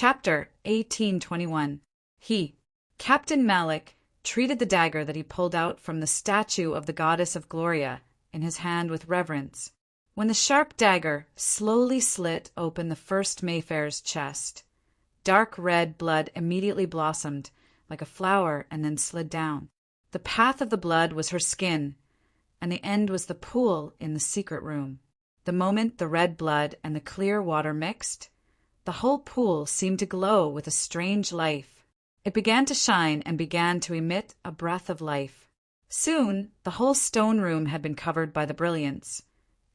Chapter 1821. Captain Malik, treated the dagger that he pulled out from the statue of the goddess of Gloria in his hand with reverence. When the sharp dagger slowly slit open the first Mayfair's chest, dark red blood immediately blossomed like a flower and then slid down. The path of the blood was her skin, and the end was the pool in the secret room. The moment the red blood and the clear water mixed, the whole pool seemed to glow with a strange life. It began to shine and began to emit a breath of life. Soon the whole stone room had been covered by the brilliance,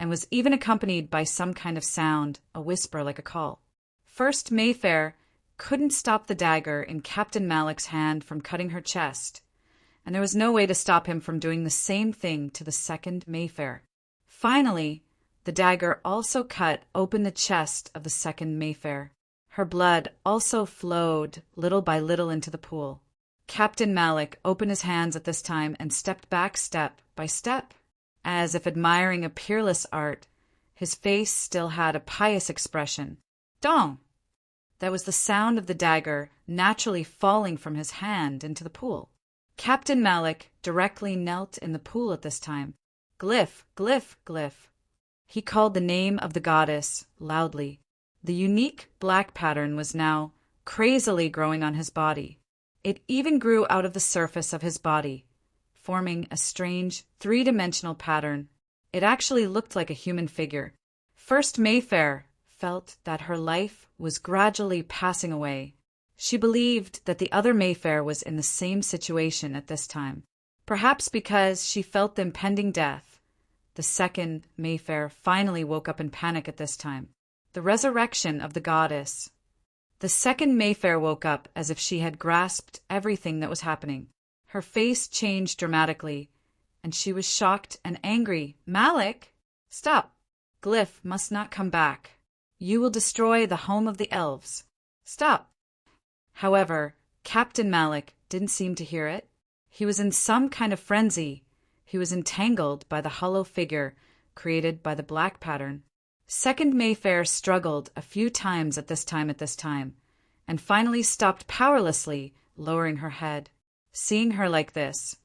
and was even accompanied by some kind of sound, a whisper like a call. First Mayfair couldn't stop the dagger in Captain Malik's hand from cutting her chest, and there was no way to stop him from doing the same thing to the second Mayfair. Finally, the dagger also cut open the chest of the second Mayfair. Her blood also flowed little by little into the pool. Captain Malik opened his hands at this time and stepped back step by step, as if admiring a peerless art. His face still had a pious expression. Dong! That was the sound of the dagger naturally falling from his hand into the pool. Captain Malik directly knelt in the pool at this time. Glyph, glyph, glyph. He called the name of the goddess loudly. The unique black pattern was now crazily growing on his body. It even grew out of the surface of his body, forming a strange three-dimensional pattern. It actually looked like a human figure. First Mayfair felt that her life was gradually passing away. She believed that the other Mayfair was in the same situation at this time. Perhaps because she felt the impending death, the second Mayfair finally woke up in panic at this time. The resurrection of the goddess. The second Mayfair woke up as if she had grasped everything that was happening. Her face changed dramatically, and she was shocked and angry. Malik! Stop! Glyph must not come back. You will destroy the home of the elves. Stop! However, Captain Malik didn't seem to hear it. He was in some kind of frenzy. He was entangled by the hollow figure created by the black pattern. Second Mayfair struggled a few times at this time, and finally stopped powerlessly, lowering her head. Seeing her like this,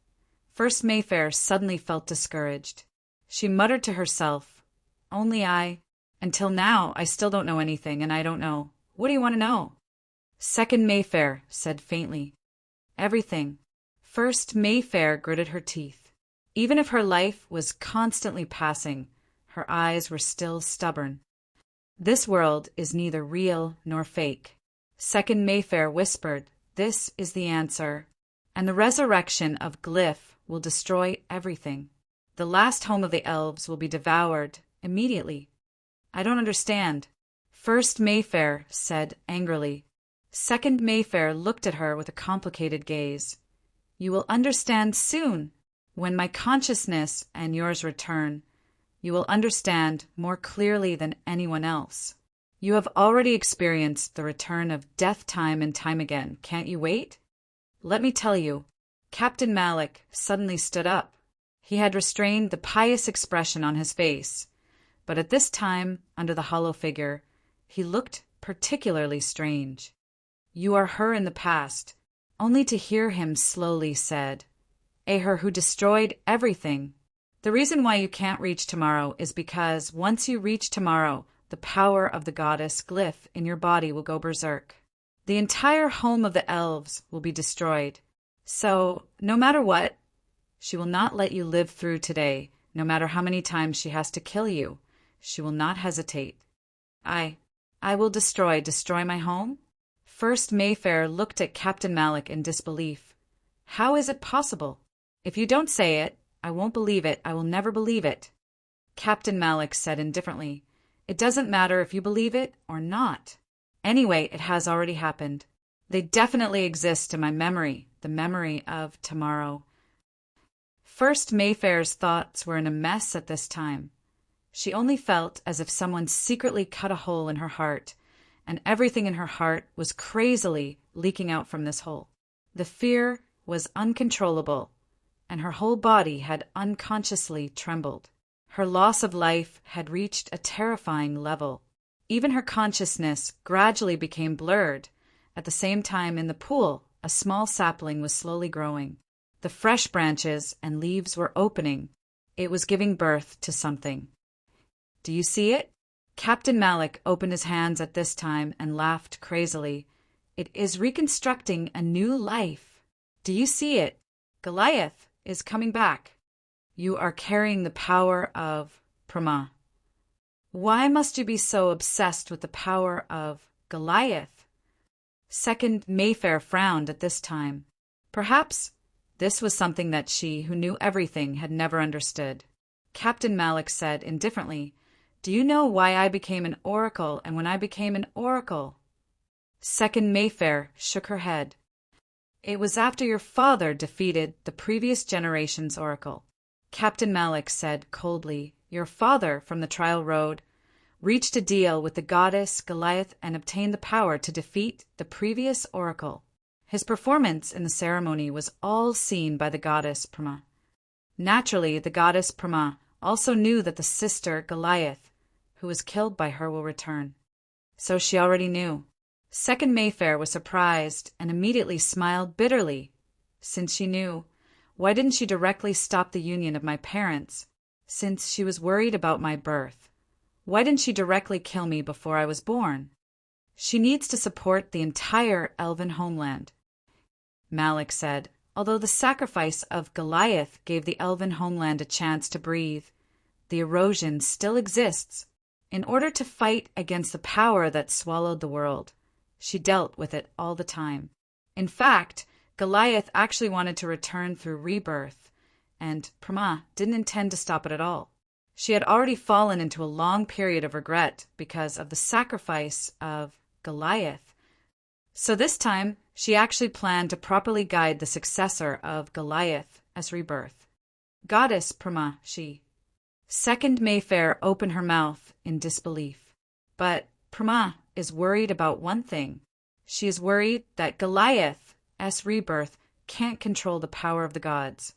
First Mayfair suddenly felt discouraged. She muttered to herself, Until now, I still don't know anything, and I don't know. What do you want to know? Second Mayfair said faintly, Everything. First Mayfair gritted her teeth. Even if her life was constantly passing, her eyes were still stubborn. This world is neither real nor fake. Second Mayfair whispered, This is the answer, and the resurrection of Glyph will destroy everything. The last home of the elves will be devoured immediately. I don't understand. First Mayfair said angrily. Second Mayfair looked at her with a complicated gaze. You will understand soon. When my consciousness and yours return, you will understand more clearly than anyone else. You have already experienced the return of death time and time again. Can't you wait? Let me tell you. Captain Malik suddenly stood up. He had restrained the pious expression on his face, but at this time, under the hollow figure, he looked particularly strange. You are her in the past, only to hear him slowly said, her who destroyed everything. The reason why you can't reach tomorrow is because once you reach tomorrow, the power of the goddess Glyph in your body will go berserk. The entire home of the elves will be destroyed. So, no matter what, she will not let you live through today, no matter how many times she has to kill you. She will not hesitate. I will destroy my home? First Mayfair looked at Captain Malik in disbelief. How is it possible? If you don't say it, I won't believe it. I will never believe it. Captain Malik said indifferently, It doesn't matter if you believe it or not. Anyway, it has already happened. They definitely exist in my memory, the memory of tomorrow. First Mayfair's thoughts were in a mess at this time. She only felt as if someone secretly cut a hole in her heart, and everything in her heart was crazily leaking out from this hole. The fear was uncontrollable, and her whole body had unconsciously trembled. Her loss of life had reached a terrifying level. Even her consciousness gradually became blurred. At the same time, in the pool, a small sapling was slowly growing. The fresh branches and leaves were opening. It was giving birth to something. Do you see it? Captain Malik opened his hands at this time and laughed crazily. It is reconstructing a new life. Do you see it? Goliath is coming back. You are carrying the power of Brahma. Why must you be so obsessed with the power of Goliath? Second Mayfair frowned at this time. Perhaps this was something that she, who knew everything, had never understood. Captain Malik said indifferently, Do you know why I became an oracle and when I became an oracle? Second Mayfair shook her head. It was after your father defeated the previous generation's oracle. Captain Malik said coldly, Your father, from the trial road, reached a deal with the goddess Goliath and obtained the power to defeat the previous oracle. His performance in the ceremony was all seen by the goddess Brahma. Naturally, the goddess Brahma also knew that the sister Goliath, who was killed by her, will return. So she already knew. Second Mayfair was surprised and immediately smiled bitterly. Since she knew, why didn't she directly stop the union of my parents? Since she was worried about my birth, why didn't she directly kill me before I was born? She needs to support the entire elven homeland. Malik said, although the sacrifice of Goliath gave the elven homeland a chance to breathe, the erosion still exists. In order to fight against the power that swallowed the world, she dealt with it all the time. In fact, Goliath actually wanted to return through rebirth, and Brahma didn't intend to stop it at all. She had already fallen into a long period of regret because of the sacrifice of Goliath. So this time, she actually planned to properly guide the successor of Goliath as rebirth. Goddess Brahma, she. Second Mayfair opened her mouth in disbelief. But Brahma is worried about one thing. She is worried that Goliath, as rebirth, can't control the power of the gods.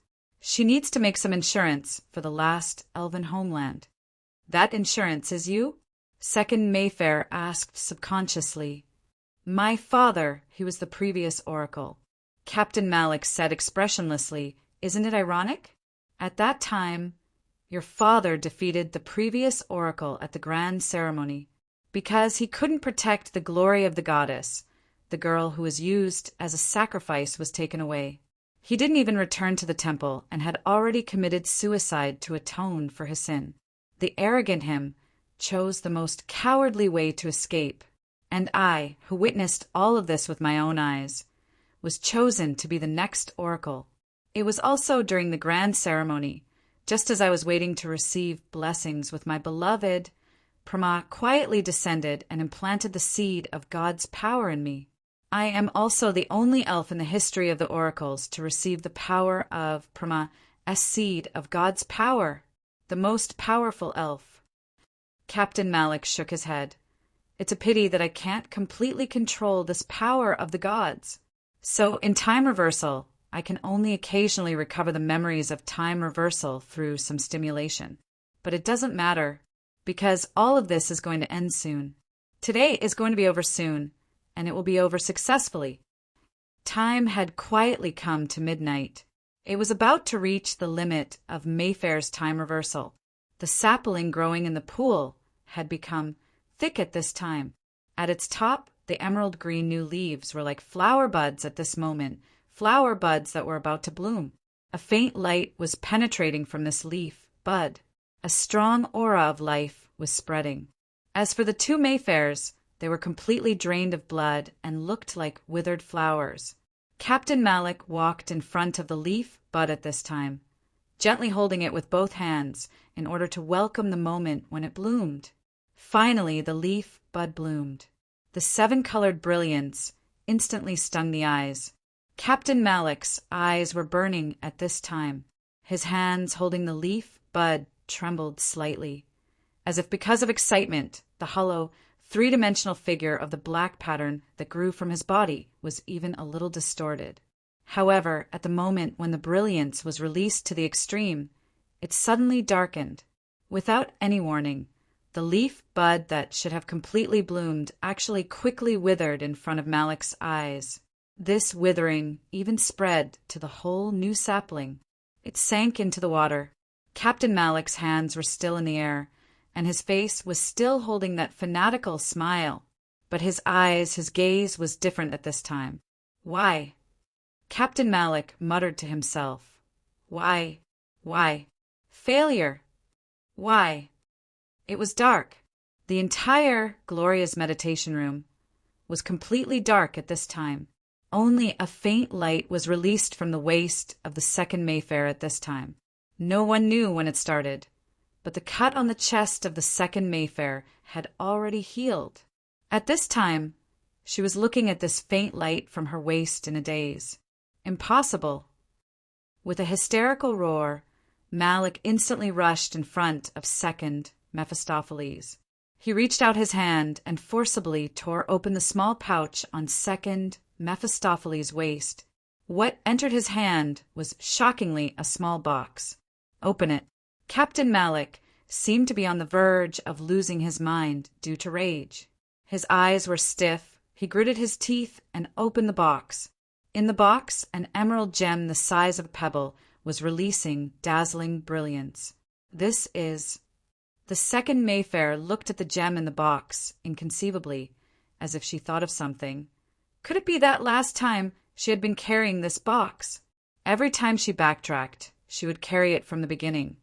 She needs to make some insurance for the last elven homeland. That insurance is you? Second Mayfair asked subconsciously. My father, he was the previous oracle. Captain Malik said expressionlessly, Isn't it ironic? At that time, your father defeated the previous oracle at the grand ceremony because he couldn't protect the glory of the goddess. The girl who was used as a sacrifice was taken away. He didn't even return to the temple and had already committed suicide to atone for his sin. The arrogant him chose the most cowardly way to escape, and I, who witnessed all of this with my own eyes, was chosen to be the next oracle. It was also during the grand ceremony, just as I was waiting to receive blessings with my beloved, Brahma quietly descended and implanted the seed of God's power in me. I am also the only elf in the history of the oracles to receive the power of Brahma as seed of God's power, the most powerful elf. Captain Malik shook his head. It's a pity that I can't completely control this power of the gods. So in time reversal, I can only occasionally recover the memories of time reversal through some stimulation. But it doesn't matter, because all of this is going to end soon. Today is going to be over soon, and it will be over successfully. Time had quietly come to midnight. It was about to reach the limit of Mayfair's time reversal. The sapling growing in the pool had become thick at this time. At its top, the emerald green new leaves were like flower buds at this moment, flower buds that were about to bloom. A faint light was penetrating from this leaf bud. A strong aura of life was spreading. As for the two Mayfairs, they were completely drained of blood and looked like withered flowers. Captain Malik walked in front of the leaf bud at this time, gently holding it with both hands in order to welcome the moment when it bloomed. Finally, the leaf bud bloomed. The seven-colored brilliance instantly stung the eyes. Captain Malik's eyes were burning at this time. His hands holding the leaf bud trembled slightly, as if because of excitement, the hollow, three-dimensional figure of the black pattern that grew from his body was even a little distorted. However, at the moment when the brilliance was released to the extreme, it suddenly darkened. Without any warning, The leaf bud that should have completely bloomed actually quickly withered in front of Malik's eyes. This withering even spread to the whole new sapling. It sank into the water. Captain Malik's hands were still in the air, and his face was still holding that fanatical smile. But his eyes, his gaze was different at this time. Why? Captain Malik muttered to himself. Why? Failure. Why? It was dark. The entire Gloria's meditation room was completely dark at this time. Only a faint light was released from the waist of the second Mayfair at this time. No one knew when it started, but the cut on the chest of the second Mayfair had already healed. At this time, she was looking at this faint light from her waist in a daze. Impossible. With a hysterical roar, Malik instantly rushed in front of second Mephistopheles. He reached out his hand and forcibly tore open the small pouch on second Mephistopheles' waist. What entered his hand was shockingly a small box. Open it. Captain Malik seemed to be on the verge of losing his mind due to rage. His eyes were stiff. He gritted his teeth and opened the box. In the box, an emerald gem the size of a pebble was releasing dazzling brilliance. This is... The second Mayfair looked at the gem in the box, inconceivably, as if she thought of something. Could it be that last time she had been carrying this box? Every time she backtracked, she would carry it from the beginning.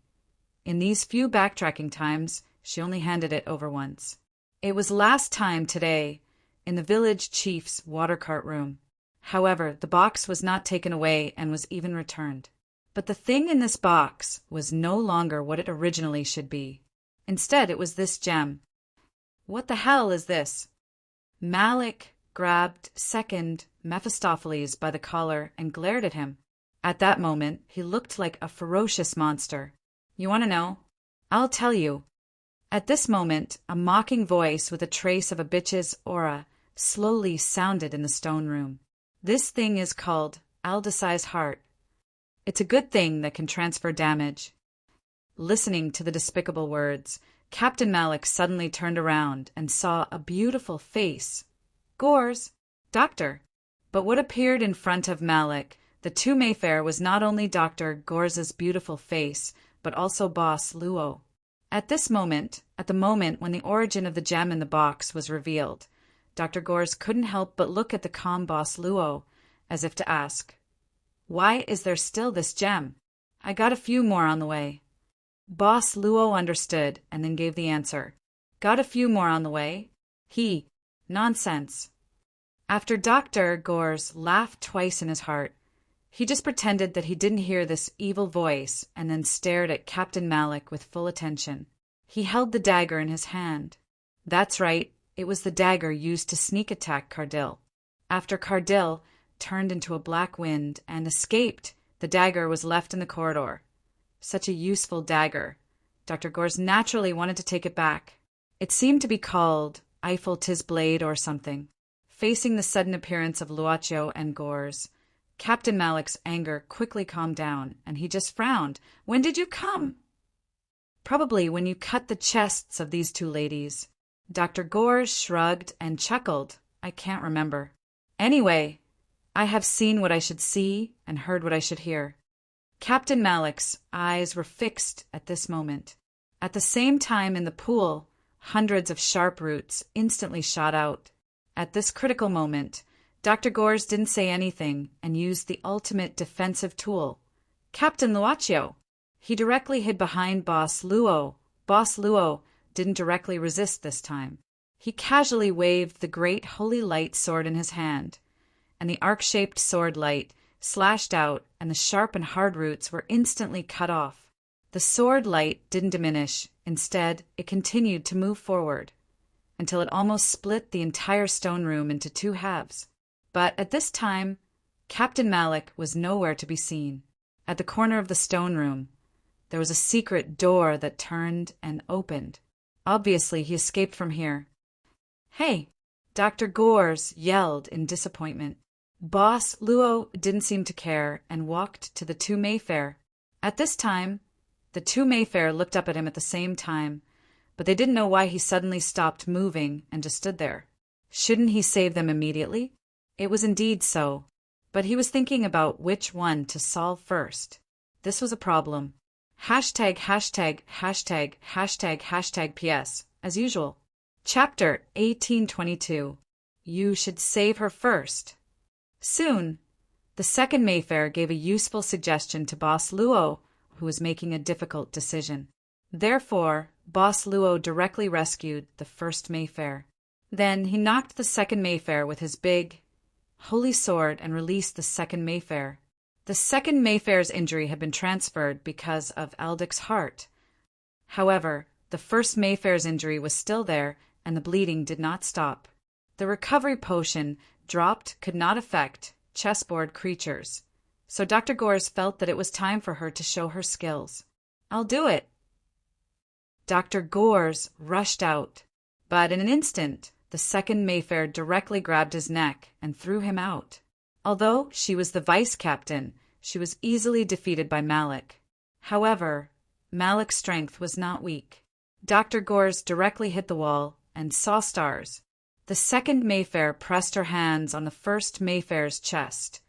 In these few backtracking times, she only handed it over once. It was last time today, in the village chief's water cart room. However, the box was not taken away and was even returned. But the thing in this box was no longer what it originally should be. Instead, it was this gem. What the hell is this? Malik grabbed second Mephistopheles by the collar and glared at him. At that moment, he looked like a ferocious monster. You want to know? I'll tell you. At this moment, a mocking voice with a trace of a bitch's aura slowly sounded in the stone room. This thing is called Aldecai's heart. It's a good thing that can transfer damage. Listening to the despicable words, Captain Malik suddenly turned around and saw a beautiful face. Gores, Doctor. But what appeared in front of Malik, the two Mayfair, was not only Dr. Gores's beautiful face, but also Boss Luo. At this moment, at the moment when the origin of the gem in the box was revealed, Dr. Gores couldn't help but look at the calm Boss Luo, as if to ask, "Why is there still this gem? I got a few more on the way." Boss Luo understood and then gave the answer. "Got a few more on the way? Nonsense." After Dr. Gores laughed twice in his heart, he just pretended that he didn't hear this evil voice and then stared at Captain Malik with full attention. He held the dagger in his hand. That's right, it was the dagger used to sneak attack Cardil. After Cardil turned into a black wind and escaped, the dagger was left in the corridor. Such a useful dagger. Dr. Gores naturally wanted to take it back. It seemed to be called Eiffel Tis Blade or something. Facing the sudden appearance of Luaccio and Gores, Captain Malik's anger quickly calmed down, and he just frowned. "When did you come?" "Probably when you cut the chests of these two ladies." Dr. Gores shrugged and chuckled. "I can't remember. Anyway, I have seen what I should see and heard what I should hear." Captain Malik's eyes were fixed at this moment. At the same time in the pool, hundreds of sharp roots instantly shot out. At this critical moment, Dr. Gores didn't say anything and used the ultimate defensive tool, Captain Luaccio. He directly hid behind Boss Luo. Boss Luo didn't directly resist this time. He casually waved the great holy light sword in his hand, and the arc-shaped sword light slashed out, and the sharp and hard roots were instantly cut off. The sword light didn't diminish. Instead, it continued to move forward until it almost split the entire stone room into two halves. But at this time, Captain Malik was nowhere to be seen. At the corner of the stone room, there was a secret door that turned and opened. Obviously, he escaped from here. "Hey!" Dr. Gores yelled in disappointment. Boss Luo didn't seem to care and walked to the two Mayfair. At this time, the two Mayfair looked up at him at the same time, but they didn't know why he suddenly stopped moving and just stood there. Shouldn't he save them immediately? It was indeed so, but he was thinking about which one to solve first. This was a problem. Hashtag, hashtag, hashtag, hashtag, hashtag PS, as usual. Chapter 1822. You should save her first. Soon, the second Mayfair gave a useful suggestion to Boss Luo, who was making a difficult decision. Therefore, Boss Luo directly rescued the first Mayfair. Then he knocked the second Mayfair with his big, holy sword and released the second Mayfair. The second Mayfair's injury had been transferred because of Aldic's heart. However, the first Mayfair's injury was still there, and the bleeding did not stop. The recovery potion dropped could not affect chessboard creatures, so Dr. Gores felt that it was time for her to show her skills. "I'll do it." Dr. Gores rushed out, but in an instant, the second Mayfair directly grabbed his neck and threw him out. Although she was the vice-captain, she was easily defeated by Malik. However, Malik's strength was not weak. Dr. Gores directly hit the wall and saw stars. The second Mayfair pressed her hands on the first Mayfair's chest,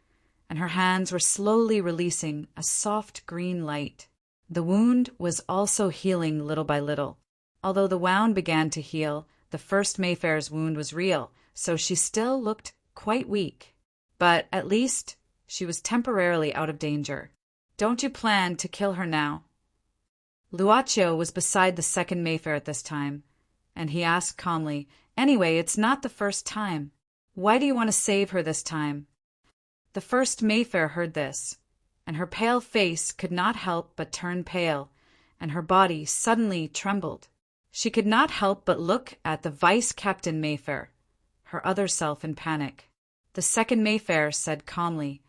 and her hands were slowly releasing a soft green light. The wound was also healing little by little. Although the wound began to heal, the first Mayfair's wound was real, so she still looked quite weak. But at least she was temporarily out of danger. "Don't you plan to kill her now?" Luaccio was beside the second Mayfair at this time, and he asked calmly, "Anyway, it's not the first time. Why do you want to save her this time?" The first Mayfair heard this, and her pale face could not help but turn pale, and her body suddenly trembled. She could not help but look at the Vice-Captain Mayfair, her other self in panic. The second Mayfair said calmly,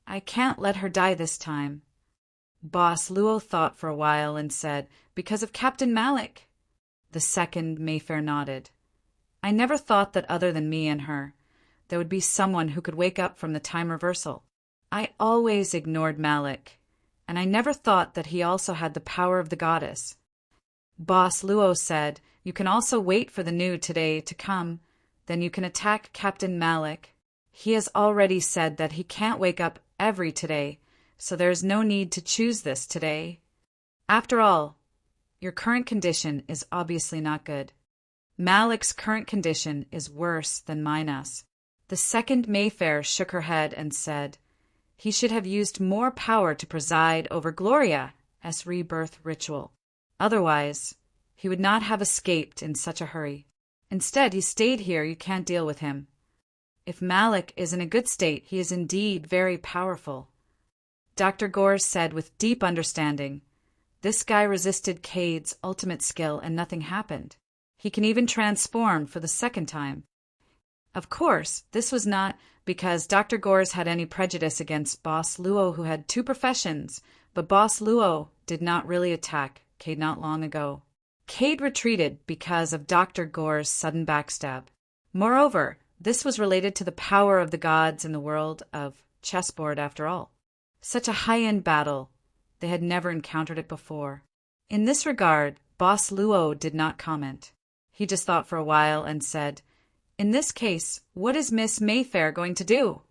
"I can't let her die this time." Boss Luo thought for a while and said, "Because of Captain Malik." The second Mayfair nodded. "I never thought that other than me and her, there would be someone who could wake up from the time reversal. I always ignored Malik, and I never thought that he also had the power of the goddess." Boss Luo said, "You can also wait for the new today to come, then you can attack Captain Malik. He has already said that he can't wake up every today, so there is no need to choose this today. After all, your current condition is obviously not good. Malik's current condition is worse than Mina's." The second Mayfair shook her head and said, "He should have used more power to preside over Gloria's rebirth ritual. Otherwise, he would not have escaped in such a hurry. Instead, he stayed here. You can't deal with him. If Malik is in a good state, he is indeed very powerful." Dr. Gores said with deep understanding, "This guy resisted Cade's ultimate skill and nothing happened. He can even transform for the second time." Of course, this was not because Dr. Gores had any prejudice against Boss Luo, who had two professions, but Boss Luo did not really attack Cade not long ago. Cade retreated because of Dr. Gores' sudden backstab. Moreover, this was related to the power of the gods in the world of chessboard after all. Such a high-end battle, they had never encountered it before. In this regard, Boss Luo did not comment. He just thought for a while and said, "In this case, what is Miss Mayfair going to do?"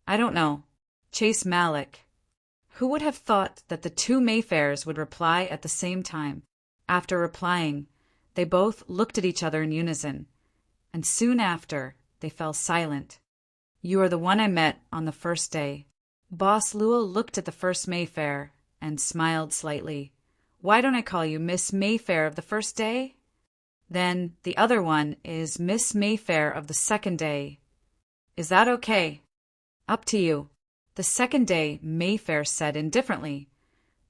"I don't know. Chase Malik." Who would have thought that the two Mayfairs would reply at the same time? After replying, they both looked at each other in unison, and soon after, they fell silent. "You are the one I met on the first day." Boss Luo looked at the first Mayfair and smiled slightly. "Why don't I call you Miss Mayfair of the first day? Then the other one is Miss Mayfair of the second day. Is that okay?" "Up to you." The second day Mayfair said indifferently,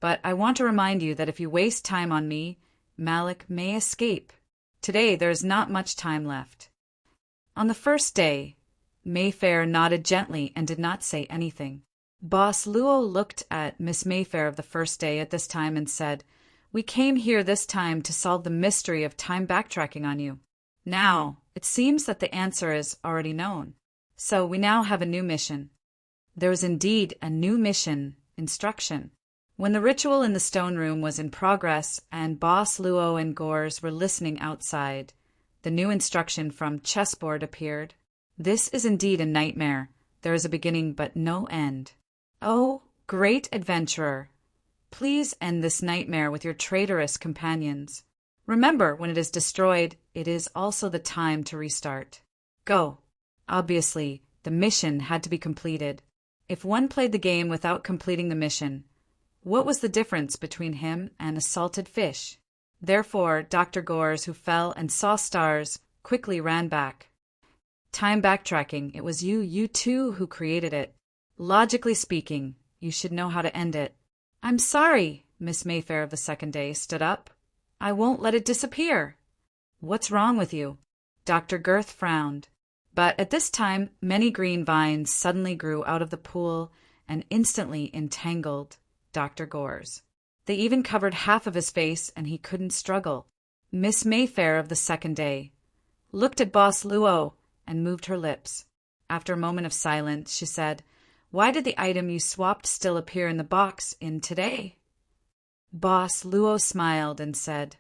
"But I want to remind you that if you waste time on me, Malik may escape. Today there is not much time left." On the first day, Mayfair nodded gently and did not say anything. Boss Luo looked at Miss Mayfair of the first day at this time and said, "We came here this time to solve the mystery of time backtracking on you. Now, it seems that the answer is already known. So we now have a new mission." There was indeed a new mission, instruction. When the ritual in the stone room was in progress and Boss Luo and Gores were listening outside, the new instruction from chessboard appeared. This is indeed a nightmare. There is a beginning but no end. Oh, great adventurer! Please end this nightmare with your traitorous companions. Remember, when it is destroyed, it is also the time to restart. Go. Obviously, the mission had to be completed. If one played the game without completing the mission, what was the difference between him and a salted fish? Therefore, Dr. Gores, who fell and saw stars, quickly ran back. Time backtracking. It was you too, who created it. Logically speaking, you should know how to end it. I'm sorry, Miss Mayfair of the second day stood up. I won't let it disappear. What's wrong with you? Dr. Girth frowned. But at this time, many green vines suddenly grew out of the pool and instantly entangled Dr. Gores. They even covered half of his face, and he couldn't struggle. Miss Mayfair of the second day looked at Boss Luo and moved her lips. After a moment of silence, she said, "Why did the item you swapped still appear in the box in today?" Boss Luo smiled and said,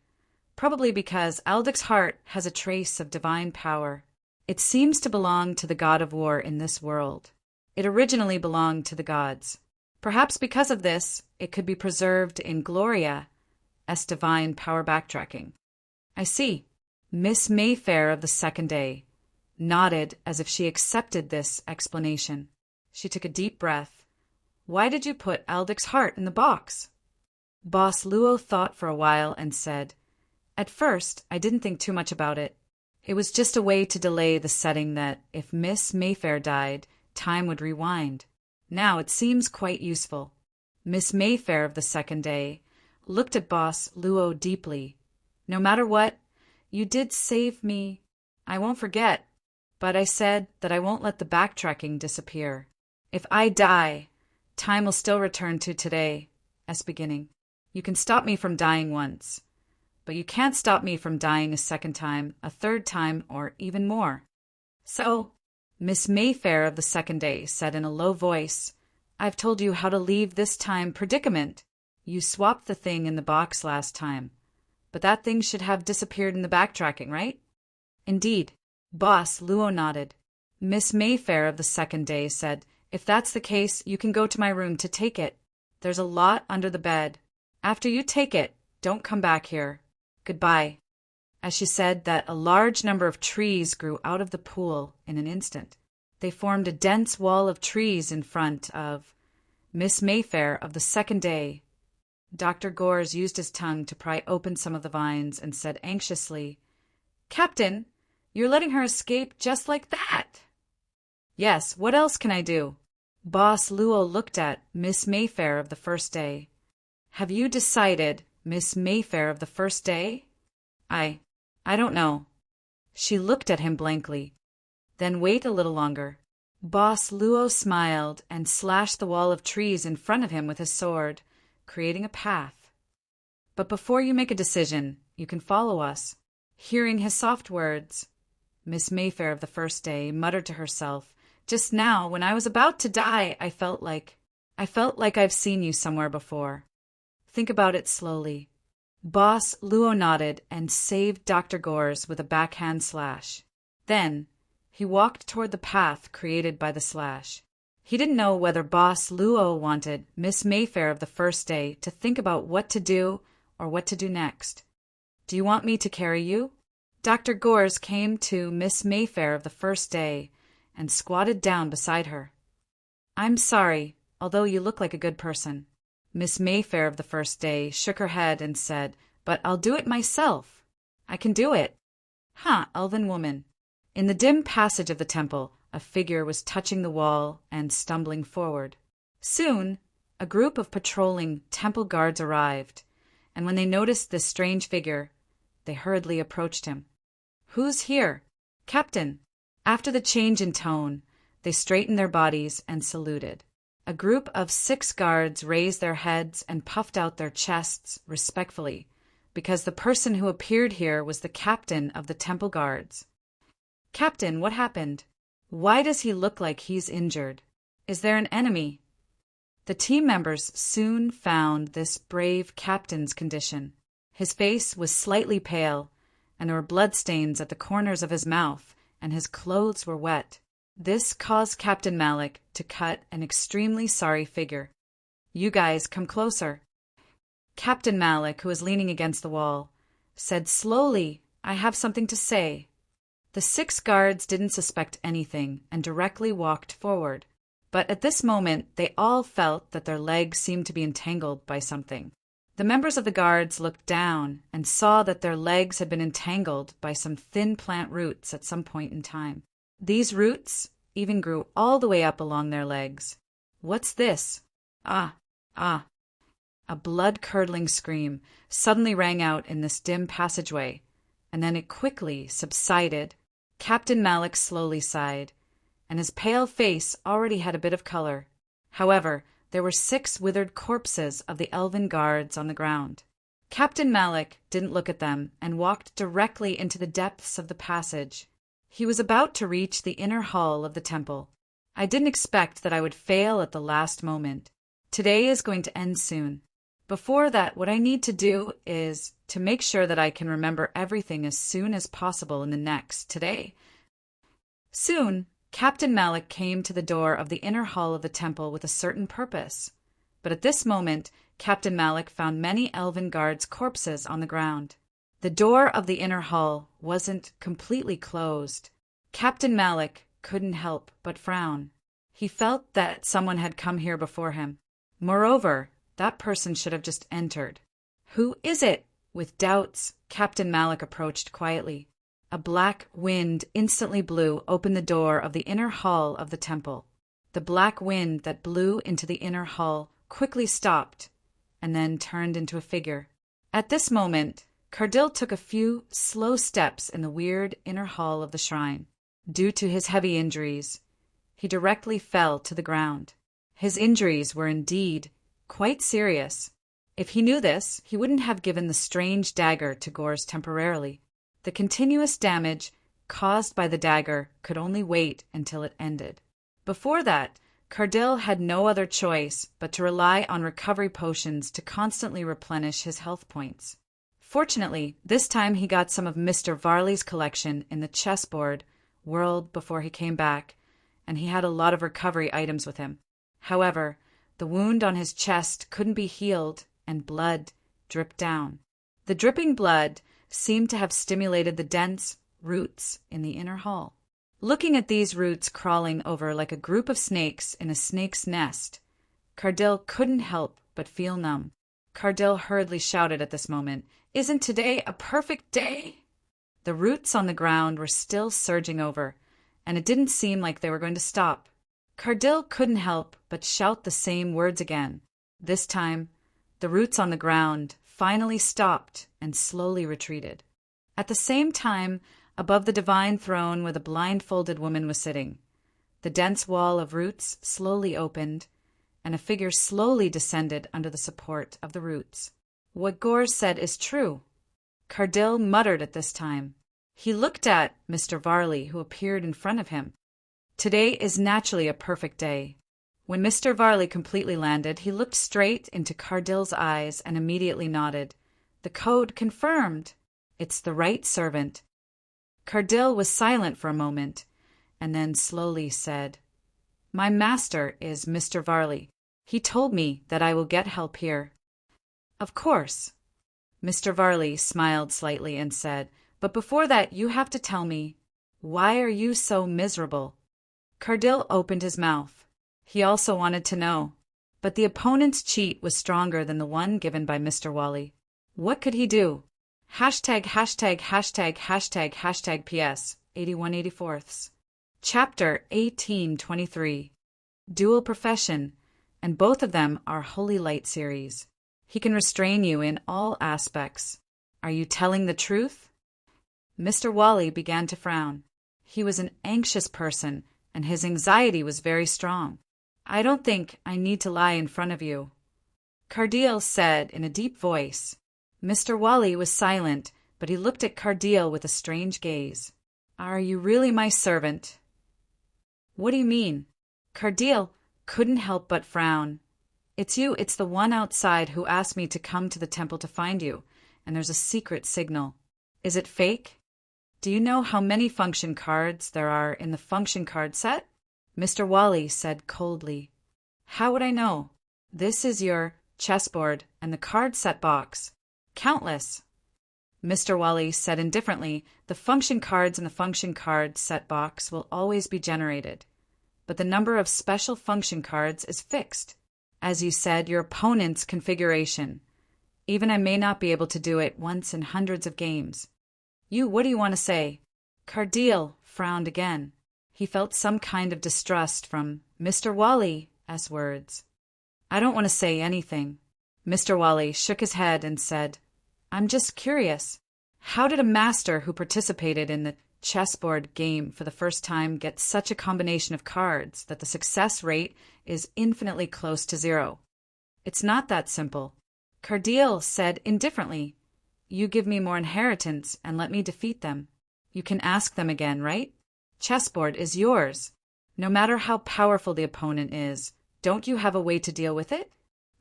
"Probably because Aldic's heart has a trace of divine power. It seems to belong to the god of war in this world. It originally belonged to the gods. Perhaps because of this, it could be preserved in Gloria as divine power backtracking." I see. Miss Mayfair of the second day nodded as if she accepted this explanation. She took a deep breath. "Why did you put Aldic's heart in the box?" Boss Luo thought for a while and said, "At first, I didn't think too much about it. It was just a way to delay the setting that, if Miss Mayfair died, time would rewind. Now it seems quite useful." Miss Mayfair of the second day looked at Boss Luo deeply. "No matter what, you did save me. I won't forget. But I said that I won't let the backtracking disappear. If I die, time will still return to today as beginning. You can stop me from dying once, but you can't stop me from dying a second time, a third time, or even more." So, Miss Mayfair of the second day said in a low voice, "I've told you how to leave this time predicament. You swapped the thing in the box last time, but that thing should have disappeared in the backtracking, right?" "Indeed." Boss Luo nodded. Miss Mayfair of the second day said, "If that's the case, you can go to my room to take it. There's a lot under the bed. After you take it, don't come back here. Goodbye." As she said that, a large number of trees grew out of the pool in an instant. They formed a dense wall of trees in front of Miss Mayfair of the second day. Dr. Gores used his tongue to pry open some of the vines and said anxiously, "Captain, you're letting her escape just like that." "Yes, what else can I do?" Boss Luo looked at Miss Mayfair of the first day. "Have you decided, Miss Mayfair of the first day?" I don't know." She looked at him blankly. "Then wait a little longer." Boss Luo smiled and slashed the wall of trees in front of him with his sword, creating a path. "But before you make a decision, you can follow us." Hearing his soft words, Miss Mayfair of the first day muttered to herself, "Just now, when I was about to die, I felt like I've seen you somewhere before. Think about it slowly." Boss Luo nodded and saved Dr. Gores with a backhand slash. Then he walked toward the path created by the slash. He didn't know whether Boss Luo wanted Miss Mayfair of the first day to think about what to do or what to do next. "Do you want me to carry you?" Dr. Gores came to Miss Mayfair of the first day and squatted down beside her. "I'm sorry, although you look like a good person." Miss Mayfair of the first day shook her head and said, "But I'll do it myself. I can do it." Elven woman. In the dim passage of the temple, a figure was touching the wall and stumbling forward. Soon, a group of patrolling temple guards arrived, and when they noticed this strange figure, they hurriedly approached him. "Who's here?" "Captain." After the change in tone, they straightened their bodies and saluted. A group of 6 guards raised their heads and puffed out their chests respectfully, because the person who appeared here was the captain of the temple guards. "Captain, what happened? Why does he look like he's injured? Is there an enemy?" The team members soon found this brave captain's condition. His face was slightly pale, and there were bloodstains at the corners of his mouth, and his clothes were wet. This caused Captain Malik to cut an extremely sorry figure. "You guys come closer." Captain Malik, who was leaning against the wall, said slowly, "I have something to say." The 6 guards didn't suspect anything and directly walked forward. But at this moment, they all felt that their legs seemed to be entangled by something. The members of the guards looked down and saw that their legs had been entangled by some thin plant roots at some point in time. These roots even grew all the way up along their legs. "What's this? Ah, ah." A blood-curdling scream suddenly rang out in this dim passageway, and then it quickly subsided. Captain Malik slowly sighed, and his pale face already had a bit of color. However, there were 6 withered corpses of the elven guards on the ground. Captain Malik didn't look at them and walked directly into the depths of the passage. He was about to reach the inner hall of the temple. "I didn't expect that I would fail at the last moment. Today is going to end soon. Before that, what I need to do is to make sure that I can remember everything as soon as possible in the next today." Soon, Captain Malik came to the door of the inner hall of the temple with a certain purpose. But at this moment, Captain Malik found many elven guards' corpses on the ground. The door of the inner hall wasn't completely closed. Captain Malik couldn't help but frown. He felt that someone had come here before him. Moreover, that person should have just entered. "Who is it?" With doubts, Captain Malik approached quietly. A black wind instantly blew open the door of the inner hall of the temple. The black wind that blew into the inner hall quickly stopped, and then turned into a figure. At this moment, Cardil took a few slow steps in the weird inner hall of the shrine. Due to his heavy injuries, he directly fell to the ground. His injuries were indeed quite serious. If he knew this, he wouldn't have given the strange dagger to Gors temporarily. The continuous damage caused by the dagger could only wait until it ended. Before that, Cardil had no other choice but to rely on recovery potions to constantly replenish his health points. Fortunately, this time he got some of Mr. Varley's collection in the chessboard world before he came back, and he had a lot of recovery items with him. However, the wound on his chest couldn't be healed, and blood dripped down. The dripping blood seemed to have stimulated the dense roots in the inner hall. Looking at these roots crawling over like a group of snakes in a snake's nest, Cardil couldn't help but feel numb. Cardil hurriedly shouted at this moment, "Isn't today a perfect day?" The roots on the ground were still surging over, and it didn't seem like they were going to stop. Cardil couldn't help but shout the same words again. This time, the roots on the ground finally stopped and slowly retreated. At the same time, above the divine throne where the blindfolded woman was sitting, the dense wall of roots slowly opened, and a figure slowly descended under the support of the roots. "What Gors said is true," Cardil muttered at this time. He looked at Mr. Varley, who appeared in front of him. Today is naturally a perfect day. When Mr. Varley completely landed, he looked straight into Cardil's eyes and immediately nodded. "The code confirmed. It's the right servant." Cardil was silent for a moment, and then slowly said, "My master is Mr. Varley. He told me that I will get help here." "Of course." Mr. Varley smiled slightly and said, "But before that you have to tell me, why are you so miserable?" Cardil opened his mouth. He also wanted to know, but the opponent's cheat was stronger than the one given by Mr. Wally. What could he do? Hashtag, hashtag, hashtag, hashtag, hashtag PS 8184ths. Chapter 1823. Dual Profession, and both of them are Holy Light series. He can restrain you in all aspects. Are you telling the truth? Mr. Wally began to frown. He was an anxious person, and his anxiety was very strong. "I don't think I need to lie in front of you," Cardil said in a deep voice. Mr. Wally was silent, but he looked at Cardil with a strange gaze. "Are you really my servant?" "What do you mean?" Cardil couldn't help but frown. It's you, it's the one outside who asked me to come to the temple to find you, and there's a secret signal. Is it fake? Do you know how many function cards there are in the function card set? Mr. Wally said coldly. How would I know? This is your chessboard and the card set box. Countless. Mr. Wally said indifferently, the function cards in the function card set box will always be generated, but the number of special function cards is fixed. As you said, your opponent's configuration. Even I may not be able to do it once in hundreds of games. What do you want to say? Cardil frowned again. He felt some kind of distrust from Mr. Wally's words. I don't want to say anything. Mr. Wally shook his head and said, I'm just curious. How did a master who participated in the chessboard game for the first time get such a combination of cards that the success rate is infinitely close to zero? It's not that simple. Cardil said indifferently, You give me more inheritance and let me defeat them. You can ask them again, right? Chessboard is yours. No matter how powerful the opponent is, don't you have a way to deal with it?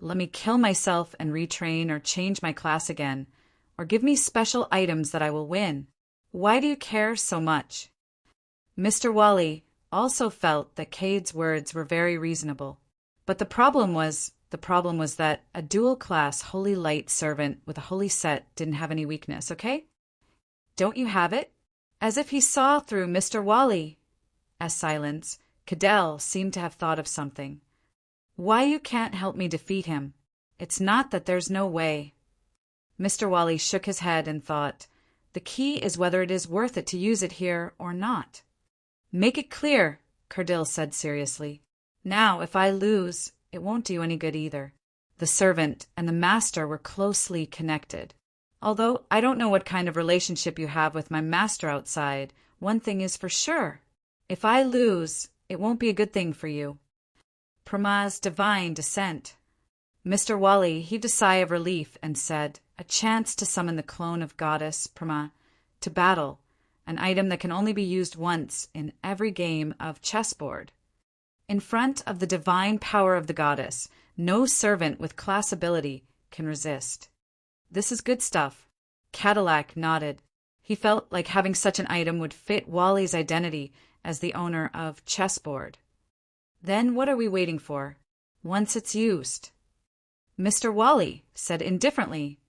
Let me kill myself and retrain or change my class again, or give me special items that I will win. Why do you care so much? Mr. Wally also felt that Cade's words were very reasonable. But the problem was that a dual-class holy light servant with a holy set didn't have any weakness, okay? Don't you have it? As if he saw through Mr. Wally's silence, Cadell seemed to have thought of something. Why you can't help me defeat him? It's not that there's no way. Mr. Wally shook his head and thought, the key is whether it is worth it to use it here or not. Make it clear, Cardil said seriously. Now, if I lose, it won't do any good either. The servant and the master were closely connected. Although I don't know what kind of relationship you have with my master outside, one thing is for sure. If I lose, it won't be a good thing for you. Prama's divine descent. Mr. Wally heaved a sigh of relief and said, a chance to summon the clone of goddess Prama to battle, an item that can only be used once in every game of chessboard. In front of the divine power of the goddess, no servant with class ability can resist. This is good stuff. Cadillac nodded. He felt like having such an item would fit Wally's identity as the owner of chessboard. Then what are we waiting for? Once it's used. Mr. Wally said indifferently,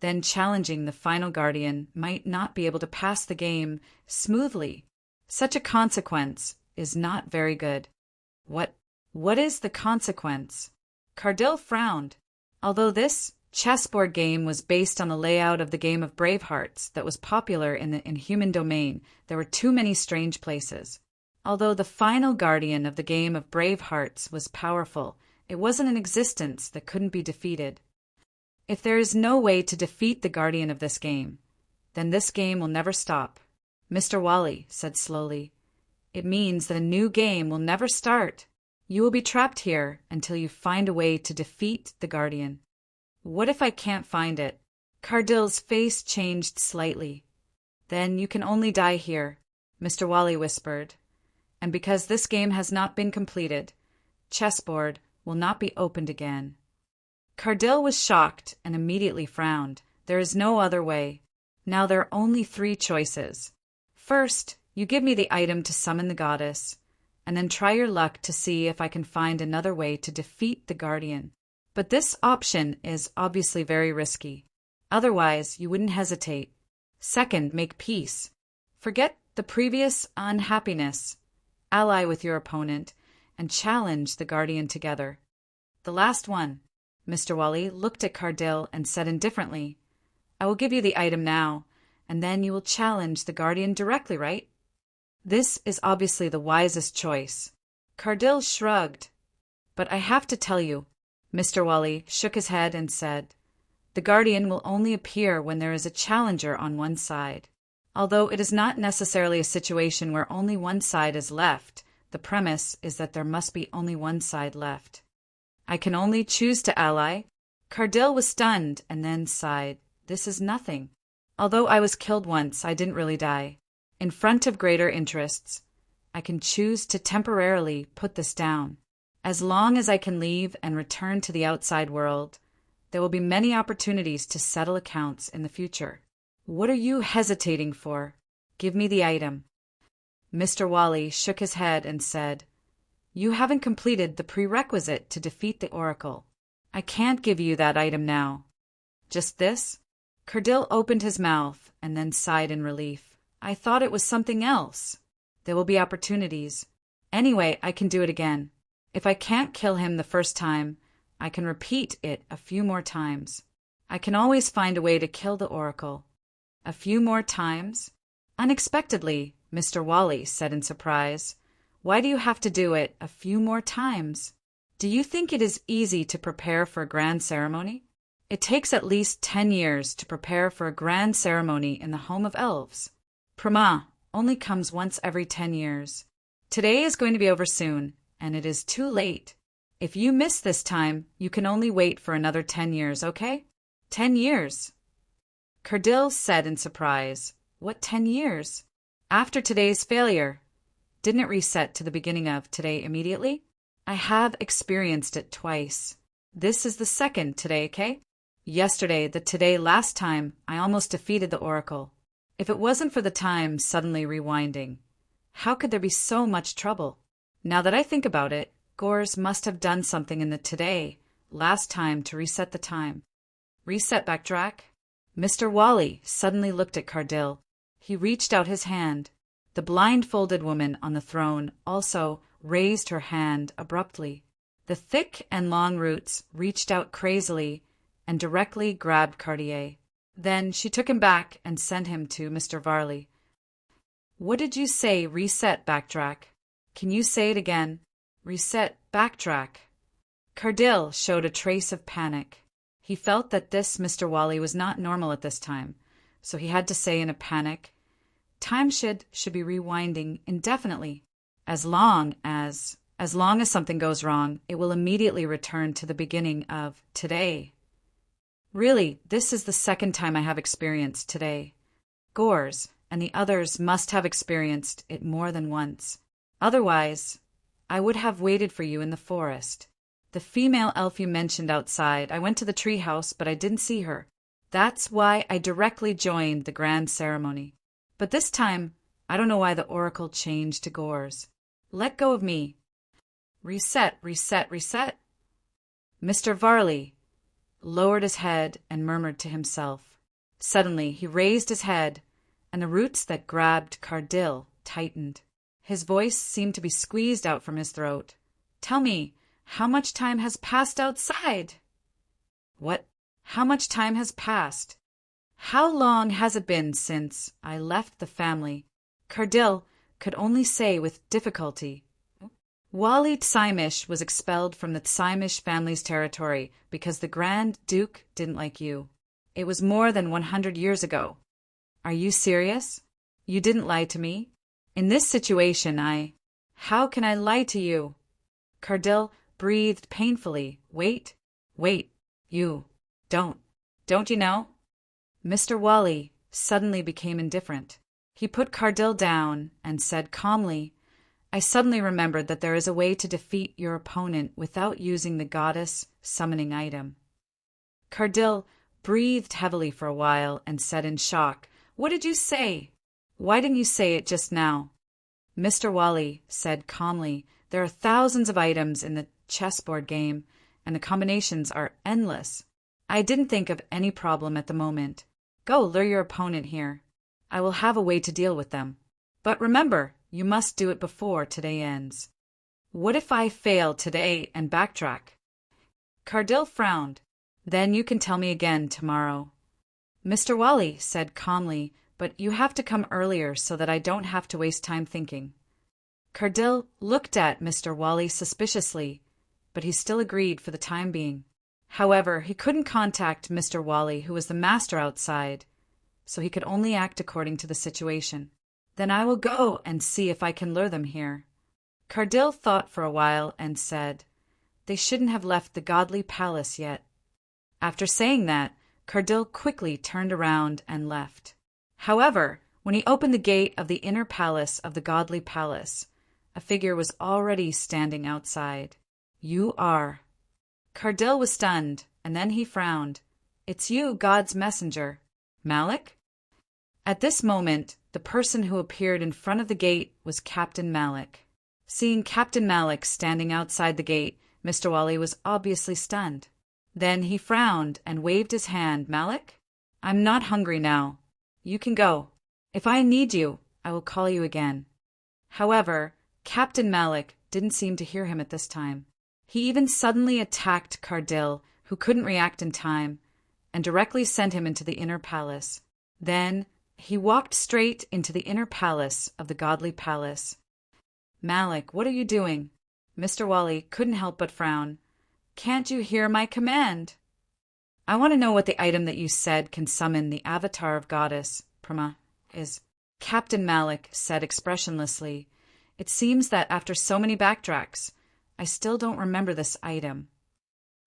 then challenging the final guardian might not be able to pass the game smoothly. Such a consequence is not very good. What is the consequence? Cardil frowned. Although this chessboard game was based on the layout of the game of Bravehearts that was popular in the inhuman domain, there were too many strange places. Although the final guardian of the game of Bravehearts was powerful, it wasn't an existence that couldn't be defeated. If there is no way to defeat the guardian of this game, then this game will never stop. Mr. Wally said slowly, it means that a new game will never start. You will be trapped here until you find a way to defeat the guardian. What if I can't find it? Cardil's face changed slightly. Then you can only die here, Mr. Wally whispered. And because this game has not been completed, chessboard will not be opened again. Cardil was shocked and immediately frowned. There is no other way. Now there are only 3 choices. First, you give me the item to summon the goddess, and then try your luck to see if I can find another way to defeat the guardian. But this option is obviously very risky. Otherwise, you wouldn't hesitate. Second, make peace. Forget the previous unhappiness. Ally with your opponent, and challenge the guardian together. The last one. Mr. Wally looked at Cardil and said indifferently, I will give you the item now, and then you will challenge the guardian directly, right? This is obviously the wisest choice. Cardil shrugged. But I have to tell you, Mr. Wally shook his head and said, the guardian will only appear when there is a challenger on one side. Although it is not necessarily a situation where only one side is left, the premise is that there must be only one side left. I can only choose to ally. Cardil was stunned and then sighed. This is nothing. Although I was killed once, I didn't really die. In front of greater interests, I can choose to temporarily put this down. As long as I can leave and return to the outside world, there will be many opportunities to settle accounts in the future. What are you hesitating for? Give me the item." Mr. Wally shook his head and said, "You haven't completed the prerequisite to defeat the Oracle. I can't give you that item now." "Just this?" Cardil opened his mouth and then sighed in relief. "I thought it was something else." "There will be opportunities. Anyway, I can do it again. If I can't kill him the first time, I can repeat it a few more times. I can always find a way to kill the Oracle." "A few more times?" "Unexpectedly," Mr. Wally said in surprise. "Why do you have to do it a few more times? Do you think it is easy to prepare for a grand ceremony? It takes at least 10 years to prepare for a grand ceremony in the home of elves. Prama only comes once every 10 years. Today is going to be over soon, and it is too late. If you miss this time, you can only wait for another 10 years, okay? 10 years. Cardil said in surprise, "What 10 years? After today's failure. Didn't it reset to the beginning of today immediately? I have experienced it twice. This is the second today, okay? Yesterday, the today last time, I almost defeated the Oracle. If it wasn't for the time suddenly rewinding, how could there be so much trouble? Now that I think about it, Gores must have done something in the today last time to reset the time." "Reset, backtrack?" Mr. Wally suddenly looked at Cardil. He reached out his hand. The blindfolded woman on the throne also raised her hand abruptly. The thick and long roots reached out crazily and directly grabbed Cartier. Then she took him back and sent him to Mr. Varley. "What did you say, reset, backtrack? Can you say it again? Reset, backtrack." Cardil showed a trace of panic. He felt that this Mr. Wally was not normal at this time, so he had to say in a panic, "Time should be rewinding indefinitely. As long as something goes wrong, it will immediately return to the beginning of today. Really, this is the second time I have experienced today. Gores and the others must have experienced it more than once. Otherwise, I would have waited for you in the forest. The female elf you mentioned outside, I went to the treehouse, but I didn't see her. That's why I directly joined the grand ceremony. But this time, I don't know why the Oracle changed to Gores. Let go of me." "Reset, reset, reset." Mr. Varley lowered his head and murmured to himself. Suddenly, he raised his head, and the roots that grabbed Cardil tightened. His voice seemed to be squeezed out from his throat. "Tell me, how much time has passed outside?" "What? How much time has passed? How long has it been since I left the family?" Cardil could only say with difficulty. "Wali Tsimish was expelled from the Tsimish family's territory because the Grand Duke didn't like you. It was more than 100 years ago." "Are you serious? You didn't lie to me? In this situation, How can I lie to you?" Cardil breathed painfully. Wait, you don't you know?" Mr. Wally suddenly became indifferent. He put Cardil down and said calmly, "I suddenly remembered that there is a way to defeat your opponent without using the goddess summoning item." Cardil breathed heavily for a while and said in shock, "What did you say? Why didn't you say it just now?" Mr. Wally said calmly, "There are thousands of items in the chessboard game, and the combinations are endless. I didn't think of any problem at the moment. Go lure your opponent here. I will have a way to deal with them. But remember, you must do it before today ends." "What if I fail today and backtrack?" Cardil frowned. "Then you can tell me again tomorrow." Mr. Wally said calmly, "But you have to come earlier so that I don't have to waste time thinking." Cardil looked at Mr. Wally suspiciously, but he still agreed for the time being. However, he couldn't contact Mr. Wally, who was the master outside, so he could only act according to the situation. "Then I will go and see if I can lure them here." Cardil thought for a while and said, "They shouldn't have left the godly palace yet." After saying that, Cardil quickly turned around and left. However, when he opened the gate of the inner palace of the godly palace, a figure was already standing outside. You are. Cardil was stunned, and then he frowned. It's you, God's messenger. Malik? At this moment, the person who appeared in front of the gate was Captain Malik. Seeing Captain Malik standing outside the gate, Mr. Wally was obviously stunned. Then he frowned and waved his hand. Malik? I'm not hungry now. You can go. If I need you, I will call you again. However, Captain Malik didn't seem to hear him at this time. He even suddenly attacked Cardil, who couldn't react in time, and directly sent him into the inner palace. Then he walked straight into the inner palace of the Godly Palace. Malik, what are you doing? Mr. Wally couldn't help but frown. Can't you hear my command? I want to know what the item that you said can summon the avatar of Goddess, Prama, is. Captain Malik said expressionlessly. It seems that after so many backtracks, I still don't remember this item.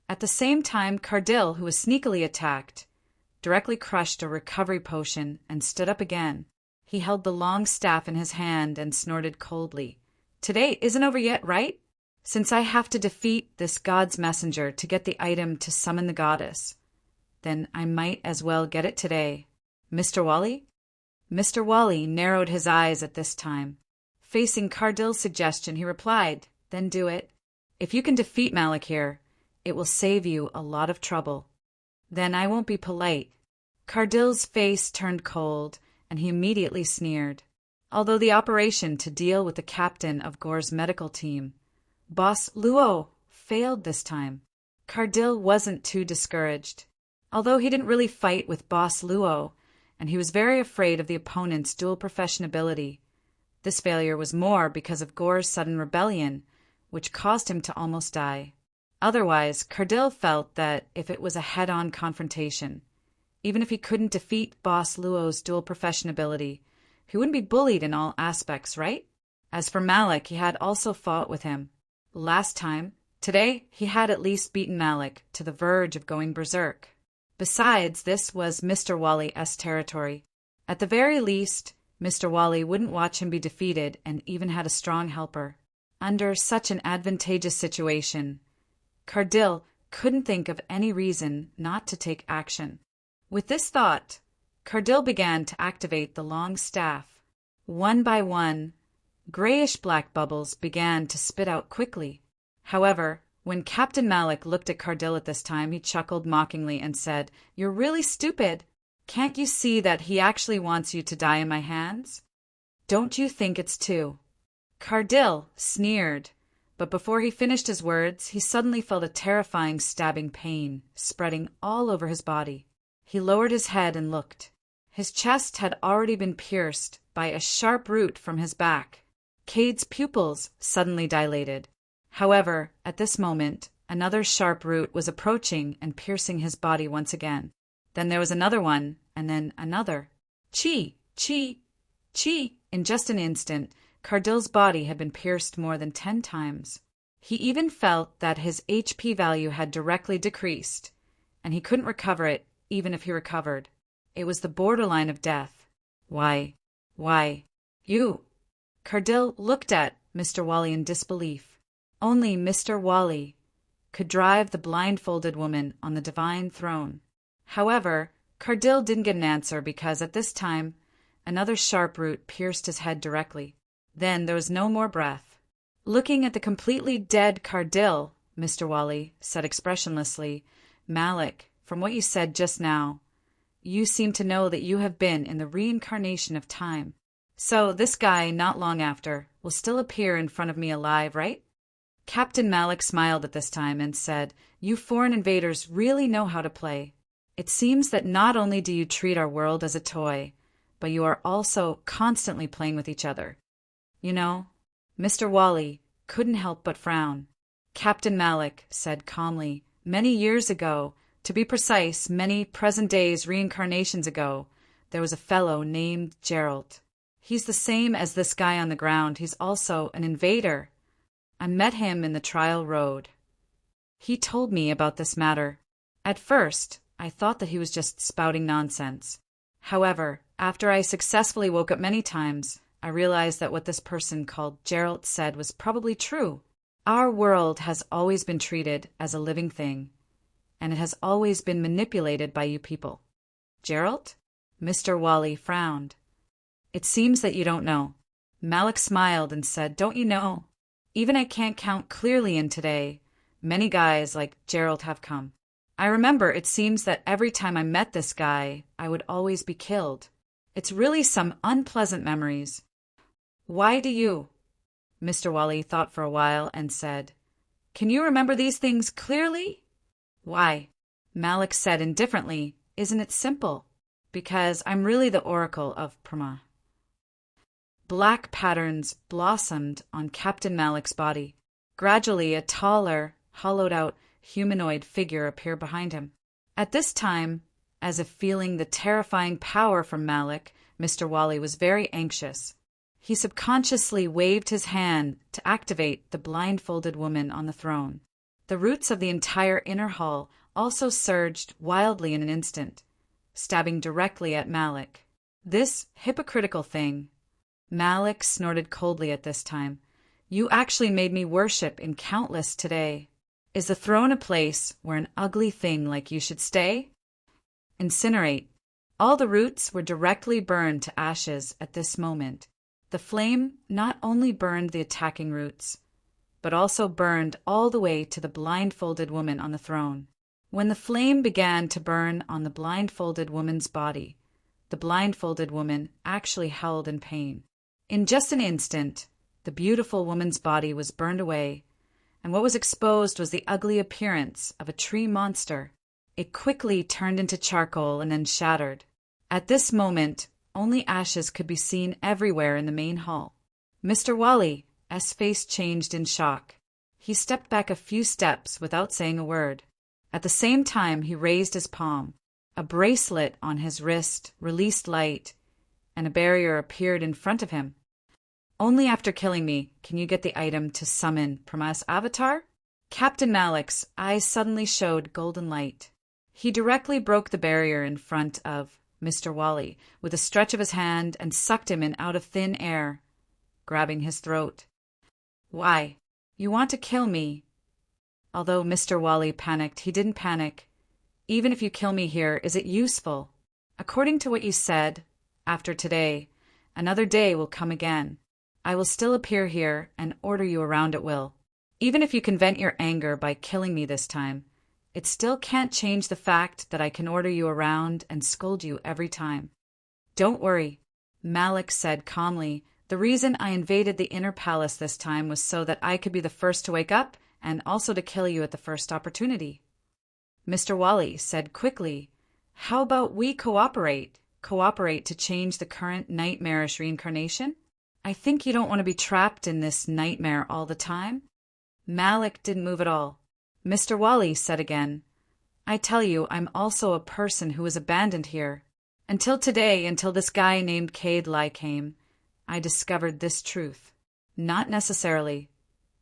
At the same time, Cardil, who was sneakily attacked, directly crushed a recovery potion and stood up again. He held the long staff in his hand and snorted coldly. Today isn't over yet, right? Since I have to defeat this God's messenger to get the item to summon the goddess, then I might as well get it today. Mr. Wally? Mr. Wally narrowed his eyes at this time. Facing Cardil's suggestion, he replied, Then do it. If you can defeat Malik here, it will save you a lot of trouble. Then I won't be polite. Cardil's face turned cold, and he immediately sneered. Although the operation to deal with the captain of Gore's medical team, Boss Luo, failed this time, Cardil wasn't too discouraged. Although he didn't really fight with Boss Luo, and he was very afraid of the opponent's dual profession ability, this failure was more because of Gore's sudden rebellion, which caused him to almost die. Otherwise, Cardil felt that if it was a head-on confrontation, even if he couldn't defeat Boss Luo's dual profession ability, he wouldn't be bullied in all aspects, right? As for Malik, he had also fought with him. Last time, today, he had at least beaten Malik to the verge of going berserk. Besides, this was Mr. Wally's territory. At the very least, Mr. Wally wouldn't watch him be defeated and even had a strong helper. Under such an advantageous situation, Cardil couldn't think of any reason not to take action. With this thought, Cardil began to activate the long staff. One by one, grayish-black bubbles began to spit out quickly. However, when Captain Malik looked at Cardil at this time, he chuckled mockingly and said, You're really stupid. Can't you see that he actually wants you to die in my hands? Don't you think it's too? Cardil sneered, but before he finished his words, he suddenly felt a terrifying stabbing pain spreading all over his body. He lowered his head and looked. His chest had already been pierced by a sharp root from his back. Cade's pupils suddenly dilated. However, at this moment, another sharp root was approaching and piercing his body once again. Then there was another one, and then another. Chi! Chi! Chi! In just an instant, Cardil's body had been pierced more than 10 times. He even felt that his HP value had directly decreased, and he couldn't recover it even if he recovered. It was the borderline of death. Why, you? Cardil looked at Mr. Wally in disbelief. Only Mr. Wally could drive the blindfolded woman on the divine throne. However, Cardil didn't get an answer because at this time, another sharp root pierced his head directly. Then there was no more breath. Looking at the completely dead Cardil, Mr. Wally said expressionlessly, Malik, from what you said just now, you seem to know that you have been in the reincarnation of time. So this guy, not long after, will still appear in front of me alive, right? Captain Malik smiled at this time and said, You foreign invaders really know how to play. It seems that not only do you treat our world as a toy, but you are also constantly playing with each other. You know, Mr. Wally couldn't help but frown. Captain Malik said calmly, Many years ago, to be precise, many present days reincarnations ago, there was a fellow named Gerald. He's the same as this guy on the ground. He's also an invader. I met him in the trial road. He told me about this matter. At first, I thought that he was just spouting nonsense. However, after I successfully woke up many times, I realized that what this person called Gerald said was probably true. Our world has always been treated as a living thing, and it has always been manipulated by you people. Gerald? Mr. Wally frowned. It seems that you don't know. Malik smiled and said, Don't you know? Even I can't count clearly in today. Many guys like Gerald have come. I remember it seems that every time I met this guy, I would always be killed. It's really some unpleasant memories. Why do you? Mr. Wally thought for a while and said, Can you remember these things clearly? Why? Malik said indifferently, Isn't it simple? Because I'm really the oracle of Prama. Black patterns blossomed on Captain Malik's body. Gradually, a taller, hollowed-out humanoid figure appeared behind him. At this time, as if feeling the terrifying power from Malik, Mr. Wally was very anxious. He subconsciously waved his hand to activate the blindfolded woman on the throne. The roots of the entire inner hall also surged wildly in an instant, stabbing directly at Malik. This hypocritical thing. Malik snorted coldly at this time. You actually made me worship in countless today. Is the throne a place where an ugly thing like you should stay? Incinerate. All the roots were directly burned to ashes at this moment. The flame not only burned the attacking roots, but also burned all the way to the blindfolded woman on the throne. When the flame began to burn on the blindfolded woman's body, the blindfolded woman actually howled in pain. In just an instant, the beautiful woman's body was burned away, and what was exposed was the ugly appearance of a tree monster. It quickly turned into charcoal and then shattered. At this moment, only ashes could be seen everywhere in the main hall. Mr. Wally's face changed in shock. He stepped back a few steps without saying a word. At the same time, he raised his palm. A bracelet on his wrist released light, and a barrier appeared in front of him. Only after killing me can you get the item to summon Prama's avatar? Captain Malik's eyes suddenly showed golden light. He directly broke the barrier in front of Mr. Wally with a stretch of his hand and sucked him in out of thin air, grabbing his throat. Why? You want to kill me? Although Mr. Wally panicked, he didn't panic. Even if you kill me here, is it useful? According to what you said, after today, another day will come again. I will still appear here and order you around at will. Even if you can vent your anger by killing me this time, it still can't change the fact that I can order you around and scold you every time. Don't worry, Malik said calmly. The reason I invaded the inner palace this time was so that I could be the first to wake up and also to kill you at the first opportunity. Mr. Wally said quickly, How about we cooperate? Cooperate to change the current nightmarish reincarnation? I think you don't want to be trapped in this nightmare all the time. Malik didn't move at all. Mr. Wally said again, I tell you, I'm also a person who was abandoned here. Until today, until this guy named Cade Lai came, I discovered this truth. Not necessarily.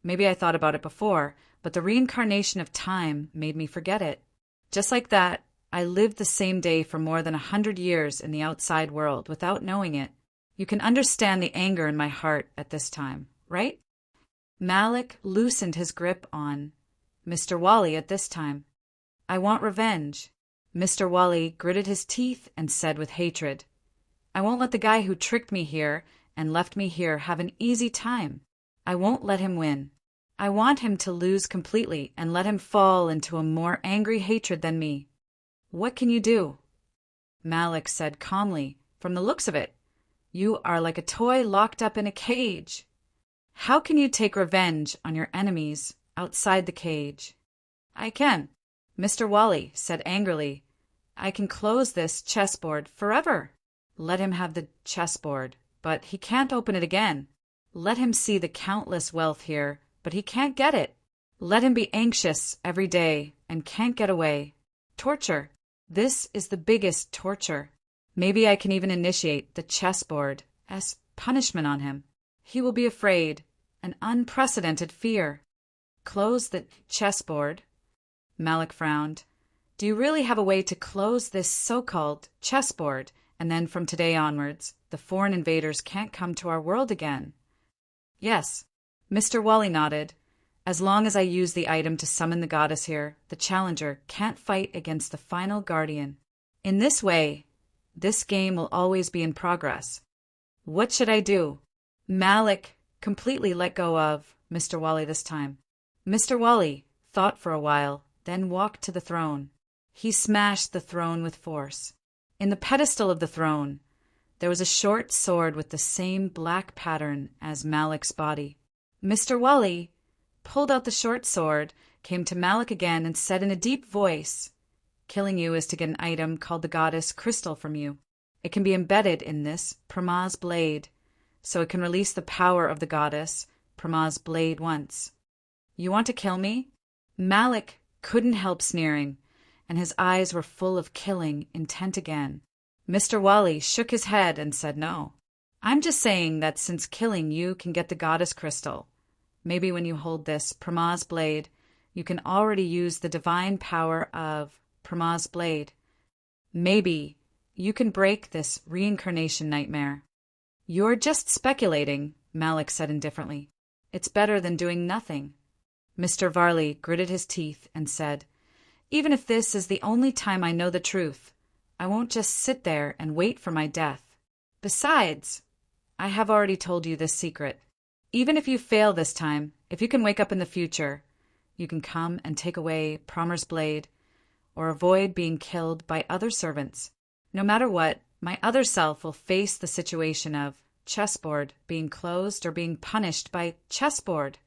Maybe I thought about it before, but the reincarnation of time made me forget it. Just like that, I lived the same day for more than 100 years in the outside world without knowing it. You can understand the anger in my heart at this time, right? Malik loosened his grip on Mr. Wally at this time. I want revenge. Mr. Wally gritted his teeth and said with hatred, I won't let the guy who tricked me here and left me here have an easy time. I won't let him win. I want him to lose completely and let him fall into a more angry hatred than me. What can you do? Malik said calmly, From the looks of it, you are like a toy locked up in a cage. How can you take revenge on your enemies outside the cage? I can, Mr. Wally said angrily. I can close this chessboard forever. Let him have the chessboard, but he can't open it again. Let him see the countless wealth here, but he can't get it. Let him be anxious every day and can't get away. Torture. This is the biggest torture. Maybe I can even initiate the chessboard as punishment on him. He will be afraid, an unprecedented fear. Close the chessboard. Malik frowned. Do you really have a way to close this so-called chessboard, and then from today onwards, the foreign invaders can't come to our world again? Yes. Mr. Wally nodded. As long as I use the item to summon the goddess here, the challenger can't fight against the final guardian. In this way, this game will always be in progress. What should I do? Malik completely let go of Mr. Wally this time. Mr. Wally thought for a while, then walked to the throne. He smashed the throne with force. In the pedestal of the throne, there was a short sword with the same black pattern as Malik's body. Mr. Wally pulled out the short sword, came to Malik again, and said in a deep voice, "Killing you is to get an item called the goddess crystal from you. It can be embedded in this Prama's blade, so it can release the power of the goddess Prama's blade once. You want to kill me?" Malik couldn't help sneering, and his eyes were full of killing intent again. Mr. Wally shook his head and said no. "I'm just saying that since killing you can get the goddess crystal, maybe when you hold this Prama's blade, you can already use the divine power of Prama's blade. Maybe you can break this reincarnation nightmare." "You're just speculating," Malik said indifferently. "It's better than doing nothing." Mr. Varley gritted his teeth and said, "Even if this is the only time I know the truth, I won't just sit there and wait for my death. Besides, I have already told you this secret. Even if you fail this time, if you can wake up in the future, you can come and take away Promer's blade, or avoid being killed by other servants. No matter what, my other self will face the situation of chessboard being closed or being punished by chessboard."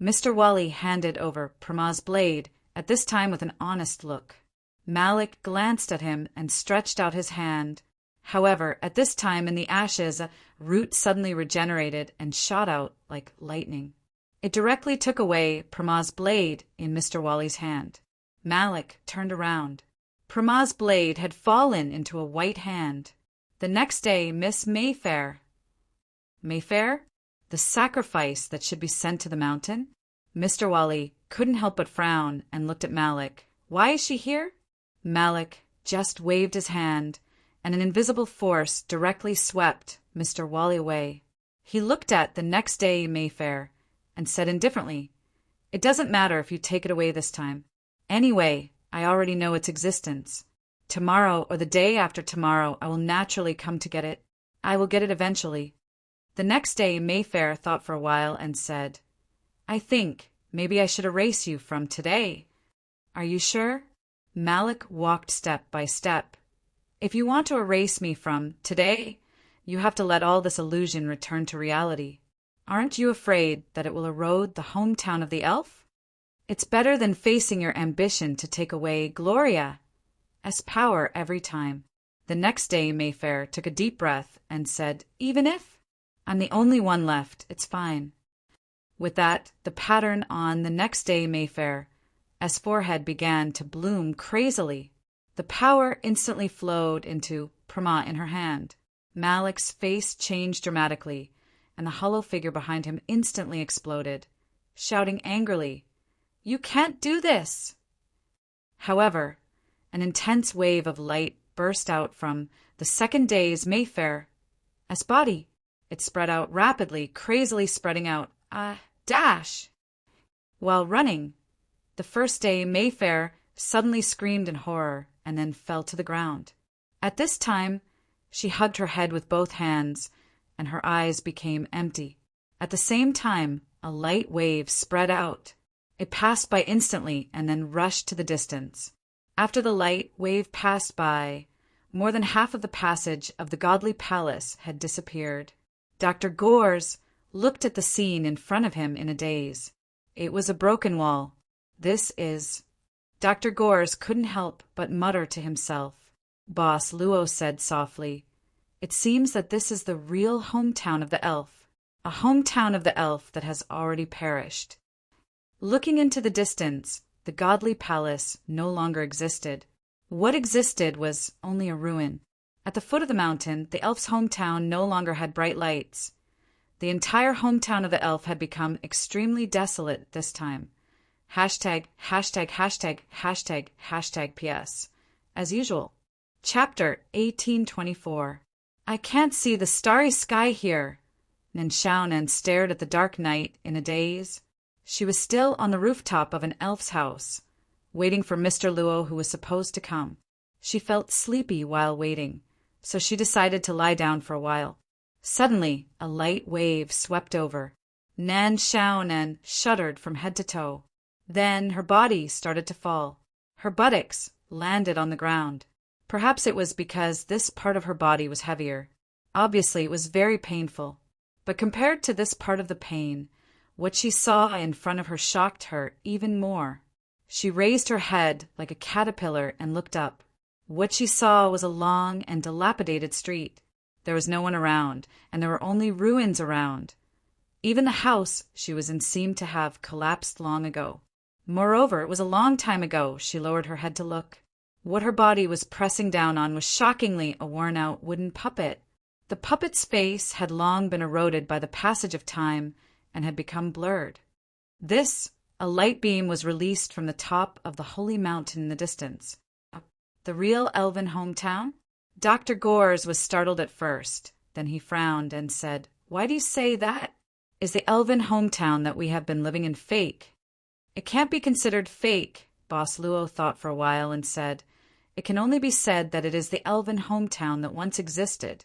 Mr. Wally handed over Prama's blade, at this time with an honest look. Malik glanced at him and stretched out his hand. However, at this time in the ashes, a root suddenly regenerated and shot out like lightning. It directly took away Prama's blade in Mr. Wally's hand. Malik turned around. Prama's blade had fallen into a white hand. The next day, Miss Mayfair. Mayfair? The sacrifice that should be sent to the mountain? Mr. Wally couldn't help but frown and looked at Malik. "Why is she here?" Malik just waved his hand, and an invisible force directly swept Mr. Wally away. He looked at the next day Mayfair and said indifferently, "It doesn't matter if you take it away this time. Anyway, I already know its existence. Tomorrow or the day after tomorrow I will naturally come to get it. I will get it eventually." The next day Mayfair thought for a while and said, "I think maybe I should erase you from today." "Are you sure?" Malik walked step by step. "If you want to erase me from today, you have to let all this illusion return to reality. Aren't you afraid that it will erode the hometown of the elf? It's better than facing your ambition to take away Gloria's power every time." The next day Mayfair took a deep breath and said, "Even if I'm the only one left, it's fine." With that, the pattern on the next day Mayfair's forehead began to bloom crazily. The power instantly flowed into Prama in her hand. Malik's face changed dramatically, and the hollow figure behind him instantly exploded, shouting angrily, "You can't do this!" However, an intense wave of light burst out from the second day's Mayfair's body. It spread out rapidly, crazily spreading out. Dash! While running, the first day Mayfair suddenly screamed in horror and then fell to the ground. At this time, she hugged her head with both hands, and her eyes became empty. At the same time, a light wave spread out. It passed by instantly and then rushed to the distance. After the light wave passed by, more than half of the passage of the godly palace had disappeared. Dr. Gores looked at the scene in front of him in a daze. It was a broken wall. This is... Dr. Gores couldn't help but mutter to himself. Boss Luo said softly, "It seems that this is the real hometown of the elf, a hometown of the elf that has already perished." Looking into the distance, the godly palace no longer existed. What existed was only a ruin. At the foot of the mountain, the elf's hometown no longer had bright lights. The entire hometown of the elf had become extremely desolate this time. ######### PS. As usual. Chapter 1824. "I can't see the starry sky here." Nen Xiaonan stared at the dark night in a daze. She was still on the rooftop of an elf's house, waiting for Mr. Luo, who was supposed to come. She felt sleepy while waiting, so she decided to lie down for a while. Suddenly, a light wave swept over. Nan Xiaonan shuddered from head to toe. Then her body started to fall. Her buttocks landed on the ground. Perhaps it was because this part of her body was heavier. Obviously, it was very painful. But compared to this part of the pain, what she saw in front of her shocked her even more. She raised her head like a caterpillar and looked up. What she saw was a long and dilapidated street. There was no one around, and there were only ruins around. Even the house she was in seemed to have collapsed long ago. Moreover, it was a long time ago. She lowered her head to look. What her body was pressing down on was shockingly a worn-out wooden puppet. The puppet's face had long been eroded by the passage of time and had become blurred. A light beam was released from the top of the holy mountain in the distance. The real elven hometown? Dr. Gores was startled at first. Then he frowned and said, "Why do you say that? Is the elven hometown that we have been living in fake?" "It can't be considered fake," Boss Luo thought for a while and said, "It can only be said that it is the elven hometown that once existed."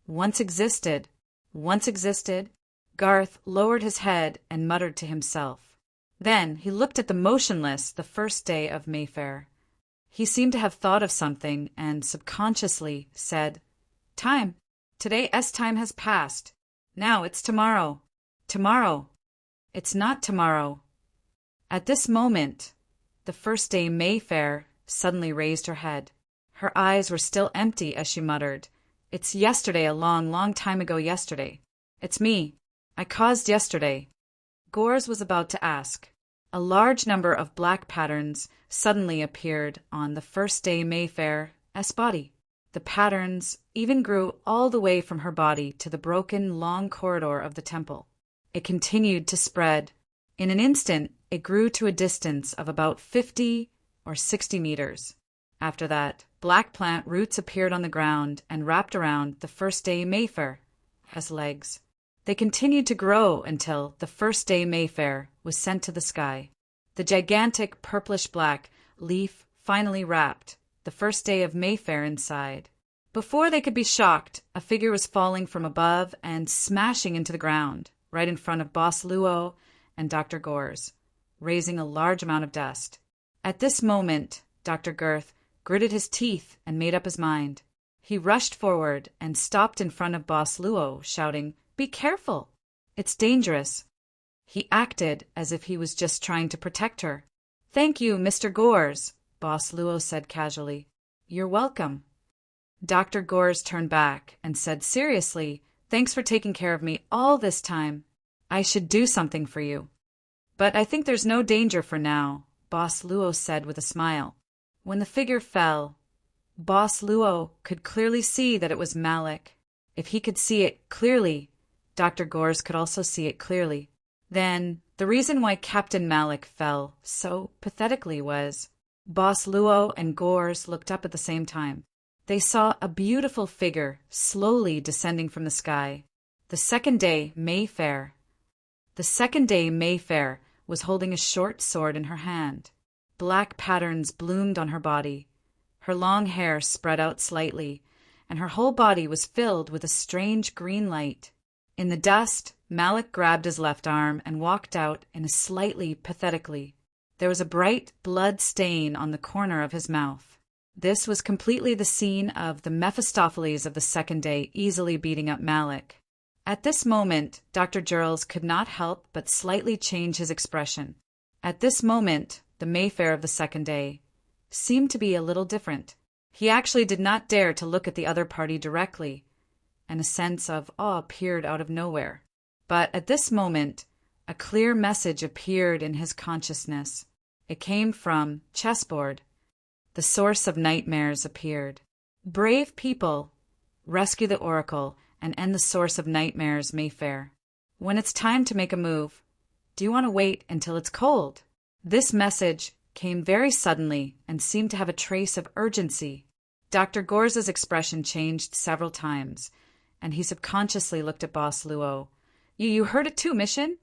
Once existed. Once existed. Garth lowered his head and muttered to himself. Then he looked at the first day of Mayfair. He seemed to have thought of something and subconsciously said, "Time. Today time has passed. Now it's tomorrow. Tomorrow. It's not tomorrow." At this moment, the first day Mayfair suddenly raised her head. Her eyes were still empty as she muttered, "It's yesterday, a long, long time ago yesterday. It's me. I caused yesterday." Gores was about to ask. A large number of black patterns suddenly appeared on the first day Mayfair's body. The patterns even grew all the way from her body to the broken, long corridor of the temple. It continued to spread. In an instant, it grew to a distance of about 50 or 60 meters. After that, black plant roots appeared on the ground and wrapped around the first day Mayfair's legs. They continued to grow until the first day Mayfair was sent to the sky. The gigantic purplish-black leaf finally wrapped the first day of Mayfair inside. Before they could be shocked, a figure was falling from above and smashing into the ground, right in front of Boss Luo and Dr. Gores, raising a large amount of dust. At this moment, Dr. Girth gritted his teeth and made up his mind. He rushed forward and stopped in front of Boss Luo, shouting, "Be careful! It's dangerous." He acted as if he was just trying to protect her. "Thank you, Mr. Gores," Boss Luo said casually. "You're welcome." Dr. Gores turned back and said seriously, "Thanks for taking care of me all this time. I should do something for you." "But I think there's no danger for now," Boss Luo said with a smile. When the figure fell, Boss Luo could clearly see that it was Malik. If he could see it clearly, Dr. Gores could also see it clearly. Then, the reason why Captain Malik fell so pathetically was, Boss Luo and Gores looked up at the same time. They saw a beautiful figure slowly descending from the sky. The second day Mayfair was holding a short sword in her hand. Black patterns bloomed on her body. Her long hair spread out slightly, and her whole body was filled with a strange green light. In the dust, Malik grabbed his left arm and walked out in a slightly pathetically. There was a bright blood stain on the corner of his mouth. This was completely the scene of the Mephistopheles of the second day easily beating up Malik. At this moment, Dr. Giles could not help but slightly change his expression. At this moment, the Mayfair of the second day seemed to be a little different. He actually did not dare to look at the other party directly, and a sense of awe appeared out of nowhere. But at this moment, a clear message appeared in his consciousness. It came from chessboard. The source of nightmares appeared. "Brave people, rescue the Oracle and end the source of nightmares, Mayfair. When it's time to make a move, do you want to wait until it's cold?" This message came very suddenly and seemed to have a trace of urgency. Dr. Gores's expression changed several times, and he subconsciously looked at Boss Luo. You heard it too, Mission?"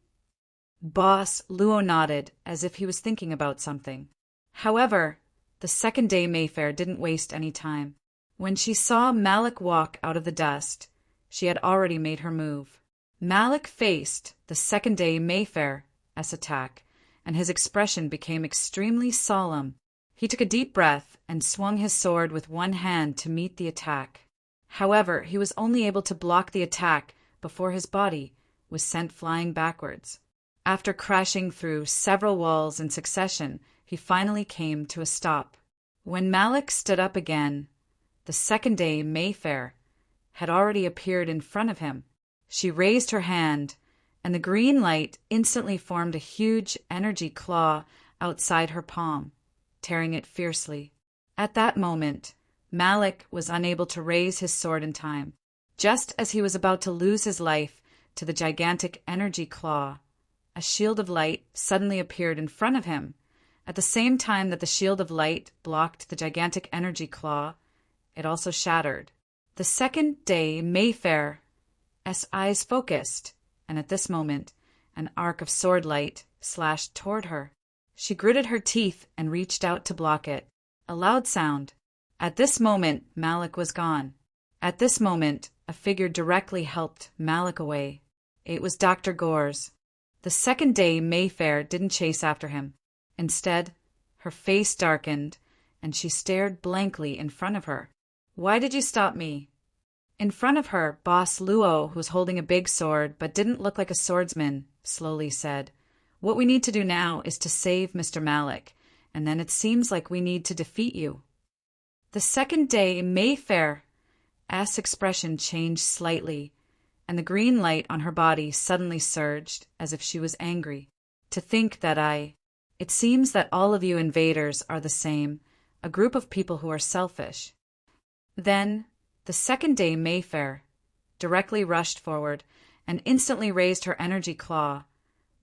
Boss Luo nodded as if he was thinking about something. However, the second day Mayfair didn't waste any time. When she saw Malik walk out of the dust, she had already made her move. Malik faced the second day Mayfair's attack, and his expression became extremely solemn. He took a deep breath and swung his sword with one hand to meet the attack. However, he was only able to block the attack before his body was sent flying backwards. After crashing through several walls in succession, he finally came to a stop. When Malik stood up again, the second day Mayfair had already appeared in front of him. She raised her hand, and the green light instantly formed a huge energy claw outside her palm, tearing it fiercely. At that moment, Malik was unable to raise his sword in time. Just as he was about to lose his life to the gigantic energy claw, a shield of light suddenly appeared in front of him. At the same time that the shield of light blocked the gigantic energy claw, it also shattered. The second day Mayfair's eyes focused, and at this moment, an arc of sword light slashed toward her. She gritted her teeth and reached out to block it. A loud sound. At this moment, Malik was gone. At this moment, a figure directly helped Malik away. It was Dr. Gores. The second day Mayfair didn't chase after him. Instead, her face darkened, and she stared blankly in front of her. "Why did you stop me?" In front of her, Boss Luo, who was holding a big sword but didn't look like a swordsman, slowly said, "What we need to do now is to save Mr. Malik, and then it seems like we need to defeat you." The second day Mayfair's expression changed slightly, and the green light on her body suddenly surged as if she was angry. "To think that It seems that all of you invaders are the same, a group of people who are selfish." Then, the second day Mayfair directly rushed forward and instantly raised her energy claw,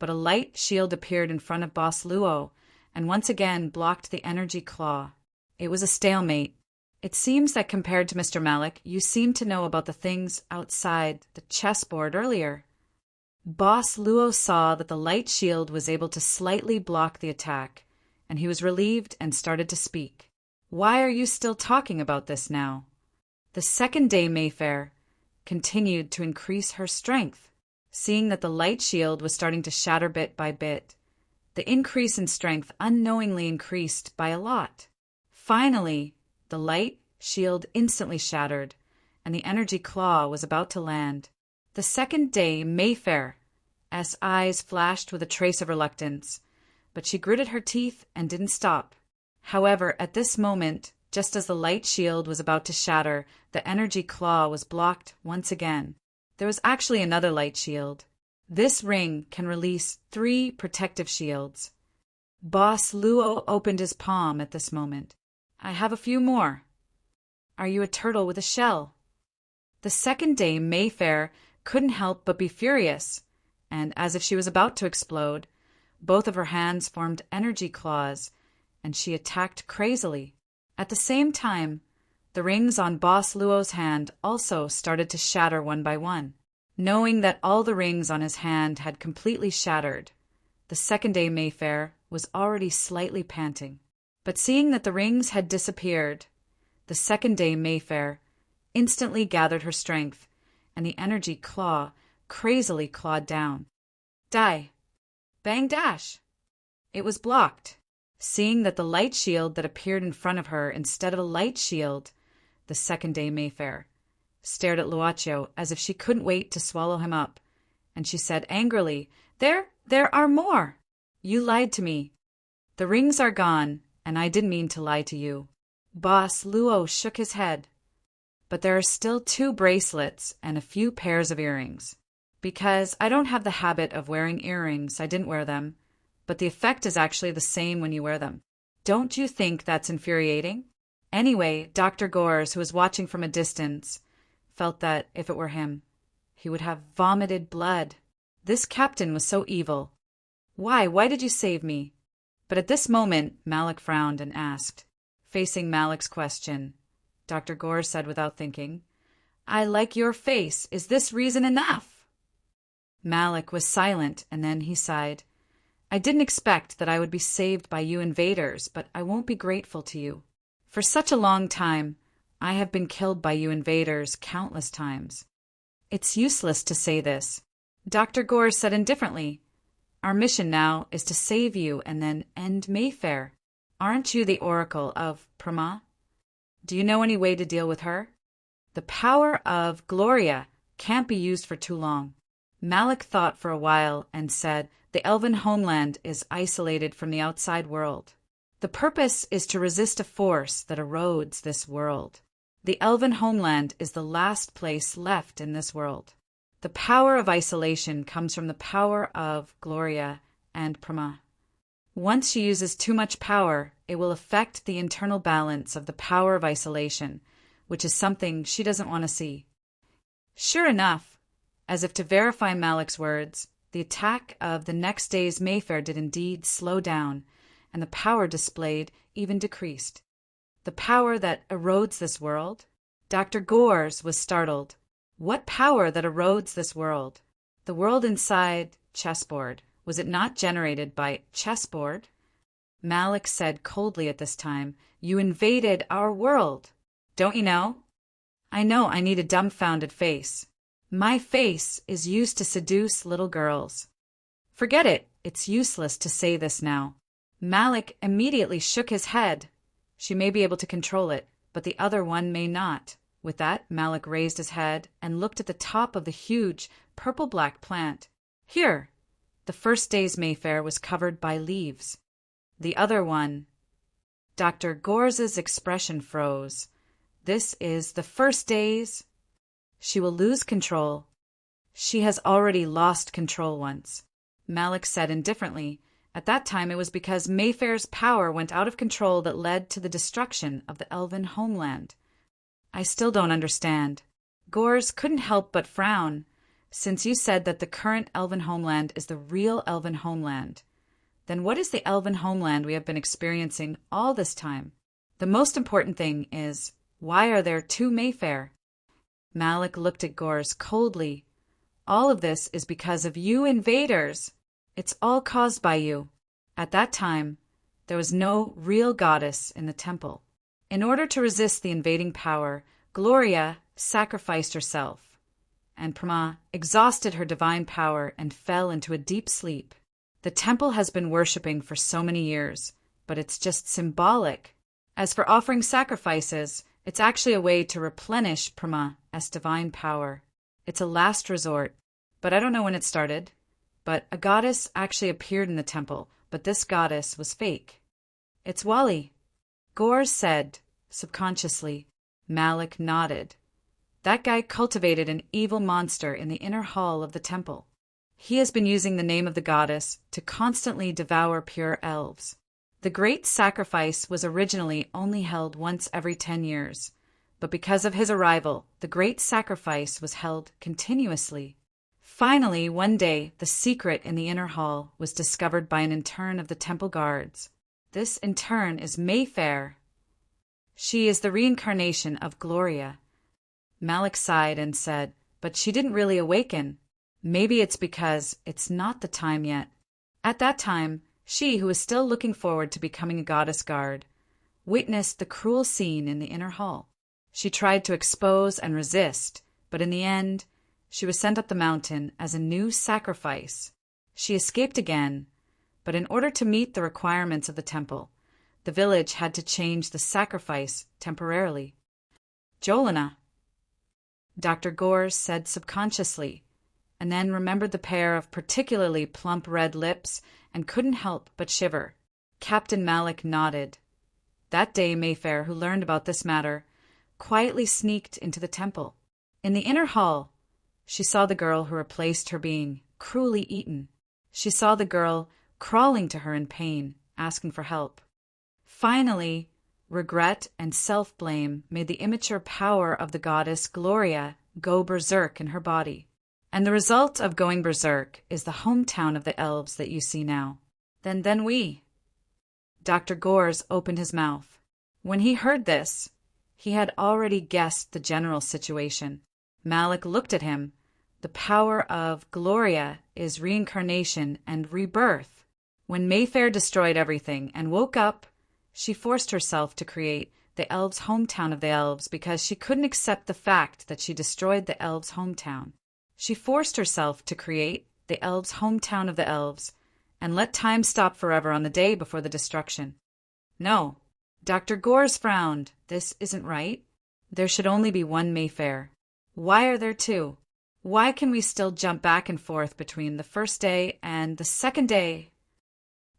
but a light shield appeared in front of Boss Luo and once again blocked the energy claw. It was a stalemate. "It seems that compared to Mr. Malik, you seem to know about the things outside the chessboard earlier." Boss Luo saw that the light shield was able to slightly block the attack, and he was relieved and started to speak. "Why are you still talking about this now?" The second day Mayfair continued to increase her strength. Seeing that the light shield was starting to shatter bit by bit, the increase in strength unknowingly increased by a lot. Finally, the light shield instantly shattered, and the energy claw was about to land. The second day Mayfair's eyes flashed with a trace of reluctance, but she gritted her teeth and didn't stop. However, at this moment, just as the light shield was about to shatter, the energy claw was blocked once again. There was actually another light shield. This ring can release 3 protective shields. Boss Luo opened his palm at this moment. "I have a few more." "Are you a turtle with a shell?" The second day Mayfair couldn't help but be furious, and as if she was about to explode, both of her hands formed energy claws, and she attacked crazily. At the same time, the rings on Boss Luo's hand also started to shatter one by one. Knowing that all the rings on his hand had completely shattered, the second day Mayfair was already slightly panting. But seeing that the rings had disappeared, the second day Mayfair instantly gathered her strength, and the energy claw crazily clawed down. Die! Bang dash! It was blocked. Seeing that the light shield that appeared in front of her instead of a light shield, the second day Mayfair stared at Luocho as if she couldn't wait to swallow him up, and she said angrily, There are more! You lied to me. The rings are gone, and I didn't mean to lie to you." Boss Luo shook his head. "But there are still 2 bracelets and a few pairs of earrings. Because I don't have the habit of wearing earrings, I didn't wear them, but the effect is actually the same when you wear them. Don't you think that's infuriating?" Anyway, Dr. Gores, who was watching from a distance, felt that, if it were him, he would have vomited blood. This captain was so evil. Why did you save me?" But at this moment, Malik frowned and asked. Facing Malik's question, Dr. Gores said without thinking, "I like your face. Is this reason enough?" Malik was silent, and then he sighed. I didn't expect that I would be saved by you invaders, but I won't be grateful to you. For such a long time, I have been killed by you invaders countless times. It's useless to say this. Dr. Gore said indifferently, our mission now is to save you and then end Mayfair. Aren't you the Oracle of Prama? Do you know any way to deal with her? The power of Gloria can't be used for too long. Malik thought for a while and said, the elven homeland is isolated from the outside world. The purpose is to resist a force that erodes this world. The elven homeland is the last place left in this world. The power of isolation comes from the power of Gloria and Prama. Once she uses too much power, it will affect the internal balance of the power of isolation, which is something she doesn't want to see. Sure enough, as if to verify Malik's words, the attack of the next day's Mayfair did indeed slow down, and the power displayed even decreased. The power that erodes this world? Dr. Gores was startled. What power that erodes this world? The world inside chessboard. Was it not generated by chessboard? Malik said coldly at this time, you invaded our world. Don't you know? I know I need a dumbfounded face. My face is used to seduce little girls. Forget it. It's useless to say this now. Malik immediately shook his head. She may be able to control it, but the other one may not. With that, Malik raised his head and looked at the top of the huge purple-black plant. Here! The first day's Mayfair was covered by leaves. The other one. Dr. Gores's expression froze. This is the first day's. She will lose control. She has already lost control once. Malik said indifferently. At that time it was because Mayfair's power went out of control that led to the destruction of the elven homeland. I still don't understand. Gores couldn't help but frown, since you said that the current elven homeland is the real elven homeland. Then what is the elven homeland we have been experiencing all this time? The most important thing is, why are there two Mayfair? Malik looked at Gores coldly. All of this is because of you invaders. It's all caused by you. At that time, there was no real goddess in the temple. In order to resist the invading power, Gloria sacrificed herself, and Prama exhausted her divine power and fell into a deep sleep. The temple has been worshipping for so many years, but it's just symbolic. As for offering sacrifices, it's actually a way to replenish Prama's divine power. It's a last resort, but I don't know when it started. But a goddess actually appeared in the temple, but this goddess was fake. It's Wali. Gores said, subconsciously. Malik nodded. That guy cultivated an evil monster in the inner hall of the temple. He has been using the name of the goddess to constantly devour pure elves. The great sacrifice was originally only held once every 10 years, but because of his arrival, the great sacrifice was held continuously. Finally, one day, the secret in the inner hall was discovered by an intern of the temple guards. This intern is Mayfair. She is the reincarnation of Gloria. Malik sighed and said, but she didn't really awaken. Maybe it's because it's not the time yet. At that time, she, who was still looking forward to becoming a goddess guard, witnessed the cruel scene in the inner hall. She tried to expose and resist, but in the end, she was sent up the mountain as a new sacrifice. She escaped again, but in order to meet the requirements of the temple, the village had to change the sacrifice temporarily. Jolena, Dr. Gores said subconsciously, and then remembered the pair of particularly plump red lips and couldn't help but shiver. Captain Malik nodded. That day Mayfair, who learned about this matter, quietly sneaked into the temple. In the inner hall, she saw the girl who replaced her being cruelly eaten. She saw the girl crawling to her in pain, asking for help. Finally, regret and self-blame made the immature power of the goddess Gloria go berserk in her body. And the result of going berserk is the hometown of the elves that you see now. Then we. Dr. Gores opened his mouth. When he heard this, he had already guessed the general situation. Malik looked at him. The power of Gloria is reincarnation and rebirth. When Mayfair destroyed everything and woke up, she forced herself to create the elves' hometown of the elves because she couldn't accept the fact that she destroyed the elves' hometown. She forced herself to create the elves' hometown of the elves and let time stop forever on the day before the destruction. No, Dr. Gores frowned. This isn't right. There should only be one Mayfair. Why are there two? Why can we still jump back and forth between the first day and the second day?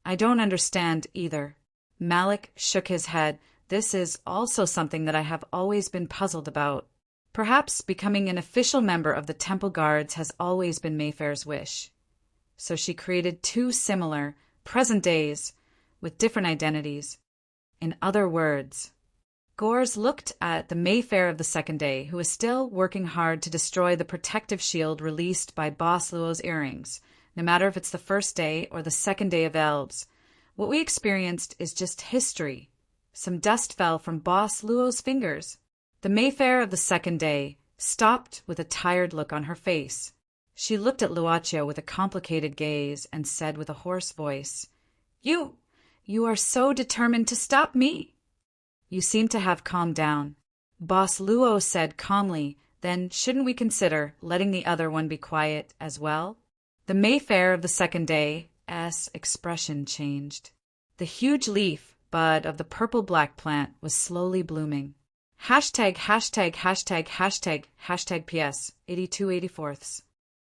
I don't understand either. Malik shook his head. This is also something that I have always been puzzled about. Perhaps becoming an official member of the Temple Guards has always been Mayfair's wish. So she created two similar, present days, with different identities. In other words, Gores looked at the Mayfair of the second day, who is still working hard to destroy the protective shield released by Boss Luo's earrings, no matter if it's the first day or the second day of elves. What we experienced is just history. Some dust fell from Boss Luo's fingers. The Mayfair of the second day stopped with a tired look on her face. She looked at Luocio with a complicated gaze and said with a hoarse voice, You are so determined to stop me. You seem to have calmed down. Boss Luo said calmly, Then shouldn't we consider letting the other one be quiet as well? The Mayfair of the second day's expression changed. The huge leaf bud of the purple-black plant was slowly blooming. Hashtag PS 8284.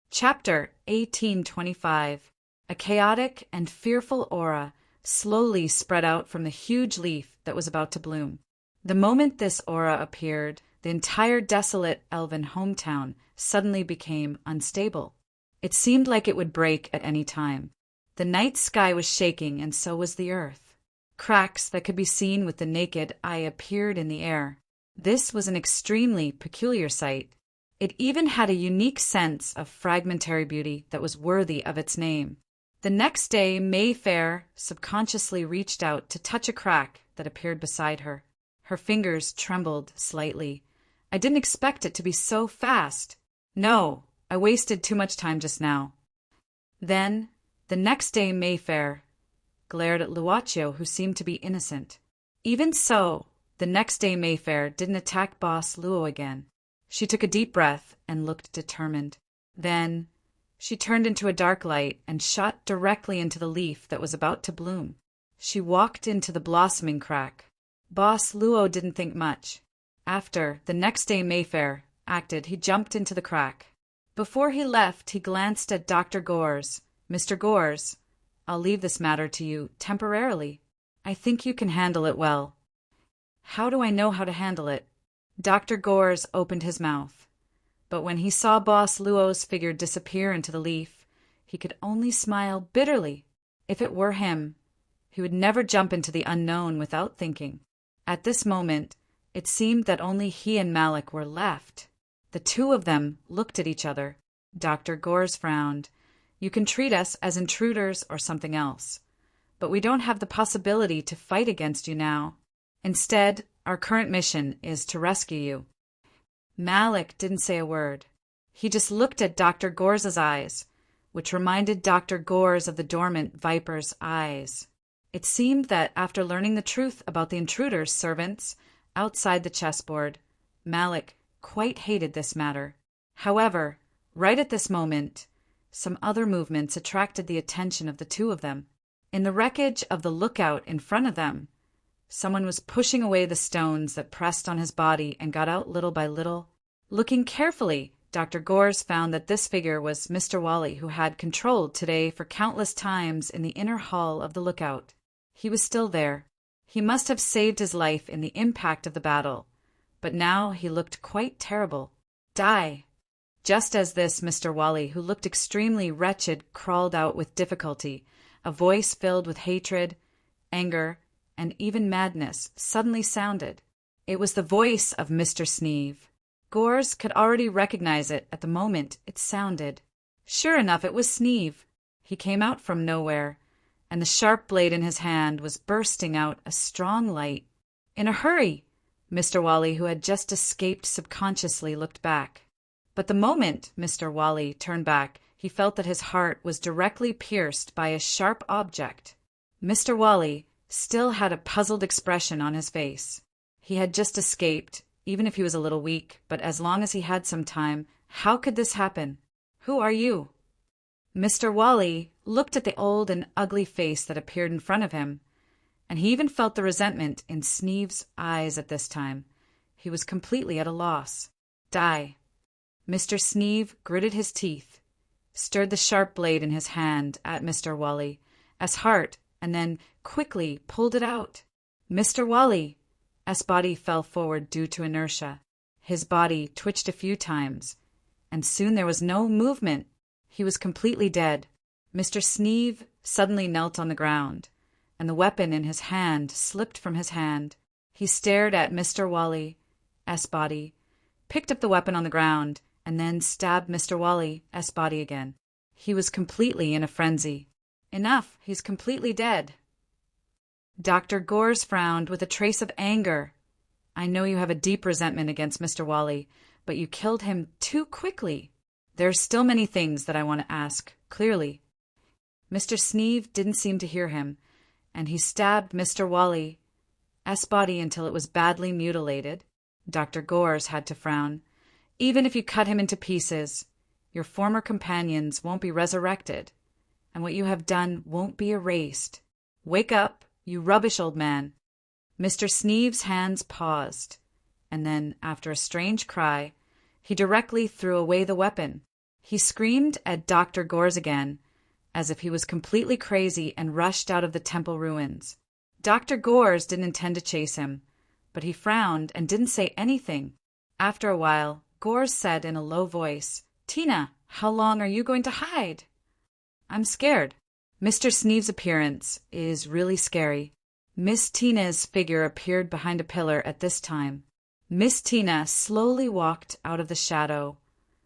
Chapter 1825. A chaotic and fearful aura slowly spread out from the huge leaf that was about to bloom. The moment this aura appeared, the entire desolate elven hometown suddenly became unstable. It seemed like it would break at any time. The night sky was shaking, and so was the earth. Cracks that could be seen with the naked eye appeared in the air. This was an extremely peculiar sight. It even had a unique sense of fragmentary beauty that was worthy of its name. The next day, Mayfair subconsciously reached out to touch a crack that appeared beside her. Her fingers trembled slightly. I didn't expect it to be so fast. No, I wasted too much time just now. Then, the next day, Mayfair glared at Luocio, who seemed to be innocent. Even so, the next day Mayfair didn't attack Boss Luo again. She took a deep breath and looked determined. Then, she turned into a dark light and shot directly into the leaf that was about to bloom. She walked into the blossoming crack. Boss Luo didn't think much. After the next day Mayfair acted, he jumped into the crack. Before he left, he glanced at Dr. Gores. Mr. Gores, I'll leave this matter to you temporarily. I think you can handle it well. How do I know how to handle it? Dr. Gores opened his mouth. But when he saw Boss Luo's figure disappear into the leaf, he could only smile bitterly. If it were him, he would never jump into the unknown without thinking. At this moment, it seemed that only he and Malik were left. The two of them looked at each other. Dr. Gores frowned. You can treat us as intruders or something else, but we don't have the possibility to fight against you now. Instead, our current mission is to rescue you. Malik didn't say a word. He just looked at Dr. Gores's eyes, which reminded Dr. Gores of the dormant viper's eyes. It seemed that after learning the truth about the intruder's servants outside the chessboard, Malik quite hated this matter. However, right at this moment, some other movements attracted the attention of the two of them. In the wreckage of the lookout in front of them, someone was pushing away the stones that pressed on his body and got out little by little. Looking carefully, Dr. Gores found that this figure was Mr. Wally, who had controlled today for countless times in the inner hall of the lookout. He was still there. He must have saved his life in the impact of the battle, but now he looked quite terrible. Die! Just as this, Mr. Wally, who looked extremely wretched, crawled out with difficulty, a voice filled with hatred, anger, and even madness suddenly sounded. It was the voice of Mr. Sneeve. Gores could already recognize it at the moment it sounded. Sure enough, it was Sneeve. He came out from nowhere, and the sharp blade in his hand was bursting out a strong light. In a hurry, Mr. Wally, who had just escaped subconsciously, looked back. But the moment Mr. Wally turned back, he felt that his heart was directly pierced by a sharp object. Mr. Wally still had a puzzled expression on his face. He had just escaped, even if he was a little weak, but as long as he had some time, how could this happen? Who are you? Mr. Wally looked at the old and ugly face that appeared in front of him, and he even felt the resentment in Sneeve's eyes at this time. He was completely at a loss. Die. Mr. Sneeve gritted his teeth, stirred the sharp blade in his hand at Mr. Wally as hard, and then quickly pulled it out. Mr. Wally! S. body fell forward due to inertia. His body twitched a few times, and soon there was no movement. He was completely dead. Mr. Sneeve suddenly knelt on the ground, and the weapon in his hand slipped from his hand. He stared at Mr. Wally, S. body, picked up the weapon on the ground, and then stabbed Mr. Wally, S. body again. He was completely in a frenzy. Enough, he's completely dead. Dr. Gores frowned with a trace of anger. I know you have a deep resentment against Mr. Wally, but you killed him too quickly. There are still many things that I want to ask, clearly. Mr. Sneeve didn't seem to hear him, and he stabbed Mr. Wally, S. body until it was badly mutilated. Dr. Gores had to frown. Even if you cut him into pieces, your former companions won't be resurrected, and what you have done won't be erased. Wake up, you rubbish old man. Mr. Sneeve's hands paused, and then, after a strange cry, he directly threw away the weapon. He screamed at Dr. Gores again, as if he was completely crazy, and rushed out of the temple ruins. Dr. Gores didn't intend to chase him, but he frowned and didn't say anything. After a while, Gores said in a low voice, "Tina, how long are you going to hide?" "I'm scared." Mr. Sneeve's appearance is really scary. Miss Tina's figure appeared behind a pillar at this time. Miss Tina slowly walked out of the shadow,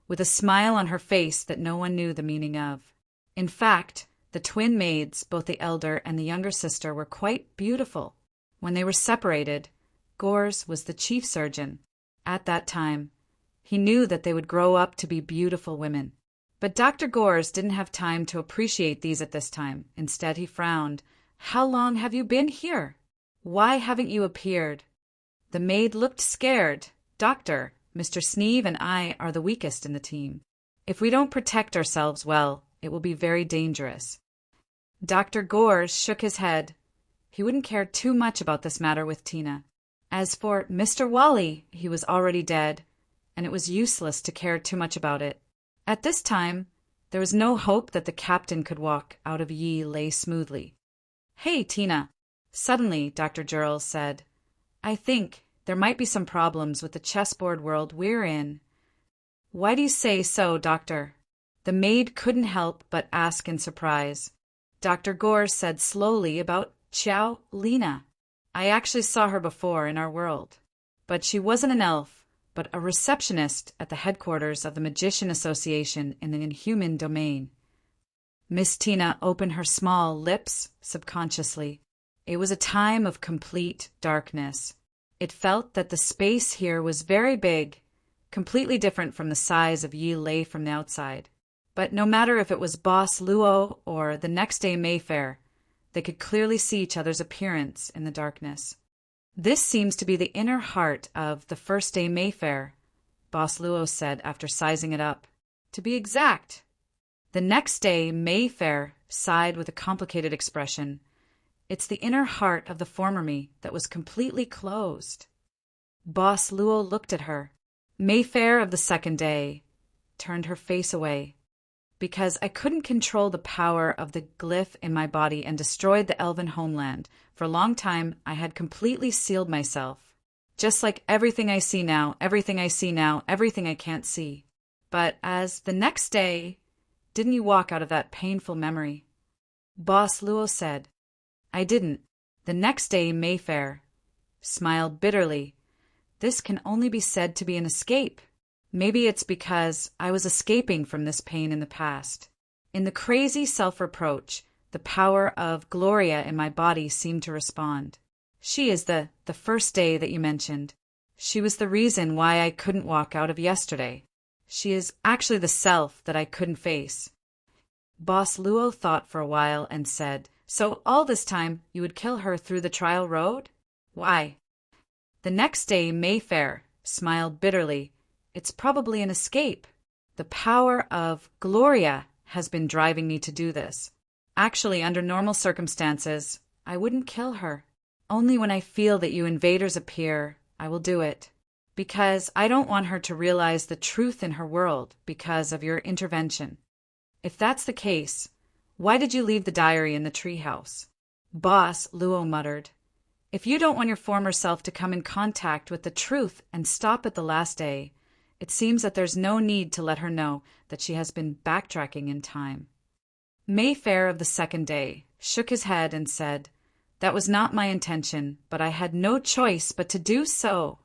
with a smile on her face that no one knew the meaning of. In fact, the twin maids, both the elder and the younger sister, were quite beautiful. When they were separated, Gores was the chief surgeon. At that time, he knew that they would grow up to be beautiful women. But Dr. Gores didn't have time to appreciate these at this time. Instead, he frowned. "How long have you been here? Why haven't you appeared?" The maid looked scared. "Doctor, Mr. Sneeve and I are the weakest in the team. If we don't protect ourselves well, it will be very dangerous." Dr. Gores shook his head. He wouldn't care too much about this matter with Tina. As for Mr. Wally, he was already dead, and it was useless to care too much about it. At this time, there was no hope that the captain could walk out of Yi Lay smoothly. "Hey, Tina," suddenly Dr. Jurls said, "I think there might be some problems with the chessboard world we're in." "Why do you say so, Doctor?" The maid couldn't help but ask in surprise. Dr. Gores said slowly about Xiao Lina. "I actually saw her before in our world, but she wasn't an elf, but a receptionist at the headquarters of the Magician Association in the Inhuman domain." Miss Tina opened her small lips subconsciously. It was a time of complete darkness. It felt that the space here was very big, completely different from the size of Yi Lay from the outside. But no matter if it was Boss Luo or the next day Mayfair, they could clearly see each other's appearance in the darkness. "This seems to be the inner heart of the first day Mayfair," Boss Luo said after sizing it up. "To be exact." The next day Mayfair sighed with a complicated expression. "It's the inner heart of the former me that was completely closed." Boss Luo looked at her. Mayfair of the second day turned her face away. "Because I couldn't control the power of the glyph in my body and destroyed the elven homeland. For a long time, I had completely sealed myself. Just like everything I see now, everything I see now, everything I can't see. But as the next day, didn't you walk out of that painful memory?" Boss Luo said, "I didn't. The next day Mayfair smiled bitterly. This can only be said to be an escape. Maybe it's because I was escaping from this pain in the past." In the crazy self-reproach, the power of Gloria in my body seemed to respond. "She is the first day that you mentioned. She was the reason why I couldn't walk out of yesterday. She is actually the self that I couldn't face." Boss Luo thought for a while and said, So all this time you would kill her through the trial road? Why? The next day Mayfair smiled bitterly. It's probably an escape. The power of Gloria has been driving me to do this. Actually, under normal circumstances, I wouldn't kill her. Only when I feel that you invaders appear, I will do it. Because I don't want her to realize the truth in her world because of your intervention. If that's the case, why did you leave the diary in the treehouse? Boss, Luo muttered. If you don't want your former self to come in contact with the truth and stop at the last day, it seems that there's no need to let her know that she has been backtracking in time. Mayfair of the second day shook his head and said, That was not my intention, but I had no choice but to do so.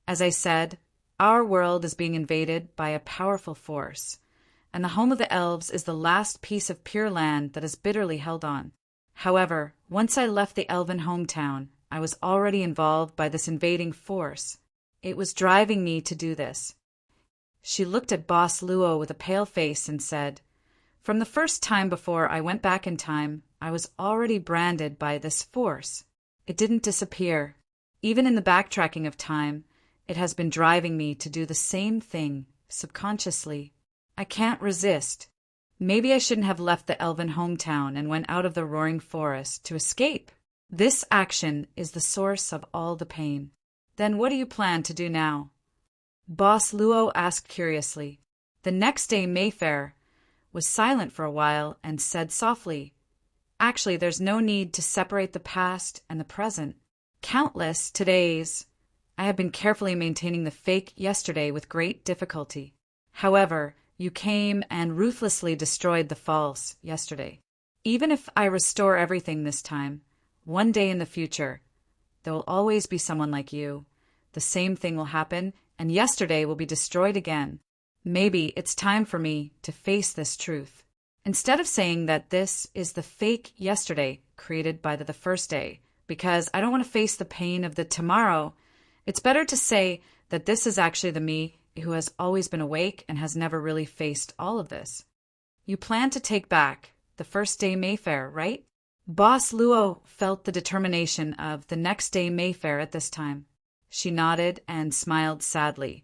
As I said, our world is being invaded by a powerful force, and the home of the elves is the last piece of pure land that is bitterly held on. However, once I left the elven hometown, I was already involved by this invading force. It was driving me to do this. She looked at Boss Luo with a pale face and said, From the first time before I went back in time, I was already branded by this force. It didn't disappear. Even in the backtracking of time, it has been driving me to do the same thing, subconsciously. I can't resist. Maybe I shouldn't have left the elven hometown and went out of the roaring forest to escape. This action is the source of all the pain. Then what do you plan to do now? Boss Luo asked curiously. The next day Mayfair was silent for a while and said softly, Actually, there's no need to separate the past and the present. Countless todays. I have been carefully maintaining the fake yesterday with great difficulty. However, you came and ruthlessly destroyed the false yesterday. Even if I restore everything this time, one day in the future, there will always be someone like you. The same thing will happen, and yesterday will be destroyed again. Maybe it's time for me to face this truth. Instead of saying that this is the fake yesterday created by the first day, because I don't want to face the pain of the tomorrow, it's better to say that this is actually the me who has always been awake and has never really faced all of this. You plan to take back the first day Mayfair, right? Boss Luo felt the determination of the next day Mayfair at this time. She nodded and smiled sadly.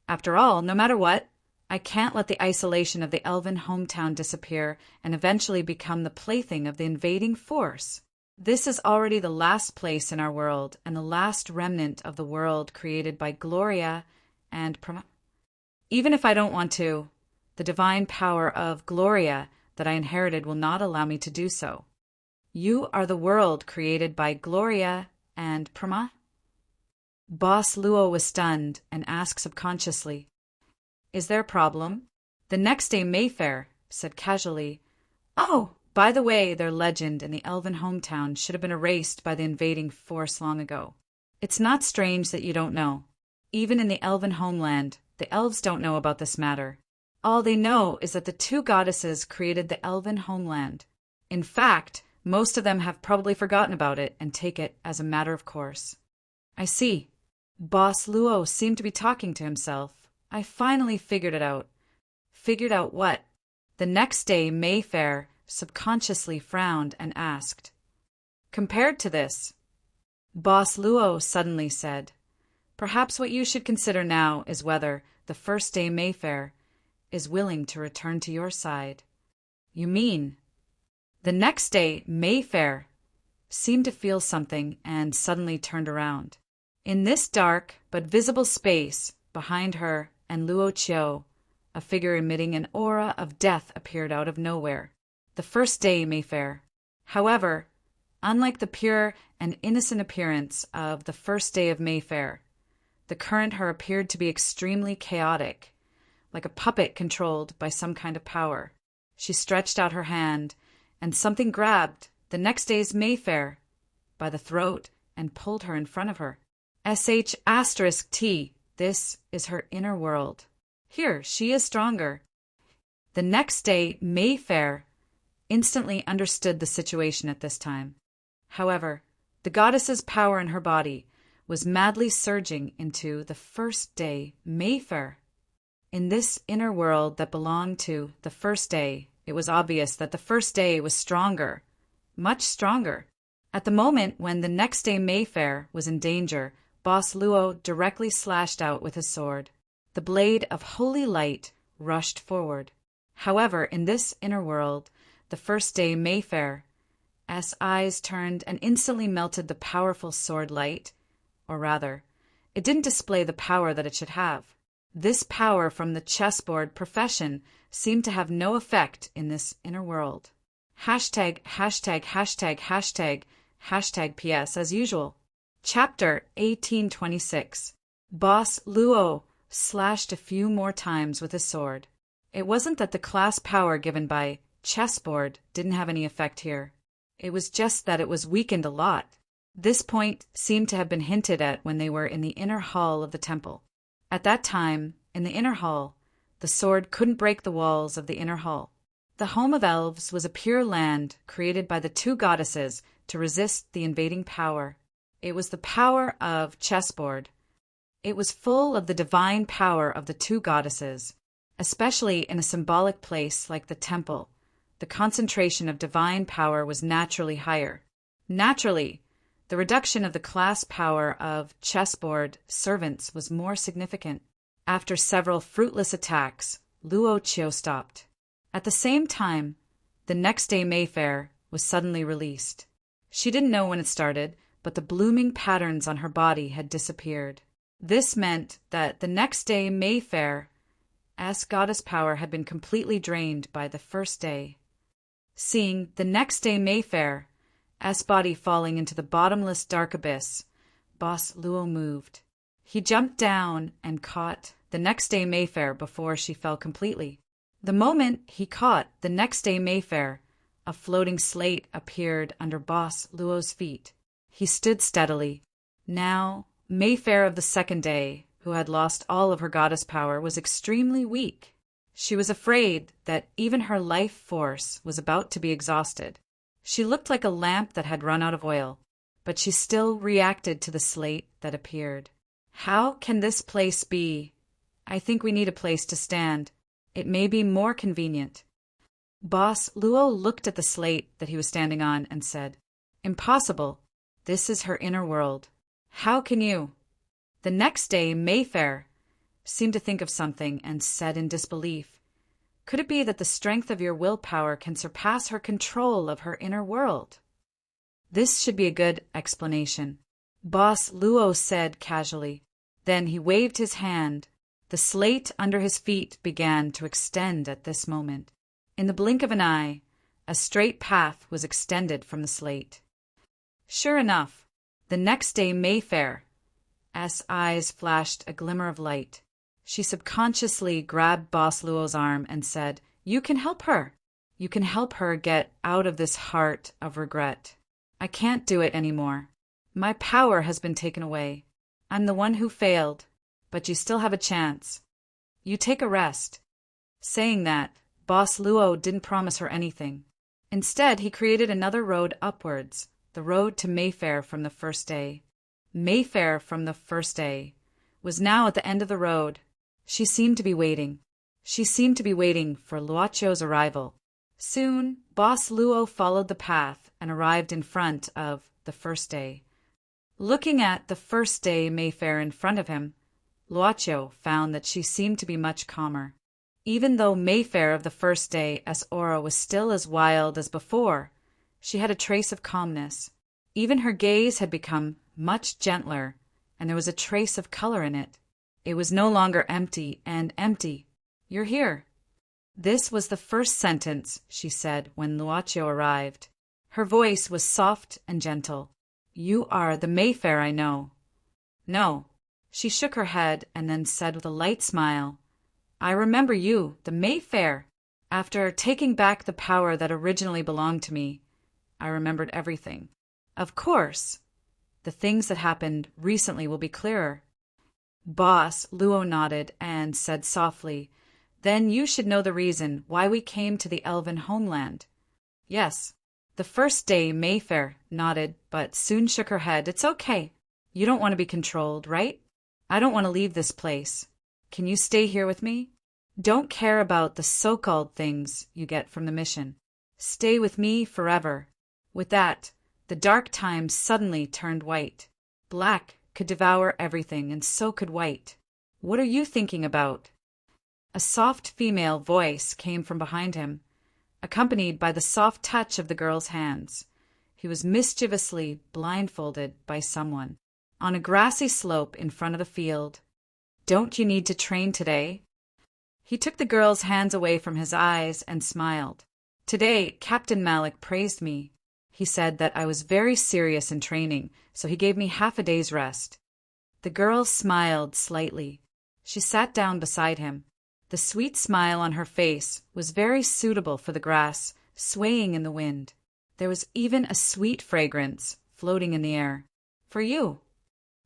After all, no matter what, I can't let the isolation of the elven hometown disappear and eventually become the plaything of the invading force. This is already the last place in our world and the last remnant of the world created by Gloria and Even if I don't want to, the divine power of Gloria that I inherited will not allow me to do so. You are the world created by Gloria and Boss Luo was stunned and asked subconsciously, Is there a problem? The next day Mayfair said casually, Oh, by the way, their legend in the elven hometown should have been erased by the invading force long ago. It's not strange that you don't know. Even in the elven homeland, the elves don't know about this matter. All they know is that the two goddesses created the elven homeland. In fact, most of them have probably forgotten about it and take it as a matter of course. I see. Boss Luo seemed to be talking to himself. I finally figured it out. Figured out what? The next day Mayfair subconsciously frowned and asked, Compared to this, Boss Luo suddenly said, Perhaps what you should consider now is whether the first day Mayfair is willing to return to your side. You mean? The next day Mayfair seemed to feel something and suddenly turned around. In this dark but visible space behind her and Luo Qiu, a figure emitting an aura of death appeared out of nowhere. The first day Mayfair. However, unlike the pure and innocent appearance of the first day of Mayfair, the current her appeared to be extremely chaotic, like a puppet controlled by some kind of power. She stretched out her hand, and something grabbed the next day's Mayfair by the throat and pulled her in front of her. *T. This is her inner world. Here, she is stronger. The next day, Mayfair instantly understood the situation at this time. However, the goddess's power in her body was madly surging into the first day Mayfair. In this inner world that belonged to the first day, it was obvious that the first day was stronger much stronger. At the moment when the next day Mayfair was in danger, Boss Luo directly slashed out with his sword. The blade of holy light rushed forward. However, in this inner world, the first day Mayfair's eyes turned and instantly melted the powerful sword light, or rather, it didn't display the power that it should have. This power from the chessboard profession seemed to have no effect in this inner world. Hashtag, hashtag, hashtag, hashtag, hashtag PS as usual. Chapter 1826. Boss Luo slashed a few more times with his sword. It wasn't that the class power given by chessboard didn't have any effect here. It was just that it was weakened a lot. This point seemed to have been hinted at when they were in the inner hall of the temple. At that time, in the inner hall, the sword couldn't break the walls of the inner hall. The home of elves was a pure land created by the two goddesses to resist the invading power. It was the power of chessboard. It was full of the divine power of the two goddesses, especially in a symbolic place like the temple. The concentration of divine power was naturally higher. Naturally, the reduction of the class power of chessboard servants was more significant. After several fruitless attacks, Luo Qiu stopped. At the same time, the next day Mayfair was suddenly released. She didn't know when it started, but the blooming patterns on her body had disappeared. This meant that the next day Mayfair's goddess power had been completely drained by the first day. Seeing the next day Mayfair's body falling into the bottomless dark abyss, Boss Luo moved. He jumped down and caught the next day Mayfair before she fell completely. The moment he caught the next day Mayfair, a floating slate appeared under Boss Luo's feet. He stood steadily. Now, Mayfair of the second day, who had lost all of her goddess power, was extremely weak. She was afraid that even her life force was about to be exhausted. She looked like a lamp that had run out of oil, but she still reacted to the slate that appeared. How can this place be? I think we need a place to stand. It may be more convenient. Boss Luo looked at the slate that he was standing on and said, Impossible. This is her inner world. How can you? The next day Mayfair seemed to think of something and said in disbelief, Could it be that the strength of your willpower can surpass her control of her inner world? This should be a good explanation. Boss Luo said casually. Then he waved his hand. The slate under his feet began to extend at this moment. In the blink of an eye, a straight path was extended from the slate. Sure enough, the next day Mayfair's eyes flashed a glimmer of light. She subconsciously grabbed Boss Luo's arm and said, You can help her. You can help her get out of this heart of regret. I can't do it anymore. My power has been taken away. I'm the one who failed, but you still have a chance. You take a rest. Saying that, Boss Luo didn't promise her anything. Instead, he created another road upwards, the road to Mayfair from the first day. Mayfair from the first day was now at the end of the road. She seemed to be waiting. She seemed to be waiting for Luoqiu's arrival. Soon, Boss Luo followed the path and arrived in front of the first day. Looking at the first day Mayfair in front of him, Luoqiu found that she seemed to be much calmer. Even though Mayfair of the first day's aura was still as wild as before, she had a trace of calmness. Even her gaze had become much gentler, and there was a trace of color in it. It was no longer empty and empty. You're here. This was the first sentence she said when Luoqiu arrived. Her voice was soft and gentle. You are the Mayfair I know. No. She shook her head and then said with a light smile, I remember you, the Mayfair. After taking back the power that originally belonged to me, I remembered everything. Of course, the things that happened recently will be clearer. Boss Luo nodded and said softly, Then you should know the reason why we came to the elven homeland. Yes. The first day Mayfair nodded, but soon shook her head. It's okay. You don't want to be controlled, right? I don't want to leave this place. Can you stay here with me? Don't care about the so-called things you get from the mission. Stay with me forever. With that, the dark times suddenly turned white. Black could devour everything, and so could white. What are you thinking about? A soft female voice came from behind him, accompanied by the soft touch of the girl's hands. He was mischievously blindfolded by someone. On a grassy slope in front of the field. Don't you need to train today? He took the girl's hands away from his eyes and smiled. Today, Captain Malik praised me. He said that I was very serious in training, so he gave me half a day's rest. The girl smiled slightly. She sat down beside him. The sweet smile on her face was very suitable for the grass, swaying in the wind. There was even a sweet fragrance floating in the air. For you.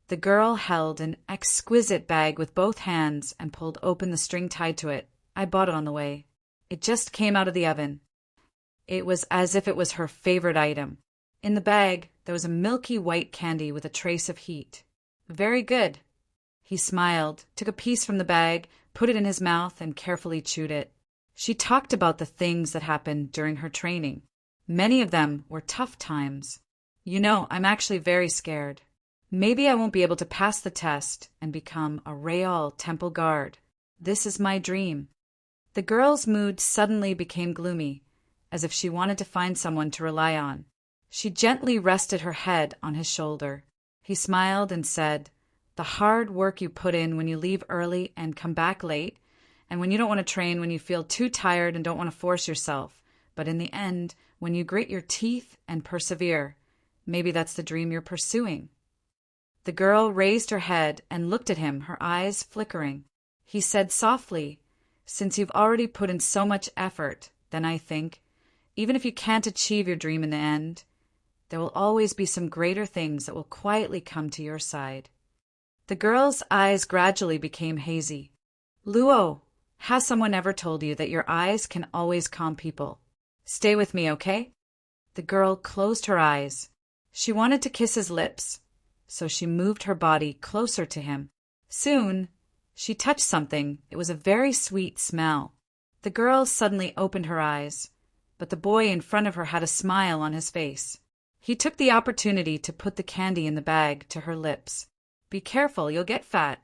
The girl held an exquisite bag with both hands and pulled open the string tied to it. I bought it on the way. It just came out of the oven. It was as if it was her favorite item. In the bag, there was a milky white candy with a trace of heat. Very good. He smiled, took a piece from the bag, put it in his mouth, and carefully chewed it. She talked about the things that happened during her training. Many of them were tough times. You know, I'm actually very scared. Maybe I won't be able to pass the test and become a Real Temple Guard. This is my dream. The girl's mood suddenly became gloomy, as if she wanted to find someone to rely on. She gently rested her head on his shoulder. He smiled and said, "The hard work you put in when you leave early and come back late, and when you don't want to train, when you feel too tired and don't want to force yourself, but in the end, when you grit your teeth and persevere, maybe that's the dream you're pursuing." The girl raised her head and looked at him, her eyes flickering. He said softly, "Since you've already put in so much effort, then I think, even if you can't achieve your dream in the end, there will always be some greater things that will quietly come to your side." The girl's eyes gradually became hazy. "Luo, has someone ever told you that your eyes can always calm people? Stay with me, okay?" The girl closed her eyes. She wanted to kiss his lips, so she moved her body closer to him. Soon, she touched something. It was a very sweet smell. The girl suddenly opened her eyes, but the boy in front of her had a smile on his face. He took the opportunity to put the candy in the bag to her lips. "Be careful, you'll get fat."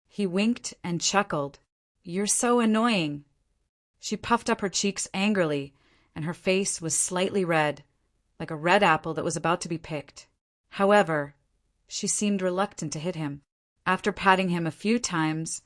He winked and chuckled. "You're so annoying." She puffed up her cheeks angrily, and her face was slightly red, like a red apple that was about to be picked. However, she seemed reluctant to hit him. After patting him a few times,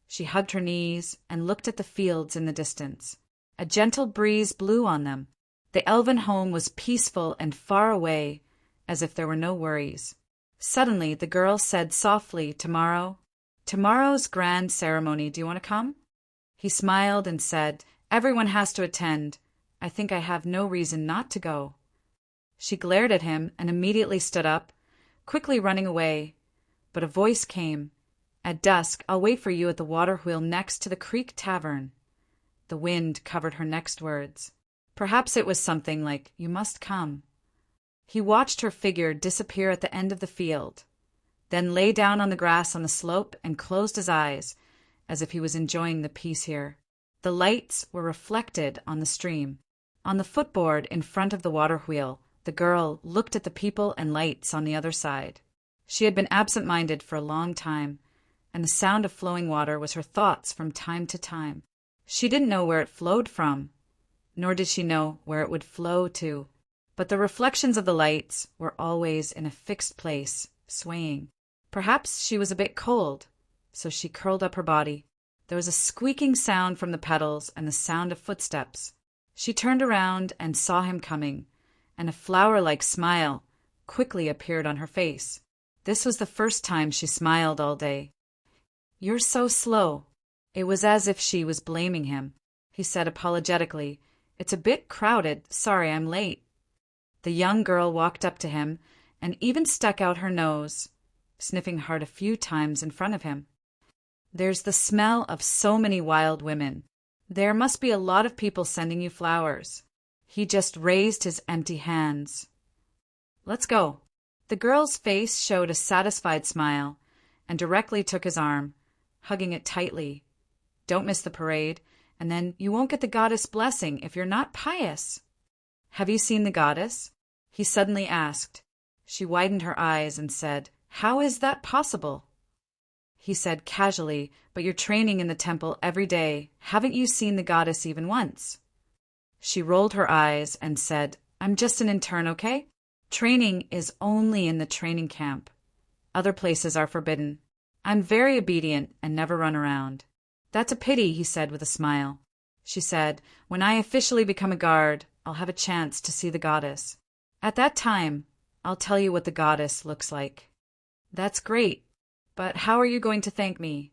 she hugged her knees and looked at the fields in the distance. A gentle breeze blew on them. The elven home was peaceful and far away, as if there were no worries. Suddenly, the girl said softly, "Tomorrow's grand ceremony, do you want to come?" He smiled and said, "Everyone has to attend. I think I have no reason not to go." She glared at him and immediately stood up, quickly running away. But a voice came, "At dusk, I'll wait for you at the water wheel next to the Creek Tavern." The wind covered her next words. Perhaps it was something like, "You must come." He watched her figure disappear at the end of the field, then lay down on the grass on the slope and closed his eyes, as if he was enjoying the peace here. The lights were reflected on the stream. On the footboard in front of the water wheel, the girl looked at the people and lights on the other side. She had been absent-minded for a long time, and the sound of flowing water was her thoughts from time to time. She didn't know where it flowed from, nor did she know where it would flow to, but the reflections of the lights were always in a fixed place, swaying. Perhaps she was a bit cold, so she curled up her body. There was a squeaking sound from the pedals and the sound of footsteps. She turned around and saw him coming, and a flower-like smile quickly appeared on her face. This was the first time she smiled all day. "You're so slow." It was as if she was blaming him. He said apologetically, "It's a bit crowded. Sorry, I'm late." The young girl walked up to him and even stuck out her nose, sniffing hard a few times in front of him. "There's the smell of so many wild women. There must be a lot of people sending you flowers." He just raised his empty hands. "Let's go." The girl's face showed a satisfied smile and directly took his arm, hugging it tightly. "Don't miss the parade, and then you won't get the goddess' blessing if you're not pious." "Have you seen the goddess?" he suddenly asked. She widened her eyes and said, "How is that possible?" He said casually, "But you're training in the temple every day. Haven't you seen the goddess even once?" She rolled her eyes and said, "I'm just an intern, okay? Training is only in the training camp. Other places are forbidden. I'm very obedient and never run around." "That's a pity," he said with a smile. She said, "When I officially become a guard, I'll have a chance to see the goddess. At that time, I'll tell you what the goddess looks like." "That's great. But how are you going to thank me?"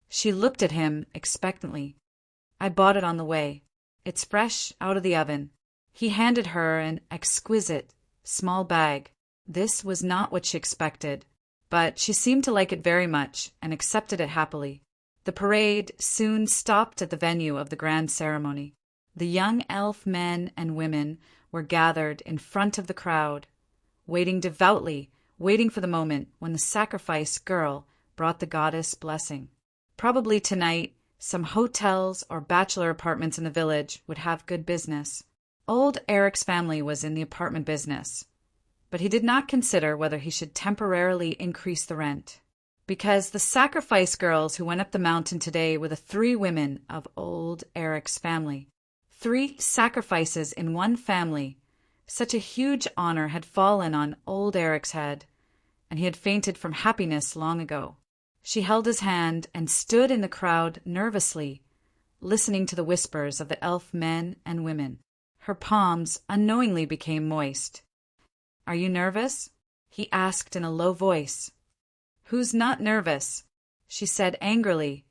She looked at him expectantly. "I bought it on the way. It's fresh out of the oven." He handed her an exquisite, small bag. This was not what she expected, but she seemed to like it very much and accepted it happily. The parade soon stopped at the venue of the grand ceremony. The young elf men and women were gathered in front of the crowd, waiting devoutly, waiting for the moment when the sacrifice girl brought the goddess blessing. Probably tonight, some hotels or bachelor apartments in the village would have good business. Old Eric's family was in the apartment business, but he did not consider whether he should temporarily increase the rent. Because the sacrifice girls who went up the mountain today were the 3 women of old Eric's family. 3 sacrifices in one family. Such a huge honor had fallen on old Eric's head, and he had fainted from happiness long ago. She held his hand and stood in the crowd nervously, listening to the whispers of the elf men and women. Her palms unknowingly became moist. "Are you nervous?" he asked in a low voice. "Who's not nervous?" she said angrily,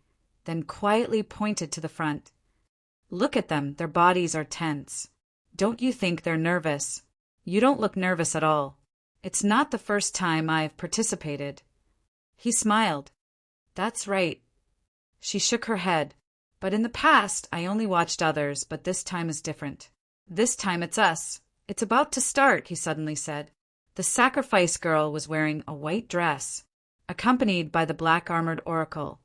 then quietly pointed to the front. "Look at them, their bodies are tense. Don't you think they're nervous? You don't look nervous at all. It's not the first time I've participated." He smiled. "That's right." She shook her head. "But in the past, I only watched others, but this time is different. This time it's us. It's about to start," he suddenly said. The sacrifice girl was wearing a white dress, accompanied by the black-armored oracle.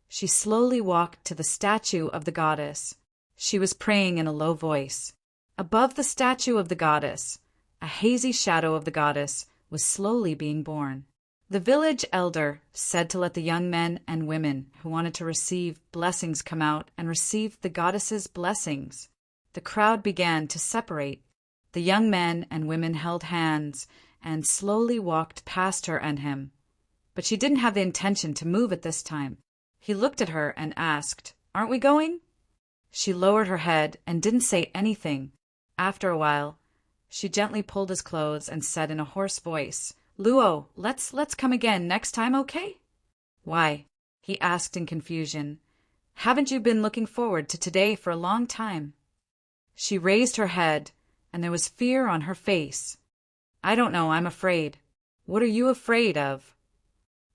She slowly walked to the statue of the goddess. She was praying in a low voice. Above the statue of the goddess, a hazy shadow of the goddess was slowly being born. The village elder said to let the young men and women who wanted to receive blessings come out and receive the goddess's blessings. The crowd began to separate. The young men and women held hands and slowly walked past her and him. But she didn't have the intention to move at this time. He looked at her and asked, "Aren't we going?" She lowered her head and didn't say anything. After a while, she gently pulled his clothes and said in a hoarse voice, "Luo, let's come again next time, okay?" "Why?" he asked in confusion. "Haven't you been looking forward to today for a long time?" She raised her head, and there was fear on her face. "I don't know, I'm afraid." "What are you afraid of?"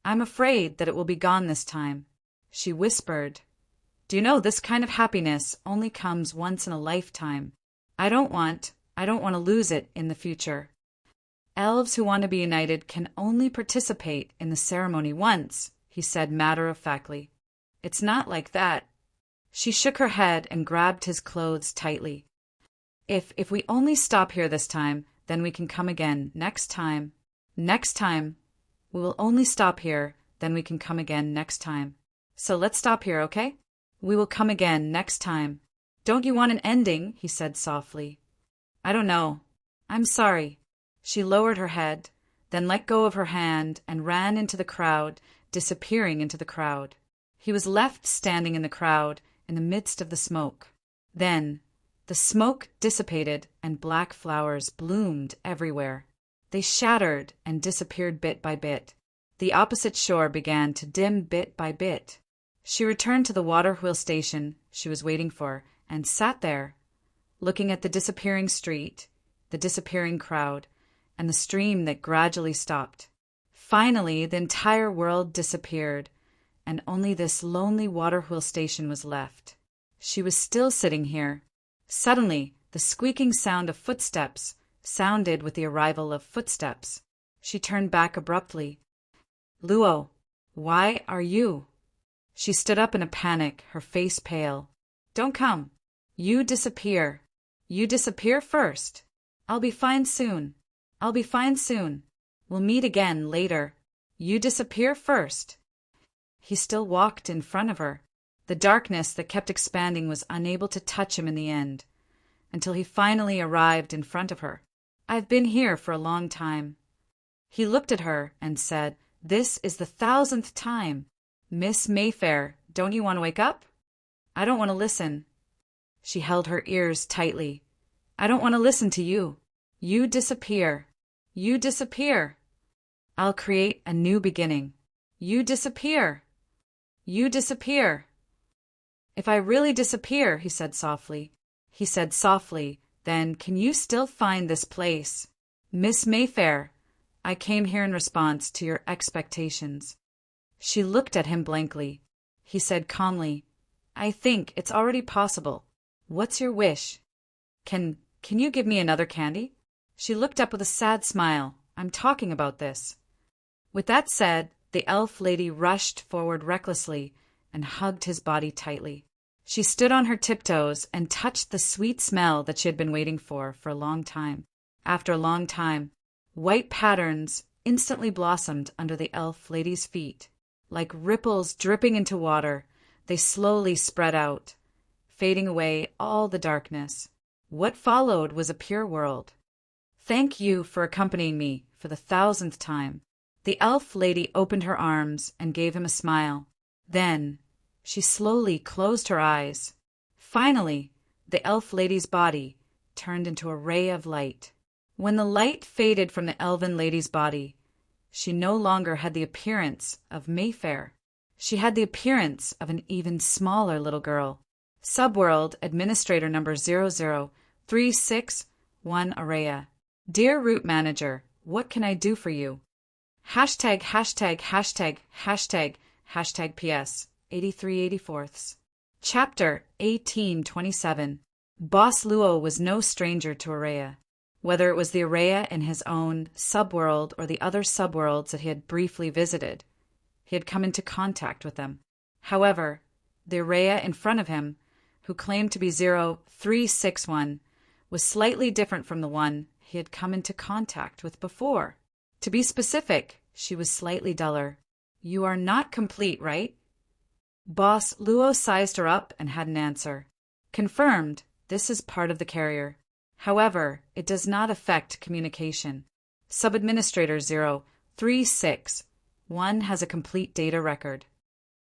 "I'm afraid that it will be gone this time." She whispered, "Do you know this kind of happiness only comes once in a lifetime? I don't want to lose it in the future. Elves who want to be united can only participate in the ceremony once," he said matter-of-factly. "It's not like that." She shook her head and grabbed his clothes tightly. If we only stop here this time, then we can come again next time. Next time. We will only stop here, then we can come again next time. So let's stop here, okay? We will come again next time. Don't you want an ending?" he said softly. "I don't know. I'm sorry." She lowered her head, then let go of her hand and ran into the crowd, disappearing into the crowd. He was left standing in the crowd in the midst of the smoke. Then the smoke dissipated and black flowers bloomed everywhere. They shattered and disappeared bit by bit. The opposite shore began to dim bit by bit. She returned to the water wheel station she was waiting for and sat there, looking at the disappearing street, the disappearing crowd, and the stream that gradually stopped. Finally, the entire world disappeared, and only this lonely water wheel station was left. She was still sitting here. Suddenly, the squeaking sound of footsteps sounded with the arrival of footsteps. She turned back abruptly. "Luo, why are you?" She stood up in a panic, her face pale. "Don't come. You disappear. You disappear first. I'll be fine soon." I'll be fine soon. We'll meet again later. You disappear first. He still walked in front of her. The darkness that kept expanding was unable to touch him in the end, until he finally arrived in front of her. I've been here for a long time. He looked at her and said, This is the 1000th time. Miss Mayfair, don't you want to wake up? I don't want to listen. She held her ears tightly. I don't want to listen to you. You disappear. You disappear. I'll create a new beginning. You disappear. You disappear. If I really disappear, he said softly. He said softly, then can you still find this place? Miss Mayfair, I came here in response to your expectations. She looked at him blankly. He said calmly, I think it's already possible. What's your wish? Can you give me another candy? She looked up with a sad smile. I'm talking about this. With that said, the elf lady rushed forward recklessly and hugged his body tightly. She stood on her tiptoes and touched the sweet smell that she had been waiting for a long time. After a long time, white patterns instantly blossomed under the elf lady's feet. Like ripples dripping into water, they slowly spread out, fading away all the darkness. What followed was a pure world. Thank you for accompanying me for the 1000th time. The elf lady opened her arms and gave him a smile. Then she slowly closed her eyes. Finally, the elf lady's body turned into a ray of light. When the light faded from the elven lady's body, she no longer had the appearance of Mayfair. She had the appearance of an even smaller little girl. Subworld Administrator number 00361 Araya. Dear Root Manager, what can I do for you? Hashtag PS 83/84. Chapter 1827. Boss Luo was no stranger to Araya. Whether it was the Araya in his own subworld or the other subworlds that he had briefly visited, he had come into contact with them. However, the Araya in front of him, who claimed to be 0361, was slightly different from the one he had come into contact with before. To be specific, she was slightly duller. You are not complete, right? Boss Luo sized her up and had an answer. Confirmed, this is part of the carrier. However, it does not affect communication. Sub-Administrator 036 1 has a complete data record.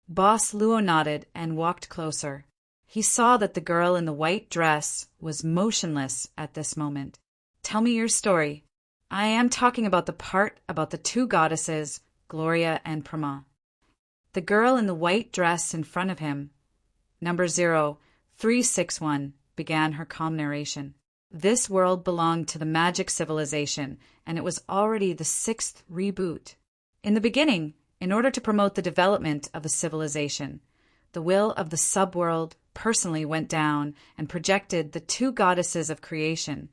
Boss Luo nodded and walked closer. He saw that the girl in the white dress was motionless at this moment. Tell me your story. I am talking about the part about the two goddesses, Gloria and Prama. The girl in the white dress in front of him, number 0361, began her calm narration. This world belonged to the magic civilization, and it was already the 6th reboot. In the beginning, in order to promote the development of the civilization, the will of the subworld personally went down and projected the two goddesses of creation,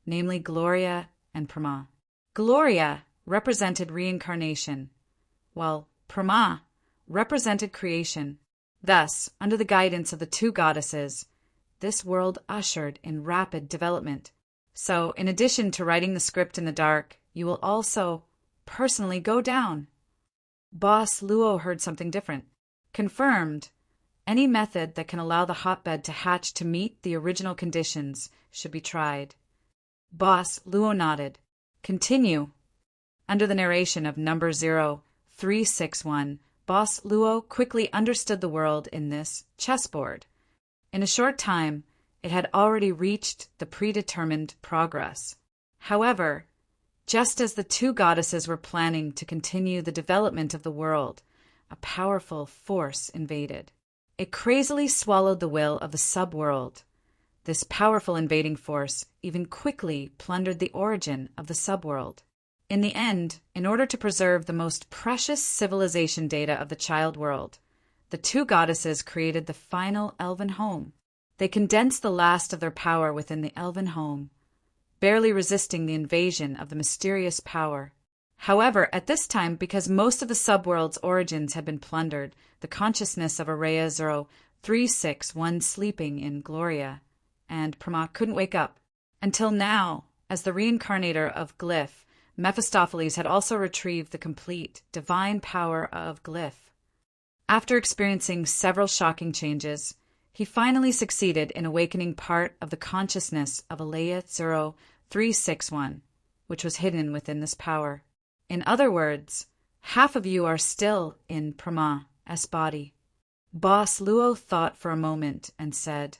namely Gloria and Prama. Gloria represented reincarnation, while Prama represented creation. Thus, under the guidance of the two goddesses, this world ushered in rapid development. So, in addition to writing the script in the dark, you will also personally go down. Boss Luo heard something different. Confirmed, any method that can allow the hotbed to hatch to meet the original conditions should be tried. Boss Luo nodded. Continue. Under the narration of number 0361, Boss Luo quickly understood the world in this chessboard. In a short time, it had already reached the predetermined progress. However, just as the two goddesses were planning to continue the development of the world, a powerful force invaded. It crazily swallowed the will of the subworld. This powerful invading force even quickly plundered the origin of the subworld. In the end, in order to preserve the most precious civilization data of the child world, the two goddesses created the final elven home. They condensed the last of their power within the elven home, barely resisting the invasion of the mysterious power. However, at this time, because most of the subworld's origins had been plundered, the consciousness of Araya 0361 sleeping in Gloria and Prama couldn't wake up. Until now, as the reincarnator of Glyph, Mephistopheles had also retrieved the complete, divine power of Glyph. After experiencing several shocking changes, he finally succeeded in awakening part of the consciousness of Alea 0361, which was hidden within this power. In other words, half of you are still in Brahma's body. Boss Luo thought for a moment and said,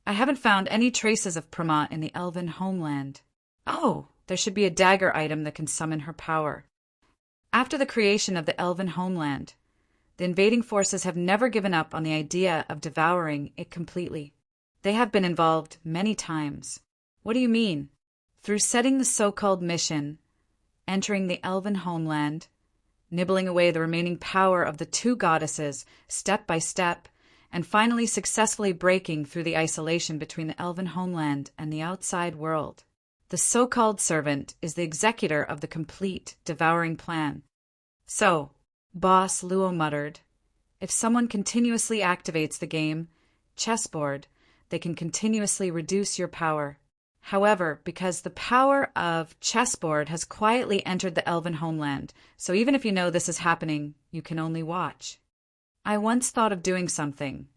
I haven't found any traces of Brahma in the elven homeland. Oh, there should be a dagger item that can summon her power. After the creation of the elven homeland, the invading forces have never given up on the idea of devouring it completely. They have been involved many times. What do you mean? Through setting the so-called mission, entering the elven homeland, nibbling away the remaining power of the two goddesses step by step, and finally successfully breaking through the isolation between the elven homeland and the outside world. The so-called servant is the executor of the complete devouring plan. So, Boss Luo muttered, if someone continuously activates the game chessboard, they can continuously reduce your power. However, because the power of chessboard has quietly entered the elven homeland, so even if you know this is happening, you can only watch. I once thought of doing something,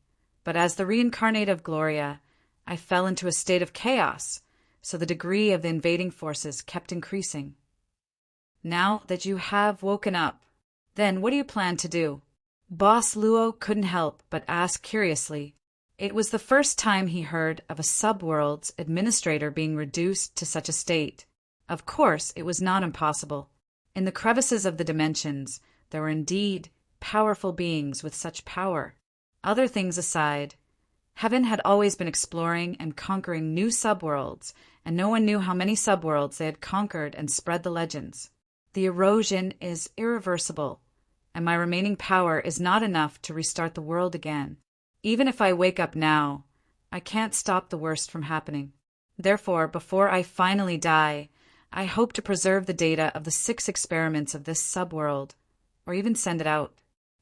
but as the reincarnate of Gloria, I fell into a state of chaos, so the degree of the invading forces kept increasing. Now that you have woken up, then what do you plan to do? Boss Luo couldn't help but ask curiously. It was the first time he heard of a subworld's administrator being reduced to such a state. Of course, it was not impossible. In the crevices of the dimensions, there were indeed powerful beings with such power. Other things aside, Heaven had always been exploring and conquering new subworlds, and no one knew how many subworlds they had conquered and spread the legends. The erosion is irreversible, and my remaining power is not enough to restart the world again. Even if I wake up now, I can't stop the worst from happening. Therefore, before I finally die, I hope to preserve the data of the 6 experiments of this subworld, or even send it out.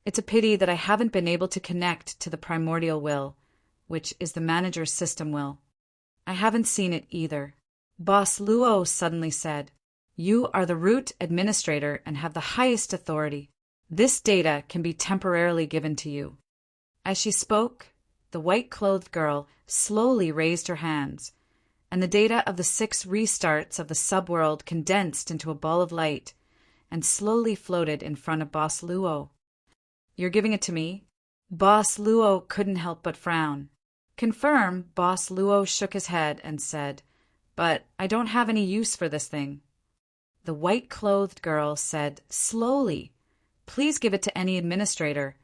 It's a pity that I haven't been able to connect to the primordial will, which is the manager's system will. I haven't seen it either. Boss Luo suddenly said, You are the root administrator and have the highest authority. This data can be temporarily given to you. As she spoke, the white-clothed girl slowly raised her hands, and the data of the 6 restarts of the subworld condensed into a ball of light and slowly floated in front of Boss Luo. You're giving it to me? Boss Luo couldn't help but frown. Confirm, Boss Luo shook his head and said, But I don't have any use for this thing. The white-clothed girl said slowly, Please give it to any administrator,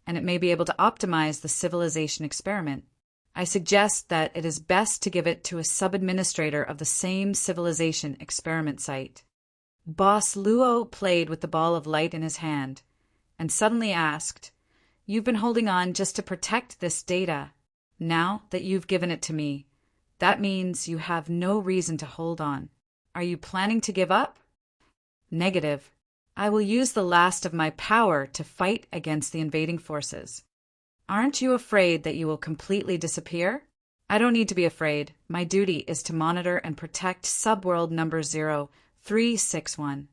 and it may be able to optimize the civilization experiment. I suggest that it is best to give it to a sub-administrator of the same civilization experiment site. Boss Luo played with the ball of light in his hand, and suddenly asked, You've been holding on just to protect this data. Now that you've given it to me, that means you have no reason to hold on. Are you planning to give up? Negative. I will use the last of my power to fight against the invading forces. Aren't you afraid that you will completely disappear? I don't need to be afraid. My duty is to monitor and protect subworld number 0361.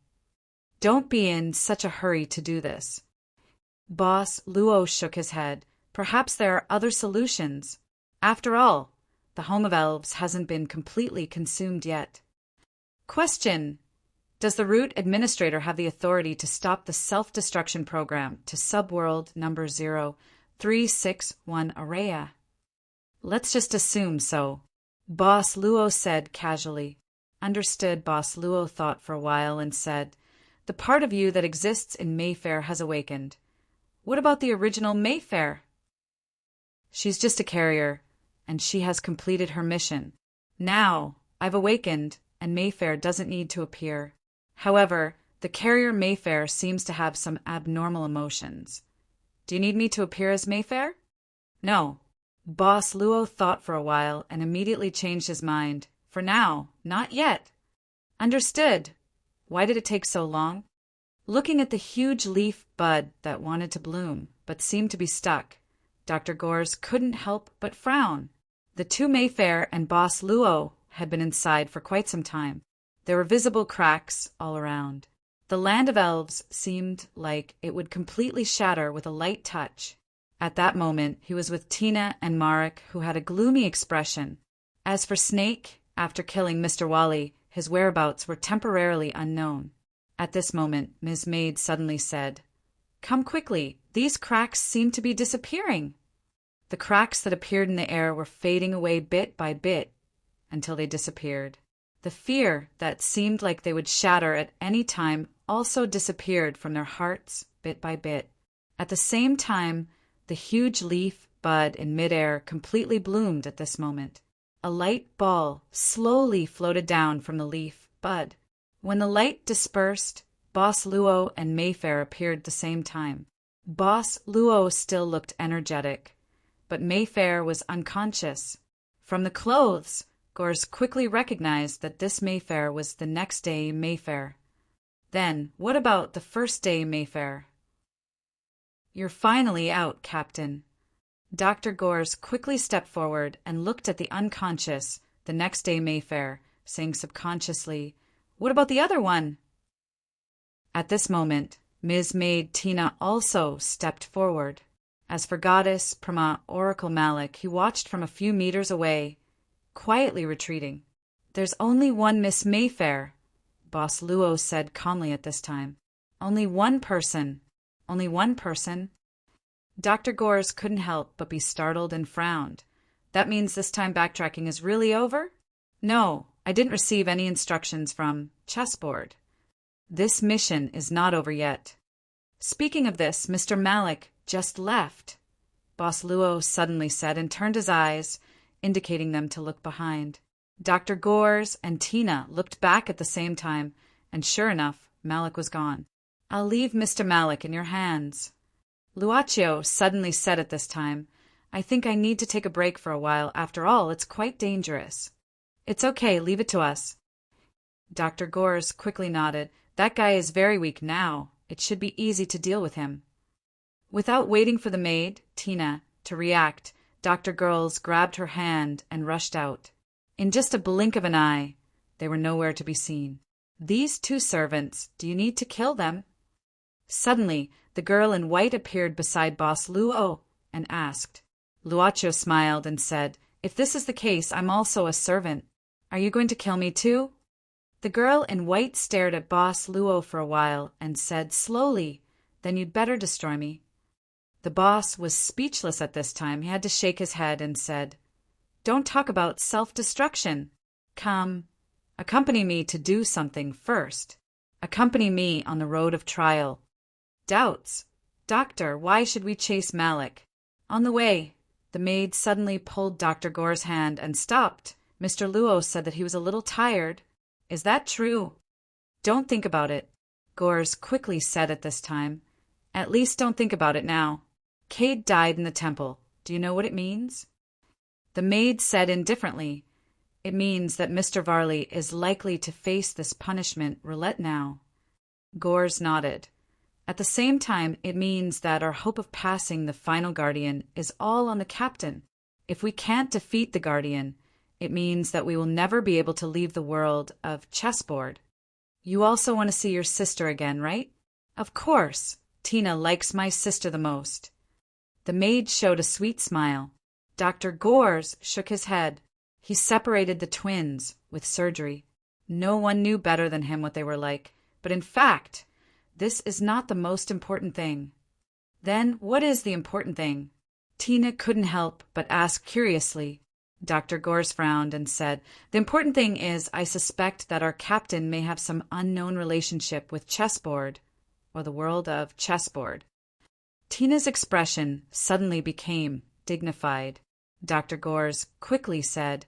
Don't be in such a hurry to do this. Boss Luo shook his head. Perhaps there are other solutions. After all, the home of elves hasn't been completely consumed yet. Question. Does the root administrator have the authority to stop the self-destruction program to subworld number 0361 Araya? Let's just assume so. Boss Luo said casually. Understood. Boss Luo thought for a while and said, The part of you that exists in Mayfair has awakened. What about the original Mayfair? She's just a carrier, and she has completed her mission. Now, I've awakened, and Mayfair doesn't need to appear. However, the carrier Mayfair seems to have some abnormal emotions. Do you need me to appear as Mayfair? No. Boss Luo thought for a while and immediately changed his mind. For now, not yet. Understood. Why did it take so long? Looking at the huge leaf bud that wanted to bloom, but seemed to be stuck, Dr. Gores couldn't help but frown. The 2 Mayfair and Boss Luo had been inside for quite some time. There were visible cracks all around. The land of elves seemed like it would completely shatter with a light touch. At that moment, he was with Tina and Marek, who had a gloomy expression. As for Snake, after killing Mr. Wally, his whereabouts were temporarily unknown. At this moment, Ms. Maid suddenly said, "Come quickly, these cracks seem to be disappearing." The cracks that appeared in the air were fading away bit by bit until they disappeared. The fear that seemed like they would shatter at any time also disappeared from their hearts bit by bit. At the same time, the huge leaf bud in midair completely bloomed at this moment. A light ball slowly floated down from the leaf bud. When the light dispersed, Boss Luo and Mayfair appeared at the same time. Boss Luo still looked energetic, but Mayfair was unconscious. From the clothes, Gores quickly recognized that this Mayfair was the next day Mayfair. Then, what about the first day Mayfair? "You're finally out, Captain." Dr. Gores quickly stepped forward and looked at the unconscious, the next day Mayfair, saying subconsciously, "What about the other one?" At this moment, Ms. Maid Tina also stepped forward. As for Goddess Prama Oracle Malik, he watched from a few meters away, quietly retreating. "There's only one Miss Mayfair," Boss Luo said calmly at this time. "Only one person. Only one person." Dr. Gores couldn't help but be startled and frowned. "That means this time backtracking is really over?" "No, I didn't receive any instructions from Chessboard. This mission is not over yet. Speaking of this, Mr. Malik just left," Boss Luo suddenly said and turned his eyes, indicating them to look behind. Dr. Gores and Tina looked back at the same time, and sure enough, Malik was gone. "I'll leave Mr. Malik in your hands," Luaccio suddenly said at this time. "I think I need to take a break for a while. After all, it's quite dangerous." "It's okay, leave it to us." Dr. Gores quickly nodded. "That guy is very weak now. It should be easy to deal with him." Without waiting for the maid, Tina, to react, Dr. Gores grabbed her hand and rushed out. In just a blink of an eye, they were nowhere to be seen. "These two servants, do you need to kill them?" Suddenly, the girl in white appeared beside Boss Luo and asked. Luaccio smiled and said, "If this is the case, I'm also a servant. Are you going to kill me too?" The girl in white stared at Boss Luo for a while and said slowly, "Then you'd better destroy me." The boss was speechless at this time. He had to shake his head and said, "Don't talk about self-destruction. Come, accompany me to do something first. Accompany me on the road of trial." "Doubts? Doctor, why should we chase Malik?" "On the way." The maid suddenly pulled Dr. Gore's hand and stopped. "Mr. Luo said that he was a little tired. Is that true?" "Don't think about it," Gores quickly said at this time. "At least don't think about it now. Cade died in the temple. Do you know what it means?" The maid said indifferently, "It means that Mr. Varley is likely to face this punishment roulette now." Gores nodded. "At the same time, it means that our hope of passing the final guardian is all on the captain. If we can't defeat the guardian, it means that we will never be able to leave the world of Chessboard. You also want to see your sister again, right?" "Of course. Tina likes my sister the most." The maid showed a sweet smile. Dr. Gores shook his head. He separated the twins with surgery. No one knew better than him what they were like. But in fact, this is not the most important thing. Then what is the important thing? Tina couldn't help but ask curiously. Dr. Gores frowned and said, "The important thing is I suspect that our captain may have some unknown relationship with Chessboard, or the world of Chessboard." Tina's expression suddenly became dignified. Dr. Gores quickly said,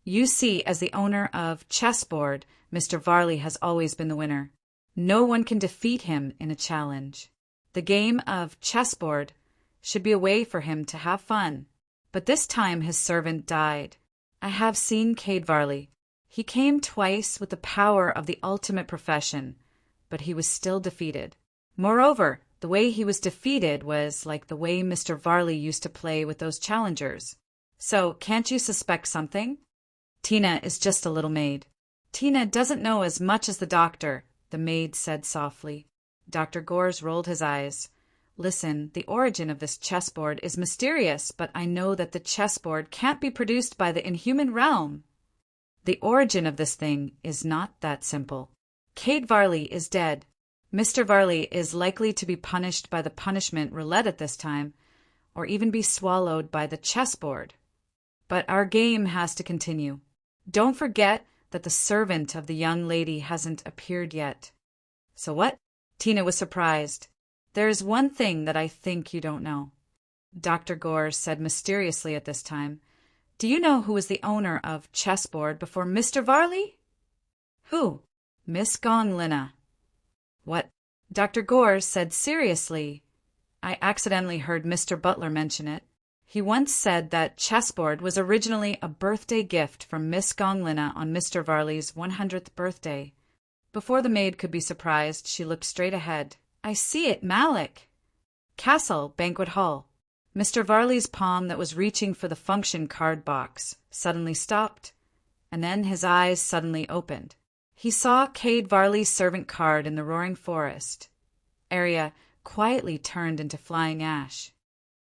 "You see, as the owner of Chessboard, Mr. Varley has always been the winner. No one can defeat him in a challenge. The game of Chessboard should be a way for him to have fun. But this time his servant died. I have seen Cade Varley. He came twice with the power of the ultimate profession, but he was still defeated. Moreover, the way he was defeated was like the way Mr. Varley used to play with those challengers. So, can't you suspect something? Tina is just a little maid." Tina doesn't know as much as the doctor, the maid said softly. Dr. Gores rolled his eyes. Listen, the origin of this chessboard is mysterious, but I know that the chessboard can't be produced by the inhuman realm. The origin of this thing is not that simple. Kate Varley is dead. Mr. Varley is likely to be punished by the punishment roulette at this time, or even be swallowed by the chessboard. But our game has to continue. Don't forget that the servant of the young lady hasn't appeared yet. So what? Tina was surprised. There is one thing that I think you don't know. Dr. Gores said mysteriously at this time. Do you know who was the owner of chessboard before Mr. Varley? Who? Miss Gonglina. What? Dr. Gores said seriously. I accidentally heard Mr. Butler mention it. He once said that chessboard was originally a birthday gift from Miss Gonglina on Mr. Varley's 100th birthday. Before the maid could be surprised, she looked straight ahead. I see it, Malik. Castle, banquet hall. Mr. Varley's palm that was reaching for the function card box suddenly stopped, and then his eyes suddenly opened. He saw Cade Varley's servant card in the roaring forest. Area quietly turned into flying ash.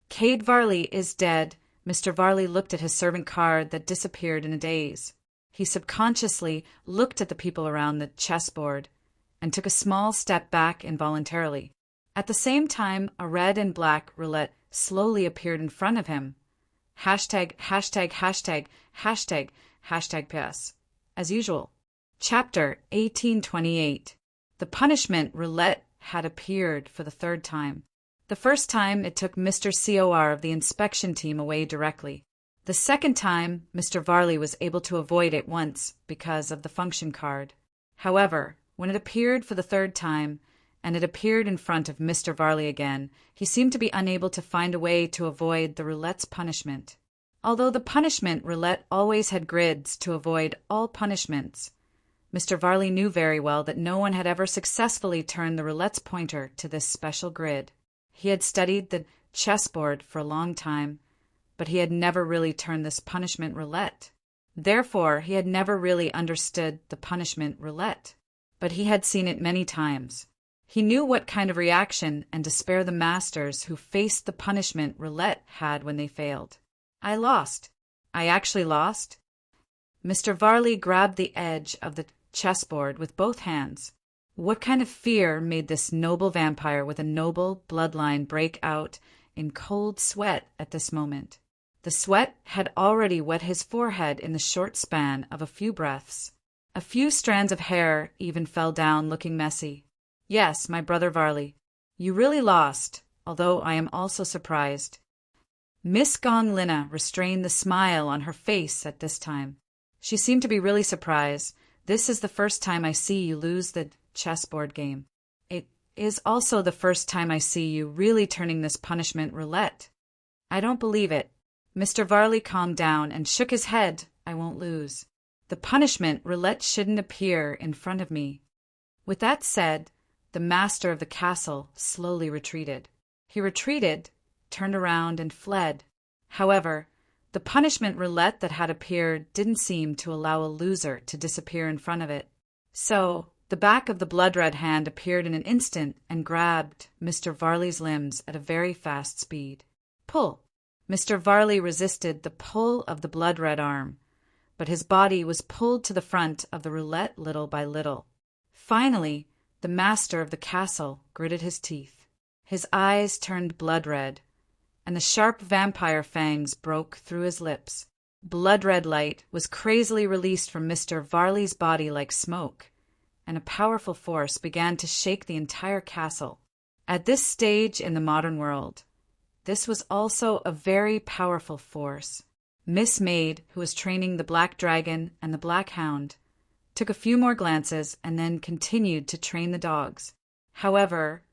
Cade Varley is dead. Mr. Varley looked at his servant card that disappeared in a daze. He subconsciously looked at the people around the chessboard and took a small step back involuntarily. At the same time, a red and black roulette slowly appeared in front of him. Hashtag, hashtag, hashtag, hashtag, hashtag PS. As usual. Chapter 1828. The punishment roulette had appeared for the third time. The first time, it took Mr. COR of the inspection team away directly. The second time, Mr. Varley was able to avoid it once because of the function card. However, when it appeared for the third time, and it appeared in front of Mr. Varley again, he seemed to be unable to find a way to avoid the roulette's punishment. Although the punishment roulette always had grids to avoid all punishments, Mr. Varley knew very well that no one had ever successfully turned the roulette's pointer to this special grid. He had studied the chessboard for a long time, but he had never really turned this punishment roulette. Therefore, he had never really understood the punishment roulette. But he had seen it many times. He knew what kind of reaction and despair the masters who faced the punishment roulette had when they failed. I lost. I actually lost. Mr. Varley grabbed the edge of the chessboard with both hands. What kind of fear made this noble vampire with a noble bloodline break out in cold sweat at this moment? The sweat had already wet his forehead in the short span of a few breaths. A few strands of hair even fell down, looking messy. Yes, my brother Varley, you really lost, although I am also surprised. Miss Gonglina restrained the smile on her face at this time. She seemed to be really surprised. This is the first time I see you lose the chessboard game. It is also the first time I see you really turning this punishment roulette. I don't believe it. Mr. Varley calmed down and shook his head. I won't lose. The punishment roulette shouldn't appear in front of me. With that said, the master of the castle slowly retreated. He retreated, turned around, and fled. However, the punishment roulette that had appeared didn't seem to allow a loser to disappear in front of it. So, the back of the blood-red hand appeared in an instant and grabbed Mr. Varley's limbs at a very fast speed. Pull! Mr. Varley resisted the pull of the blood-red arm, but his body was pulled to the front of the roulette little by little. Finally, the master of the castle gritted his teeth. His eyes turned blood-red, and the sharp vampire fangs broke through his lips. Blood-red light was crazily released from Mr. Varley's body like smoke, and a powerful force began to shake the entire castle. At this stage in the modern world, this was also a very powerful force. Miss Maid, who was training the Black Dragon and the Black Hound, took a few more glances and then continued to train the dogs. However,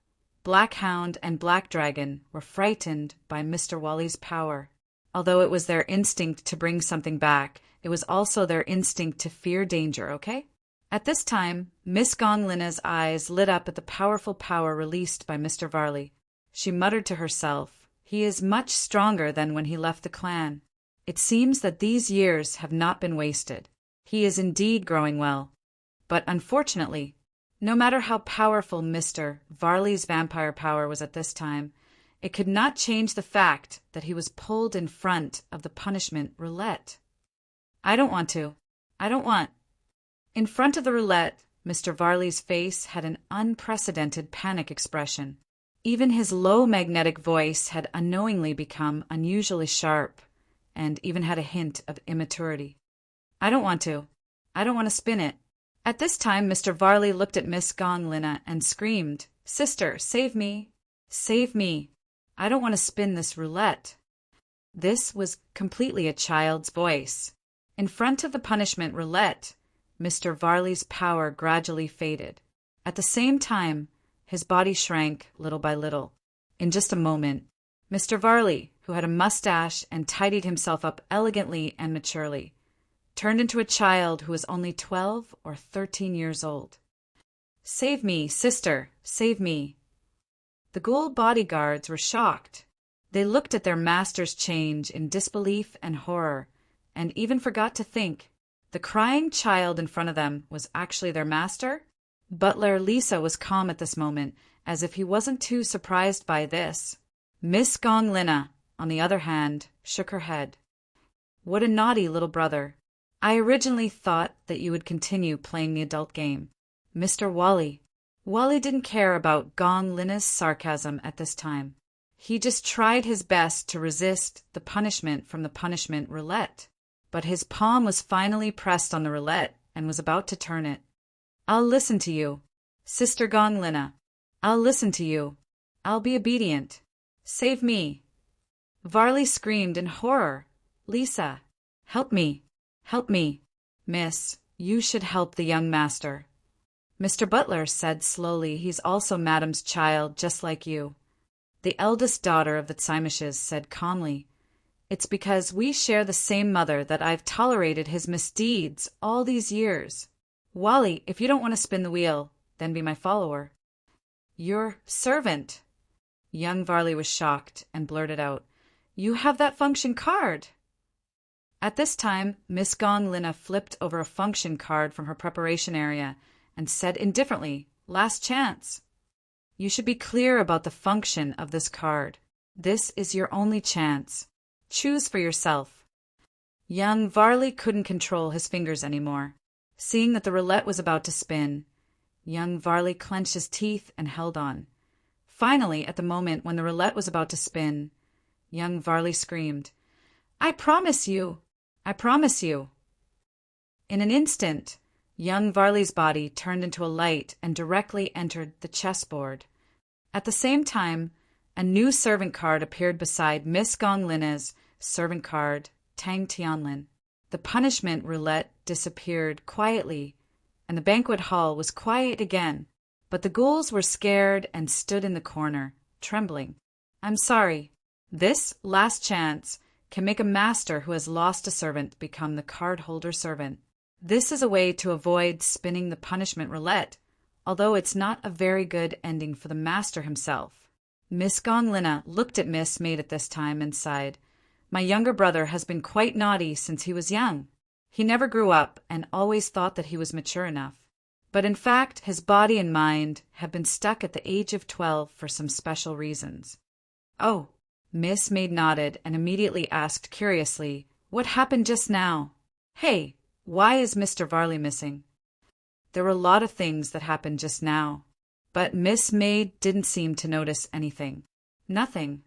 Black Hound and Black Dragon were frightened by Mr. Wally's power. Although it was their instinct to bring something back, it was also their instinct to fear danger, okay? At this time, Miss Gonglina's eyes lit up at the powerful power released by Mr. Varley. She muttered to herself, "He is much stronger than when he left the clan. It seems that these years have not been wasted. He is indeed growing well. But unfortunately, no matter how powerful Mr. Varley's vampire power was at this time, it could not change the fact that he was pulled in front of the punishment roulette. I don't want to. I don't want. In front of the roulette, Mr. Varley's face had an unprecedented panic expression. Even his low magnetic voice had unknowingly become unusually sharp, and even had a hint of immaturity. I don't want to. I don't want to spin it. At this time, Mr. Varley looked at Miss Gonglina and screamed, "Sister, save me! Save me! I don't want to spin this roulette." This was completely a child's voice. In front of the punishment roulette, Mr. Varley's power gradually faded. At the same time, his body shrank little by little. In just a moment, Mr. Varley, who had a mustache and tidied himself up elegantly and maturely, turned into a child who was only 12 or 13 years old. "Save me, sister, save me." The ghoul bodyguards were shocked. They looked at their master's change in disbelief and horror, and even forgot to think the crying child in front of them was actually their master. Butler Lisa was calm at this moment, as if he wasn't too surprised by this. Miss Gonglina, on the other hand, shook her head. "What a naughty little brother. I originally thought that you would continue playing the adult game." Mr. Wally didn't care about Gonglina's sarcasm at this time. He just tried his best to resist the punishment from the punishment roulette. But his palm was finally pressed on the roulette and was about to turn it. "I'll listen to you, Sister Gonglina. I'll listen to you. I'll be obedient. Save me." Varley screamed in horror. "Lisa, help me. Help me. Miss, you should help the young master." Mr. Butler said slowly, "He's also Madam's child, just like you." The eldest daughter of the Tsimishes said calmly, "It's because we share the same mother that I've tolerated his misdeeds all these years. Wally, if you don't want to spin the wheel, then be my follower." "Your servant." Young Varley was shocked and blurted out, "You have that function card." At this time, Miss Gonglina flipped over a function card from her preparation area and said indifferently, "Last chance." "You should be clear about the function of this card. This is your only chance. Choose for yourself." Young Varley couldn't control his fingers anymore. Seeing that the roulette was about to spin, young Varley clenched his teeth and held on. Finally, at the moment when the roulette was about to spin, young Varley screamed, "I promise you! I promise you!" In an instant, young Varley's body turned into a light and directly entered the chessboard. At the same time, a new servant card appeared beside Miss Gonglina's servant card, Tang Tianlin. The punishment roulette disappeared quietly, and the banquet hall was quiet again, but the ghouls were scared and stood in the corner, trembling. "I'm sorry. This last chance can make a master who has lost a servant become the card-holder servant. This is a way to avoid spinning the punishment roulette, although it's not a very good ending for the master himself." Miss Gonglina looked at Miss Maid at this time and sighed, "My younger brother has been quite naughty since he was young. He never grew up and always thought that he was mature enough. But in fact, his body and mind have been stuck at the age of 12 for some special reasons." "Oh." Miss Maid nodded and immediately asked curiously, "What happened just now? Hey, why is Mr. Varley missing?" There were a lot of things that happened just now, but Miss Maid didn't seem to notice anything. Nothing.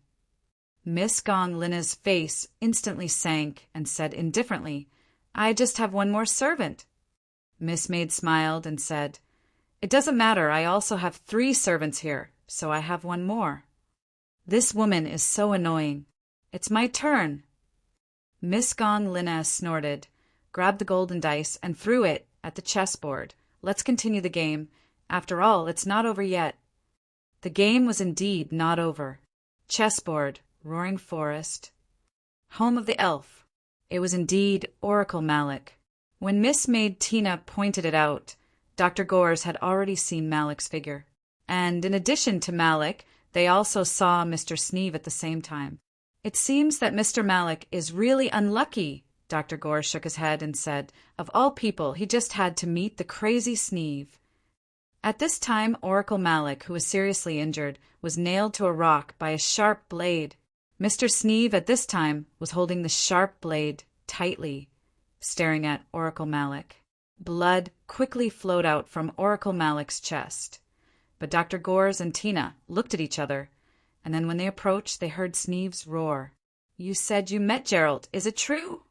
Miss Gonglina's face instantly sank and said indifferently, "I just have one more servant." Miss Maid smiled and said, "It doesn't matter, I also have 3 servants here, so I have one more." This woman is so annoying. It's my turn. Miss Gonglina snorted, grabbed the golden dice, and threw it at the chessboard. "Let's continue the game. After all, it's not over yet." The game was indeed not over. Chessboard, roaring forest, home of the elf. It was indeed Oracle Malik. When Miss Maid Tina pointed it out, Dr. Gores had already seen Malik's figure. And in addition to Malik, they also saw Mr. Sneeve at the same time. "It seems that Mr. Malik is really unlucky," Dr. Gore shook his head and said, of all people, he just had to meet the crazy Sneeve. At this time, Oracle Malik, who was seriously injured, was nailed to a rock by a sharp blade. Mr. Sneeve at this time was holding the sharp blade tightly, staring at Oracle Malik. Blood quickly flowed out from Oracle Malik's chest. But Dr. Gores and Tina looked at each other, and then when they approached, they heard Sneeve's roar. You said you met Gerald. Is it true?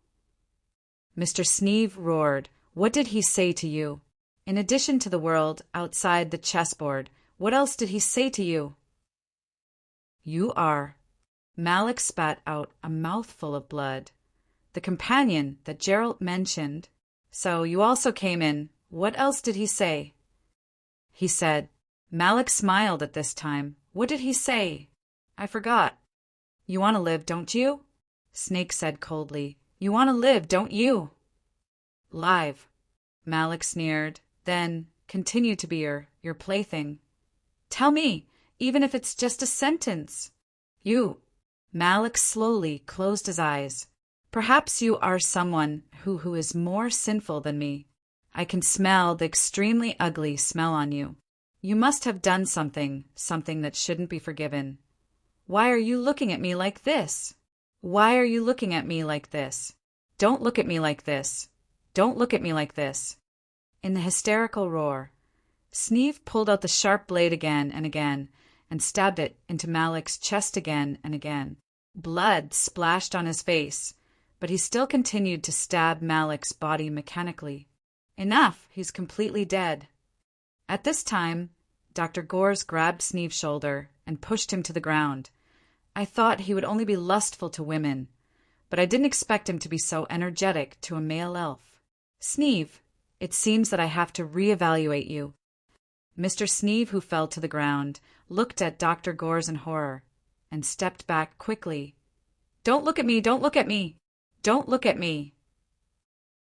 Mr. Sneeve roared. What did he say to you? In addition to the world outside the chessboard, what else did he say to you? You are. Malik spat out a mouthful of blood. The companion that Gerald mentioned. So you also came in. What else did he say? He said. Malik smiled at this time. What did he say? I forgot. You want to live, don't you? Snake said coldly. You want to live, don't you? Live. Malik sneered. Then continue to be your plaything. Tell me, even if it's just a sentence. You. Malik slowly closed his eyes. Perhaps you are someone who is more sinful than me. I can smell the extremely ugly smell on you. You must have done something that shouldn't be forgiven. Why are you looking at me like this? Why are you looking at me like this? Don't look at me like this. Don't look at me like this. In the hysterical roar, Sneeve pulled out the sharp blade again and stabbed it into Malik's chest again and again. Blood splashed on his face, but he still continued to stab Malik's body mechanically. Enough, he's completely dead. At this time, Dr. Gores grabbed Sneeve's shoulder and pushed him to the ground. I thought he would only be lustful to women, but I didn't expect him to be so energetic to a male elf. Sneeve, it seems that I have to reevaluate you. Mr. Sneeve, who fell to the ground, looked at Dr. Gores in horror and stepped back quickly. Don't look at me! Don't look at me! Don't look at me!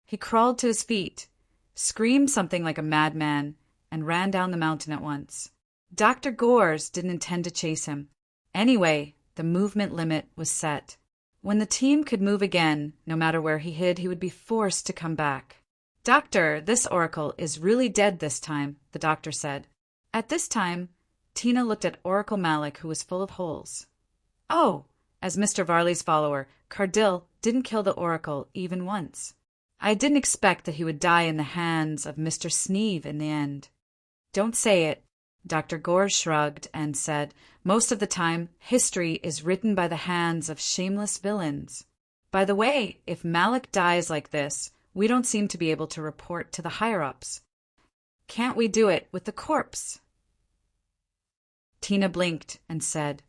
He crawled to his feet, screamed something like a madman, and ran down the mountain at once. Dr. Gores didn't intend to chase him. Anyway, the movement limit was set. When the team could move again, no matter where he hid, he would be forced to come back. Doctor, this oracle is really dead this time, the doctor said. At this time, Tina looked at Oracle Malik, who was full of holes. Oh, as Mr. Varley's follower, Cardil didn't kill the oracle even once. I didn't expect that he would die in the hands of Mr. Sneeve in the end. Don't say it. Dr. Gores shrugged and said, most of the time, history is written by the hands of shameless villains. By the way, if Malik dies like this, we don't seem to be able to report to the higher-ups. Can't we do it with the corpse? Tina blinked and said,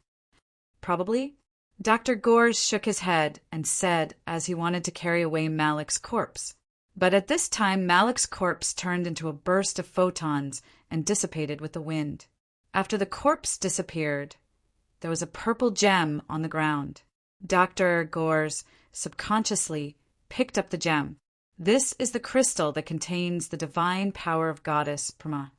probably. Dr. Gores shook his head and said as he wanted to carry away Malik's corpse. But at this time, Malik's corpse turned into a burst of photons and dissipated with the wind. After the corpse disappeared, there was a purple gem on the ground. Dr. Gores subconsciously picked up the gem. This is the crystal that contains the divine power of goddess Brahma.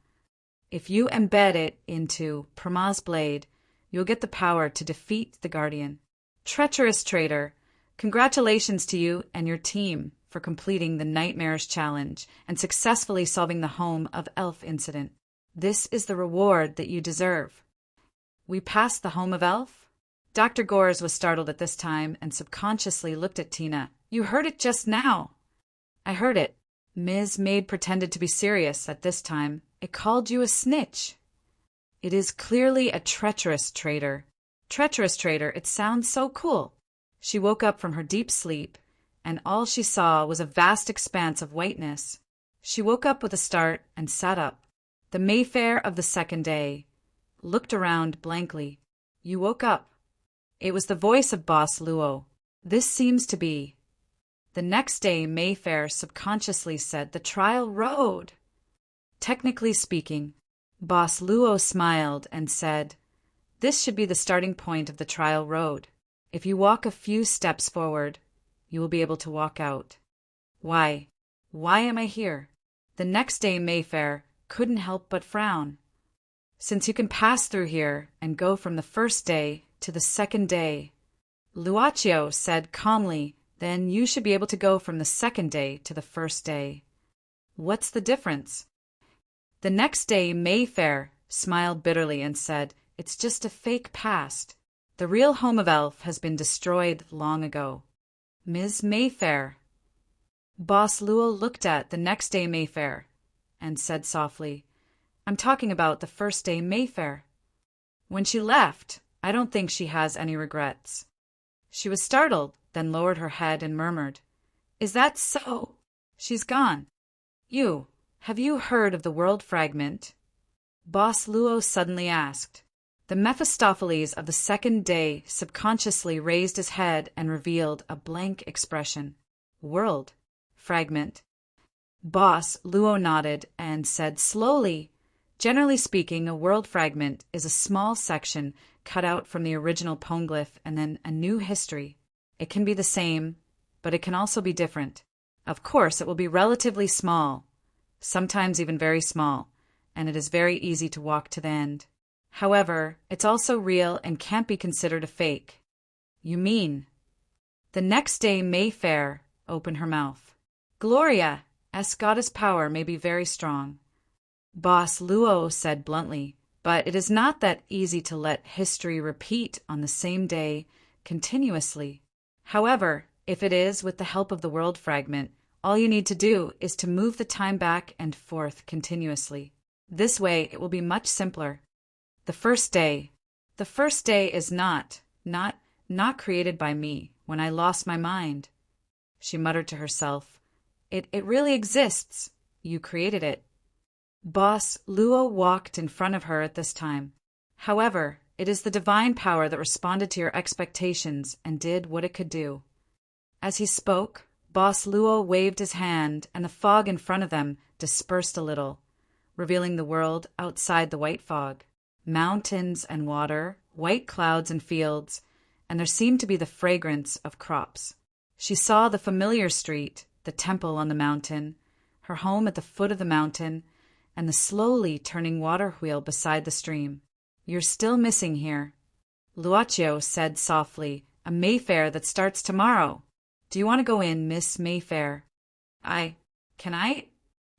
If you embed it into Brahma's blade, you'll get the power to defeat the guardian. Treacherous traitor, congratulations to you and your team for completing the Nightmares Challenge and successfully solving the Home of Elf incident. This is the reward that you deserve. We passed the Home of Elf? Dr. Gores was startled at this time and subconsciously looked at Tina. You heard it just now. I heard it. Ms. Maid pretended to be serious at this time. It called you a snitch. It is clearly a treacherous traitor. Treacherous traitor, it sounds so cool. She woke up from her deep sleep, and all she saw was a vast expanse of whiteness. She woke up with a start and sat up. The Mayfair of the second day looked around blankly. You woke up. It was the voice of Boss Luo. This seems to be. The next day, Mayfair subconsciously said the trial road. Technically speaking, Boss Luo smiled and said, this should be the starting point of the trial road. If you walk a few steps forward, you will be able to walk out. Why? Why am I here? The next day, Mayfair couldn't help but frown. Since you can pass through here and go from the first day to the second day, Luaccio said calmly then you should be able to go from the second day to the first day. What's the difference? The next day, Mayfair smiled bitterly and said, It's just a fake past. The real home of Elf has been destroyed long ago. Ms. Mayfair. Boss Luo looked at the next day Mayfair and said softly, I'm talking about the first day Mayfair. When she left, I don't think she has any regrets. She was startled, then lowered her head and murmured, Is that so? She's gone. Have you heard of the world fragment? Boss Luo suddenly asked. The Mephistopheles of the second day subconsciously raised his head and revealed a blank expression. World fragment. Boss Luo nodded and said slowly, Generally speaking, a world fragment is a small section cut out from the original poneglyph and then a new history. It can be the same, but it can also be different. Of course, it will be relatively small, sometimes even very small, and it is very easy to walk to the end. However, it's also real and can't be considered a fake. You mean? The next day Mayfair opened her mouth. Gloria's goddess power may be very strong. Boss Luo said bluntly, but it is not that easy to let history repeat on the same day continuously. However, if it is with the help of the world fragment, all you need to do is to move the time back and forth continuously. This way it will be much simpler. The first day is not created by me when I lost my mind. She muttered to herself, It really exists. You created it. Boss Luo walked in front of her at this time. However, it is the divine power that responded to your expectations and did what it could do. As he spoke, Boss Luo waved his hand and the fog in front of them dispersed a little, revealing the world outside the white fog. Mountains and water, white clouds and fields, and there seemed to be the fragrance of crops. She saw the familiar street, the temple on the mountain, her home at the foot of the mountain, and the slowly turning water wheel beside the stream. You're still missing here. Luochio said softly, A Mayfair that starts tomorrow. Do you want to go in, Miss Mayfair? Can I?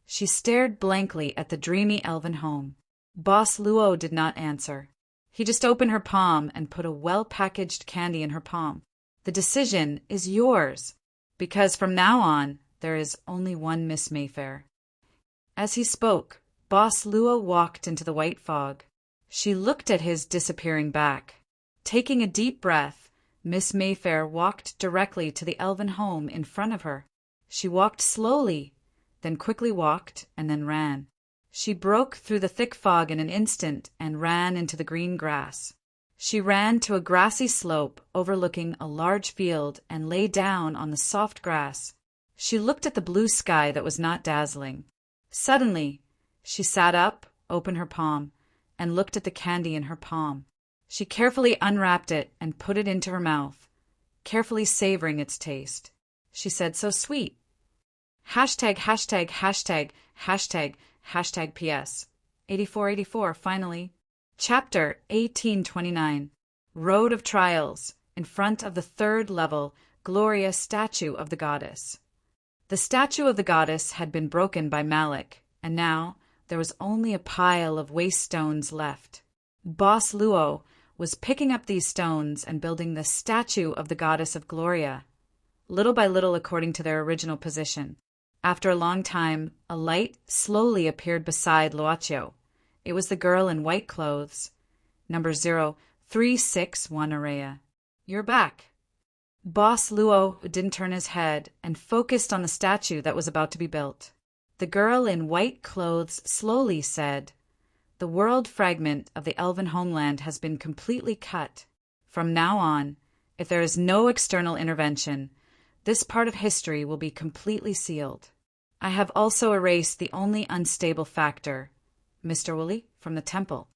She stared blankly at the dreamy elven home. Boss Luo did not answer. He just opened her palm and put a well-packaged candy in her palm. The decision is yours, because from now on, there is only one Miss Mayfair. As he spoke, Boss Luo walked into the white fog. She looked at his disappearing back. Taking a deep breath, Miss Mayfair walked directly to the elven home in front of her. She walked slowly, then quickly walked, and then ran. She broke through the thick fog in an instant and ran into the green grass. She ran to a grassy slope overlooking a large field and lay down on the soft grass. She looked at the blue sky that was not dazzling. Suddenly, she sat up, opened her palm, and looked at the candy in her palm. She carefully unwrapped it and put it into her mouth, carefully savoring its taste. She said, So sweet. Hashtag PS. 8484, finally. Chapter 1829. Road of Trials. In front of the third level, Gloria statue of the goddess. The statue of the goddess had been broken by Malik, and now there was only a pile of waste stones left. Boss Luo was picking up these stones and building the statue of the goddess of Gloria, little by little according to their original position. After a long time, a light slowly appeared beside Luochio. It was the girl in white clothes. Number 0361 Araya. You're back. Boss Luo didn't turn his head and focused on the statue that was about to be built. The girl in white clothes slowly said, The world fragment of the elven homeland has been completely cut. From now on, if there is no external intervention, this part of history will be completely sealed. I have also erased the only unstable factor, Mr. Woolley, from the temple.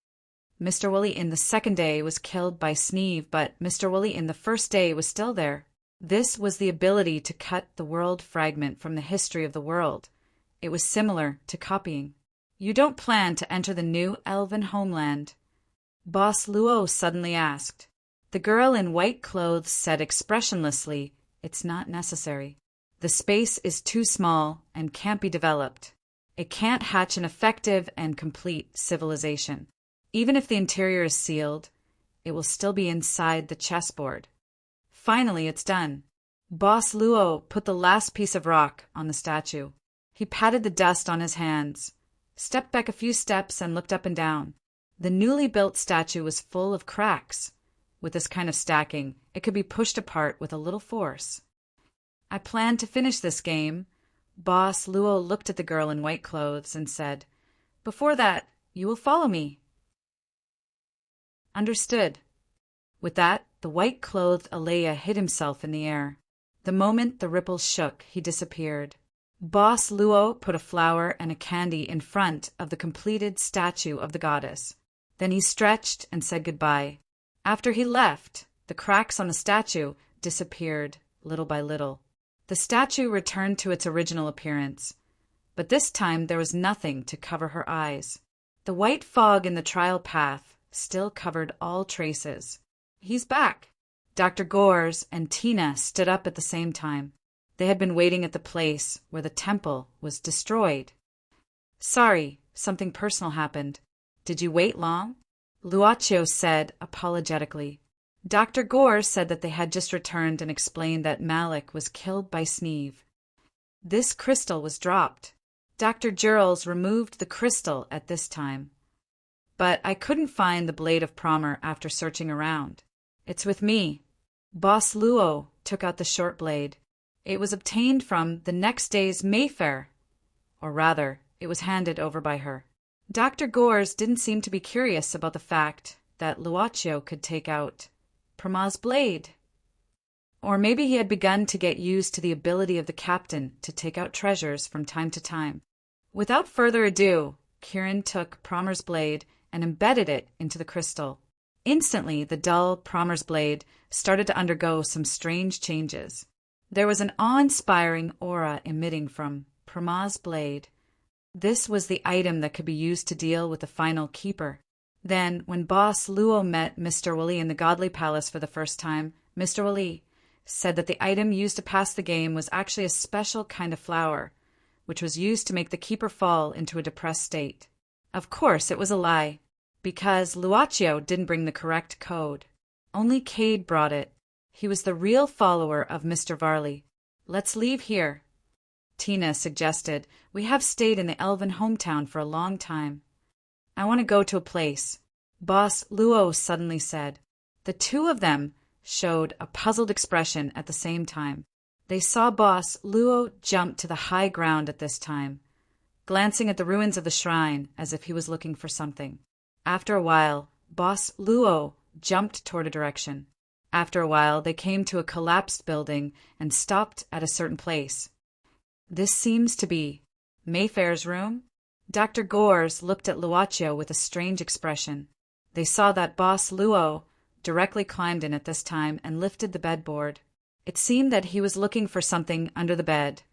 Mr. Woolley in the second day was killed by Sneeve, but Mr. Woolley in the first day was still there. This was the ability to cut the world fragment from the history of the world. It was similar to copying. You don't plan to enter the new elven homeland? Boss Luo suddenly asked. The girl in white clothes said expressionlessly, It's not necessary. The space is too small and can't be developed. It can't hatch an effective and complete civilization. Even if the interior is sealed, it will still be inside the chessboard. Finally, it's done. Boss Luo put the last piece of rock on the statue. He patted the dust on his hands, stepped back a few steps, and looked up and down. The newly built statue was full of cracks. With this kind of stacking, it could be pushed apart with a little force. I plan to finish this game. Boss Luo looked at the girl in white clothes and said, "Before that, you will follow me." Understood. With that, the white-clothed Alea hid himself in the air. The moment the ripples shook, he disappeared. Boss Luo put a flower and a candy in front of the completed statue of the goddess. Then he stretched and said goodbye. After he left, the cracks on the statue disappeared little by little. The statue returned to its original appearance, but this time there was nothing to cover her eyes. The white fog in the trial path still covered all traces. "He's back." Dr. Gores and Tina stood up at the same time. They had been waiting at the place where the temple was destroyed. "Sorry, something personal happened. Did you wait long?" Luaccio said apologetically. Dr. Gores said that they had just returned and explained that Malik was killed by Sneeve. This crystal was dropped. Dr. Jules removed the crystal at this time. But I couldn't find the blade of Promer after searching around. "It's with me." Boss Luo took out the short blade. It was obtained from the next day's Mayfair. Or rather, it was handed over by her. Dr. Gores didn't seem to be curious about the fact that Luaccio could take out Promer's blade. Or maybe he had begun to get used to the ability of the captain to take out treasures from time to time. Without further ado, Kieran took Promer's blade and embedded it into the crystal. Instantly, the dull Promer's blade started to undergo some strange changes. There was an awe-inspiring aura emitting from Promer's blade. This was the item that could be used to deal with the final keeper. Then, when Boss Luo met Mr. Wally in the Godly Palace for the first time, Mr. Wally said that the item used to pass the game was actually a special kind of flower, which was used to make the keeper fall into a depressed state. Of course, it was a lie, because Luaccio didn't bring the correct code. Only Cade brought it. He was the real follower of Mr. Varley. "Let's leave here," Tina suggested. "We have stayed in the elven hometown for a long time." "I want to go to a place," Boss Luo suddenly said. The two of them showed a puzzled expression at the same time. They saw Boss Luo jump to the high ground at this time, glancing at the ruins of the shrine as if he was looking for something. After a while, Boss Luo jumped toward a direction. After a while, they came to a collapsed building and stopped at a certain place. "This seems to be Mayfair's room?" Dr. Gores looked at Luaccio with a strange expression. They saw that Boss Luo directly climbed in at this time and lifted the bedboard. It seemed that he was looking for something under the bed.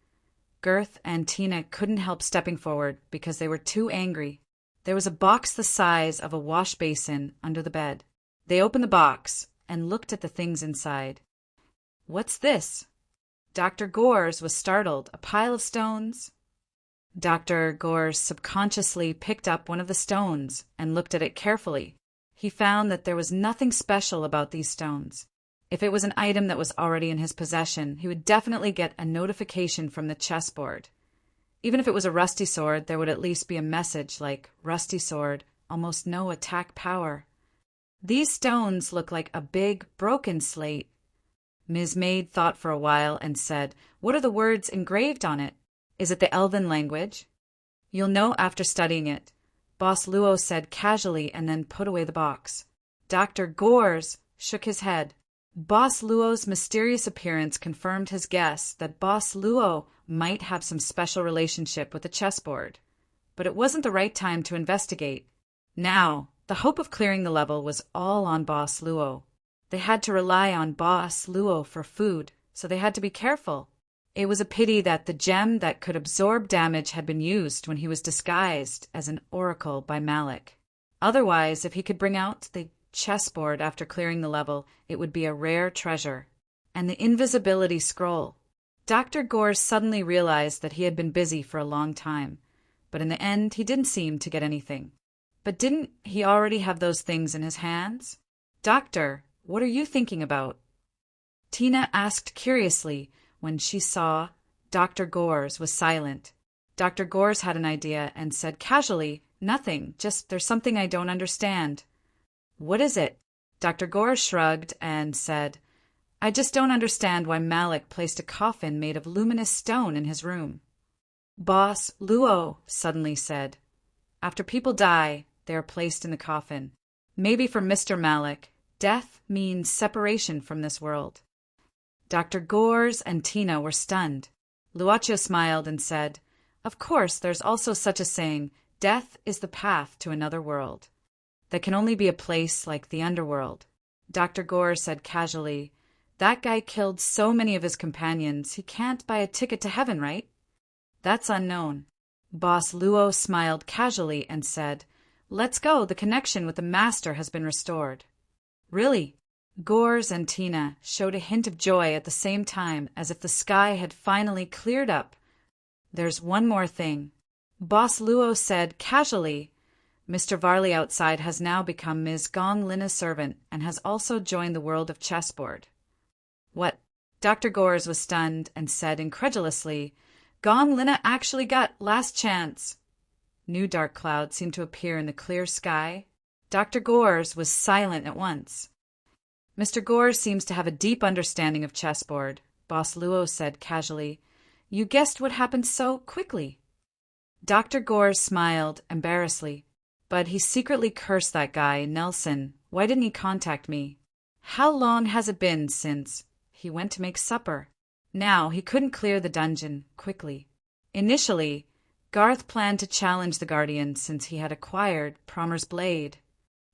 Girth and Tina couldn't help stepping forward because they were too angry. There was a box the size of a wash basin under the bed. They opened the box and looked at the things inside. "What's this?" Dr. Gores was startled. "A pile of stones?" Dr. Gores subconsciously picked up one of the stones and looked at it carefully. He found that there was nothing special about these stones. If it was an item that was already in his possession, he would definitely get a notification from the chessboard. Even if it was a rusty sword, there would at least be a message like, "Rusty sword, almost no attack power." These stones look like a big, broken slate. Ms. Maid thought for a while and said, "What are the words engraved on it? Is it the Elven language?" "You'll know after studying it," Boss Luo said casually and then put away the box. Dr. Gores shook his head. Boss Luo's mysterious appearance confirmed his guess that Boss Luo might have some special relationship with the chessboard. But it wasn't the right time to investigate. Now, the hope of clearing the level was all on Boss Luo. They had to rely on Boss Luo for food, so they had to be careful. It was a pity that the gem that could absorb damage had been used when he was disguised as an oracle by Malik. Otherwise, if he could bring out the chessboard after clearing the level, it would be a rare treasure. and the invisibility scroll. Dr. Gores suddenly realized that he had been busy for a long time, but in the end he didn't seem to get anything. But didn't he already have those things in his hands? Doctor, what are you thinking about? Tina asked curiously when she saw Dr. Gores was silent. Dr. Gores had an idea and said casually, "Nothing, just there's something I don't understand." "What is it?" Dr. Gores shrugged and said, "I just don't understand why Malik placed a coffin made of luminous stone in his room." Boss Luo suddenly said, "After people die, they are placed in the coffin. Maybe for Mr. Malik, death means separation from this world." Dr. Gores and Tina were stunned. Luocha smiled and said, "Of course, there's also such a saying, death is the path to another world. That can only be a place like the underworld." Dr. Gores said casually, "That guy killed so many of his companions, he can't buy a ticket to heaven, right?" "That's unknown." Boss Luo smiled casually and said, "Let's go, the connection with the master has been restored." "Really?" Gores and Tina showed a hint of joy at the same time, as if the sky had finally cleared up. "There's one more thing." Boss Luo said casually, "Mr. Varley outside has now become Ms. Gong Lina's servant and has also joined the world of chessboard." "What?" Dr. Gores was stunned and said incredulously, "Gong Lina actually got last chance." New dark clouds seemed to appear in the clear sky. Dr. Gores was silent at once. "Mr. Gores seems to have a deep understanding of chessboard," Boss Luo said casually. "You guessed what happened so quickly." Dr. Gores smiled embarrassedly. "But he secretly cursed that guy, Nelson. Why didn't he contact me? How long has it been since he went to make supper?" Now he couldn't clear the dungeon quickly. Initially, Garth planned to challenge the Guardian since he had acquired Promer's blade.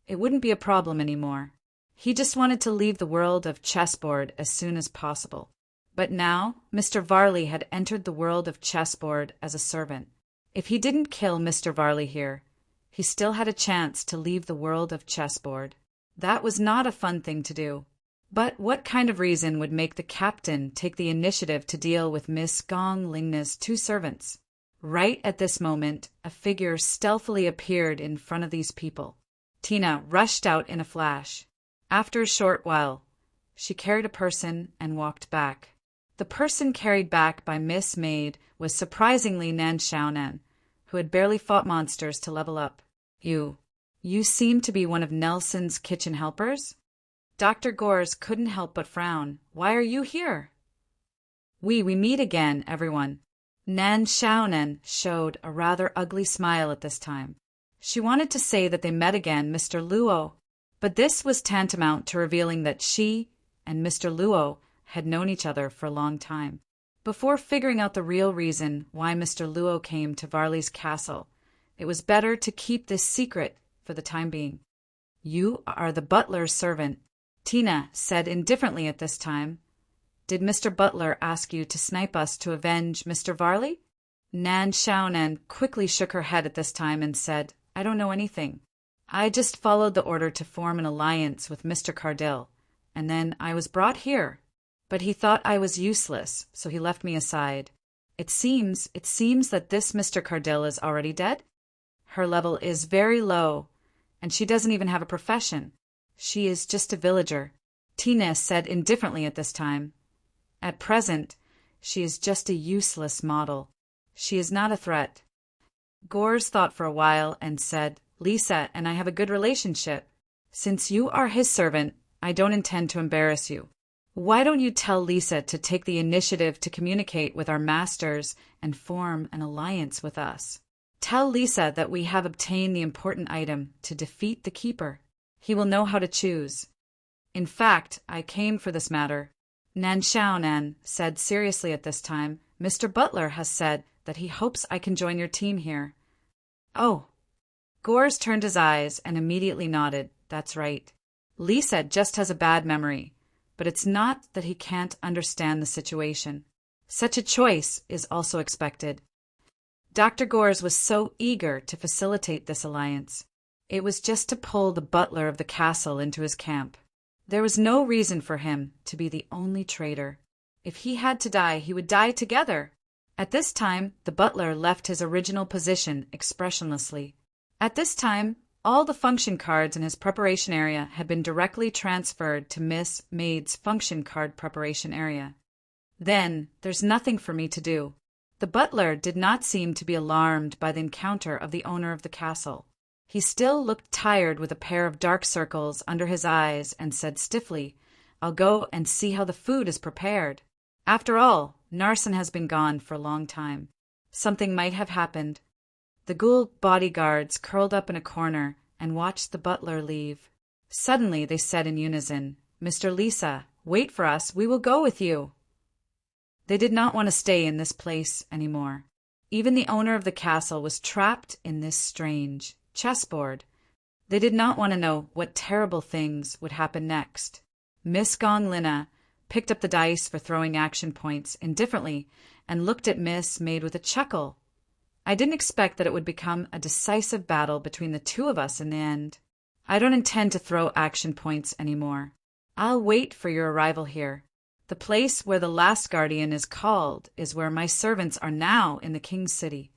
It wouldn't be a problem anymore. He just wanted to leave the world of chessboard as soon as possible. But now Mr. Varley had entered the world of chessboard as a servant. If he didn't kill Mr. Varley here, he still had a chance to leave the world of chessboard. That was not a fun thing to do. But what kind of reason would make the captain take the initiative to deal with Miss Gong Lina's two servants? Right at this moment, a figure stealthily appeared in front of these people. Tina rushed out in a flash. After a short while, she carried a person and walked back. The person carried back by Miss Maid was surprisingly Nan Xiaonan, who had barely fought monsters to level up. You seem to be one of Nelson's kitchen helpers?" Dr. Gores couldn't help but frown. "Why are you here?" We meet again, everyone." Nan Xiaonan showed a rather ugly smile at this time. She wanted to say that they met again, Mr. Luo, but this was tantamount to revealing that she and Mr. Luo had known each other for a long time. Before figuring out the real reason why Mr. Luo came to Varley's castle, it was better to keep this secret for the time being. "You are the butler's servant," Tina said indifferently at this time. "Did Mr. Butler ask you to snipe us to avenge Mr. Varley?" Nan Xiaonan quickly shook her head at this time and said, "I don't know anything. I just followed the order to form an alliance with Mr. Cardill, and then I was brought here. But he thought I was useless, so he left me aside. It seems that this Mr. Cardill is already dead? Her level is very low, and she doesn't even have a profession. She is just a villager," Tina said indifferently at this time. "At present, she is just a useless model. She is not a threat." Gores thought for a while and said, "Lisa and I have a good relationship. Since you are his servant, I don't intend to embarrass you. Why don't you tell Lisa to take the initiative to communicate with our masters and form an alliance with us? Tell Lisa that we have obtained the important item to defeat the Keeper. He will know how to choose. In fact, I came for this matter." Nan Xiaonan said seriously at this time, "Mr. Butler has said that he hopes I can join your team here." "Oh." Gores turned his eyes and immediately nodded. "That's right. Lisa just has a bad memory, but it's not that he can't understand the situation. Such a choice is also expected." Dr. Gores was so eager to facilitate this alliance. It was just to pull the butler of the castle into his camp. There was no reason for him to be the only traitor. If he had to die, he would die together. At this time, the butler left his original position expressionlessly. At this time, all the function cards in his preparation area had been directly transferred to Miss Maid's function card preparation area. Then, there's nothing for me to do. The butler did not seem to be alarmed by the encounter of the owner of the castle. He still looked tired with a pair of dark circles under his eyes and said stiffly, "I'll go and see how the food is prepared. After all, Narsen has been gone for a long time. Something might have happened." The ghoul bodyguards curled up in a corner and watched the butler leave. Suddenly they said in unison, "Mr. Lisa, wait for us, we will go with you." They did not want to stay in this place anymore. Even the owner of the castle was trapped in this strange chessboard. They did not want to know what terrible things would happen next. Miss Gonglina picked up the dice for throwing action points indifferently and looked at Miss Maid with a chuckle. "I didn't expect that it would become a decisive battle between the two of us in the end. I don't intend to throw action points anymore. I'll wait for your arrival here. The place where the last guardian is called is where my servants are now in the king's city."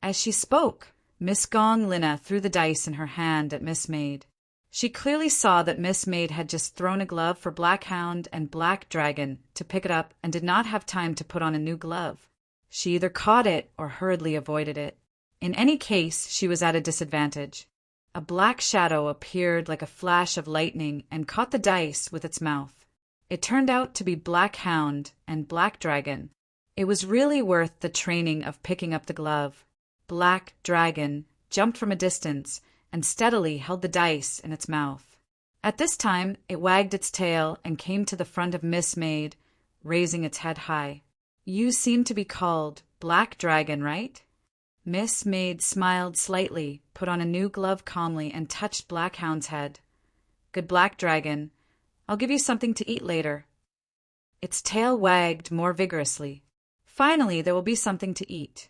As she spoke, Miss Gonglina threw the dice in her hand at Miss Maid. She clearly saw that Miss Maid had just thrown a glove for Black Hound and Black Dragon to pick it up and did not have time to put on a new glove. She either caught it or hurriedly avoided it. In any case, she was at a disadvantage. A black shadow appeared like a flash of lightning and caught the dice with its mouth. It turned out to be Black Hound and Black Dragon. It was really worth the training of picking up the glove. Black Dragon jumped from a distance and steadily held the dice in its mouth. At this time, it wagged its tail and came to the front of Miss Maid, raising its head high. "You seem to be called Black Dragon, right?" Miss Maid smiled slightly, put on a new glove calmly, and touched Black Hound's head. "Good Black Dragon, I'll give you something to eat later." Its tail wagged more vigorously. "Finally, there will be something to eat.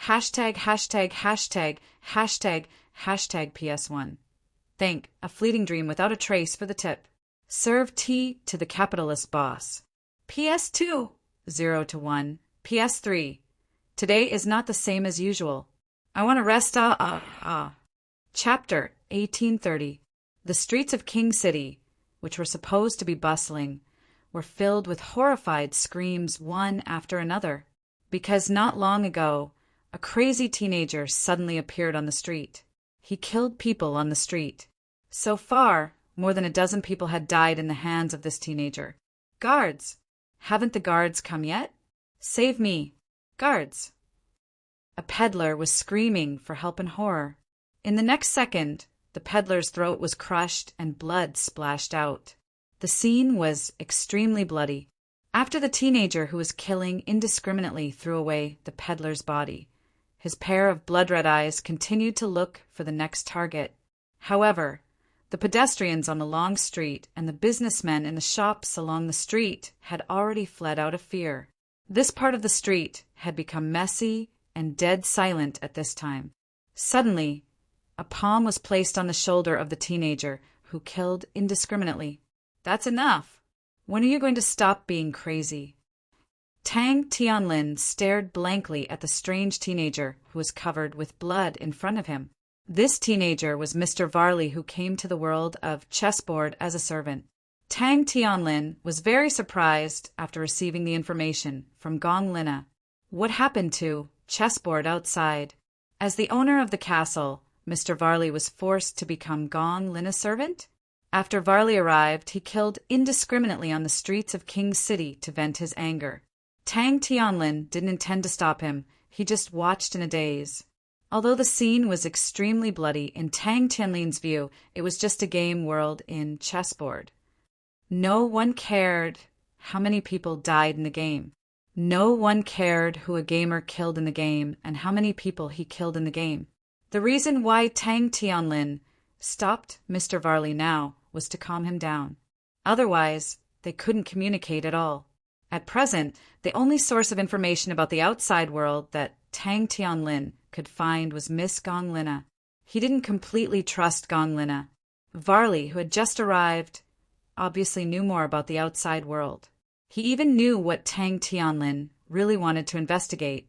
Hashtag, hashtag, hashtag, hashtag, hashtag PS1. Thank, a fleeting dream without a trace for the tip. Serve tea to the capitalist boss. PS2, 0 to 1. PS3. Today is not the same as usual. I want to rest. Chapter 1830. The streets of King City, which were supposed to be bustling, were filled with horrified screams one after another, because not long ago, a crazy teenager suddenly appeared on the street. He killed people on the street. So far, more than a dozen people had died in the hands of this teenager. Guards! Haven't the guards come yet? Save me! Guards! A peddler was screaming for help in horror. In the next second, the peddler's throat was crushed and blood splashed out. The scene was extremely bloody. After the teenager who was killing indiscriminately threw away the peddler's body, his pair of blood-red eyes continued to look for the next target. However, the pedestrians on the long street and the businessmen in the shops along the street had already fled out of fear. This part of the street had become messy and dead silent at this time. Suddenly, a palm was placed on the shoulder of the teenager who killed indiscriminately. "That's enough. When are you going to stop being crazy?" Tang Tianlin stared blankly at the strange teenager who was covered with blood in front of him. This teenager was Mr. Varley, who came to the world of chessboard as a servant. Tang Tianlin was very surprised after receiving the information from Gong Lina. What happened to chessboard outside? As the owner of the castle, Mr. Varley was forced to become Gong Lina's servant? After Varley arrived, he killed indiscriminately on the streets of King City to vent his anger. Tang Tianlin didn't intend to stop him. He just watched in a daze. Although the scene was extremely bloody, in Tang Tianlin's view, it was just a game world in chessboard. No one cared how many people died in the game. No one cared who a gamer killed in the game and how many people he killed in the game. The reason why Tang Tianlin stopped Mr. Varley now was to calm him down. Otherwise, they couldn't communicate at all. At present, the only source of information about the outside world that Tang Tianlin could find was Miss Gong Lina. He didn't completely trust Gong Lina. Varley, who had just arrived, obviously knew more about the outside world. He even knew what Tang Tianlin really wanted to investigate.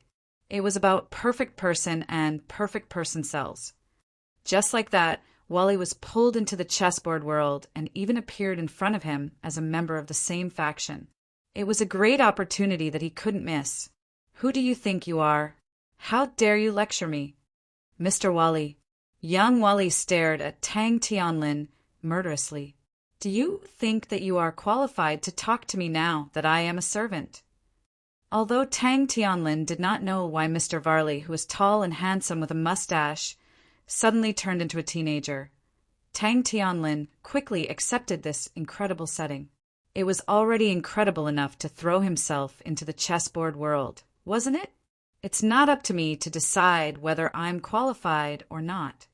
It was about perfect person and perfect person cells. Just like that, Wally was pulled into the chessboard world and even appeared in front of him as a member of the same faction. It was a great opportunity that he couldn't miss. Who do you think you are? How dare you lecture me? Mr. Wally. Young Wally stared at Tang Tianlin murderously. Do you think that you are qualified to talk to me now that I am a servant? Although Tang Tianlin did not know why Mr. Varley, who was tall and handsome with a mustache, suddenly turned into a teenager, Tang Tianlin quickly accepted this incredible setting. It was already incredible enough to throw himself into the chessboard world, wasn't it? It's not up to me to decide whether I'm qualified or not.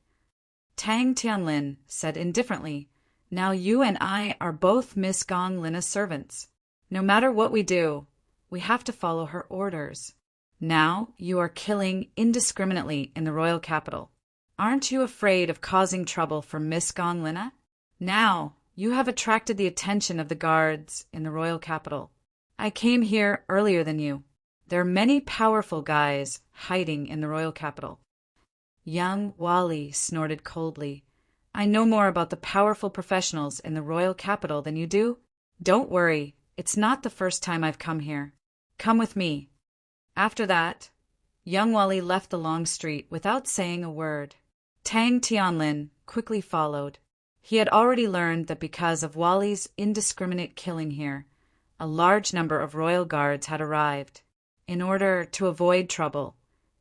Tang Tianlin said indifferently, now you and I are both Miss Gong Lina's servants. No matter what we do, we have to follow her orders. Now you are killing indiscriminately in the royal capital. Aren't you afraid of causing trouble for Miss Gong Lina? Now you have attracted the attention of the guards in the royal capital. I came here earlier than you. There are many powerful guys hiding in the royal capital. Young Wally snorted coldly. I know more about the powerful professionals in the royal capital than you do. Don't worry, it's not the first time I've come here. Come with me. After that, young Wally left the long street without saying a word. Tang Tianlin quickly followed. He had already learned that because of Wally's indiscriminate killing here, a large number of royal guards had arrived. In order to avoid trouble,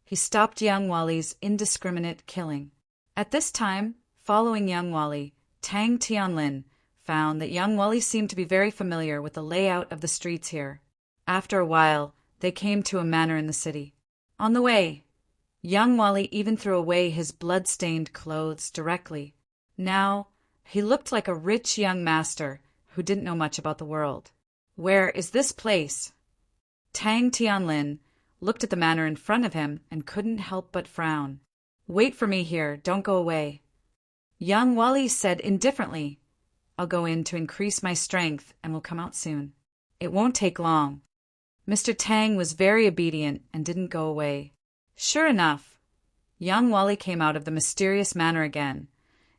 he stopped young Wally's indiscriminate killing. At this time, following young Wally, Tang Tianlin found that young Wally seemed to be very familiar with the layout of the streets here. After a while, they came to a manor in the city. On the way, young Wally even threw away his blood-stained clothes directly. Now, he looked like a rich young master who didn't know much about the world. Where is this place? Tang Tianlin looked at the manor in front of him and couldn't help but frown. Wait for me here, don't go away. Young Wally said indifferently, I'll go in to increase my strength and will come out soon. It won't take long. Mr. Tang was very obedient and didn't go away. Sure enough, young Wally came out of the mysterious manor again,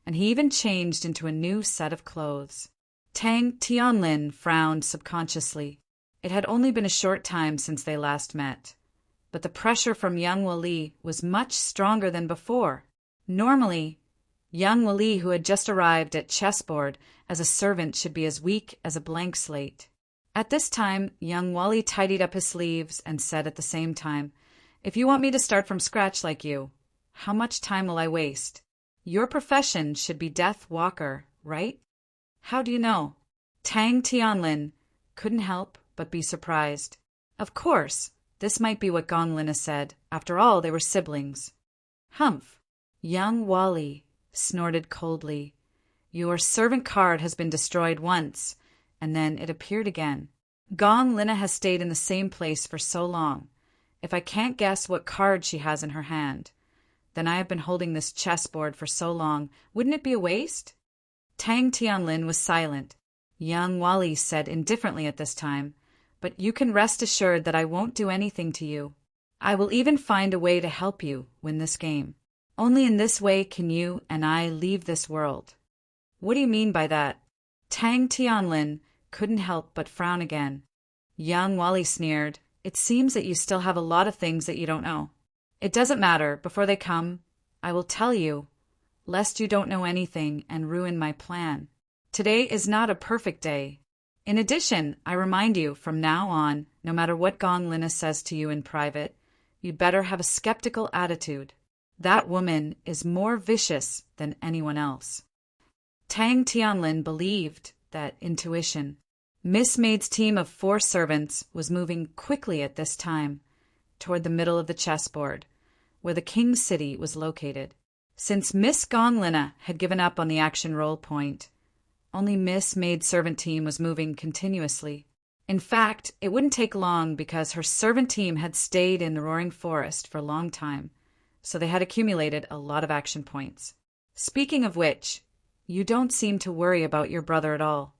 and he even changed into a new set of clothes. Tang Tianlin frowned subconsciously. It had only been a short time since they last met, but the pressure from young Wally was much stronger than before. Normally, young Wally, who had just arrived at chessboard as a servant, should be as weak as a blank slate. At this time, young Wally tidied up his sleeves and said at the same time, If you want me to start from scratch like you, how much time will I waste? Your profession should be Death Walker, right? How do you know? Tang Tianlin couldn't help but be surprised. Of course, this might be what Gong Lina said. After all, they were siblings. Humph! Young Wally snorted coldly. Your servant card has been destroyed once, and then it appeared again. Gong Lina has stayed in the same place for so long. If I can't guess what card she has in her hand, then I have been holding this chessboard for so long. Wouldn't it be a waste? Tang Tianlin was silent. Young Wally said indifferently at this time, But you can rest assured that I won't do anything to you. I will even find a way to help you win this game. Only in this way can you and I leave this world. What do you mean by that? Tang Tianlin couldn't help but frown again. Young Wally sneered. It seems that you still have a lot of things that you don't know. It doesn't matter. Before they come, I will tell you, lest you don't know anything and ruin my plan. Today is not a perfect day. In addition, I remind you, from now on, no matter what Gong Lina says to you in private, you'd better have a skeptical attitude. That woman is more vicious than anyone else. Tang Tianlin believed that intuition. Miss Maid's team of 4 servants was moving quickly at this time toward the middle of the chessboard, where the king's city was located. Since Miss Gong Lina had given up on the action roll point, only Miss Maid's servant team was moving continuously. In fact, it wouldn't take long because her servant team had stayed in the Roaring Forest for a long time, so they had accumulated a lot of action points. Speaking of which, you don't seem to worry about your brother at all.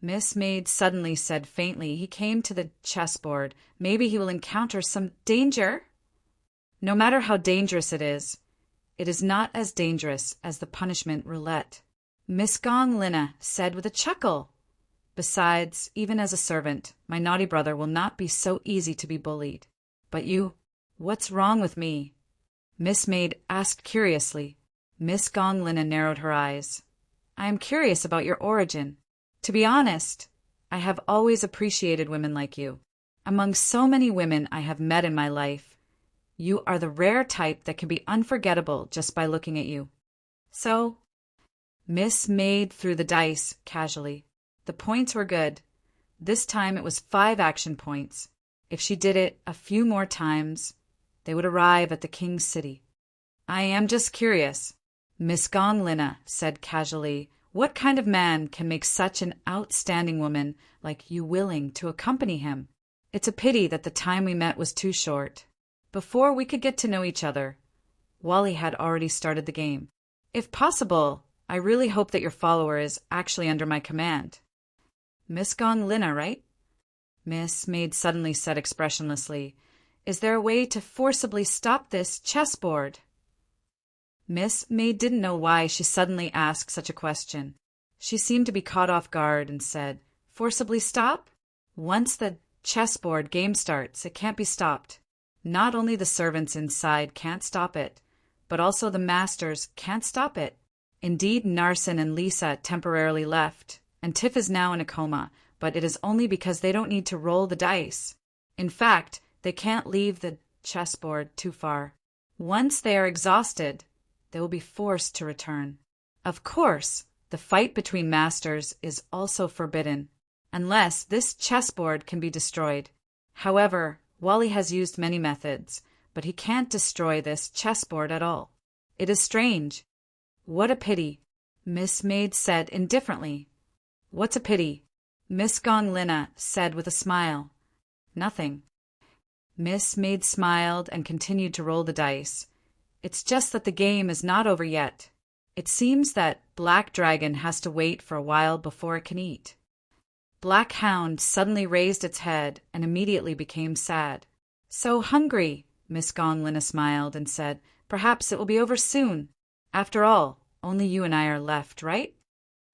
Miss Maid suddenly said faintly. He came to the chessboard. Maybe he will encounter some danger. No matter how dangerous it is not as dangerous as the punishment roulette, Miss Gong Lina said with a chuckle. Besides, even as a servant, my naughty brother will not be so easy to be bullied. But you, what's wrong with me? Miss Maid asked curiously. Miss Gong Lina narrowed her eyes. I am curious about your origin. To be honest, I have always appreciated women like you. Among so many women I have met in my life, you are the rare type that can be unforgettable just by looking at you. So, Miss Maid threw the dice casually. The points were good. This time it was 5 action points. If she did it a few more times, they would arrive at the King's City. I am just curious, Miss Gong Lina said casually. What kind of man can make such an outstanding woman like you willing to accompany him? It's a pity that the time we met was too short. Before we could get to know each other, Wally had already started the game. If possible, I really hope that your follower is actually under my command. Miss Gong Lina, right? Miss Maid suddenly said expressionlessly. Is there a way to forcibly stop this chessboard? Miss Maid didn't know why she suddenly asked such a question. She seemed to be caught off guard and said, Forcibly stop? Once the chessboard game starts, it can't be stopped. Not only the servants inside can't stop it, but also the masters can't stop it. Indeed, Narsen and Lisa temporarily left, and Tiff is now in a coma, but it is only because they don't need to roll the dice. In fact, they can't leave the chessboard too far. Once they are exhausted, they will be forced to return. Of course, the fight between masters is also forbidden, unless this chessboard can be destroyed. However, Wally has used many methods, but he can't destroy this chessboard at all. It is strange. What a pity, Miss Maid said indifferently. What's a pity? Miss Gong Lina said with a smile. Nothing. Miss Maid smiled and continued to roll the dice. It's just that the game is not over yet. It seems that Black Dragon has to wait for a while before it can eat. Black Hound suddenly raised its head and immediately became sad. So hungry, Miss Gong Lina smiled and said, Perhaps it will be over soon. After all, only you and I are left, right?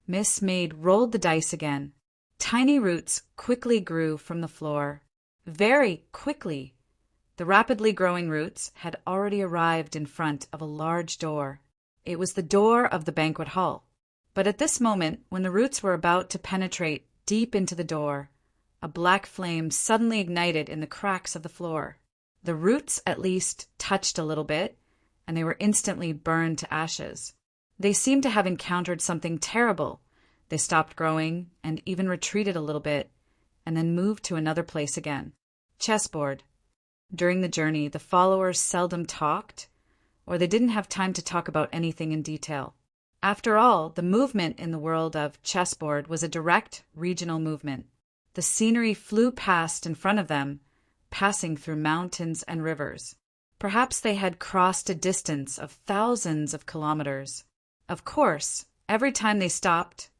Miss Maid rolled the dice again. Tiny roots quickly grew from the floor. Very quickly. The rapidly growing roots had already arrived in front of a large door. It was the door of the banquet hall. But at this moment, when the roots were about to penetrate deep into the door, a black flame suddenly ignited in the cracks of the floor. The roots at least touched a little bit, and they were instantly burned to ashes. They seemed to have encountered something terrible. They stopped growing and even retreated a little bit, and then moved to another place again. Chessboard. During the journey, the followers seldom talked, or they didn't have time to talk about anything in detail. After all, the movement in the world of chessboard was a direct regional movement. The scenery flew past in front of them, passing through mountains and rivers. Perhaps they had crossed a distance of thousands of kilometers. Of course, every time they stopped,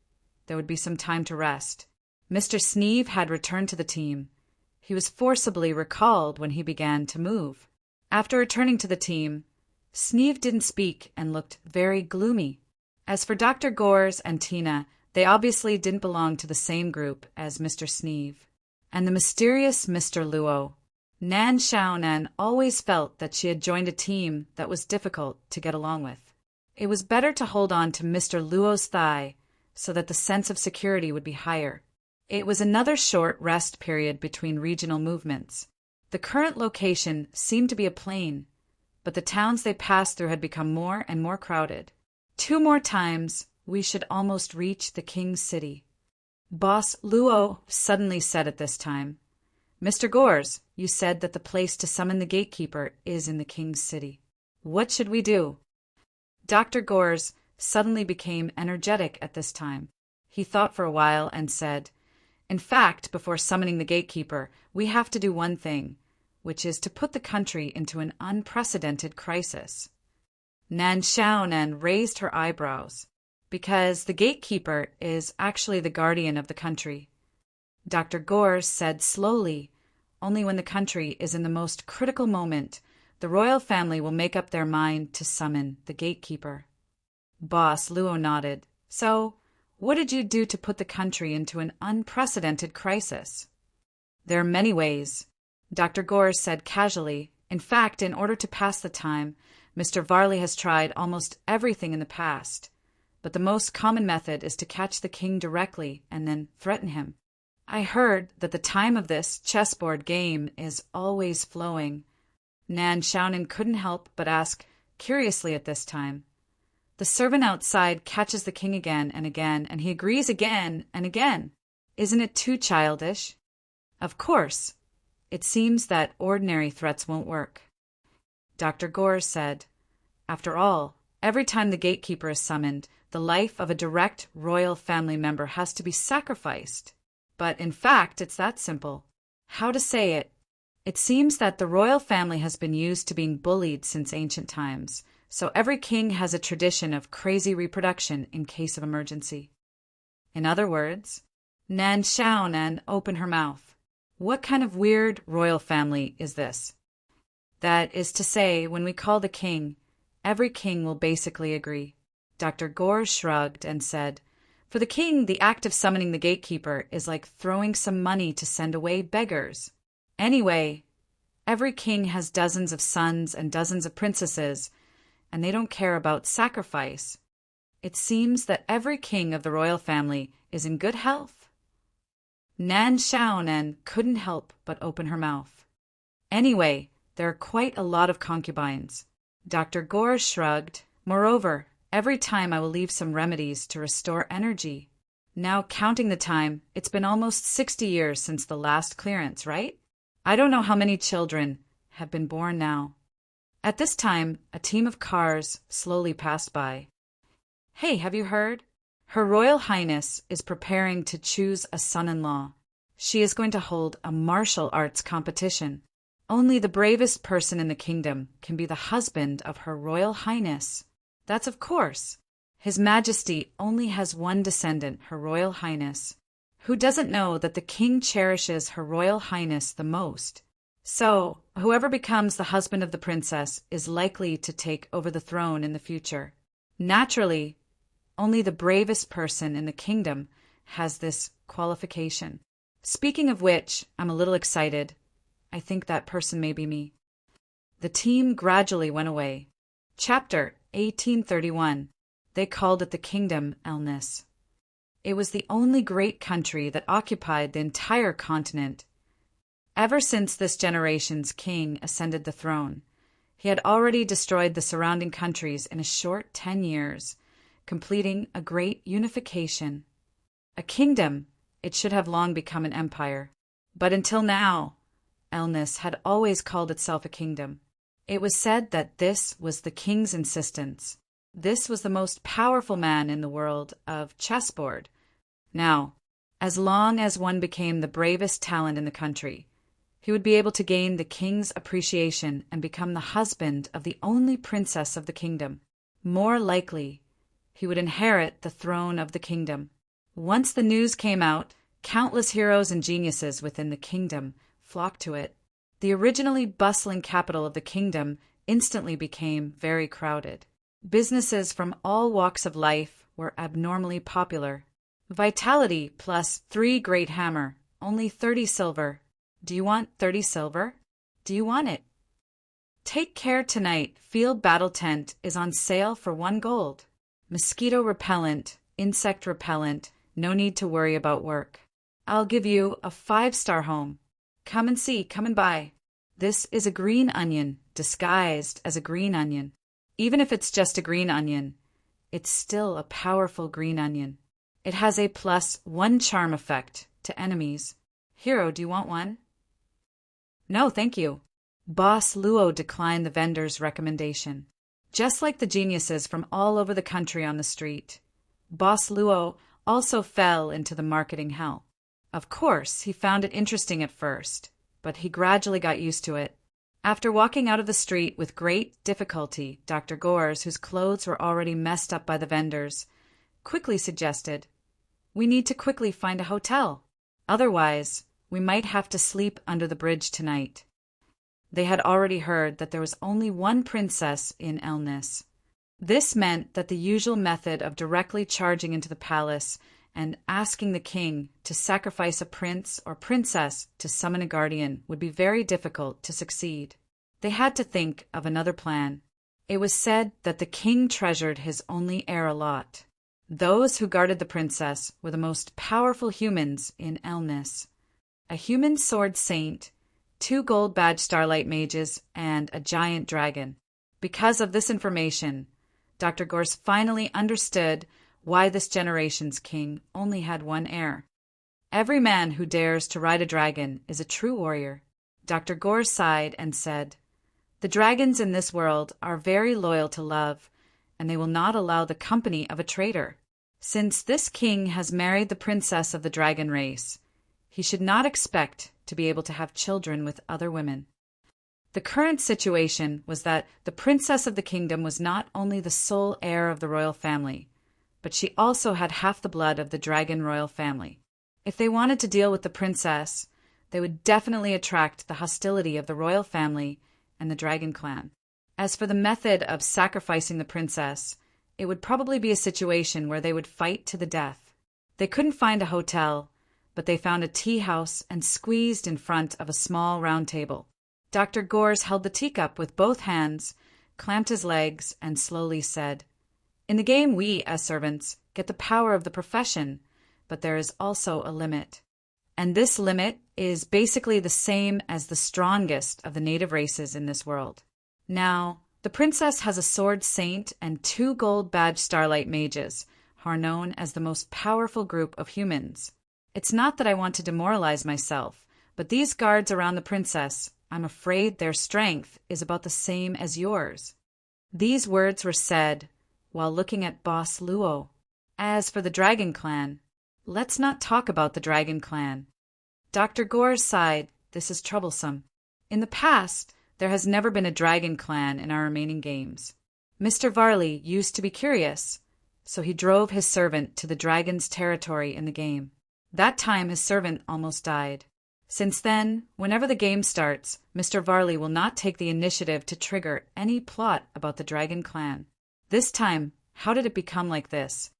there would be some time to rest. Mr. Sneeve had returned to the team. He was forcibly recalled when he began to move. After returning to the team, Sneeve didn't speak and looked very gloomy. As for Dr. Gores and Tina, they obviously didn't belong to the same group as Mr. Sneeve. And the mysterious Mr. Luo. Nan Xiaonan always felt that she had joined a team that was difficult to get along with. It was better to hold on to Mr. Luo's thigh so that the sense of security would be higher. It was another short rest period between regional movements. The current location seemed to be a plain, but the towns they passed through had become more and more crowded. 2 more times, we should almost reach the King's City. Boss Luo suddenly said at this time, Mr. Gores, you said that the place to summon the gatekeeper is in the King's City. What should we do? Dr. Gores suddenly became energetic at this time. He thought for a while and said, In fact, before summoning the gatekeeper, we have to do one thing, which is to put the country into an unprecedented crisis. Nan Xiaonan raised her eyebrows. because the gatekeeper is actually the guardian of the country. Dr. Gores said slowly, only when the country is in the most critical moment, the royal family will make up their mind to summon the gatekeeper. Boss Luo nodded. So, what did you do to put the country into an unprecedented crisis? There are many ways, Dr. Gores said casually. In fact, in order to pass the time, Mr. Varley has tried almost everything in the past. But the most common method is to catch the king directly and then threaten him. I heard that the time of this chessboard game is always flowing. Nan Xiaonan couldn't help but ask curiously at this time. The servant outside catches the king again, and he agrees again and again. Isn't it too childish? Of course. It seems that ordinary threats won't work. Dr. Gores said, after all, every time the gatekeeper is summoned, the life of a direct royal family member has to be sacrificed. But in fact, it's that simple. How to say it? It seems that the royal family has been used to being bullied since ancient times, so every king has a tradition of crazy reproduction in case of emergency. In other words, Nan Xiaonan opened her mouth. What kind of weird royal family is this? That is to say, when we call the king, every king will basically agree. Dr. Gores shrugged and said, for the king, the act of summoning the gatekeeper is like throwing some money to send away beggars. Anyway, every king has dozens of sons and dozens of princesses, and they don't care about sacrifice. It seems that every king of the royal family is in good health. Nan Xiaonan couldn't help but open her mouth. Anyway, there are quite a lot of concubines. Dr. Gores shrugged. Moreover, every time I will leave some remedies to restore energy. Now, counting the time, it's been almost 60 years since the last clearance, right? I don't know how many children have been born now. At this time, a team of cars slowly passed by. Hey, have you heard? Her Royal Highness is preparing to choose a son-in-law. She is going to hold a martial arts competition. Only the bravest person in the kingdom can be the husband of Her Royal Highness. That's of course. His Majesty only has one descendant, Her Royal Highness. Who doesn't know that the king cherishes Her Royal Highness the most? So, whoever becomes the husband of the princess is likely to take over the throne in the future. Naturally, only the bravest person in the kingdom has this qualification. Speaking of which, I'm a little excited. I think that person may be me. The team gradually went away. Chapter 1831. They called it the Kingdom Elnis. It was the only great country that occupied the entire continent. Ever since this generation's king ascended the throne, he had already destroyed the surrounding countries in a short 10 years, completing a great unification. A kingdom, it should have long become an empire. But until now, Elnis had always called itself a kingdom. It was said that this was the king's insistence. This was the most powerful man in the world of chessboard. Now, as long as one became the bravest talent in the country, he would be able to gain the king's appreciation and become the husband of the only princess of the kingdom. More likely, he would inherit the throne of the kingdom. Once the news came out, countless heroes and geniuses within the kingdom flocked to it. The originally bustling capital of the kingdom instantly became very crowded. Businesses from all walks of life were abnormally popular. Vitality plus 3 great hammer, only 30 silver. Do you want 30 silver? Do you want it? Take care tonight. Field battle tent is on sale for 1 gold. Mosquito repellent, insect repellent, no need to worry about work. I'll give you a 5-star home. Come and see, come and buy. This is a green onion, disguised as a green onion. Even if it's just a green onion, it's still a powerful green onion. It has a +1 charm effect to enemies. Hero, do you want one? No, thank you. Boss Luo declined the vendor's recommendation. Just like the geniuses from all over the country on the street, Boss Luo also fell into the marketing hell. Of course, he found it interesting at first, but he gradually got used to it. After walking out of the street with great difficulty, Dr. Gores, whose clothes were already messed up by the vendors, quickly suggested, "We need to quickly find a hotel. Otherwise, we might have to sleep under the bridge tonight." They had already heard that there was only one princess in Elnis. This meant that the usual method of directly charging into the palace and asking the king to sacrifice a prince or princess to summon a guardian would be very difficult to succeed. They had to think of another plan. It was said that the king treasured his only heir a lot. Those who guarded the princess were the most powerful humans in Elnis. A human sword saint, 2 gold badge starlight mages, and a giant dragon. Because of this information, Dr. Gorse finally understood why this generation's king only had one heir. Every man who dares to ride a dragon is a true warrior. Dr. Gorse sighed and said, "The dragons in this world are very loyal to love, and they will not allow the company of a traitor. Since this king has married the princess of the dragon race, he should not expect to be able to have children with other women." The current situation was that the princess of the kingdom was not only the sole heir of the royal family, but she also had half the blood of the dragon royal family. If they wanted to deal with the princess, they would definitely attract the hostility of the royal family and the dragon clan. As for the method of sacrificing the princess, it would probably be a situation where they would fight to the death. They couldn't find a hotel, but they found a tea house and squeezed in front of a small round table. Dr. Gorse held the teacup with both hands, clamped his legs, and slowly said, "In the game we, as servants, get the power of the profession, but there is also a limit. And this limit is basically the same as the strongest of the native races in this world. Now, the princess has a sword saint and 2 gold badge starlight mages, who are known as the most powerful group of humans. It's not that I want to demoralize myself, but these guards around the princess, I'm afraid their strength is about the same as yours." These words were said while looking at Boss Luo. As for the Dragon Clan, let's not talk about the Dragon Clan. Dr. Gorse sighed. This is troublesome. In the past, there has never been a Dragon Clan in our remaining games. Mr. Varley used to be curious, so he drove his servant to the dragon's territory in the game. That time his servant almost died. Since then, whenever the game starts, Mr. Varley will not take the initiative to trigger any plot about the Dragon Clan. This time, how did it become like this?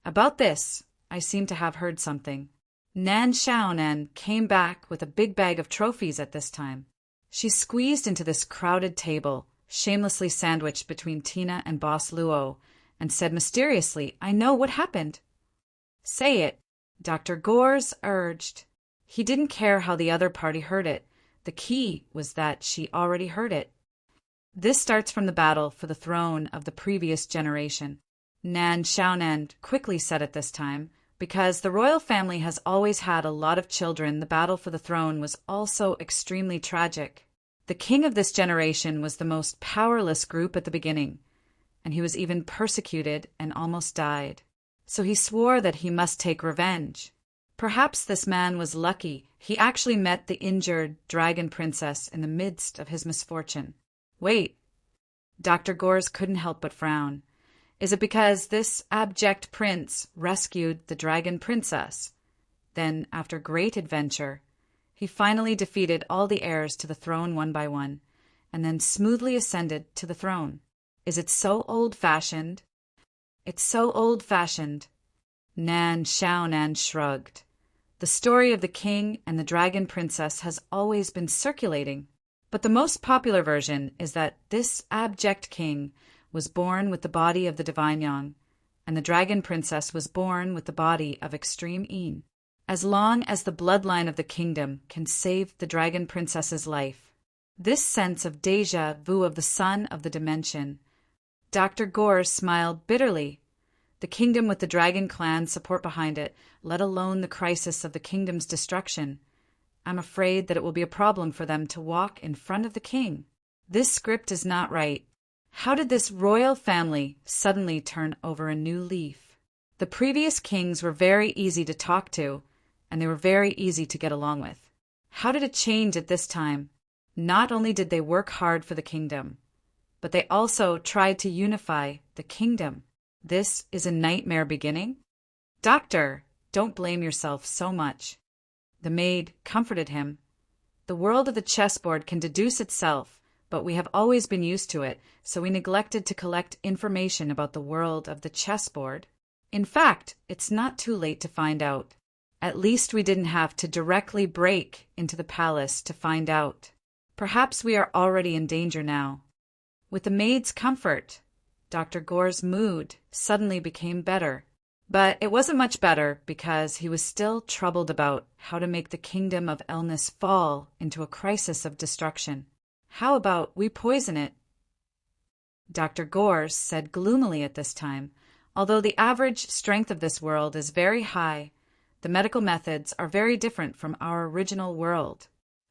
About this, I seem to have heard something. Nan Xiaonan came back with a big bag of trophies at this time. She squeezed into this crowded table, shamelessly sandwiched between Tina and Boss Luo, and said mysteriously, "I know what happened." "Say it," Dr. Gorse urged. He didn't care how the other party heard it. The key was that she already heard it. This starts from the battle for the throne of the previous generation. Nan Xiaonan quickly said it this time. Because the royal family has always had a lot of children, the battle for the throne was also extremely tragic. The king of this generation was the most powerless group at the beginning, and he was even persecuted and almost died. So he swore that he must take revenge. Perhaps this man was lucky. He actually met the injured dragon princess in the midst of his misfortune. Wait. Dr. Gorse couldn't help but frown. Is it because this abject prince rescued the dragon princess? Then, after great adventure, he finally defeated all the heirs to the throne one by one, and then smoothly ascended to the throne. Is it so old-fashioned? It's so old-fashioned. Nan Xiaonan shrugged. The story of the king and the dragon princess has always been circulating, but the most popular version is that this abject king was born with the body of the divine Yang, and the dragon princess was born with the body of extreme Yin. As long as the bloodline of the kingdom can save the dragon princess's life. This sense of déjà vu of the son of the dimension. Dr. Gorse smiled bitterly. The kingdom with the dragon clan support behind it, let alone the crisis of the kingdom's destruction. I'm afraid that it will be a problem for them to walk in front of the king. This script is not right. How did this royal family suddenly turn over a new leaf? The previous kings were very easy to talk to, and they were very easy to get along with. How did it change at this time? Not only did they work hard for the kingdom, but they also tried to unify the kingdom. This is a nightmare beginning? Doctor, don't blame yourself so much. The maid comforted him. The world of the chessboard can deduce itself, but we have always been used to it, so we neglected to collect information about the world of the chessboard. In fact, it's not too late to find out. At least we didn't have to directly break into the palace to find out. Perhaps we are already in danger now. With the maid's comfort, Dr. Gore's mood suddenly became better. But it wasn't much better because he was still troubled about how to make the kingdom of illness fall into a crisis of destruction. How about we poison it? Dr. Gore said gloomily at this time, although the average strength of this world is very high, the medical methods are very different from our original world.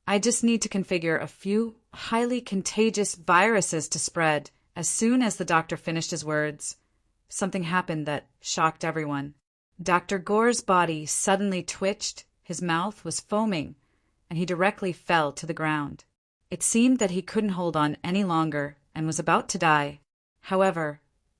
I just need to configure a few highly contagious viruses to spread. As soon as the doctor finished his words, something happened that shocked everyone. Dr. Gore's body suddenly twitched, his mouth was foaming, and he directly fell to the ground. It seemed that he couldn't hold on any longer and was about to die. However,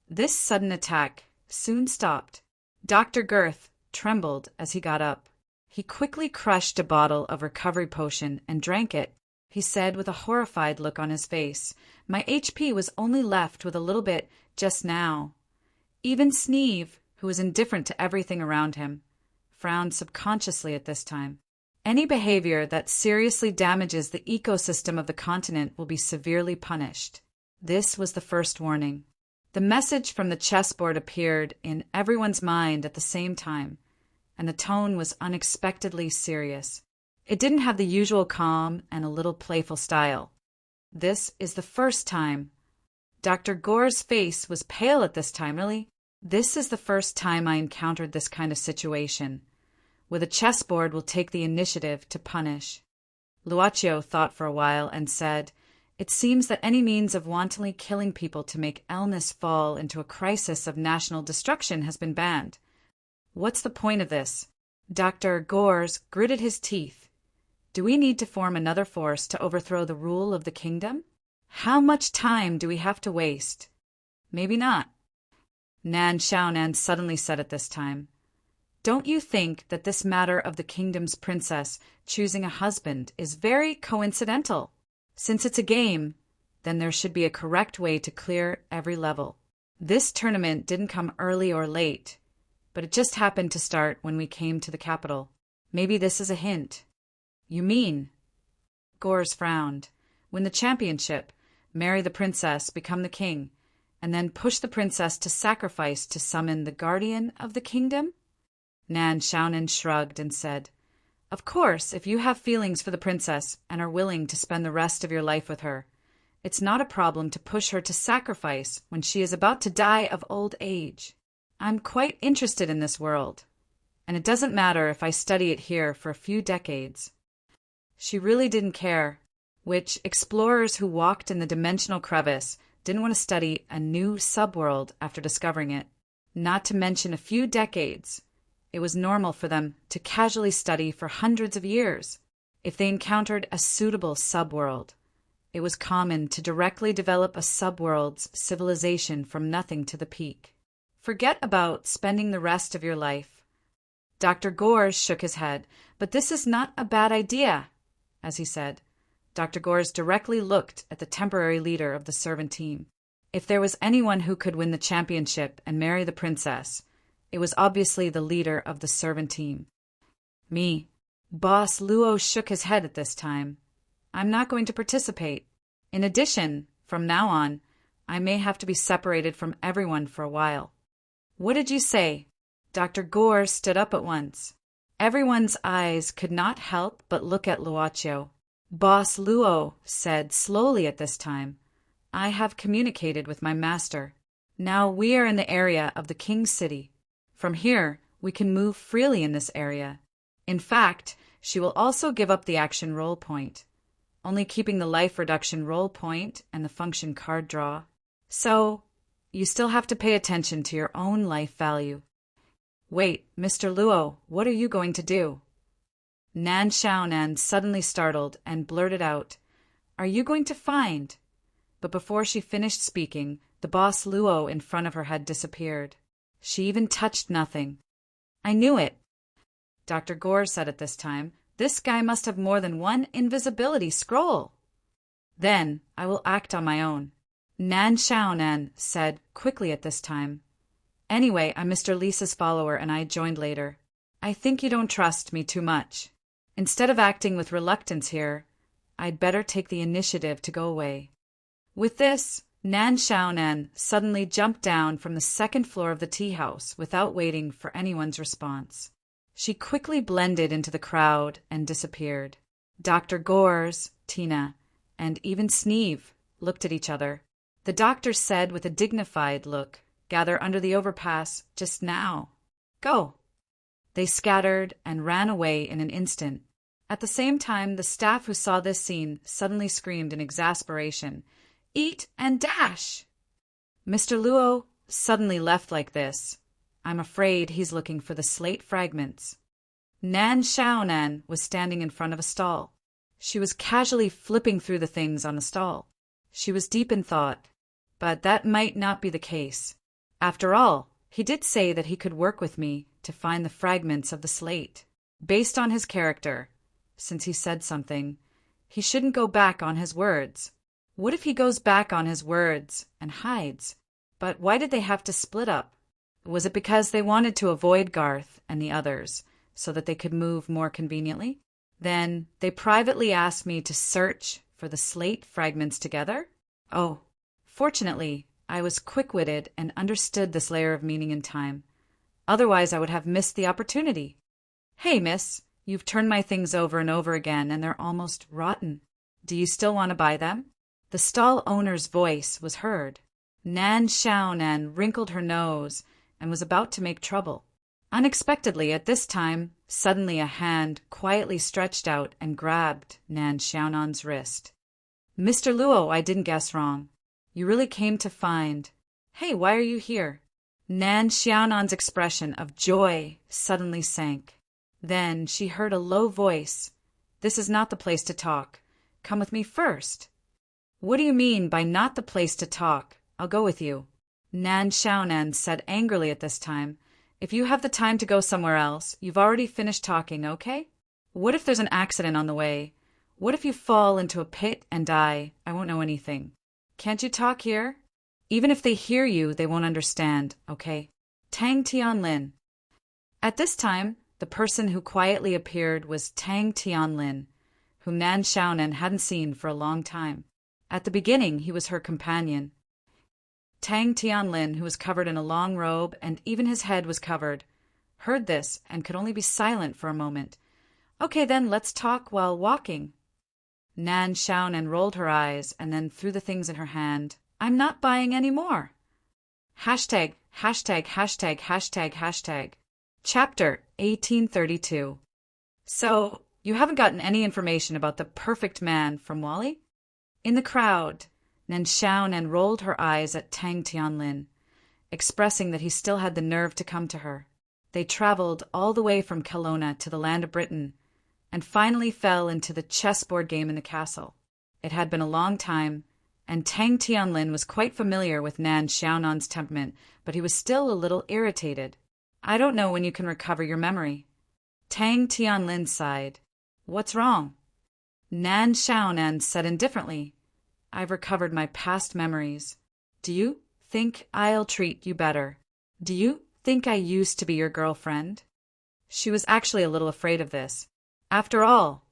this sudden attack soon stopped. Dr. Girth trembled as he got up. He quickly crushed a bottle of recovery potion and drank it. He said with a horrified look on his face, "My HP was only left with a little bit just now." Even Sneeve, who was indifferent to everything around him, frowned subconsciously at this time. Any behavior that seriously damages the ecosystem of the continent will be severely punished. This was the first warning. The message from the chessboard appeared in everyone's mind at the same time, and the tone was unexpectedly serious. It didn't have the usual calm and a little playful style. This is the first time. Dr. Gore's face was pale at this time. Really? This is the first time I encountered this kind of situation, where the chessboard will take the initiative to punish. Luaccio thought for a while and said, "It seems that any means of wantonly killing people to make illness fall into a crisis of national destruction has been banned. What's the point of this?" Dr. Gores gritted his teeth. "Do we need to form another force to overthrow the rule of the kingdom? How much time do we have to waste?" "Maybe not." Nan Xiaonan suddenly said at this time, "Don't you think that this matter of the kingdom's princess choosing a husband is very coincidental? Since it's a game, then there should be a correct way to clear every level. This tournament didn't come early or late, but it just happened to start when we came to the capital. Maybe this is a hint." "You mean?" Gores frowned. "Win the championship, marry the princess, become the king, and then push the princess to sacrifice to summon the guardian of the kingdom?" Nan Xiaonan shrugged and said, "Of course, if you have feelings for the princess and are willing to spend the rest of your life with her, it's not a problem to push her to sacrifice when she is about to die of old age. I'm quite interested in this world, and it doesn't matter if I study it here for a few decades." She really didn't care which explorers who walked in the dimensional crevice didn't want to study a new subworld after discovering it. Not to mention a few decades. It was normal for them to casually study for hundreds of years. If they encountered a suitable subworld, it was common to directly develop a subworld's civilization from nothing to the peak. Forget about spending the rest of your life. Dr. Gores shook his head. "But this is not a bad idea," as he said. Dr. Gores directly looked at the temporary leader of the servant team. If there was anyone who could win the championship and marry the princess, it was obviously the leader of the servant team. "Me." Boss Luo shook his head at this time. "I'm not going to participate. In addition, from now on, I may have to be separated from everyone for a while." "What did you say?" Dr. Gore stood up at once. Everyone's eyes could not help but look at Luaccio. Boss Luo said slowly at this time, "I have communicated with my master. Now we are in the area of the king's city. From here, we can move freely in this area. In fact, she will also give up the action roll point, only keeping the life reduction roll point and the function card draw. So, you still have to pay attention to your own life value." "Wait, Mr. Luo, what are you going to do?" Nan Xiaonan suddenly startled and blurted out, "Are you going to find?" But before she finished speaking, the boss Luo in front of her had disappeared. She even touched nothing. I knew it, Dr. Gore said at this time. This guy must have more than one invisibility scroll. Then I will act on my own, Nan Xiaonan said quickly at this time. Anyway, I'm Mr. Lisa's follower and I joined later. I think you don't trust me too much. Instead of acting with reluctance here, I'd better take the initiative to go away. With this, Nan Xiaonan suddenly jumped down from the second floor of the tea house without waiting for anyone's response. She quickly blended into the crowd and disappeared. Dr. Gores, Tina, and even Sneeve looked at each other. The doctor said with a dignified look, "Gather under the overpass just now. Go." They scattered and ran away in an instant. At the same time, the staff who saw this scene suddenly screamed in exasperation, "Eat and dash!" Mr. Luo suddenly left like this. I'm afraid he's looking for the slate fragments. Nan Xiaonan was standing in front of a stall. She was casually flipping through the things on the stall. She was deep in thought, but that might not be the case. After all, he did say that he could work with me to find the fragments of the slate. Based on his character, since he said something, he shouldn't go back on his words. What if he goes back on his words and hides? But why did they have to split up? Was it because they wanted to avoid Garth and the others so that they could move more conveniently? Then they privately asked me to search for the slate fragments together? Oh, fortunately, I was quick-witted and understood this layer of meaning in time. Otherwise, I would have missed the opportunity. Hey, miss, you've turned my things over and over again, and they're almost rotten. Do you still want to buy them? The stall owner's voice was heard. Nan Xiaonan wrinkled her nose and was about to make trouble. Unexpectedly, at this time, suddenly a hand quietly stretched out and grabbed Nan Xiaonan's wrist. Mr. Luo, I didn't guess wrong. You really came to find. Hey, why are you here? Nan Xiaonan's expression of joy suddenly sank. Then she heard a low voice. This is not the place to talk. Come with me first. What do you mean by not the place to talk? I'll go with you. Nan Xiaonan said angrily at this time. If you have the time to go somewhere else, you've already finished talking, okay? What if there's an accident on the way? What if you fall into a pit and die? I won't know anything. Can't you talk here? Even if they hear you, they won't understand, okay? Tang Tianlin. At this time, the person who quietly appeared was Tang Tianlin, whom Nan Xiaonan hadn't seen for a long time. At the beginning, he was her companion. Tang Tianlin, who was covered in a long robe and even his head was covered, heard this and could only be silent for a moment. Okay, then, let's talk while walking. Nan Xiaonan rolled her eyes and then threw the things in her hand. I'm not buying any more. Hashtag, hashtag, hashtag, hashtag, hashtag. Chapter 1832. So, you haven't gotten any information about the perfect man from Wally? In the crowd, Nan Xiaonan rolled her eyes at Tang Tianlin, expressing that he still had the nerve to come to her. They traveled all the way from Kelowna to the land of Britain, and finally fell into the chessboard game in the castle. It had been a long time, and Tang Tianlin was quite familiar with Nan Xiaonan's temperament, but he was still a little irritated. I don't know when you can recover your memory. Tang Tianlin sighed. What's wrong? Nan Xiaonan said indifferently, I've recovered my past memories. Do you think I'll treat you better? Do you think I used to be your girlfriend? She was actually a little afraid of this. After all,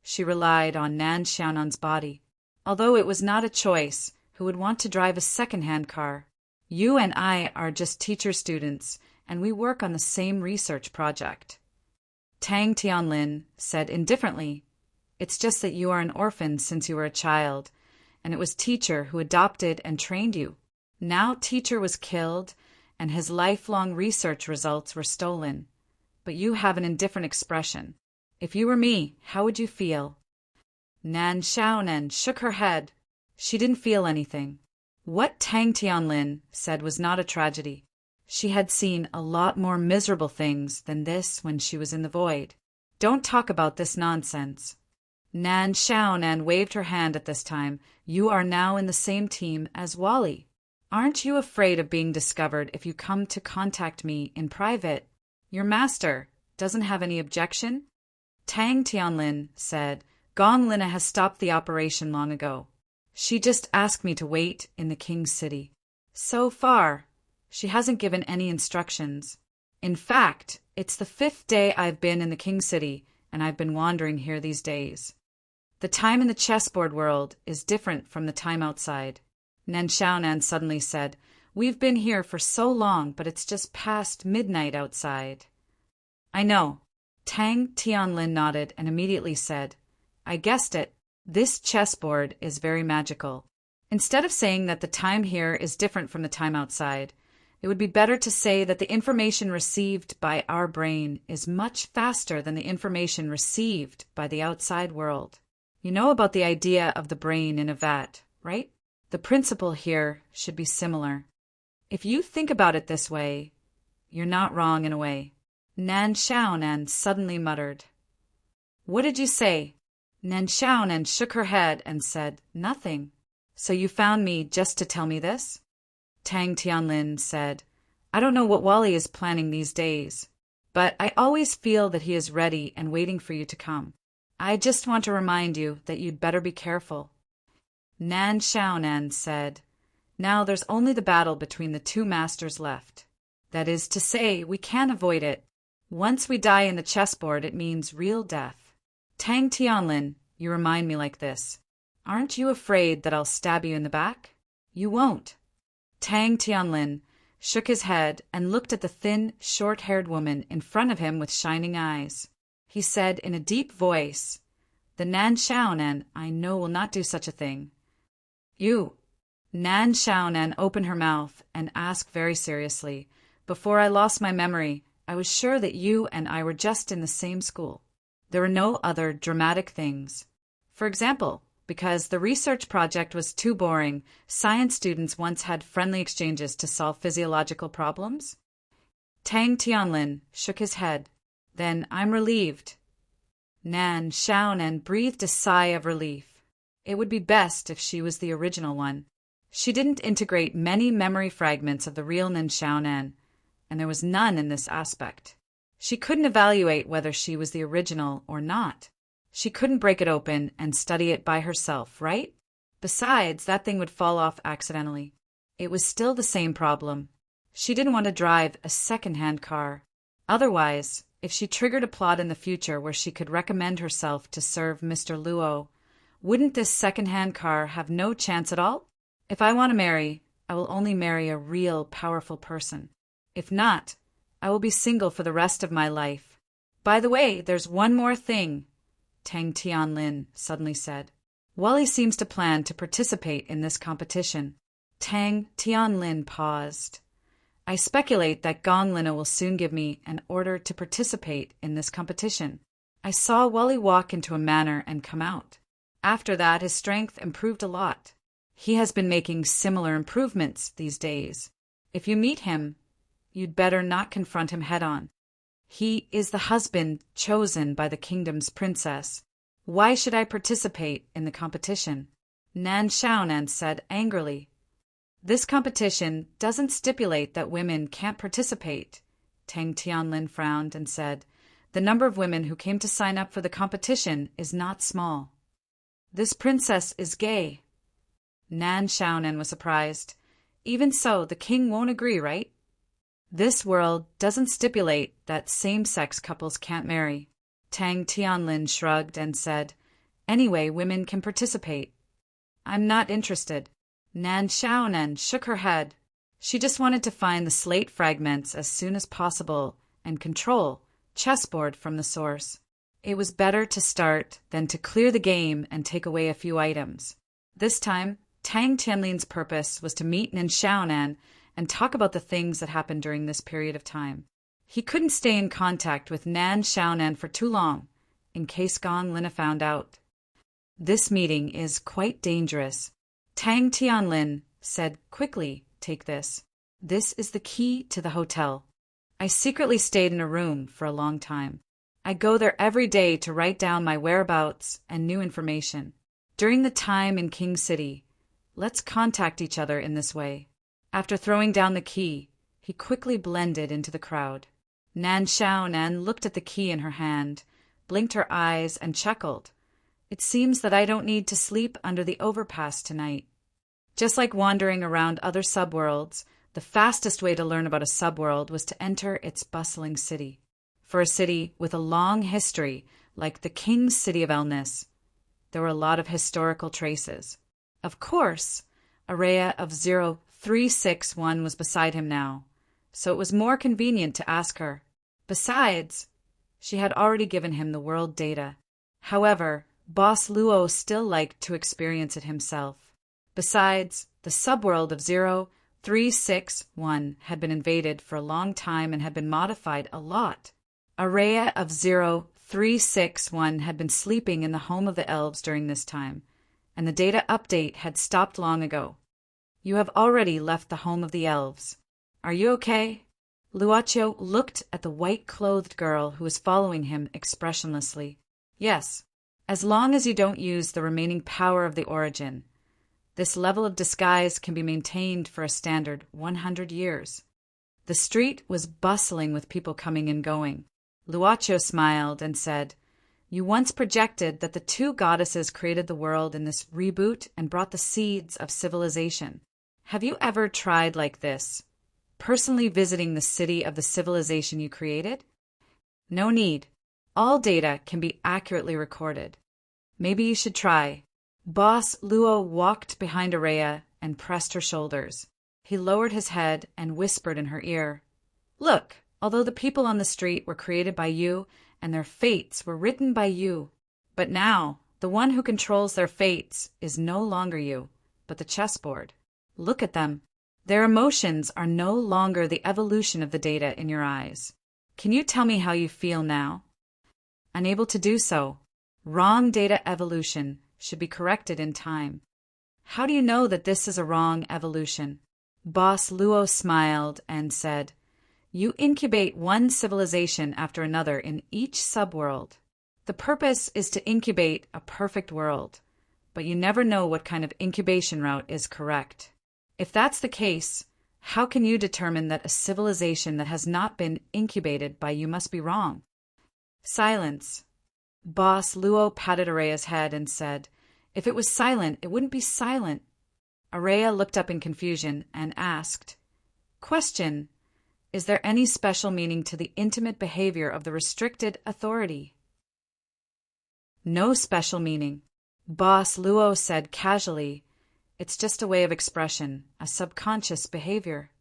she relied on Nan Xiaonan's body. Although it was not a choice, who would want to drive a second-hand car? You and I are just teacher students, and we work on the same research project. Tang Tianlin said indifferently, It's just that you are an orphan since you were a child, and it was Teacher who adopted and trained you. Now Teacher was killed, and his lifelong research results were stolen. But you have an indifferent expression. If you were me, how would you feel? Nan Xiaonan shook her head. She didn't feel anything. What Tang Tianlin said was not a tragedy. She had seen a lot more miserable things than this when she was in the void. Don't talk about this nonsense. Nan Xiaonan waved her hand at this time. You are now in the same team as Wally. Aren't you afraid of being discovered if you come to contact me in private? Your master doesn't have any objection? Tang Tianlin said, Gong Lina has stopped the operation long ago. She just asked me to wait in the king's city. So far, she hasn't given any instructions. In fact, it's the 5th day I've been in the king's city, and I've been wandering here these days. The time in the chessboard world is different from the time outside. Nan Xiaonan suddenly said, We've been here for so long, but it's just past midnight outside. I know. Tang Tianlin nodded and immediately said, I guessed it. This chessboard is very magical. Instead of saying that the time here is different from the time outside, it would be better to say that the information received by our brain is much faster than the information received by the outside world. You know about the idea of the brain in a vat, right? The principle here should be similar. If you think about it this way, you're not wrong in a way. Nan Xiaonan suddenly muttered. What did you say? Nan Xiaonan shook her head and said, Nothing. So you found me just to tell me this? Tang Tianlin said, I don't know what Wally is planning these days, but I always feel that he is ready and waiting for you to come. I just want to remind you that you'd better be careful. Nan Xiaonan said, Now there's only the battle between the two masters left. That is to say, we can't avoid it. Once we die in the chessboard, it means real death. Tang Tianlin, you remind me like this. Aren't you afraid that I'll stab you in the back? You won't. Tang Tianlin shook his head and looked at the thin, short-haired woman in front of him with shining eyes. He said in a deep voice, The Nan Xiaonan I know will not do such a thing. You. Nan Xiaonan opened her mouth and asked very seriously, Before I lost my memory, I was sure that you and I were just in the same school. There were no other dramatic things. For example, because the research project was too boring, science students once had friendly exchanges to solve physiological problems? Tang Tianlin shook his head. Then I'm relieved. Nan Xiaonan breathed a sigh of relief. It would be best if she was the original one. She didn't integrate many memory fragments of the real Nan Xiaonan, and there was none in this aspect. She couldn't evaluate whether she was the original or not. She couldn't break it open and study it by herself, right? Besides, that thing would fall off accidentally. It was still the same problem. She didn't want to drive a second-hand car. Otherwise, if she triggered a plot in the future where she could recommend herself to serve Mr. Luo, wouldn't this second-hand car have no chance at all? If I want to marry, I will only marry a real, powerful person. If not, I will be single for the rest of my life. By the way, there's one more thing, Tang Tianlin suddenly said. Wally seems to plan to participate in this competition. Tang Tianlin paused. I speculate that Gong Lina will soon give me an order to participate in this competition. I saw Wally walk into a manor and come out. After that, his strength improved a lot. He has been making similar improvements these days. If you meet him, you'd better not confront him head-on. He is the husband chosen by the kingdom's princess. Why should I participate in the competition? Nan Xiaonan said angrily. This competition doesn't stipulate that women can't participate. Tang Tianlin frowned and said, The number of women who came to sign up for the competition is not small. This princess is gay. Nan Xiaonan was surprised. Even so, the king won't agree, right? This world doesn't stipulate that same-sex couples can't marry. Tang Tianlin shrugged and said, Anyway, women can participate. I'm not interested. Nan Xiaonan shook her head. She just wanted to find the slate fragments as soon as possible and control chessboard from the source. It was better to start than to clear the game and take away a few items. This time, Tang Tianlin's purpose was to meet Nan Xiaonan and talk about the things that happened during this period of time. He couldn't stay in contact with Nan Xiaonan for too long, in case Gong Lina found out. This meeting is quite dangerous. Tang Tianlin said quickly, Take this. This is the key to the hotel. I secretly stayed in a room for a long time. I go there every day to write down my whereabouts and new information. During the time in King City, let's contact each other in this way. After throwing down the key, he quickly blended into the crowd. Nan Xiaonan looked at the key in her hand, blinked her eyes, and chuckled. It seems that I don't need to sleep under the overpass tonight. Just like wandering around other subworlds, the fastest way to learn about a subworld was to enter its bustling city. For a city with a long history, like the King's City of Elnis, there were a lot of historical traces. Of course, Araya of 0361 was beside him now, so it was more convenient to ask her. Besides, she had already given him the world data. However, Boss Luo still liked to experience it himself. Besides, the subworld of 0361 had been invaded for a long time and had been modified a lot. Araya of 0361 had been sleeping in the home of the elves during this time, and the data update had stopped long ago. You have already left the home of the elves. Are you okay? Luocho looked at the white-clothed girl who was following him expressionlessly. Yes, as long as you don't use the remaining power of the origin. This level of disguise can be maintained for a standard 100 years. The street was bustling with people coming and going. Luocho smiled and said, You once projected that the two goddesses created the world in this reboot and brought the seeds of civilization. Have you ever tried like this? Personally visiting the city of the civilization you created? No need. All data can be accurately recorded. Maybe you should try. Boss Luo walked behind Araya and pressed her shoulders. He lowered his head and whispered in her ear, Look, although the people on the street were created by you and their fates were written by you, but now the one who controls their fates is no longer you, but the chessboard. Look at them. Their emotions are no longer the evolution of the data in your eyes. Can you tell me how you feel now? Unable to do so. Wrong data evolution should be corrected in time. How do you know that this is a wrong evolution? Boss Luo smiled and said, You incubate one civilization after another in each subworld. The purpose is to incubate a perfect world, but you never know what kind of incubation route is correct. If that's the case, how can you determine that a civilization that has not been incubated by you must be wrong? Silence. Boss Luo patted Araya's head and said, If it was silent, it wouldn't be silent. Araya looked up in confusion and asked, Question. Is there any special meaning to the intimate behavior of the restricted authority? No special meaning. Boss Luo said casually, It's just a way of expression, a subconscious behavior.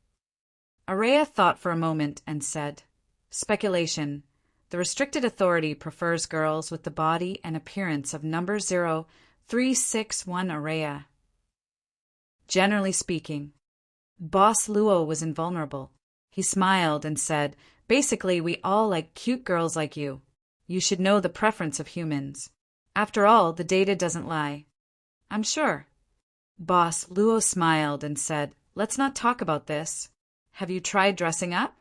Araya thought for a moment and said, Speculation. The restricted authority prefers girls with the body and appearance of number 0361 Araya. Generally speaking. Boss Luo was invulnerable. He smiled and said, Basically, we all like cute girls like you. You should know the preference of humans. After all, the data doesn't lie. I'm sure. Boss Luo smiled and said, Let's not talk about this. Have you tried dressing up?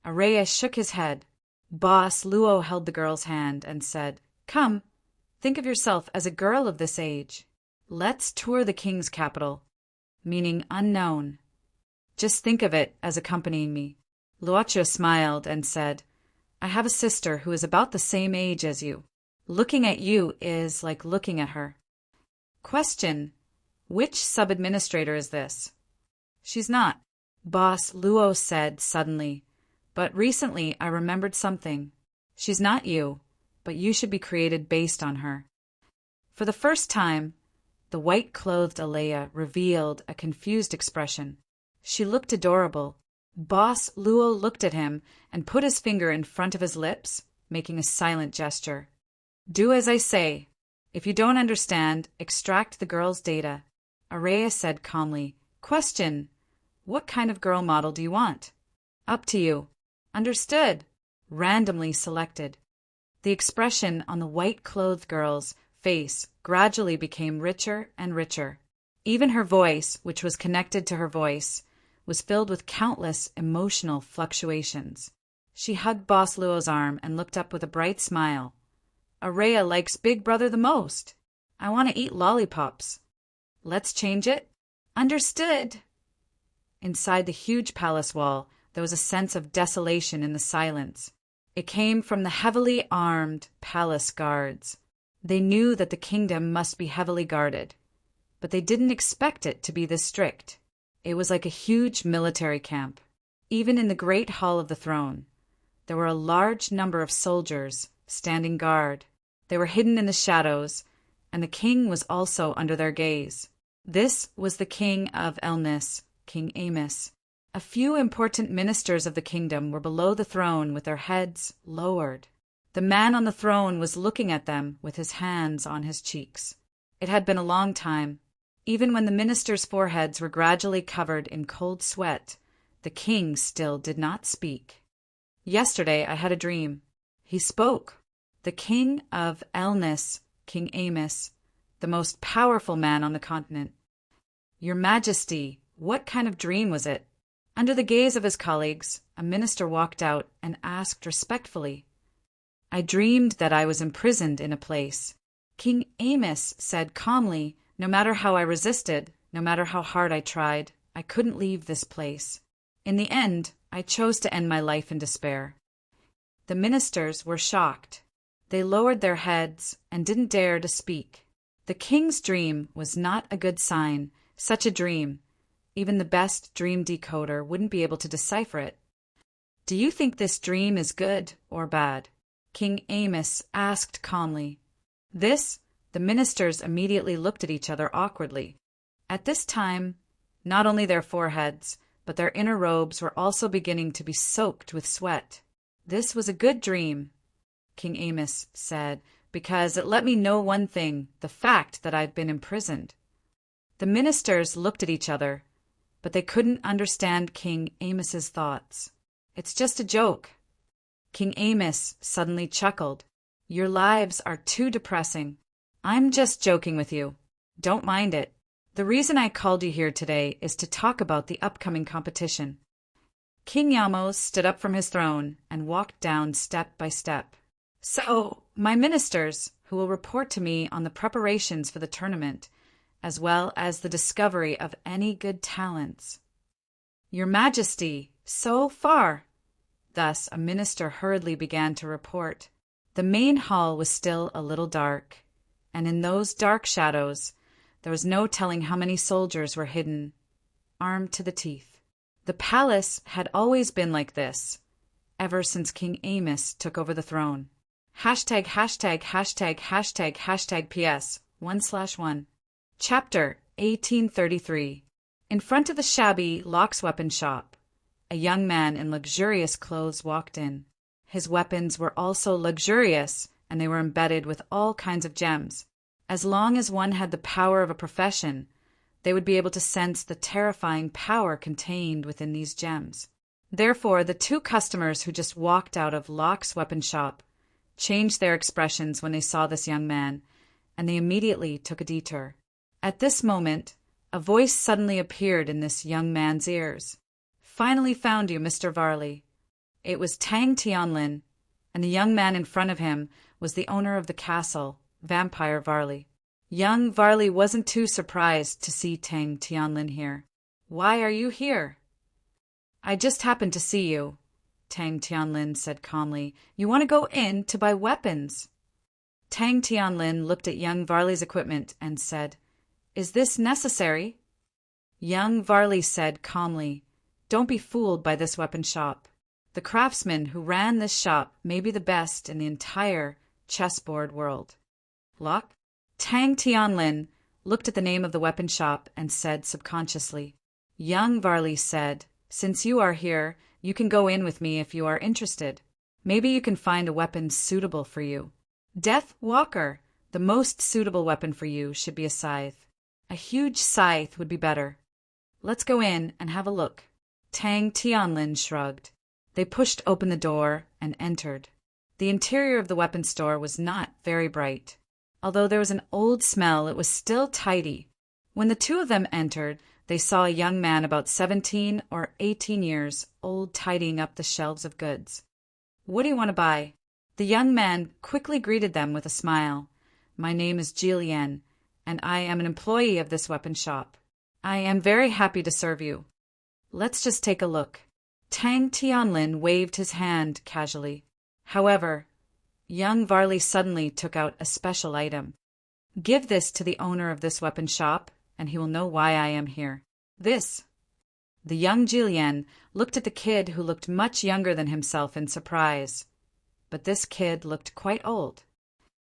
Araya shook his head. Boss Luo held the girl's hand and said, Come, think of yourself as a girl of this age. Let's tour the king's capital, meaning unknown. Just think of it as accompanying me. Luocho smiled and said, I have a sister who is about the same age as you. Looking at you is like looking at her. Question. Which sub-administrator is this? She's not. Boss Luo said suddenly. But recently I remembered something. She's not you, but you should be created based on her. For the first time, the white-clothed Alea revealed a confused expression. She looked adorable. Boss Luo looked at him and put his finger in front of his lips, making a silent gesture. Do as I say. If you don't understand, extract the girl's data. Araya said calmly. Question. What kind of girl model do you want? Up to you. Understood. Randomly selected. The expression on the white-clothed girl's face gradually became richer and richer. Even her voice, which was connected to her voice, was filled with countless emotional fluctuations. She hugged Boss Luo's arm and looked up with a bright smile. Araya likes Big Brother the most. I want to eat lollipops. Let's change it? Understood. Inside the huge palace wall, there was a sense of desolation in the silence. It came from the heavily armed palace guards. They knew that the kingdom must be heavily guarded, but they didn't expect it to be this strict. It was like a huge military camp. Even in the great hall of the throne, there were a large number of soldiers standing guard. They were hidden in the shadows, and the king was also under their gaze. This was the king of Elnis, King Amos. A few important ministers of the kingdom were below the throne with their heads lowered. The man on the throne was looking at them with his hands on his cheeks. It had been a long time. Even when the ministers' foreheads were gradually covered in cold sweat, the king still did not speak. Yesterday I had a dream. He spoke. The king of Elnis, King Amos, the most powerful man on the continent. Your Majesty, what kind of dream was it? Under the gaze of his colleagues, a minister walked out and asked respectfully, I dreamed that I was imprisoned in a place. King Amos said calmly, no matter how I resisted, no matter how hard I tried, I couldn't leave this place. In the end, I chose to end my life in despair. The ministers were shocked. They lowered their heads and didn't dare to speak. The king's dream was not a good sign. Such a dream, even the best dream decoder wouldn't be able to decipher it. Do you think this dream is good or bad? King Amos asked calmly. The ministers immediately looked at each other awkwardly. At this time, not only their foreheads, but their inner robes were also beginning to be soaked with sweat. This was a good dream, King Amos said, because it let me know one thing, the fact that I'd been imprisoned. The ministers looked at each other, but they couldn't understand King Amos's thoughts. It's just a joke. King Amos suddenly chuckled. Your lives are too depressing. I'm just joking with you. Don't mind it. The reason I called you here today is to talk about the upcoming competition. King Yamos stood up from his throne and walked down step by step. So, my ministers, who will report to me on the preparations for the tournament, as well as the discovery of any good talents. Your Majesty, so far. Thus a minister hurriedly began to report. The main hall was still a little dark, and in those dark shadows there was no telling how many soldiers were hidden, armed to the teeth. The palace had always been like this, ever since King Amos took over the throne. ######## PS 1/1. Chapter 1833. In front of the shabby Locke's weapon shop, a young man in luxurious clothes walked in. His weapons were also luxurious, and they were embedded with all kinds of gems. As long as one had the power of a profession, they would be able to sense the terrifying power contained within these gems. Therefore, the two customers who just walked out of Locke's weapon shop changed their expressions when they saw this young man, and they immediately took a detour. At this moment, a voice suddenly appeared in this young man's ears. Finally found you, Mr. Varley. It was Tang Tianlin, and the young man in front of him was the owner of the castle, Vampire Varley. Young Varley wasn't too surprised to see Tang Tianlin here. Why are you here? I just happened to see you, Tang Tianlin said calmly. You want to go in to buy weapons. Tang Tianlin looked at young Varley's equipment and said, Is this necessary? Young Varley said calmly, Don't be fooled by this weapon shop. The craftsman who ran this shop may be the best in the entire chessboard world. Locke? Tang Tianlin looked at the name of the weapon shop and said subconsciously. Young Varley said, Since you are here, you can go in with me if you are interested. Maybe you can find a weapon suitable for you. Death Walker, the most suitable weapon for you should be a scythe. A huge scythe would be better. Let's go in and have a look. Tang Tianlin shrugged. They pushed open the door and entered. The interior of the weapon store was not very bright. Although there was an old smell, it was still tidy. When the two of them entered, they saw a young man about 17 or 18 years old tidying up the shelves of goods. What do you want to buy? The young man quickly greeted them with a smile. My name is Jillian, and I am an employee of this weapon shop. I am very happy to serve you. Let's just take a look. Tang Tianlin waved his hand casually. However, young Varley suddenly took out a special item. Give this to the owner of this weapon shop, and he will know why I am here. This. The young Jillian looked at the kid who looked much younger than himself in surprise. But this kid looked quite old.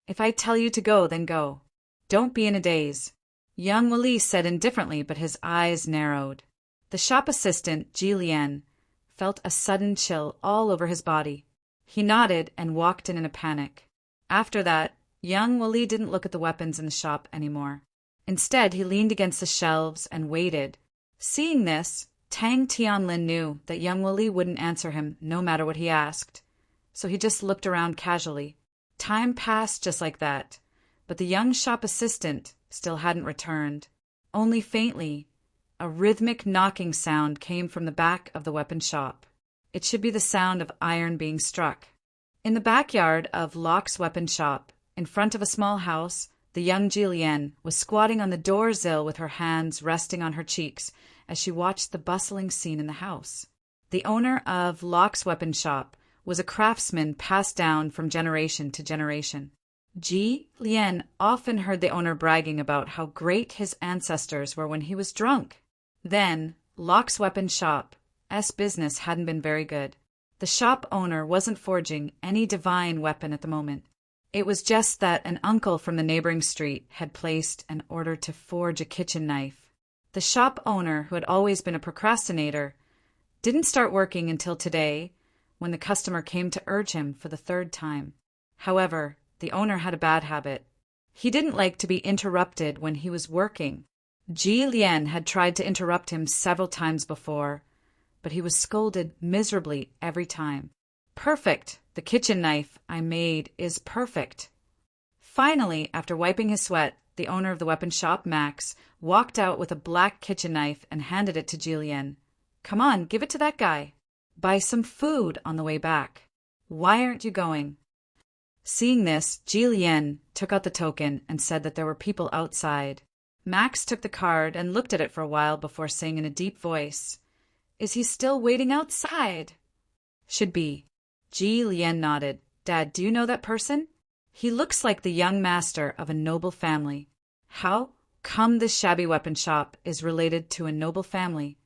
If I tell you to go, then go. Don't be in a daze. Young Willie said indifferently, but his eyes narrowed. The shop assistant, Jillian, felt a sudden chill all over his body. He nodded and walked in a panic. After that, young Willie didn't look at the weapons in the shop anymore. Instead, he leaned against the shelves and waited. Seeing this, Tang Tianlin knew that young Willie wouldn't answer him no matter what he asked, so he just looked around casually. Time passed just like that, but the young shop assistant still hadn't returned. Only faintly, a rhythmic knocking sound came from the back of the weapon shop. It should be the sound of iron being struck. In the backyard of Locke's weapon shop, in front of a small house, the young Jillian was squatting on the door sill with her hands resting on her cheeks as she watched the bustling scene in the house. The owner of Locke's weapon shop was a craftsman passed down from generation to generation. Jillian often heard the owner bragging about how great his ancestors were when he was drunk. Then, Locke's weapon shop's business hadn't been very good. The shop owner wasn't forging any divine weapon at the moment. It was just that an uncle from the neighboring street had placed an order to forge a kitchen knife. The shop owner, who had always been a procrastinator, didn't start working until today, when the customer came to urge him for the third time. However, the owner had a bad habit. He didn't like to be interrupted when he was working. Jillian had tried to interrupt him several times before, but he was scolded miserably every time. Perfect! The kitchen knife I made is perfect. Finally, after wiping his sweat, the owner of the weapon shop, Max, walked out with a black kitchen knife and handed it to Jillian. Come on, give it to that guy. Buy some food on the way back. Why aren't you going? Seeing this, Jillian took out the token and said that there were people outside. Max took the card and looked at it for a while before saying in a deep voice, "Is he still waiting outside?" "Should be." Jillian nodded. "Dad, do you know that person? He looks like the young master of a noble family." "How come this shabby weapon shop is related to a noble family?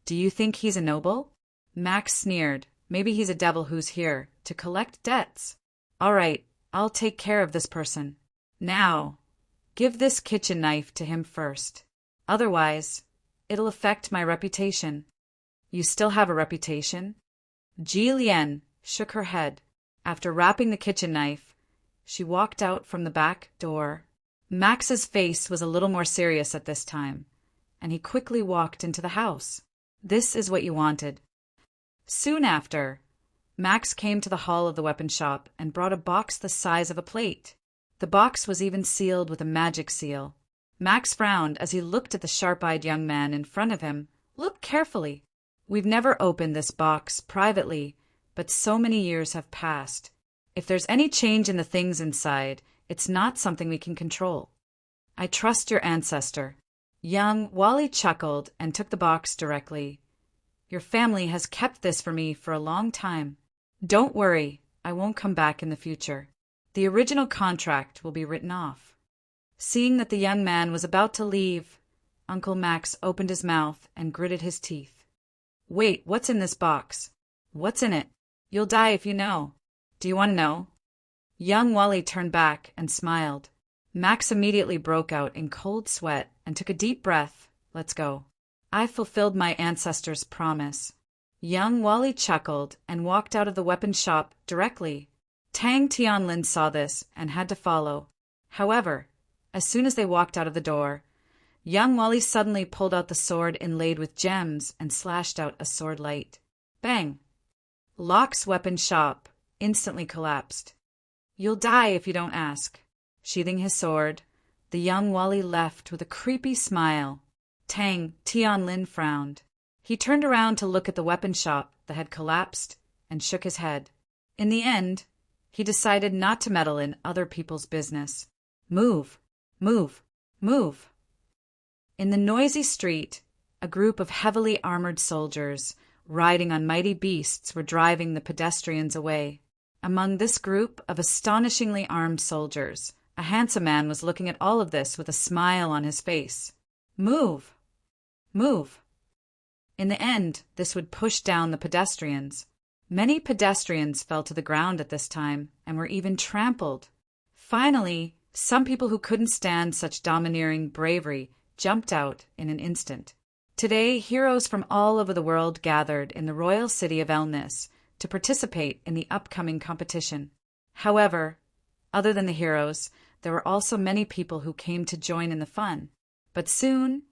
Do you think he's a noble?" Max sneered. "Maybe he's a devil who's here to collect debts." "All right, I'll take care of this person. Now, give this kitchen knife to him first. Otherwise, it'll affect my reputation." "You still have a reputation?" Jillian shook her head. After wrapping the kitchen knife, she walked out from the back door. Max's face was a little more serious at this time, and he quickly walked into the house. This is what you wanted. Soon after, Max came to the hall of the weapon shop and brought a box the size of a plate. The box was even sealed with a magic seal. Max frowned as he looked at the sharp-eyed young man in front of him. "Look carefully. We've never opened this box privately, but so many years have passed. If there's any change in the things inside, it's not something we can control. I trust your ancestor." Young Wally chuckled and took the box directly. "Your family has kept this for me for a long time. Don't worry, I won't come back in the future. The original contract will be written off." Seeing that the young man was about to leave, Uncle Max opened his mouth and gritted his teeth. "Wait, what's in this box? What's in it? You'll die if you know. Do you want to know?" Young Wally turned back and smiled. Max immediately broke out in cold sweat and took a deep breath. "Let's go. I fulfilled my ancestors' promise." Young Wally chuckled and walked out of the weapon shop directly. Tang Tianlin saw this and had to follow. However, as soon as they walked out of the door, young Wally suddenly pulled out the sword inlaid with gems and slashed out a sword light. Bang! Locke's weapon shop instantly collapsed. "You'll die if you don't ask." Sheathing his sword, the young Wally left with a creepy smile. Tang Tianlin frowned. He turned around to look at the weapon shop that had collapsed and shook his head. In the end, he decided not to meddle in other people's business. Move, move, move. In the noisy street, A group of heavily armored soldiers, riding on mighty beasts, were driving the pedestrians away. Among this group of astonishingly armed soldiers, a handsome man was looking at all of this with a smile on his face. Move! Move! In the end, this would push down the pedestrians. Many pedestrians fell to the ground at this time and were even trampled. Finally, some people who couldn't stand such domineering bravery jumped out in an instant. Today, heroes from all over the world gathered in the royal city of Elnis to participate in the upcoming competition. However, other than the heroes, there were also many people who came to join in the fun. But soon,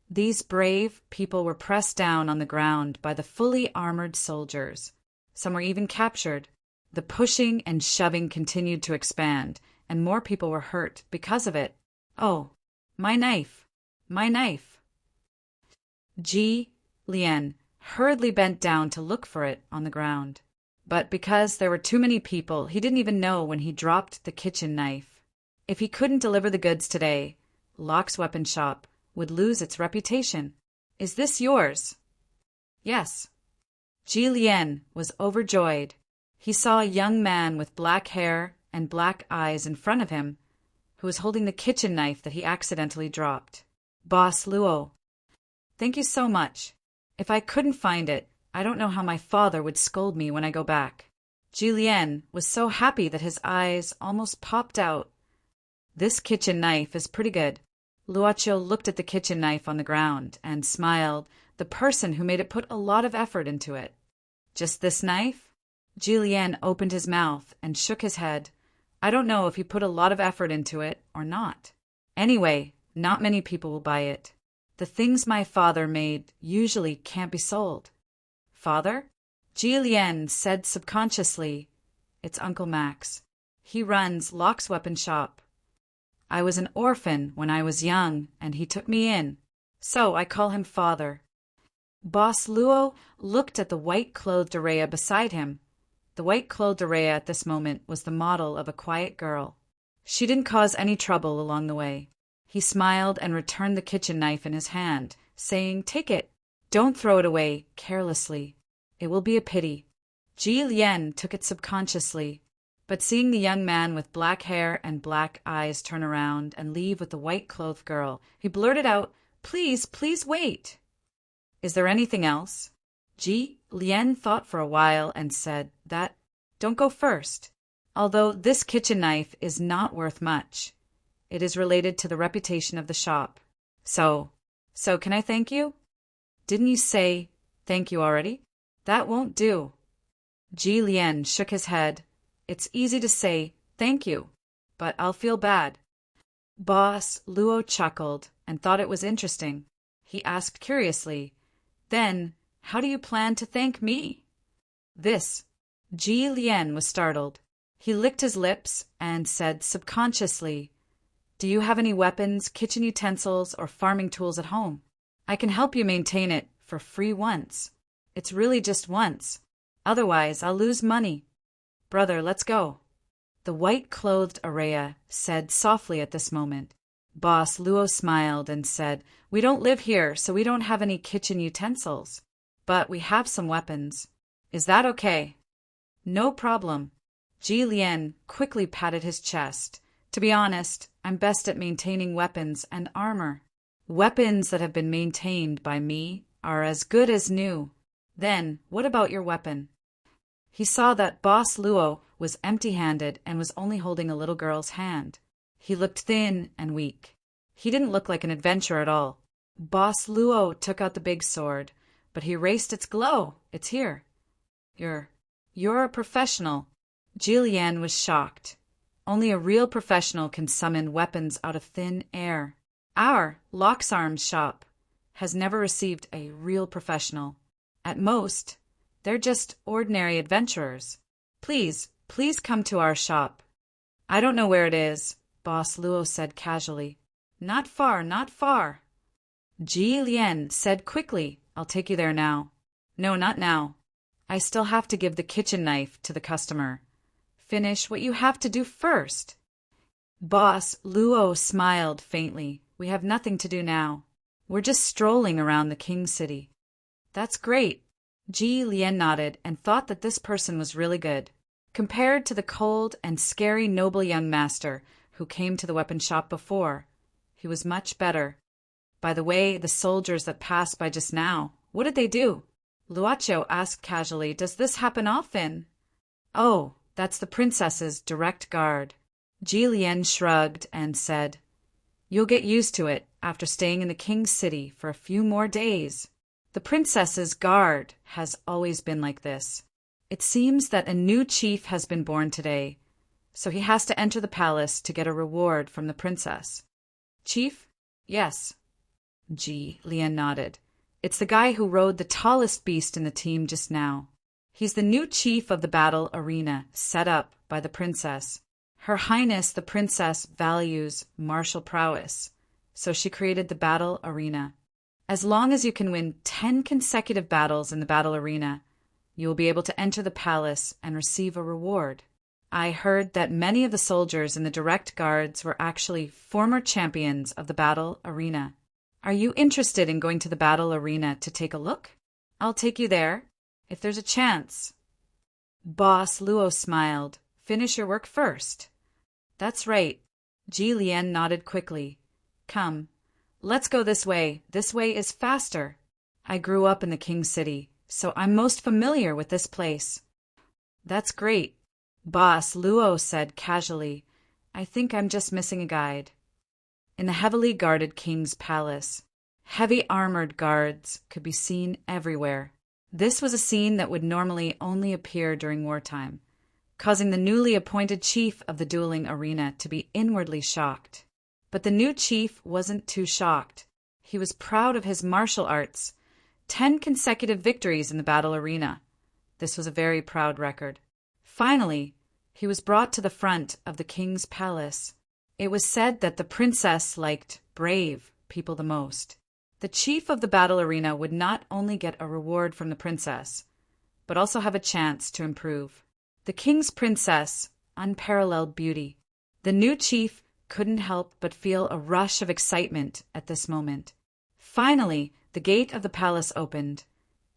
these brave people were pressed down on the ground by the fully armored soldiers. Some were even captured. The pushing and shoving continued to expand, and more people were hurt because of it. Oh, my knife! My knife! Ji Lian hurriedly bent down to look for it on the ground. But because there were too many people, he didn't even know when he dropped the kitchen knife. If he couldn't deliver the goods today, Locke's weapon shop would lose its reputation. Is this yours? Yes. Ji Lian was overjoyed. He saw a young man with black hair and black eyes in front of him, who was holding the kitchen knife that he accidentally dropped. Boss Luo. Thank you so much. If I couldn't find it, I don't know how my father would scold me when I go back. Ji Lian was so happy that his eyes almost popped out. This kitchen knife is pretty good. Luoqiu looked at the kitchen knife on the ground and smiled. The person who made it put a lot of effort into it. Just this knife? Ji Lian opened his mouth and shook his head. I don't know if he put a lot of effort into it or not. Anyway, not many people will buy it. The things my father made usually can't be sold. Father? Ji Lian said subconsciously. It's Uncle Max. He runs Locke's weapon shop. I was an orphan when I was young, and he took me in. So I call him father. Boss Luo looked at the white-clothed Araya beside him. The white-clothed Araya at this moment was the model of a quiet girl. She didn't cause any trouble along the way. He smiled and returned the kitchen knife in his hand, saying, Take it. Don't throw it away carelessly. It will be a pity. Ji Lian took it subconsciously, but seeing the young man with black hair and black eyes turn around and leave with the white-clothed girl, he blurted out, Please, please wait. Is there anything else? Ji Lian thought for a while and said, Don't go first. Although this kitchen knife is not worth much, it is related to the reputation of the shop. So can I thank you? Didn't you say thank you already? That won't do. Ji Lian shook his head. It's easy to say thank you, but I'll feel bad. Boss Luo chuckled and thought it was interesting. He asked curiously, Then, how do you plan to thank me? Ji Lian was startled. He licked his lips and said subconsciously, Do you have any weapons, kitchen utensils, or farming tools at home? I can help you maintain it for free once. It's really just once. Otherwise, I'll lose money. Brother, let's go. The white-clothed Araya said softly at this moment. Boss Luo smiled and said, We don't live here, so we don't have any kitchen utensils. But we have some weapons. Is that okay? No problem. Ji Lian quickly patted his chest. To be honest, I'm best at maintaining weapons and armor. Weapons that have been maintained by me are as good as new. Then, what about your weapon? He saw that Boss Luo was empty-handed and was only holding a little girl's hand. He looked thin and weak. He didn't look like an adventurer at all. Boss Luo took out the big sword, but he erased its glow. It's here. You're a professional. Ji Lian was shocked. Only a real professional can summon weapons out of thin air. Our Locke's Arms shop has never received a real professional. At most, they're just ordinary adventurers. Please come to our shop. I don't know where it is, Boss Luo said casually. Not far, not far. Ji Lian said quickly, I'll take you there now. No, not now. I still have to give the kitchen knife to the customer. Finish what you have to do first. Boss Luo smiled faintly. We have nothing to do now. We're just strolling around the king's city. That's great. Ji Lian nodded and thought that this person was really good. Compared to the cold and scary noble young master who came to the weapon shop before, he was much better. By the way, the soldiers that passed by just now, what did they do? Luocho asked casually, does this happen often? Oh, that's the princess's direct guard. Ji Lian shrugged and said, you'll get used to it after staying in the king's city for a few more days. The princess's guard has always been like this. It seems that a new chief has been born today, so he has to enter the palace to get a reward from the princess. Chief? Yes. Ji Lian nodded. It's the guy who rode the tallest beast in the team just now. He's the new chief of the battle arena set up by the princess. Her Highness the Princess values martial prowess, so she created the battle arena. As long as you can win 10 consecutive battles in the battle arena, you will be able to enter the palace and receive a reward. I heard that many of the soldiers in the direct guards were actually former champions of the battle arena. Are you interested in going to the battle arena to take a look? I'll take you there, if there's a chance. Boss Luo smiled. Finish your work first. That's right. Ji Lian nodded quickly. Come, let's go this way. This way is faster. I grew up in the king's city, so I'm most familiar with this place. That's great. Boss Luo said casually. I think I'm just missing a guide. In the heavily guarded king's palace, heavy armored guards could be seen everywhere. This was a scene that would normally only appear during wartime, causing the newly appointed chief of the dueling arena to be inwardly shocked. But the new chief wasn't too shocked. He was proud of his martial arts. 10 consecutive victories in the battle arena. This was a very proud record. Finally, he was brought to the front of the king's palace. It was said that the princess liked brave people the most. The chief of the battle arena would not only get a reward from the princess, but also have a chance to improve. The king's princess, unparalleled beauty. The new chief couldn't help but feel a rush of excitement at this moment. Finally, the gate of the palace opened,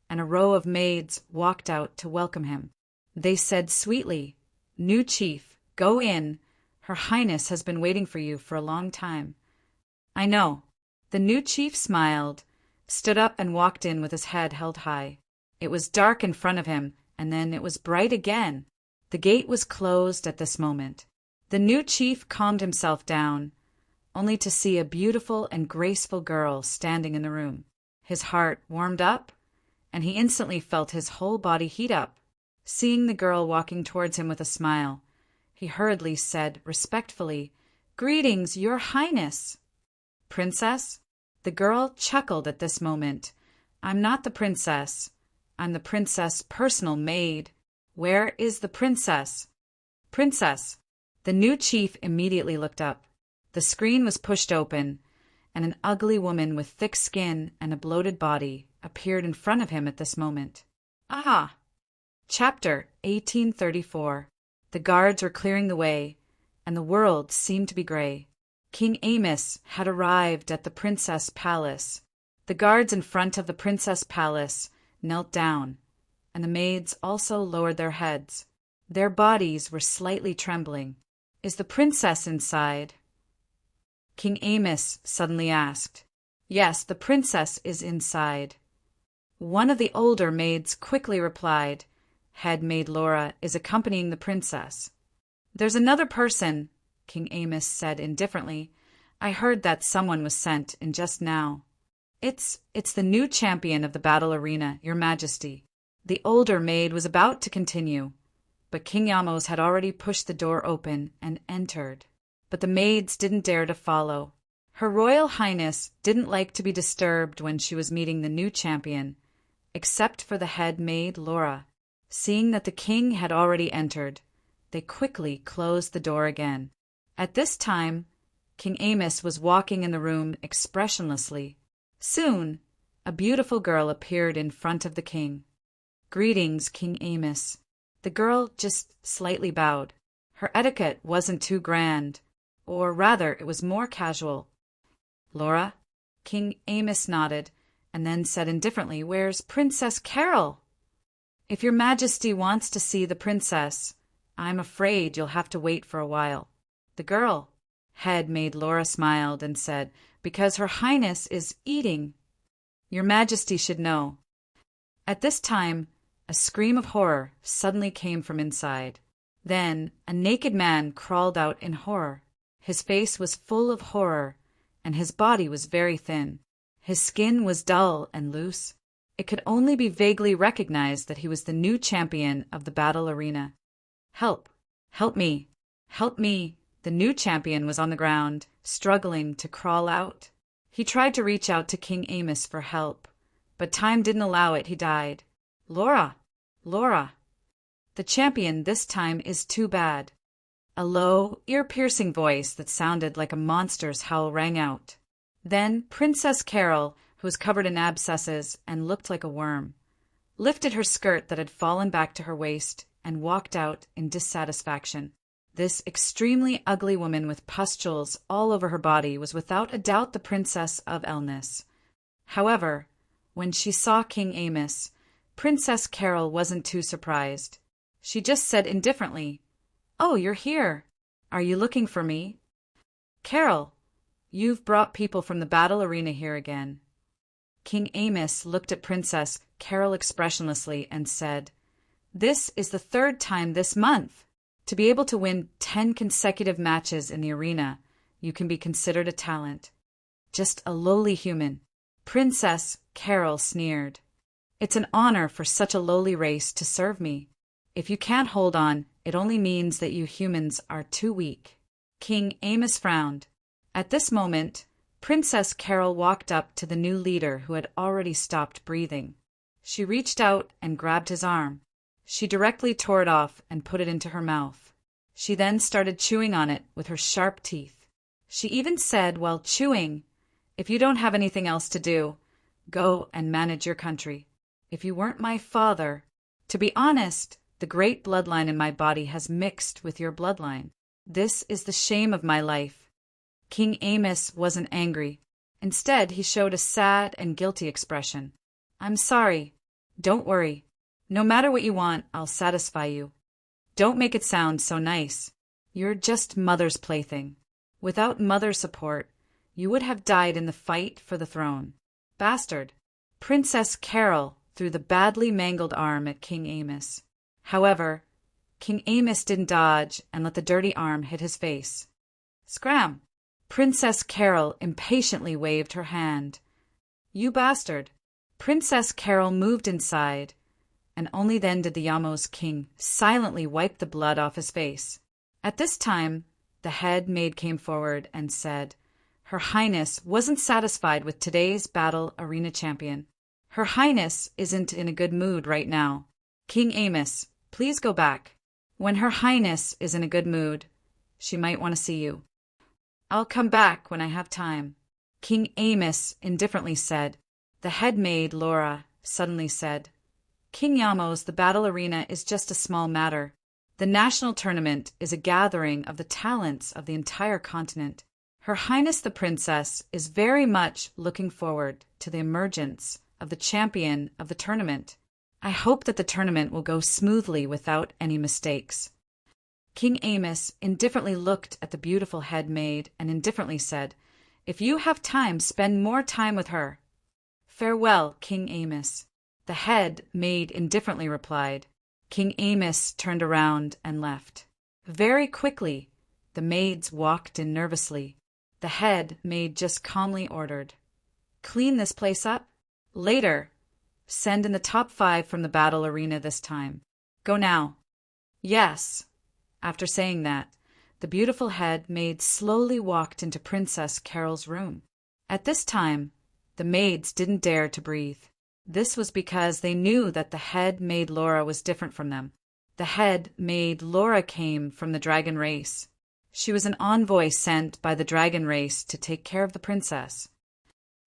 and a row of maids walked out to welcome him. They said sweetly, "New chief, go in. Her Highness has been waiting for you for a long time." I know. The new chief smiled, stood up and walked in with his head held high. It was dark in front of him, and then it was bright again. The gate was closed at this moment. The new chief calmed himself down, only to see a beautiful and graceful girl standing in the room. His heart warmed up, and he instantly felt his whole body heat up. Seeing the girl walking towards him with a smile, he hurriedly said respectfully, "Greetings, Your Highness." "Princess?" The girl chuckled at this moment. "I'm not the princess. I'm the princess' personal maid. Where is the princess?" "Princess." The new chief immediately looked up. The screen was pushed open, and an ugly woman with thick skin and a bloated body appeared in front of him at this moment. Ah! Chapter 1834. The guards were clearing the way, and the world seemed to be gray. King Amos had arrived at the princess palace. The guards in front of the princess palace knelt down, and the maids also lowered their heads. Their bodies were slightly trembling. "Is the princess inside?" King Amos suddenly asked. "Yes, the princess is inside." One of the older maids quickly replied, "Head maid Laura is accompanying the princess." "There's another person," King Amos said indifferently. "I heard that someone was sent in just now." It's the new champion of the battle arena, Your Majesty." The older maid was about to continue, but King Yamos had already pushed the door open and entered. But the maids didn't dare to follow. Her Royal Highness didn't like to be disturbed when she was meeting the new champion, except for the head maid Laura. Seeing that the king had already entered, they quickly closed the door again. At this time, King Amos was walking in the room expressionlessly. Soon, a beautiful girl appeared in front of the king. "Greetings, King Amos." The girl just slightly bowed. Her etiquette wasn't too grand, or rather, it was more casual. "Laura, King Amos nodded, and then said indifferently, "Where's Princess Carol?" "If your Majesty wants to see the princess, I'm afraid you'll have to wait for a while." "The girl," head maid Laura smiled and said, "because Her Highness is eating. Your Majesty should know." At this time, a scream of horror suddenly came from inside. Then a naked man crawled out in horror. His face was full of horror, and his body was very thin. His skin was dull and loose. It could only be vaguely recognized that he was the new champion of the battle arena. "Help! Help me! Help me!" The new champion was on the ground, struggling to crawl out. He tried to reach out to King Amos for help, but time didn't allow it. He died. "Laura! Laura! The champion this time is too bad." A low, ear-piercing voice that sounded like a monster's howl rang out. Then Princess Carol, who was covered in abscesses and looked like a worm, lifted her skirt that had fallen back to her waist and walked out in dissatisfaction. This extremely ugly woman with pustules all over her body was without a doubt the Princess of Elnis. However, when she saw King Amos, Princess Carol wasn't too surprised. She just said indifferently, "Oh, you're here. Are you looking for me?" "Carol, you've brought people from the battle arena here again." King Amos looked at Princess Carol expressionlessly and said, "This is the third time this month. To be able to win 10 consecutive matches in the arena, you can be considered a talent. Just a lowly human." Princess Carol sneered. "It's an honor for such a lowly race to serve me. If you can't hold on, it only means that you humans are too weak." King Amos frowned. At this moment, Princess Carol walked up to the new leader who had already stopped breathing. She reached out and grabbed his arm. She directly tore it off and put it into her mouth. She then started chewing on it with her sharp teeth. She even said while chewing, "If you don't have anything else to do, go and manage your country. If you weren't my father, to be honest, the great bloodline in my body has mixed with your bloodline. This is the shame of my life." King Amos wasn't angry. Instead, he showed a sad and guilty expression. "I'm sorry. Don't worry. No matter what you want, I'll satisfy you. Don't make it sound so nice. You're just Mother's plaything. Without Mother's support, you would have died in the fight for the throne. Bastard." Princess Carol threw the badly mangled arm at King Amos. However, King Amos didn't dodge and let the dirty arm hit his face. "Scram!" Princess Carol impatiently waved her hand. "You bastard!" Princess Carol moved inside, and only then did the Yamos king silently wipe the blood off his face. At this time, the head maid came forward and said, Her Highness wasn't satisfied with today's battle arena champion. Her Highness isn't in a good mood right now. King Amos, please go back. When Her Highness is in a good mood, she might want to see you. I'll come back when I have time. King Amos indifferently said. The head maid, Laura, suddenly said, King Yamos, the battle arena is just a small matter. The national tournament is a gathering of the talents of the entire continent. Her Highness the Princess is very much looking forward to the emergence of the champion of the tournament. I hope that the tournament will go smoothly without any mistakes. King Amos indifferently looked at the beautiful head maid and indifferently said, If you have time, spend more time with her. Farewell, King Amos. The head maid indifferently replied. King Amos turned around and left. Very quickly, the maids walked in nervously. The head maid just calmly ordered, Clean this place up. Later, send in the top 5 from the battle arena this time. Go now. Yes. After saying that, the beautiful head maid slowly walked into Princess Carol's room. At this time, the maids didn't dare to breathe. This was because they knew that the head maid Laura was different from them. The head maid Laura came from the dragon race. She was an envoy sent by the dragon race to take care of the princess.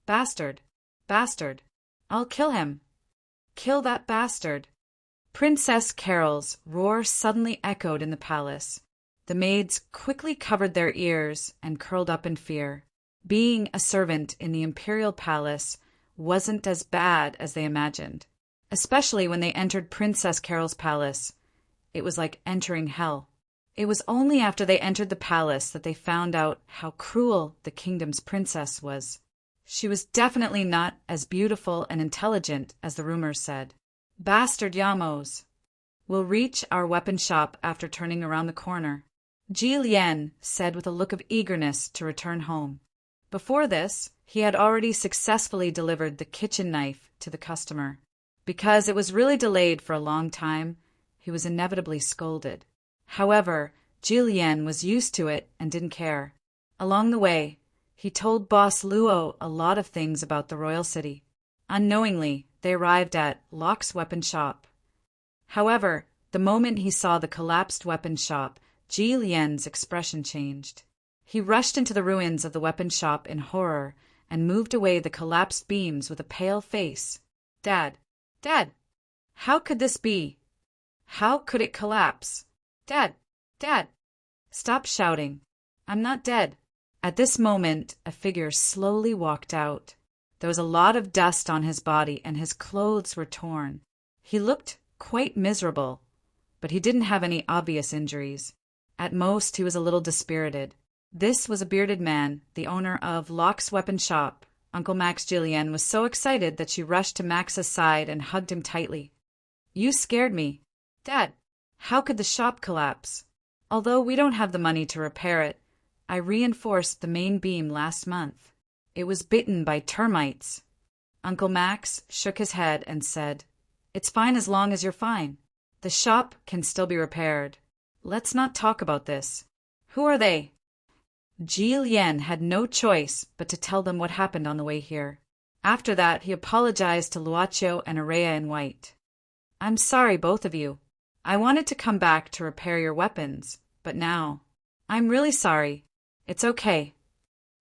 Bastard! Bastard! I'll kill him! Kill that bastard! Princess Carol's roar suddenly echoed in the palace. The maids quickly covered their ears and curled up in fear. Being a servant in the imperial palace wasn't as bad as they imagined, especially when they entered Princess Carol's palace. It was like entering hell. It was only after they entered the palace that they found out how cruel the kingdom's princess was. She was definitely not as beautiful and intelligent as the rumors said. Bastard Yamos! We'll reach our weapon shop after turning around the corner, Ji Lian said with a look of eagerness to return home. Before this, he had already successfully delivered the kitchen knife to the customer. Because it was really delayed for a long time, he was inevitably scolded. However, Ji Lian was used to it and didn't care. Along the way, he told Boss Luo a lot of things about the royal city. Unknowingly, they arrived at Locke's weapon shop. However, the moment he saw the collapsed weapon shop, Ji Lian's expression changed. He rushed into the ruins of the weapon shop in horror and moved away the collapsed beams with a pale face. Dad! Dad! How could this be? How could it collapse? Dad! Dad! Stop shouting. I'm not dead. At this moment, a figure slowly walked out. There was a lot of dust on his body and his clothes were torn. He looked quite miserable, but he didn't have any obvious injuries. At most, he was a little dispirited. This was a bearded man, the owner of Locke's weapon shop. Uncle Max Ji Lian was so excited that she rushed to Max's side and hugged him tightly. You scared me. Dad, how could the shop collapse? Although we don't have the money to repair it, I reinforced the main beam last month. It was bitten by termites. Uncle Max shook his head and said, It's fine as long as you're fine. The shop can still be repaired. Let's not talk about this. Who are they? Ji Lian had no choice but to tell them what happened on the way here. After that, he apologized to Luocio and Araya in white. I'm sorry, both of you. I wanted to come back to repair your weapons, but now, I'm really sorry. It's okay.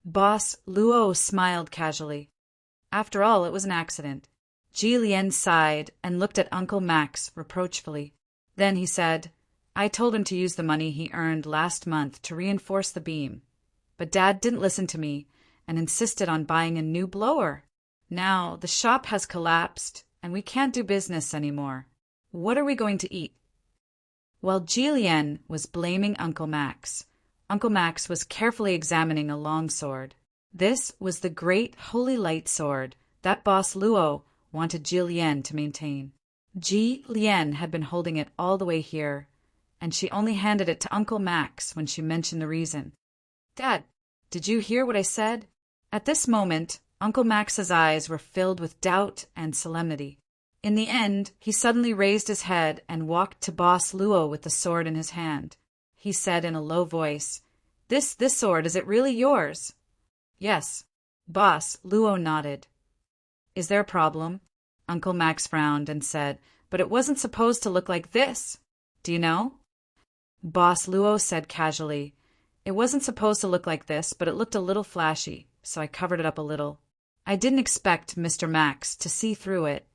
Boss Luo smiled casually. After all, it was an accident. Ji Lian sighed and looked at Uncle Max reproachfully. Then he said, I told him to use the money he earned last month to reinforce the beam. But Dad didn't listen to me and insisted on buying a new blower. Now the shop has collapsed and we can't do business anymore. What are we going to eat? While Ji Lian was blaming Uncle Max was carefully examining a long sword. This was the great holy light sword that Boss Luo wanted Ji Lian to maintain. Ji Lian had been holding it all the way here, and she only handed it to Uncle Max when she mentioned the reason. Dad, did you hear what I said? At this moment, Uncle Max's eyes were filled with doubt and solemnity. In the end, he suddenly raised his head and walked to Boss Luo with the sword in his hand. He said in a low voice, This sword, is it really yours? Yes. Boss Luo nodded. Is there a problem? Uncle Max frowned and said, But it wasn't supposed to look like this. Do you know? Boss Luo said casually, It wasn't supposed to look like this, but it looked a little flashy, so I covered it up a little. I didn't expect Mr. Max to see through it.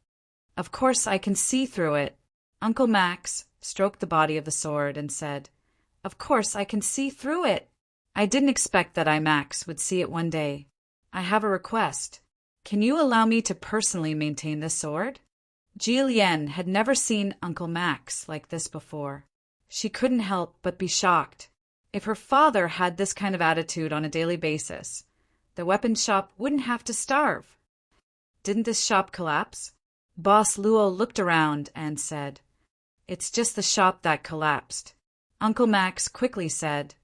Of course I can see through it. Uncle Max stroked the body of the sword and said, Of course I can see through it. I didn't expect that Max would see it one day. I have a request. Can you allow me to personally maintain this sword? Ji Lian had never seen Uncle Max like this before. She couldn't help but be shocked. If her father had this kind of attitude on a daily basis, the weapon shop wouldn't have to starve. Didn't this shop collapse? Boss Luo looked around and said, It's just the shop that collapsed. Uncle Max quickly said,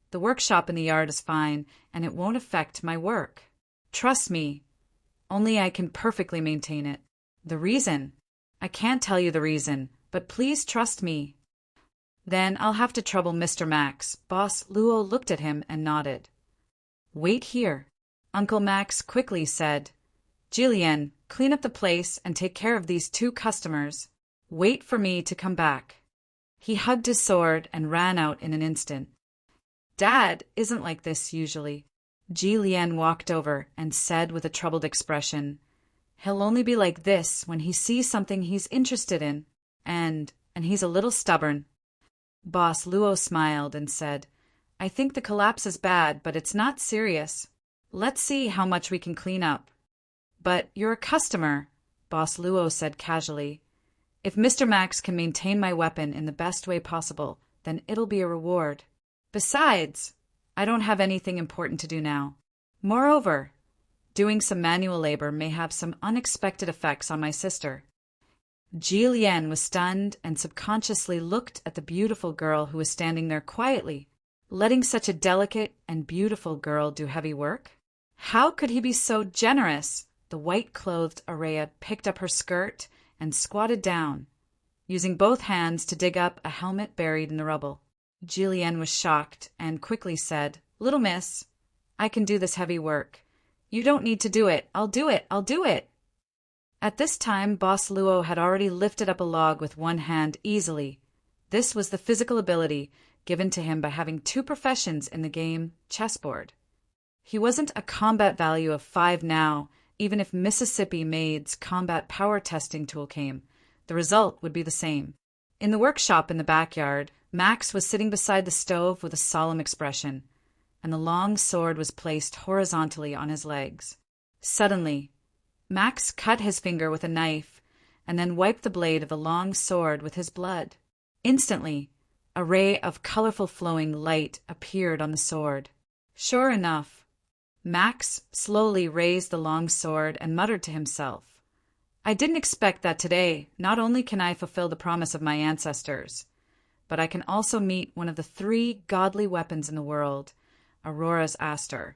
The workshop in the yard is fine, and it won't affect my work. Trust me, only I can perfectly maintain it. The reason? I can't tell you the reason, but please trust me. Then I'll have to trouble Mr. Max. Boss Luo looked at him and nodded. Wait here. Uncle Max quickly said, Ji Lian, clean up the place and take care of these 2 customers. Wait for me to come back. He hugged his sword and ran out in an instant. Dad isn't like this usually. Ji Lian walked over and said with a troubled expression, He'll only be like this when he sees something he's interested in, and he's a little stubborn. Boss Luo smiled and said, I think the collapse is bad, but it's not serious. Let's see how much we can clean up. But you're a customer, Boss Luo said casually. If Mr. Max can maintain my weapon in the best way possible, then it'll be a reward. Besides, I don't have anything important to do now. Moreover, doing some manual labor may have some unexpected effects on my sister. Ji Lian was stunned and subconsciously looked at the beautiful girl who was standing there quietly, letting such a delicate and beautiful girl do heavy work. How could he be so generous? The white-clothed Araya picked up her skirt and squatted down, using both hands to dig up a helmet buried in the rubble. Ji Lian was shocked and quickly said, "Little miss, I can do this heavy work. You don't need to do it. I'll do it. I'll do it." At this time, Boss Luo had already lifted up a log with one hand easily. This was the physical ability given to him by having two professions in the game chessboard. He wasn't a combat value of 5 now. Even if Mississippi Maid's combat power testing tool came, the result would be the same. In the workshop in the backyard, Max was sitting beside the stove with a solemn expression, and the long sword was placed horizontally on his legs. Suddenly, Max cut his finger with a knife and then wiped the blade of the long sword with his blood. Instantly, a ray of colorful flowing light appeared on the sword. Sure enough, Max slowly raised the long sword and muttered to himself, "I didn't expect that today. Not only can I fulfill the promise of my ancestors, but I can also meet one of the 3 godly weapons in the world, Aurora's Aster,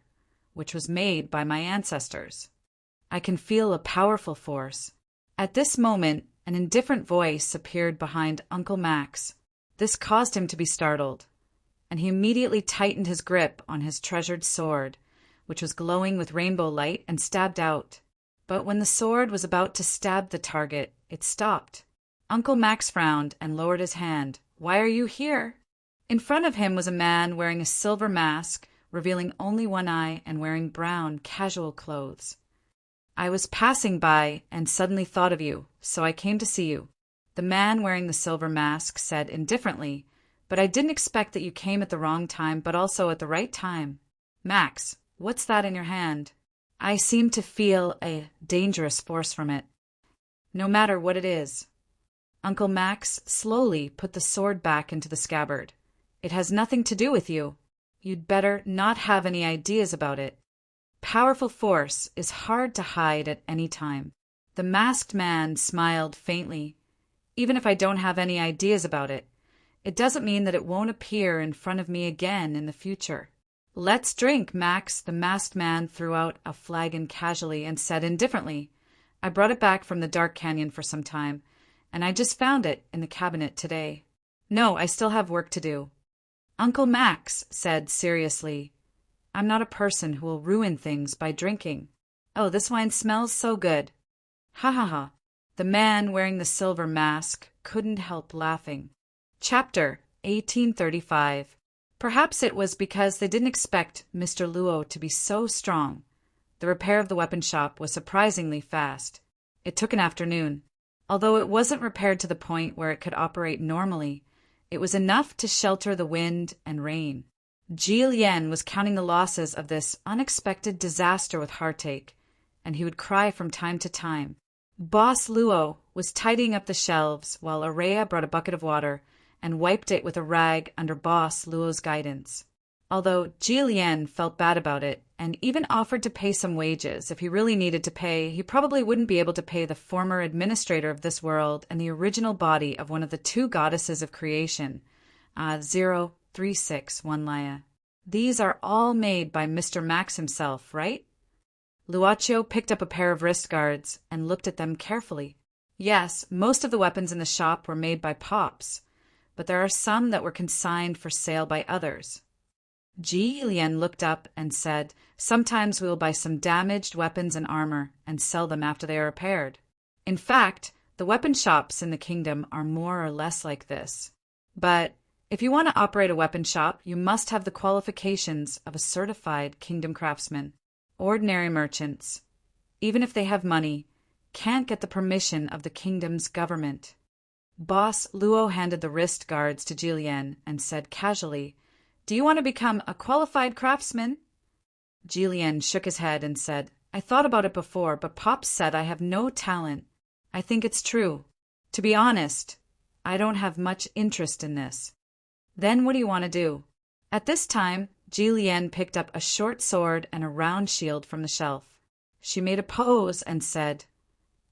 which was made by my ancestors. I can feel a powerful force." At this moment, an indifferent voice appeared behind Uncle Max. This caused him to be startled, and he immediately tightened his grip on his treasured sword, which was glowing with rainbow light, and stabbed out. But when the sword was about to stab the target, it stopped. Uncle Max frowned and lowered his hand. "Why are you here?" In front of him was a man wearing a silver mask, revealing only one eye, and wearing brown, casual clothes. "I was passing by and suddenly thought of you, so I came to see you," the man wearing the silver mask said indifferently, "but I didn't expect that you came at the wrong time, but also at the right time. Max, what's that in your hand?" "I seem to feel a dangerous force from it." "No matter what it is." Uncle Max slowly put the sword back into the scabbard. "It has nothing to do with you. You'd better not have any ideas about it. Powerful force is hard to hide at any time." The masked man smiled faintly. "Even if I don't have any ideas about it, it doesn't mean that it won't appear in front of me again in the future." "Let's drink, Max." The masked man threw out a flagon casually and said indifferently, "I brought it back from the Dark Canyon for some time, and I just found it in the cabinet today. No, I still have work to do." Uncle Max said seriously, "I'm not a person who will ruin things by drinking. Oh, this wine smells so good." "Ha ha ha." The man wearing the silver mask couldn't help laughing. Chapter 1835. Perhaps it was because they didn't expect Mr. Luo to be so strong. The repair of the weapon shop was surprisingly fast. It took an afternoon. Although it wasn't repaired to the point where it could operate normally, it was enough to shelter the wind and rain. Ji Lian was counting the losses of this unexpected disaster with heartache, and he would cry from time to time. Boss Luo was tidying up the shelves while Araya brought a bucket of water and wiped it with a rag under Boss Luo's guidance. Although Ji Lian felt bad about it and even offered to pay some wages if he really needed to pay, he probably wouldn't be able to pay the former administrator of this world and the original body of one of the 2 goddesses of creation, 0361 Laya. These are all made by Mr. Max himself, right? Luaccio picked up a pair of wrist guards and looked at them carefully. Yes, most of the weapons in the shop were made by Pops, but there are some that were consigned for sale by others. Ji Lian looked up and said, "Sometimes we will buy some damaged weapons and armor and sell them after they are repaired. In fact, the weapon shops in the kingdom are more or less like this. But if you want to operate a weapon shop, you must have the qualifications of a certified kingdom craftsman. Ordinary merchants, even if they have money, can't get the permission of the kingdom's government." Boss Luo handed the wrist guards to Ji Lian and said casually, "Do you want to become a qualified craftsman?" Jillian shook his head and said, I thought about it before, but Pops said I have no talent. I think it's true. To be honest, I don't have much interest in this. Then what do you want to do? At this time, Jillian picked up a short sword and a round shield from the shelf. She made a pose and said,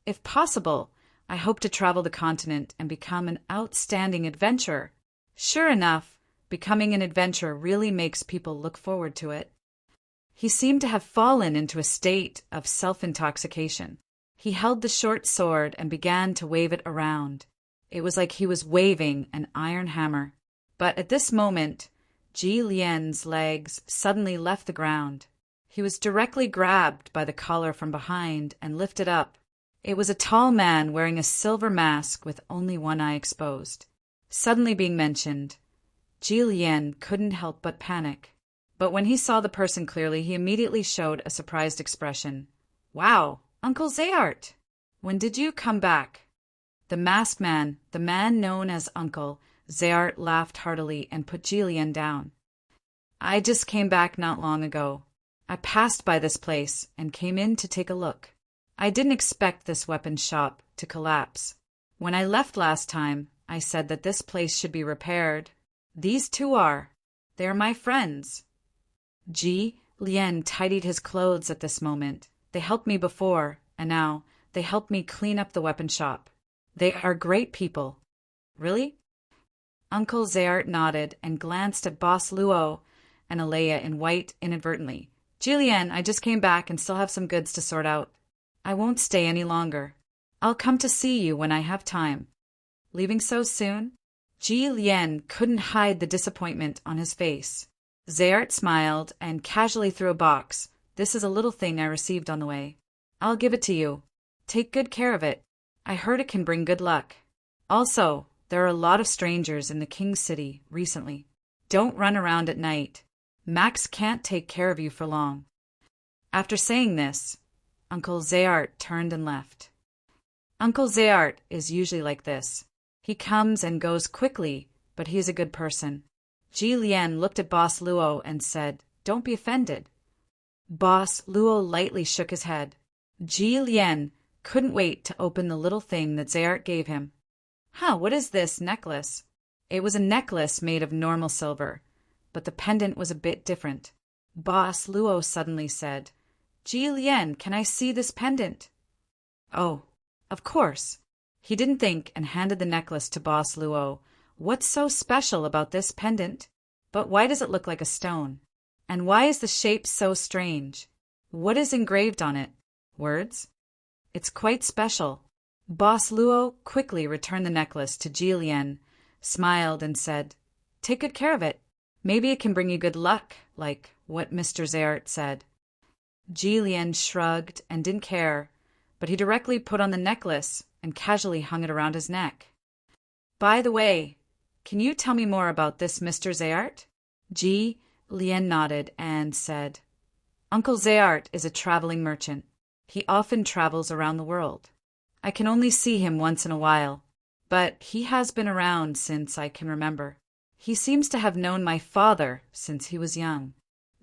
If possible, I hope to travel the continent and become an outstanding adventurer. Sure enough, becoming an adventurer really makes people look forward to it. He seemed to have fallen into a state of self-intoxication. He held the short sword and began to wave it around. It was like he was waving an iron hammer. But at this moment, Ji Lian's legs suddenly left the ground. He was directly grabbed by the collar from behind and lifted up. It was a tall man wearing a silver mask with only one eye exposed. Suddenly being mentioned, Ji Lian couldn't help but panic. But when he saw the person clearly, he immediately showed a surprised expression. Wow, Uncle Zayart! When did you come back? The masked man, the man known as Uncle Zayart, laughed heartily and put Jillian down. I just came back not long ago. I passed by this place and came in to take a look. I didn't expect this weapon shop to collapse. When I left last time, I said that this place should be repaired. These two are. They are my friends. Ji Lian tidied his clothes at this moment. They helped me before, and now they helped me clean up the weapon shop. They are great people. Really? Uncle Zayart nodded and glanced at Boss Luo and Alea in white inadvertently. Jillian, I just came back and still have some goods to sort out. I won't stay any longer. I'll come to see you when I have time. Leaving so soon? Ji Lian couldn't hide the disappointment on his face. Zayart smiled and casually threw a box. This is a little thing I received on the way. I'll give it to you. Take good care of it. I heard it can bring good luck. Also, there are a lot of strangers in the King's City recently. Don't run around at night. Max can't take care of you for long. After saying this, Uncle Zayart turned and left. Uncle Zayart is usually like this. He comes and goes quickly, but he is a good person. Ji Lian looked at Boss Luo and said, Don't be offended. Boss Luo lightly shook his head. Ji Lian couldn't wait to open the little thing that Zayart gave him. What is this necklace? It was a necklace made of normal silver, but the pendant was a bit different. Boss Luo suddenly said, Ji Lian, can I see this pendant? Oh, of course. He didn't think and handed the necklace to Boss Luo. What's so special about this pendant? But why does it look like a stone? And why is the shape so strange? What is engraved on it? Words? It's quite special. Boss Luo quickly returned the necklace to Ji Lian, smiled and said, Take good care of it. Maybe it can bring you good luck, like what Mr. Zayart said. Ji Lian shrugged and didn't care, but he directly put on the necklace and casually hung it around his neck. By the way, can you tell me more about this Mr. Zayart? Ji Lian nodded and said, Uncle Zayart is a traveling merchant. He often travels around the world. I can only see him once in a while, but he has been around since I can remember. He seems to have known my father since he was young.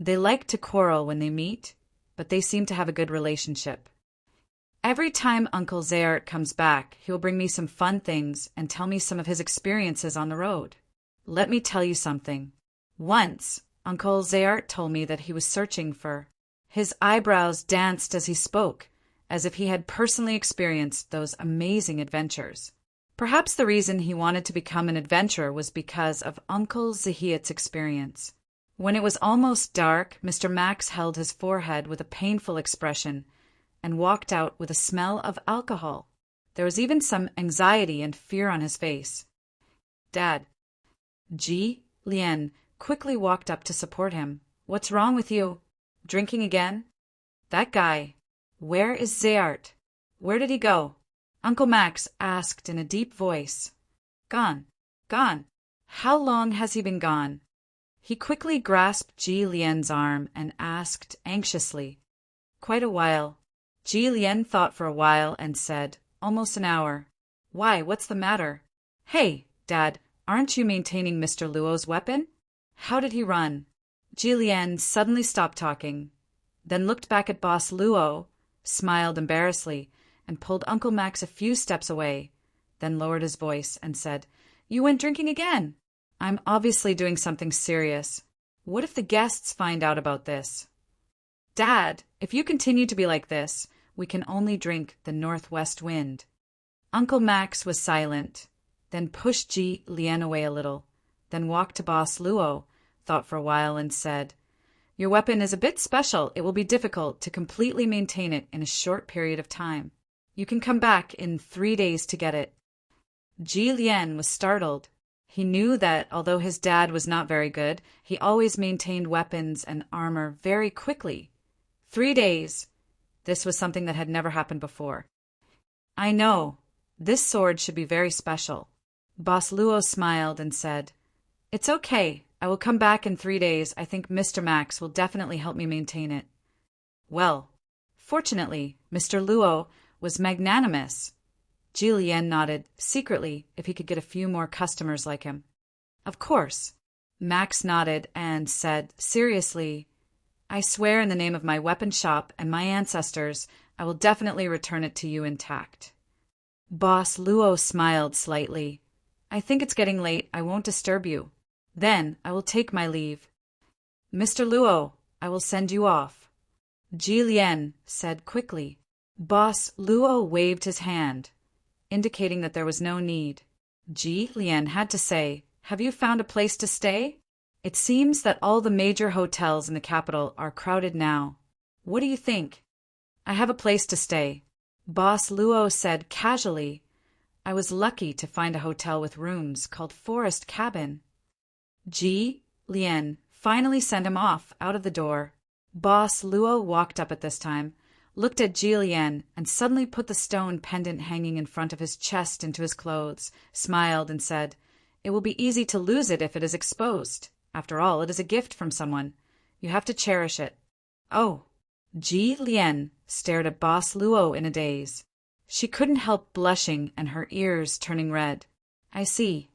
They like to quarrel when they meet, but they seem to have a good relationship. Every time Uncle Zayart comes back, he will bring me some fun things and tell me some of his experiences on the road. Let me tell you something. Once, Uncle Zayart told me that he was searching for. His eyebrows danced as he spoke, as if he had personally experienced those amazing adventures. Perhaps the reason he wanted to become an adventurer was because of Uncle Zahiat's experience. When it was almost dark, Mr. Max held his forehead with a painful expression and walked out with a smell of alcohol. There was even some anxiety and fear on his face. Dad. Ji Lian quickly walked up to support him. What's wrong with you? Drinking again? That guy. Where is Zayart? Where did he go? Uncle Max asked in a deep voice. Gone. Gone. How long has he been gone? He quickly grasped Ji Lian's arm and asked anxiously. Quite a while. Ji Lian thought for a while and said, Almost an hour. Why, what's the matter? Hey, Dad, aren't you maintaining Mr. Luo's weapon? How did he run? Ji Lian suddenly stopped talking. then looked back at Boss Luo, smiled embarrassedly, and pulled Uncle Max a few steps away, then lowered his voice and said, "You went drinking again. I'm obviously doing something serious. What if the guests find out about this?" "Dad, if you continue to be like this, we can only drink the northwest wind." Uncle Max was silent, then pushed Ji Lian away a little, then walked to Boss Luo, thought for a while, and said, "Your weapon is a bit special. It will be difficult to completely maintain it in a short period of time. You can come back in 3 days to get it." Ji Lian was startled. He knew that, although his dad was not very good, he always maintained weapons and armor very quickly. 3 days. This was something that had never happened before. "I know. This sword should be very special." Boss Luo smiled and said, "It's okay. I will come back in 3 days. I think Mr. Max will definitely help me maintain it." Well, fortunately, Mr. Luo was magnanimous. Ji Lian nodded secretly if he could get a few more customers like him. "Of course." Max nodded and said seriously, "I swear in the name of my weapon shop and my ancestors, I will definitely return it to you intact." Boss Luo smiled slightly. "I think it's getting late. I won't disturb you. Then I will take my leave." "Mr. Luo, I will send you off," Ji Lian said quickly. Boss Luo waved his hand, indicating that there was no need. Ji Lian had to say, "Have you found a place to stay? It seems that all the major hotels in the capital are crowded now. What do you think?" "I have a place to stay," Boss Luo said casually. "I was lucky to find a hotel with rooms called Forest Cabin." Ji Lian finally sent him off out of the door. Boss Luo walked up at this time, looked at Ji Lian, and suddenly put the stone pendant hanging in front of his chest into his clothes, smiled, and said, "It will be easy to lose it if it is exposed. After all, it is a gift from someone. You have to cherish it." "Oh." Ji Lian stared at Boss Luo in a daze. She couldn't help blushing and her ears turning red. "I see."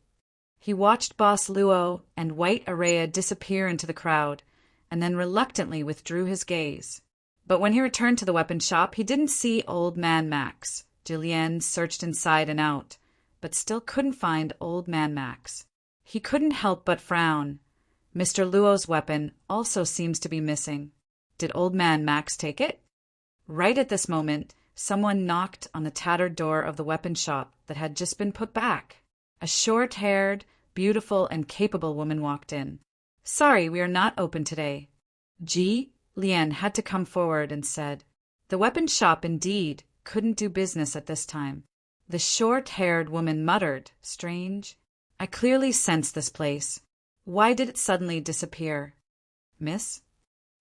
He watched Boss Luo and White Araya disappear into the crowd, and then reluctantly withdrew his gaze. But when he returned to the weapon shop, he didn't see Old Man Max. Ji Lian searched inside and out, but still couldn't find Old Man Max. He couldn't help but frown. Mr. Luo's weapon also seems to be missing. Did Old Man Max take it? Right at this moment, someone knocked on the tattered door of the weapon shop that had just been put back. A short-haired, beautiful, and capable woman walked in. "Sorry, we are not open today." Ji Lian had to come forward and said, "The weapon shop indeed couldn't do business at this time." The short-haired woman muttered, "Strange. I clearly sense this place. Why did it suddenly disappear?" "Miss?"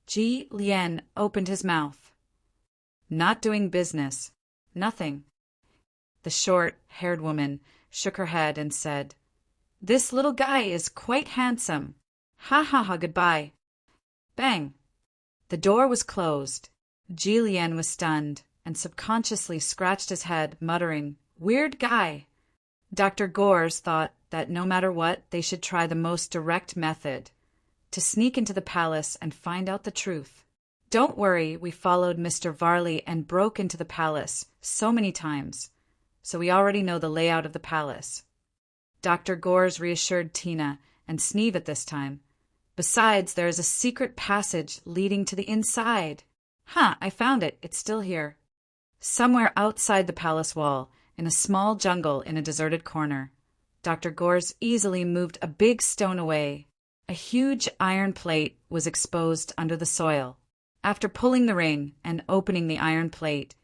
Ji Lian opened his mouth. "Not doing business. Nothing." The short-haired woman shook her head and said, "This little guy is quite handsome. Ha ha ha, goodbye." Bang! The door was closed. Ji Lian was stunned and subconsciously scratched his head, muttering, "Weird guy." Dr. Gores thought that no matter what, they should try the most direct method, to sneak into the palace and find out the truth. Don't worry, we followed Mr. Varley and broke into the palace so many times, so we already know the layout of the palace. Dr. Gores reassured Tina and Sneeve at this time. Besides, there is a secret passage leading to the inside. I found it. It's still here. Somewhere outside the palace wall, in a small jungle in a deserted corner. Dr. Gores easily moved a big stone away. A huge iron plate was exposed under the soil. After pulling the ring and opening the iron plate,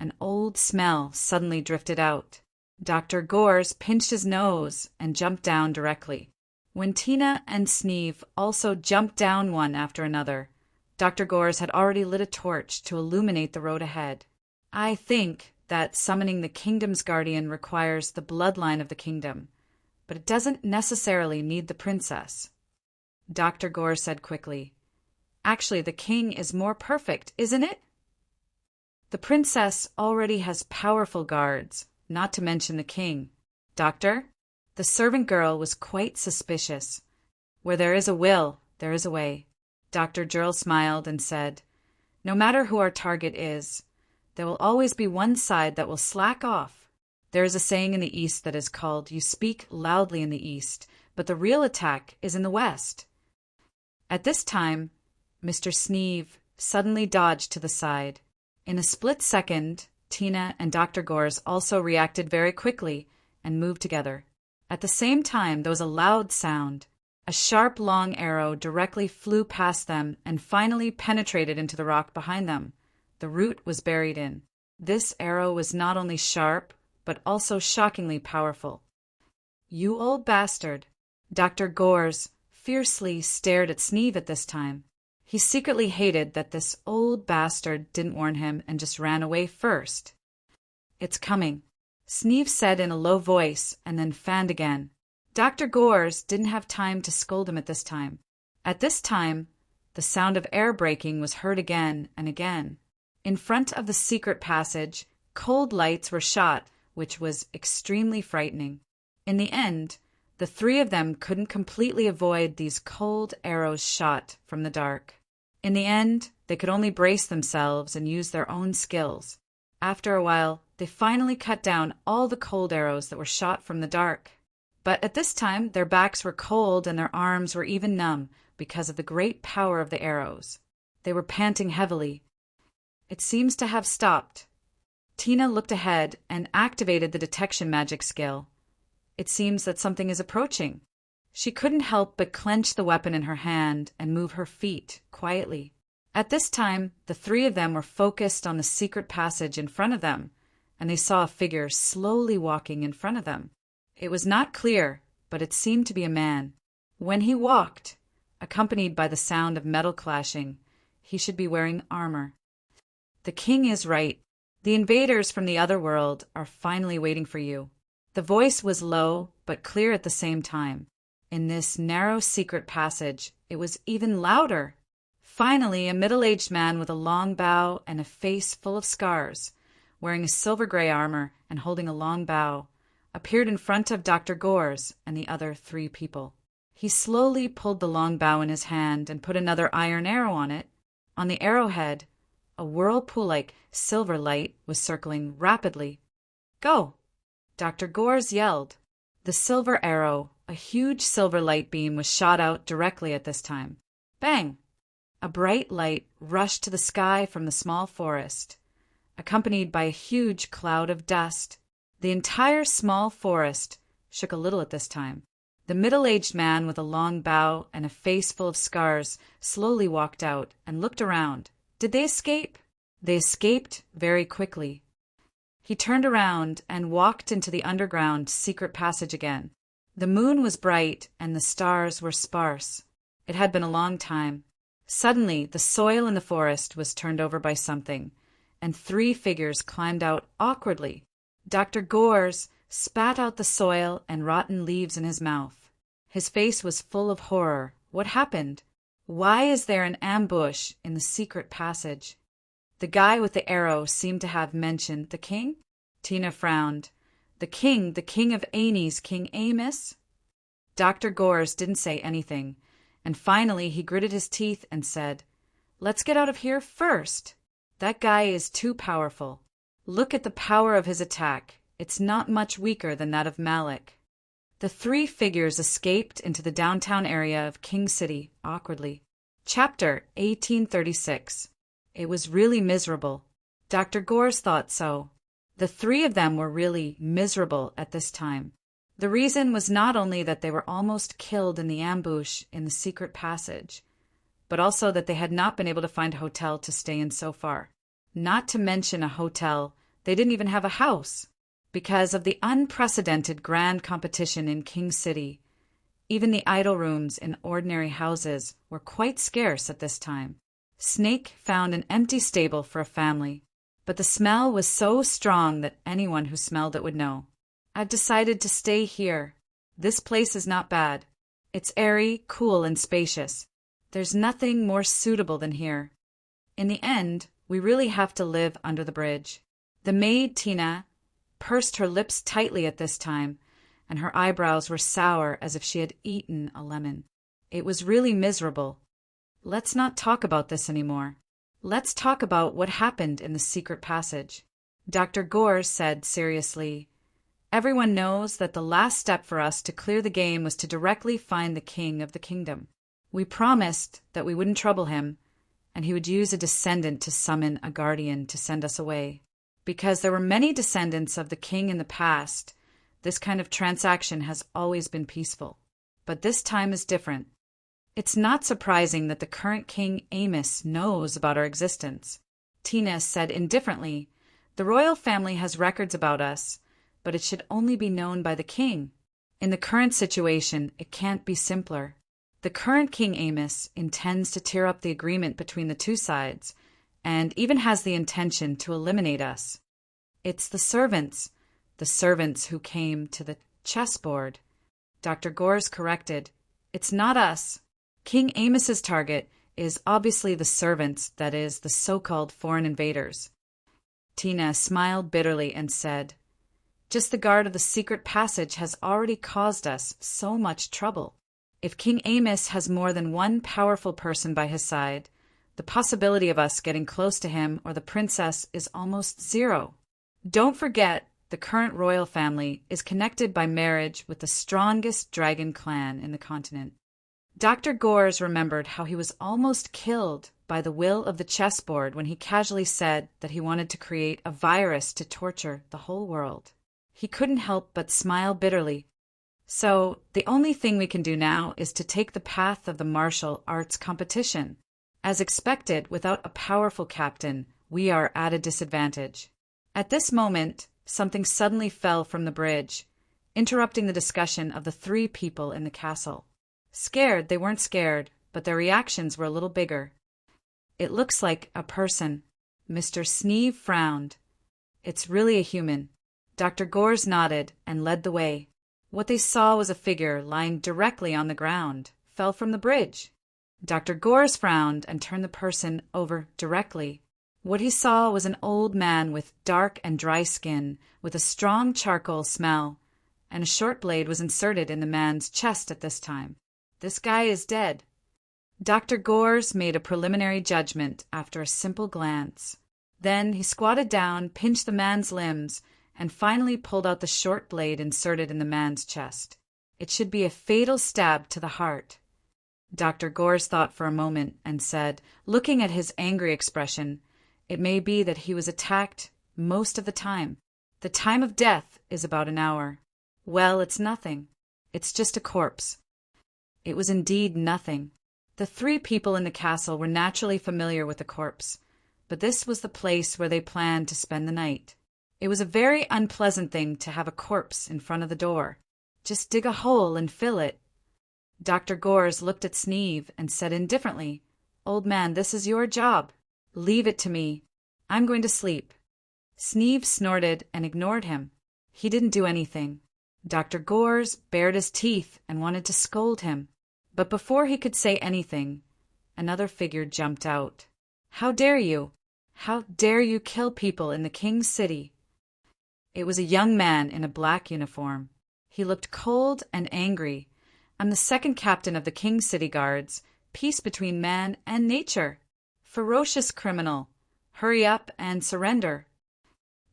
an old smell suddenly drifted out. Dr. Gores pinched his nose and jumped down directly. When Tina and Sneeve also jumped down one after another, Dr. Gores had already lit a torch to illuminate the road ahead. "I think that summoning the kingdom's guardian requires the bloodline of the kingdom, but it doesn't necessarily need the princess," Dr. Gores said quickly. "Actually, the king is more perfect, isn't it? The princess already has powerful guards, not to mention the king. Doctor?" The servant girl was quite suspicious. "Where there is a will, there is a way." Dr. Jirl smiled and said, No matter who our target is, there will always be one side that will slack off. There is a saying in the East that is called, "You speak loudly in the East, but the real attack is in the West." At this time, Mr. Sneeve suddenly dodged to the side. In a split second, Tina and Dr. Gores also reacted very quickly and moved together. At the same time, there was a loud sound. A sharp, long arrow directly flew past them and finally penetrated into the rock behind them. The root was buried in. This arrow was not only sharp, but also shockingly powerful. "You old bastard!" Dr. Gores fiercely stared at Sneeve at this time. He secretly hated that this old bastard didn't warn him and just ran away first. "It's coming," Sneeve said in a low voice and then fanned again. Dr. Gores didn't have time to scold him at this time. At this time, the sound of air breaking was heard again and again. In front of the secret passage, cold lights were shot, which was extremely frightening. In the end, the three of them couldn't completely avoid these cold arrows shot from the dark. In the end, they could only brace themselves and use their own skills. After a while, they finally cut down all the cold arrows that were shot from the dark. But at this time, their backs were cold and their arms were even numb because of the great power of the arrows. They were panting heavily. It seems to have stopped. Tina looked ahead and activated the detection magic skill. It seems that something is approaching. She couldn't help but clench the weapon in her hand and move her feet quietly. At this time, the three of them were focused on the secret passage in front of them, and they saw a figure slowly walking in front of them. It was not clear, but it seemed to be a man. When he walked, accompanied by the sound of metal clashing, he should be wearing armor. The king is right. The invaders from the other world are finally waiting for you. The voice was low, but clear at the same time. In this narrow secret passage, it was even louder. Finally, a middle-aged man with a long bow and a face full of scars, wearing a silver-gray armor and holding a long bow, appeared in front of Dr. Gores and the other three people. He slowly pulled the long bow in his hand and put another iron arrow on it. On the arrowhead, a whirlpool-like silver light was circling rapidly. "Go!" Dr. Gores yelled. The silver arrow, a huge silver light beam, was shot out directly at this time. Bang! A bright light rushed to the sky from the small forest, accompanied by a huge cloud of dust. The entire small forest shook a little at this time. The middle-aged man with a long bow and a face full of scars slowly walked out and looked around. Did they escape? They escaped very quickly. He turned around and walked into the underground secret passage again. The moon was bright and the stars were sparse. It had been a long time. Suddenly, the soil in the forest was turned over by something, and three figures climbed out awkwardly. Dr. Gores spat out the soil and rotten leaves in his mouth. His face was full of horror. What happened? Why is there an ambush in the secret passage? The guy with the arrow seemed to have mentioned the king. Tina frowned. The king of Anie's King Amos? Dr. Gores didn't say anything, and finally he gritted his teeth and said, "Let's get out of here first. That guy is too powerful. Look at the power of his attack. It's not much weaker than that of Malik." The three figures escaped into the downtown area of King City awkwardly. Chapter 1836. It was really miserable. Dr. Gores thought so. The three of them were really miserable at this time. The reason was not only that they were almost killed in the ambush in the secret passage, but also that they had not been able to find a hotel to stay in so far. Not to mention a hotel, they didn't even have a house. Because of the unprecedented grand competition in King City, even the idle rooms in ordinary houses were quite scarce at this time. Snake found an empty stable for a family, but the smell was so strong that anyone who smelled it would know. "I've decided to stay here. This place is not bad. It's airy, cool, and spacious. There's nothing more suitable than here. In the end, we really have to live under the bridge." The maid, Tina, pursed her lips tightly at this time, and her eyebrows were sour as if she had eaten a lemon. It was really miserable. "Let's not talk about this anymore." Let's talk about what happened in the secret passage. Dr. Gore said seriously, "Everyone knows that the last step for us to clear the game was to directly find the king of the kingdom. We promised that we wouldn't trouble him, and he would use a descendant to summon a guardian to send us away. Because there were many descendants of the king in the past, this kind of transaction has always been peaceful. But this time is different. It's not surprising that the current King Amos knows about our existence." Tina said indifferently, "The royal family has records about us, but it should only be known by the king. In the current situation, it can't be simpler. The current King Amos intends to tear up the agreement between the two sides, and even has the intention to eliminate us. It's the servants who came to the chessboard." Dr. Gores corrected, "It's not us. King Amos's target is obviously the servants, that is, the so-called foreign invaders." Tina smiled bitterly and said, "Just the guard of the secret passage has already caused us so much trouble. If King Amos has more than one powerful person by his side, the possibility of us getting close to him or the princess is almost zero. Don't forget, the current royal family is connected by marriage with the strongest dragon clan in the continent." Dr. Gores remembered how he was almost killed by the will of the chessboard when he casually said that he wanted to create a virus to torture the whole world. He couldn't help but smile bitterly. "So, the only thing we can do now is to take the path of the martial arts competition. As expected, without a powerful captain, we are at a disadvantage." At this moment, something suddenly fell from the bridge, interrupting the discussion of the three people in the castle. Scared, they weren't scared, but their reactions were a little bigger. "It looks like a person." Mr. Sneeve frowned. "It's really a human." Dr. Gores nodded and led the way. What they saw was a figure lying directly on the ground, fell from the bridge. Dr. Gores frowned and turned the person over directly. What he saw was an old man with dark and dry skin, with a strong charcoal smell, and a short blade was inserted in the man's chest at this time. "This guy is dead." Dr. Gores made a preliminary judgment after a simple glance. Then he squatted down, pinched the man's limbs, and finally pulled out the short blade inserted in the man's chest. It should be a fatal stab to the heart. Dr. Gores thought for a moment and said, looking at his angry expression, "It may be that he was attacked most of the time. The time of death is about an hour. Well, it's nothing. It's just a corpse." It was indeed nothing. The three people in the castle were naturally familiar with the corpse, but this was the place where they planned to spend the night. It was a very unpleasant thing to have a corpse in front of the door. Just dig a hole and fill it. Dr. Gores looked at Sneeve and said indifferently, "Old man, this is your job. Leave it to me. I'm going to sleep." Sneeve snorted and ignored him. He didn't do anything. Dr. Gores bared his teeth and wanted to scold him. But before he could say anything, another figure jumped out. "How dare you? How dare you kill people in the king's city?" It was a young man in a black uniform. He looked cold and angry. "I'm the second captain of the king's city guards. Peace between man and nature. Ferocious criminal. Hurry up and surrender."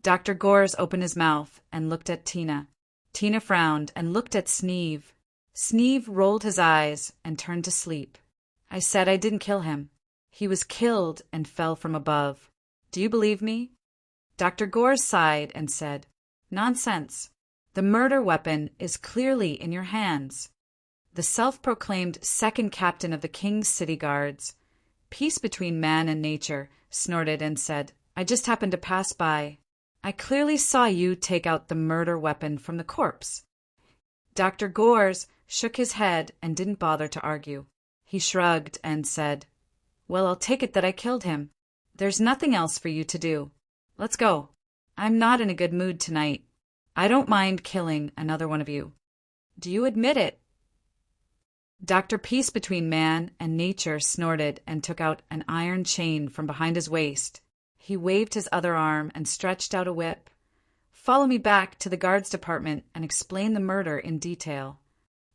Dr. Gores opened his mouth and looked at Tina. Tina frowned and looked at Sneeve. Sneeve rolled his eyes and turned to sleep. "I said I didn't kill him. He was killed and fell from above. Do you believe me?" Dr. Gores sighed and said, "Nonsense. The murder weapon is clearly in your hands." The self-proclaimed second captain of the king's city guards, peace between man and nature, snorted and said, "I just happened to pass by. I clearly saw you take out the murder weapon from the corpse." Dr. Gores shook his head and didn't bother to argue. He shrugged and said, "Well, I'll take it that I killed him. There's nothing else for you to do. Let's go. I'm not in a good mood tonight. I don't mind killing another one of you. Do you admit it?" Dr. Peace between man and nature snorted and took out an iron chain from behind his waist. He waved his other arm and stretched out a whip. "Follow me back to the guards department and explain the murder in detail.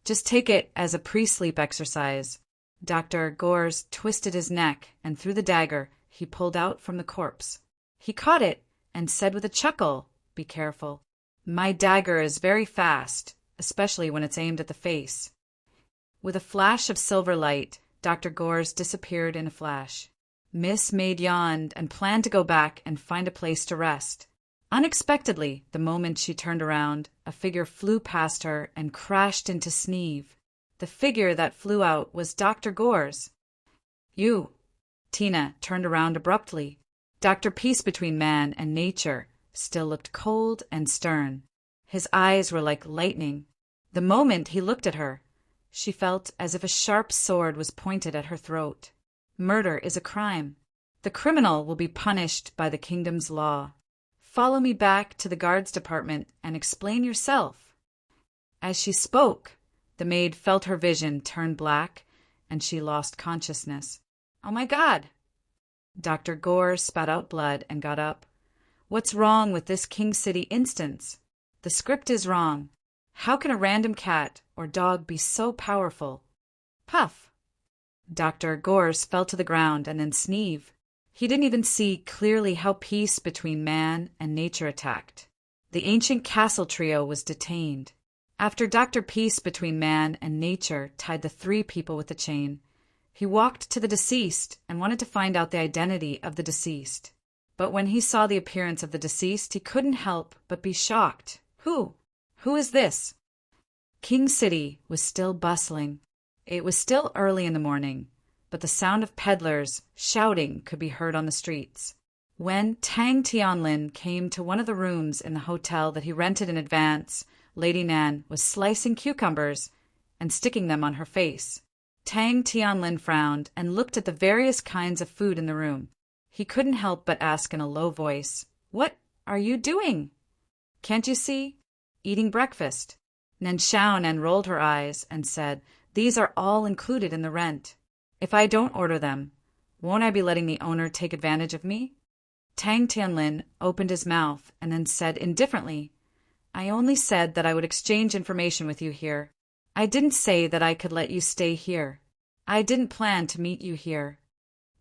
Just take it as a pre-sleep exercise." Dr. Gores twisted his neck, and through the dagger he pulled out from the corpse. He caught it and said with a chuckle, "Be careful. My dagger is very fast, especially when it's aimed at the face." With a flash of silver light, Dr. Gores disappeared in a flash. Miss Maid yawned and planned to go back and find a place to rest. Unexpectedly, the moment she turned around, a figure flew past her and crashed into Sneeve. The figure that flew out was Dr. Gores. "You!" Tina turned around abruptly. Dr. Peace Between Man and Nature still looked cold and stern. His eyes were like lightning. The moment he looked at her, she felt as if a sharp sword was pointed at her throat. Murder is a crime. The criminal will be punished by the kingdom's law. Follow me back to the guards department and explain yourself. As she spoke, the maid felt her vision turn black and she lost consciousness. "Oh my God!" Dr. Gore spat out blood and got up. "What's wrong with this King City instance? The script is wrong. How can a random cat or dog be so powerful?" Puff! Dr. Gores fell to the ground and then Sneeve. He didn't even see clearly how peace between man and nature attacked. The ancient castle trio was detained. After Dr. Peace Between Man and Nature tied the three people with a chain, he walked to the deceased and wanted to find out the identity of the deceased. But when he saw the appearance of the deceased, he couldn't help but be shocked. Who? Who is this? King City was still bustling. It was still early in the morning, but the sound of peddlers shouting could be heard on the streets. When Tang Tianlin came to one of the rooms in the hotel that he rented in advance, Lady Nan was slicing cucumbers and sticking them on her face. Tang Tianlin frowned and looked at the various kinds of food in the room. He couldn't help but ask in a low voice, "What are you doing?" "Can't you see? Eating breakfast." Nan Xiaonan rolled her eyes and said, "These are all included in the rent. If I don't order them, won't I be letting the owner take advantage of me?" Tang Tianlin opened his mouth and then said indifferently, "I only said that I would exchange information with you here. I didn't say that I could let you stay here. I didn't plan to meet you here."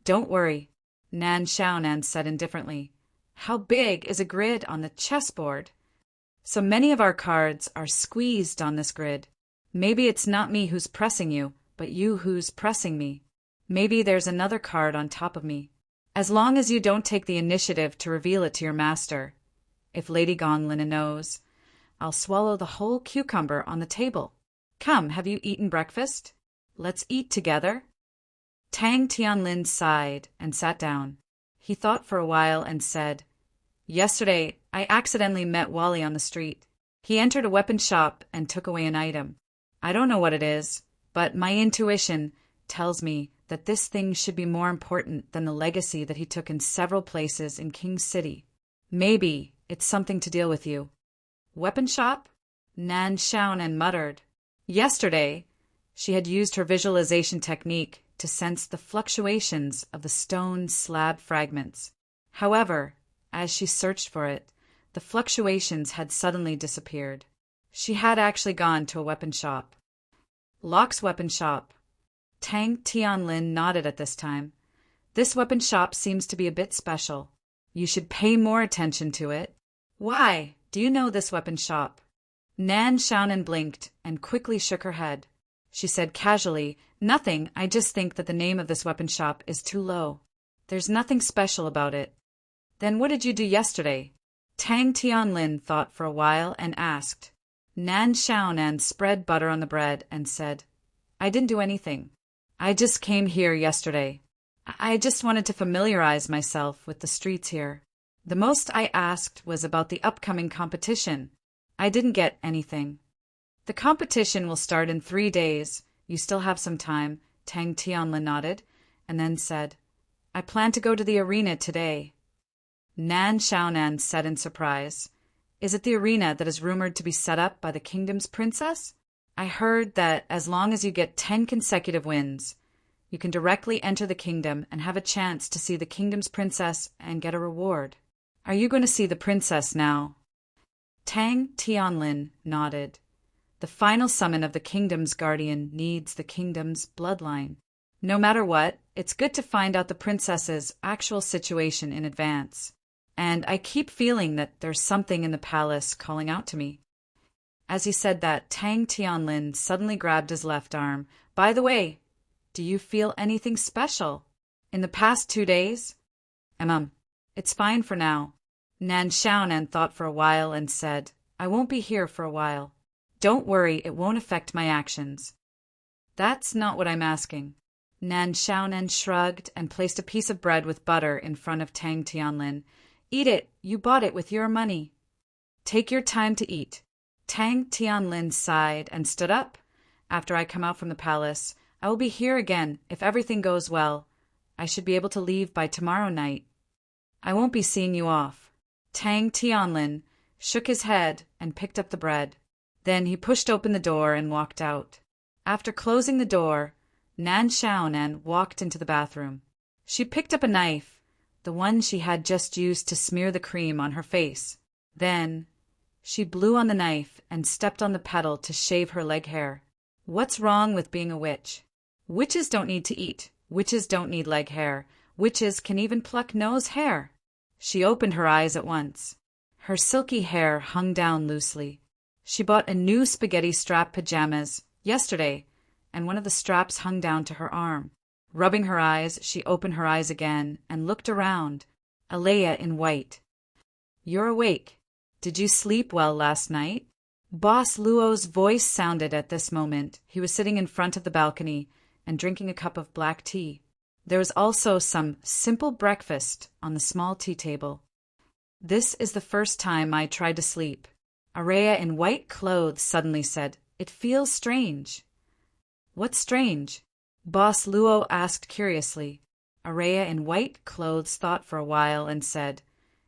"Don't worry," Nan Xiaonan said indifferently. "How big is a grid on the chessboard? So many of our cards are squeezed on this grid. Maybe it's not me who's pressing you, but you who's pressing me. Maybe there's another card on top of me. As long as you don't take the initiative to reveal it to your master, if Lady Gonlin knows, I'll swallow the whole cucumber on the table. Come, have you eaten breakfast? Let's eat together." Tang Tianlin sighed and sat down. He thought for a while and said, "Yesterday, I accidentally met Wally on the street. He entered a weapon shop and took away an item. I don't know what it is, but my intuition tells me that this thing should be more important than the legacy that he took in several places in King City. Maybe it's something to deal with you." "Weapon shop?" Nan Xiaonan muttered. Yesterday, she had used her visualization technique to sense the fluctuations of the stone slab fragments. However, as she searched for it, the fluctuations had suddenly disappeared. She had actually gone to a weapon shop. "Locke's weapon shop." Tang Tianlin nodded at this time. "This weapon shop seems to be a bit special. You should pay more attention to it." "Why? Do you know this weapon shop?" Nan Xiaonan blinked and quickly shook her head. She said casually, "Nothing, I just think that the name of this weapon shop is too low. There's nothing special about it." "Then what did you do yesterday?" Tang Tianlin thought for a while and asked. Nan Xiaonan spread butter on the bread and said, "I didn't do anything. I just came here yesterday. I just wanted to familiarize myself with the streets here. The most I asked was about the upcoming competition. I didn't get anything." "The competition will start in 3 days. You still have some time," Tang Tianlin nodded, and then said, "I plan to go to the arena today." Nan Xiaonan said in surprise, "Is it the arena that is rumored to be set up by the kingdom's princess? I heard that as long as you get 10 consecutive wins, you can directly enter the kingdom and have a chance to see the kingdom's princess and get a reward. Are you going to see the princess now?" Tang Tianlin nodded. "The final summon of the kingdom's guardian needs the kingdom's bloodline. No matter what, it's good to find out the princess's actual situation in advance. And I keep feeling that there's something in the palace calling out to me. As he said that, Tang Tianlin suddenly grabbed his left arm. By the way, do you feel anything special? In the past 2 days? It's fine for now. Nan Xiaonan thought for a while and said, I won't be here for a while. Don't worry, it won't affect my actions. That's not what I'm asking. Nan Xiaonan shrugged and placed a piece of bread with butter in front of Tang Tianlin. Eat it, you bought it with your money. Take your time to eat. Tang Tianlin sighed and stood up. After I come out from the palace, I will be here again if everything goes well. I should be able to leave by tomorrow night. I won't be seeing you off. Tang Tianlin shook his head and picked up the bread. Then he pushed open the door and walked out. After closing the door, Nan Xiaonan walked into the bathroom. She picked up a knife, the one she had just used to smear the cream on her face. Then she blew on the knife and stepped on the pedal to shave her leg hair. What's wrong with being a witch? Witches don't need to eat. Witches don't need leg hair. Witches can even pluck nose hair. She opened her eyes at once. Her silky hair hung down loosely. She bought a new spaghetti strap pajamas yesterday, and one of the straps hung down to her arm. Rubbing her eyes, she opened her eyes again and looked around. Alea in white. You're awake. Did you sleep well last night? Boss Luo's voice sounded at this moment. He was sitting in front of the balcony and drinking a cup of black tea. There was also some simple breakfast on the small tea table. This is the first time I tried to sleep. Araya in white clothes suddenly said, It feels strange. What's strange? Boss Luo asked curiously. Araya in white clothes thought for a while and said,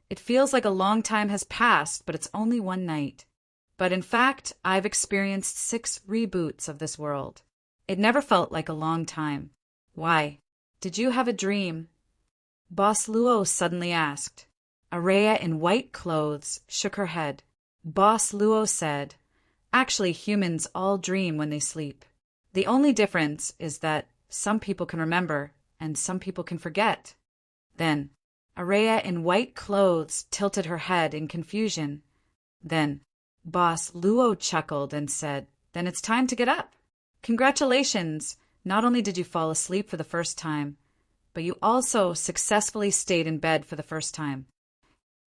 It feels like a long time has passed, but it's only one night. But in fact, I've experienced 6 reboots of this world. It never felt like a long time. Why? Did you have a dream? Boss Luo suddenly asked. Araya in white clothes shook her head. Boss Luo said, Actually, humans all dream when they sleep. The only difference is that some people can remember and some people can forget. Then, Araya in white clothes tilted her head in confusion. Then, Boss Luo chuckled and said, Then it's time to get up. Congratulations! Not only did you fall asleep for the first time, but you also successfully stayed in bed for the first time.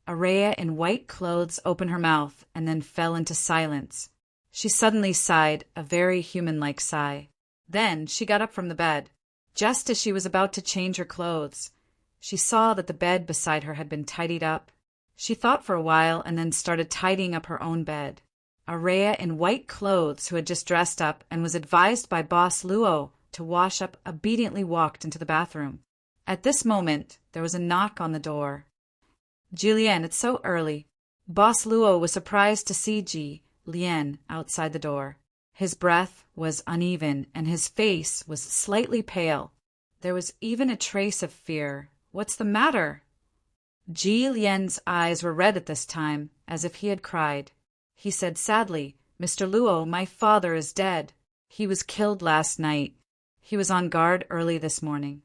Araya in white clothes opened her mouth and then fell into silence. She suddenly sighed, a very human-like sigh. Then she got up from the bed. Just as she was about to change her clothes, she saw that the bed beside her had been tidied up. She thought for a while and then started tidying up her own bed. Araya in white clothes, who had just dressed up and was advised by Boss Luo to wash up, obediently walked into the bathroom. At this moment, there was a knock on the door. Ji Lian, it's so early. Boss Luo was surprised to see Ji Lian outside the door. His breath was uneven and his face was slightly pale. There was even a trace of fear. What's the matter? Ji Lian's eyes were red at this time, as if he had cried. He said sadly, Mr. Luo, my father is dead. He was killed last night. He was on guard early this morning.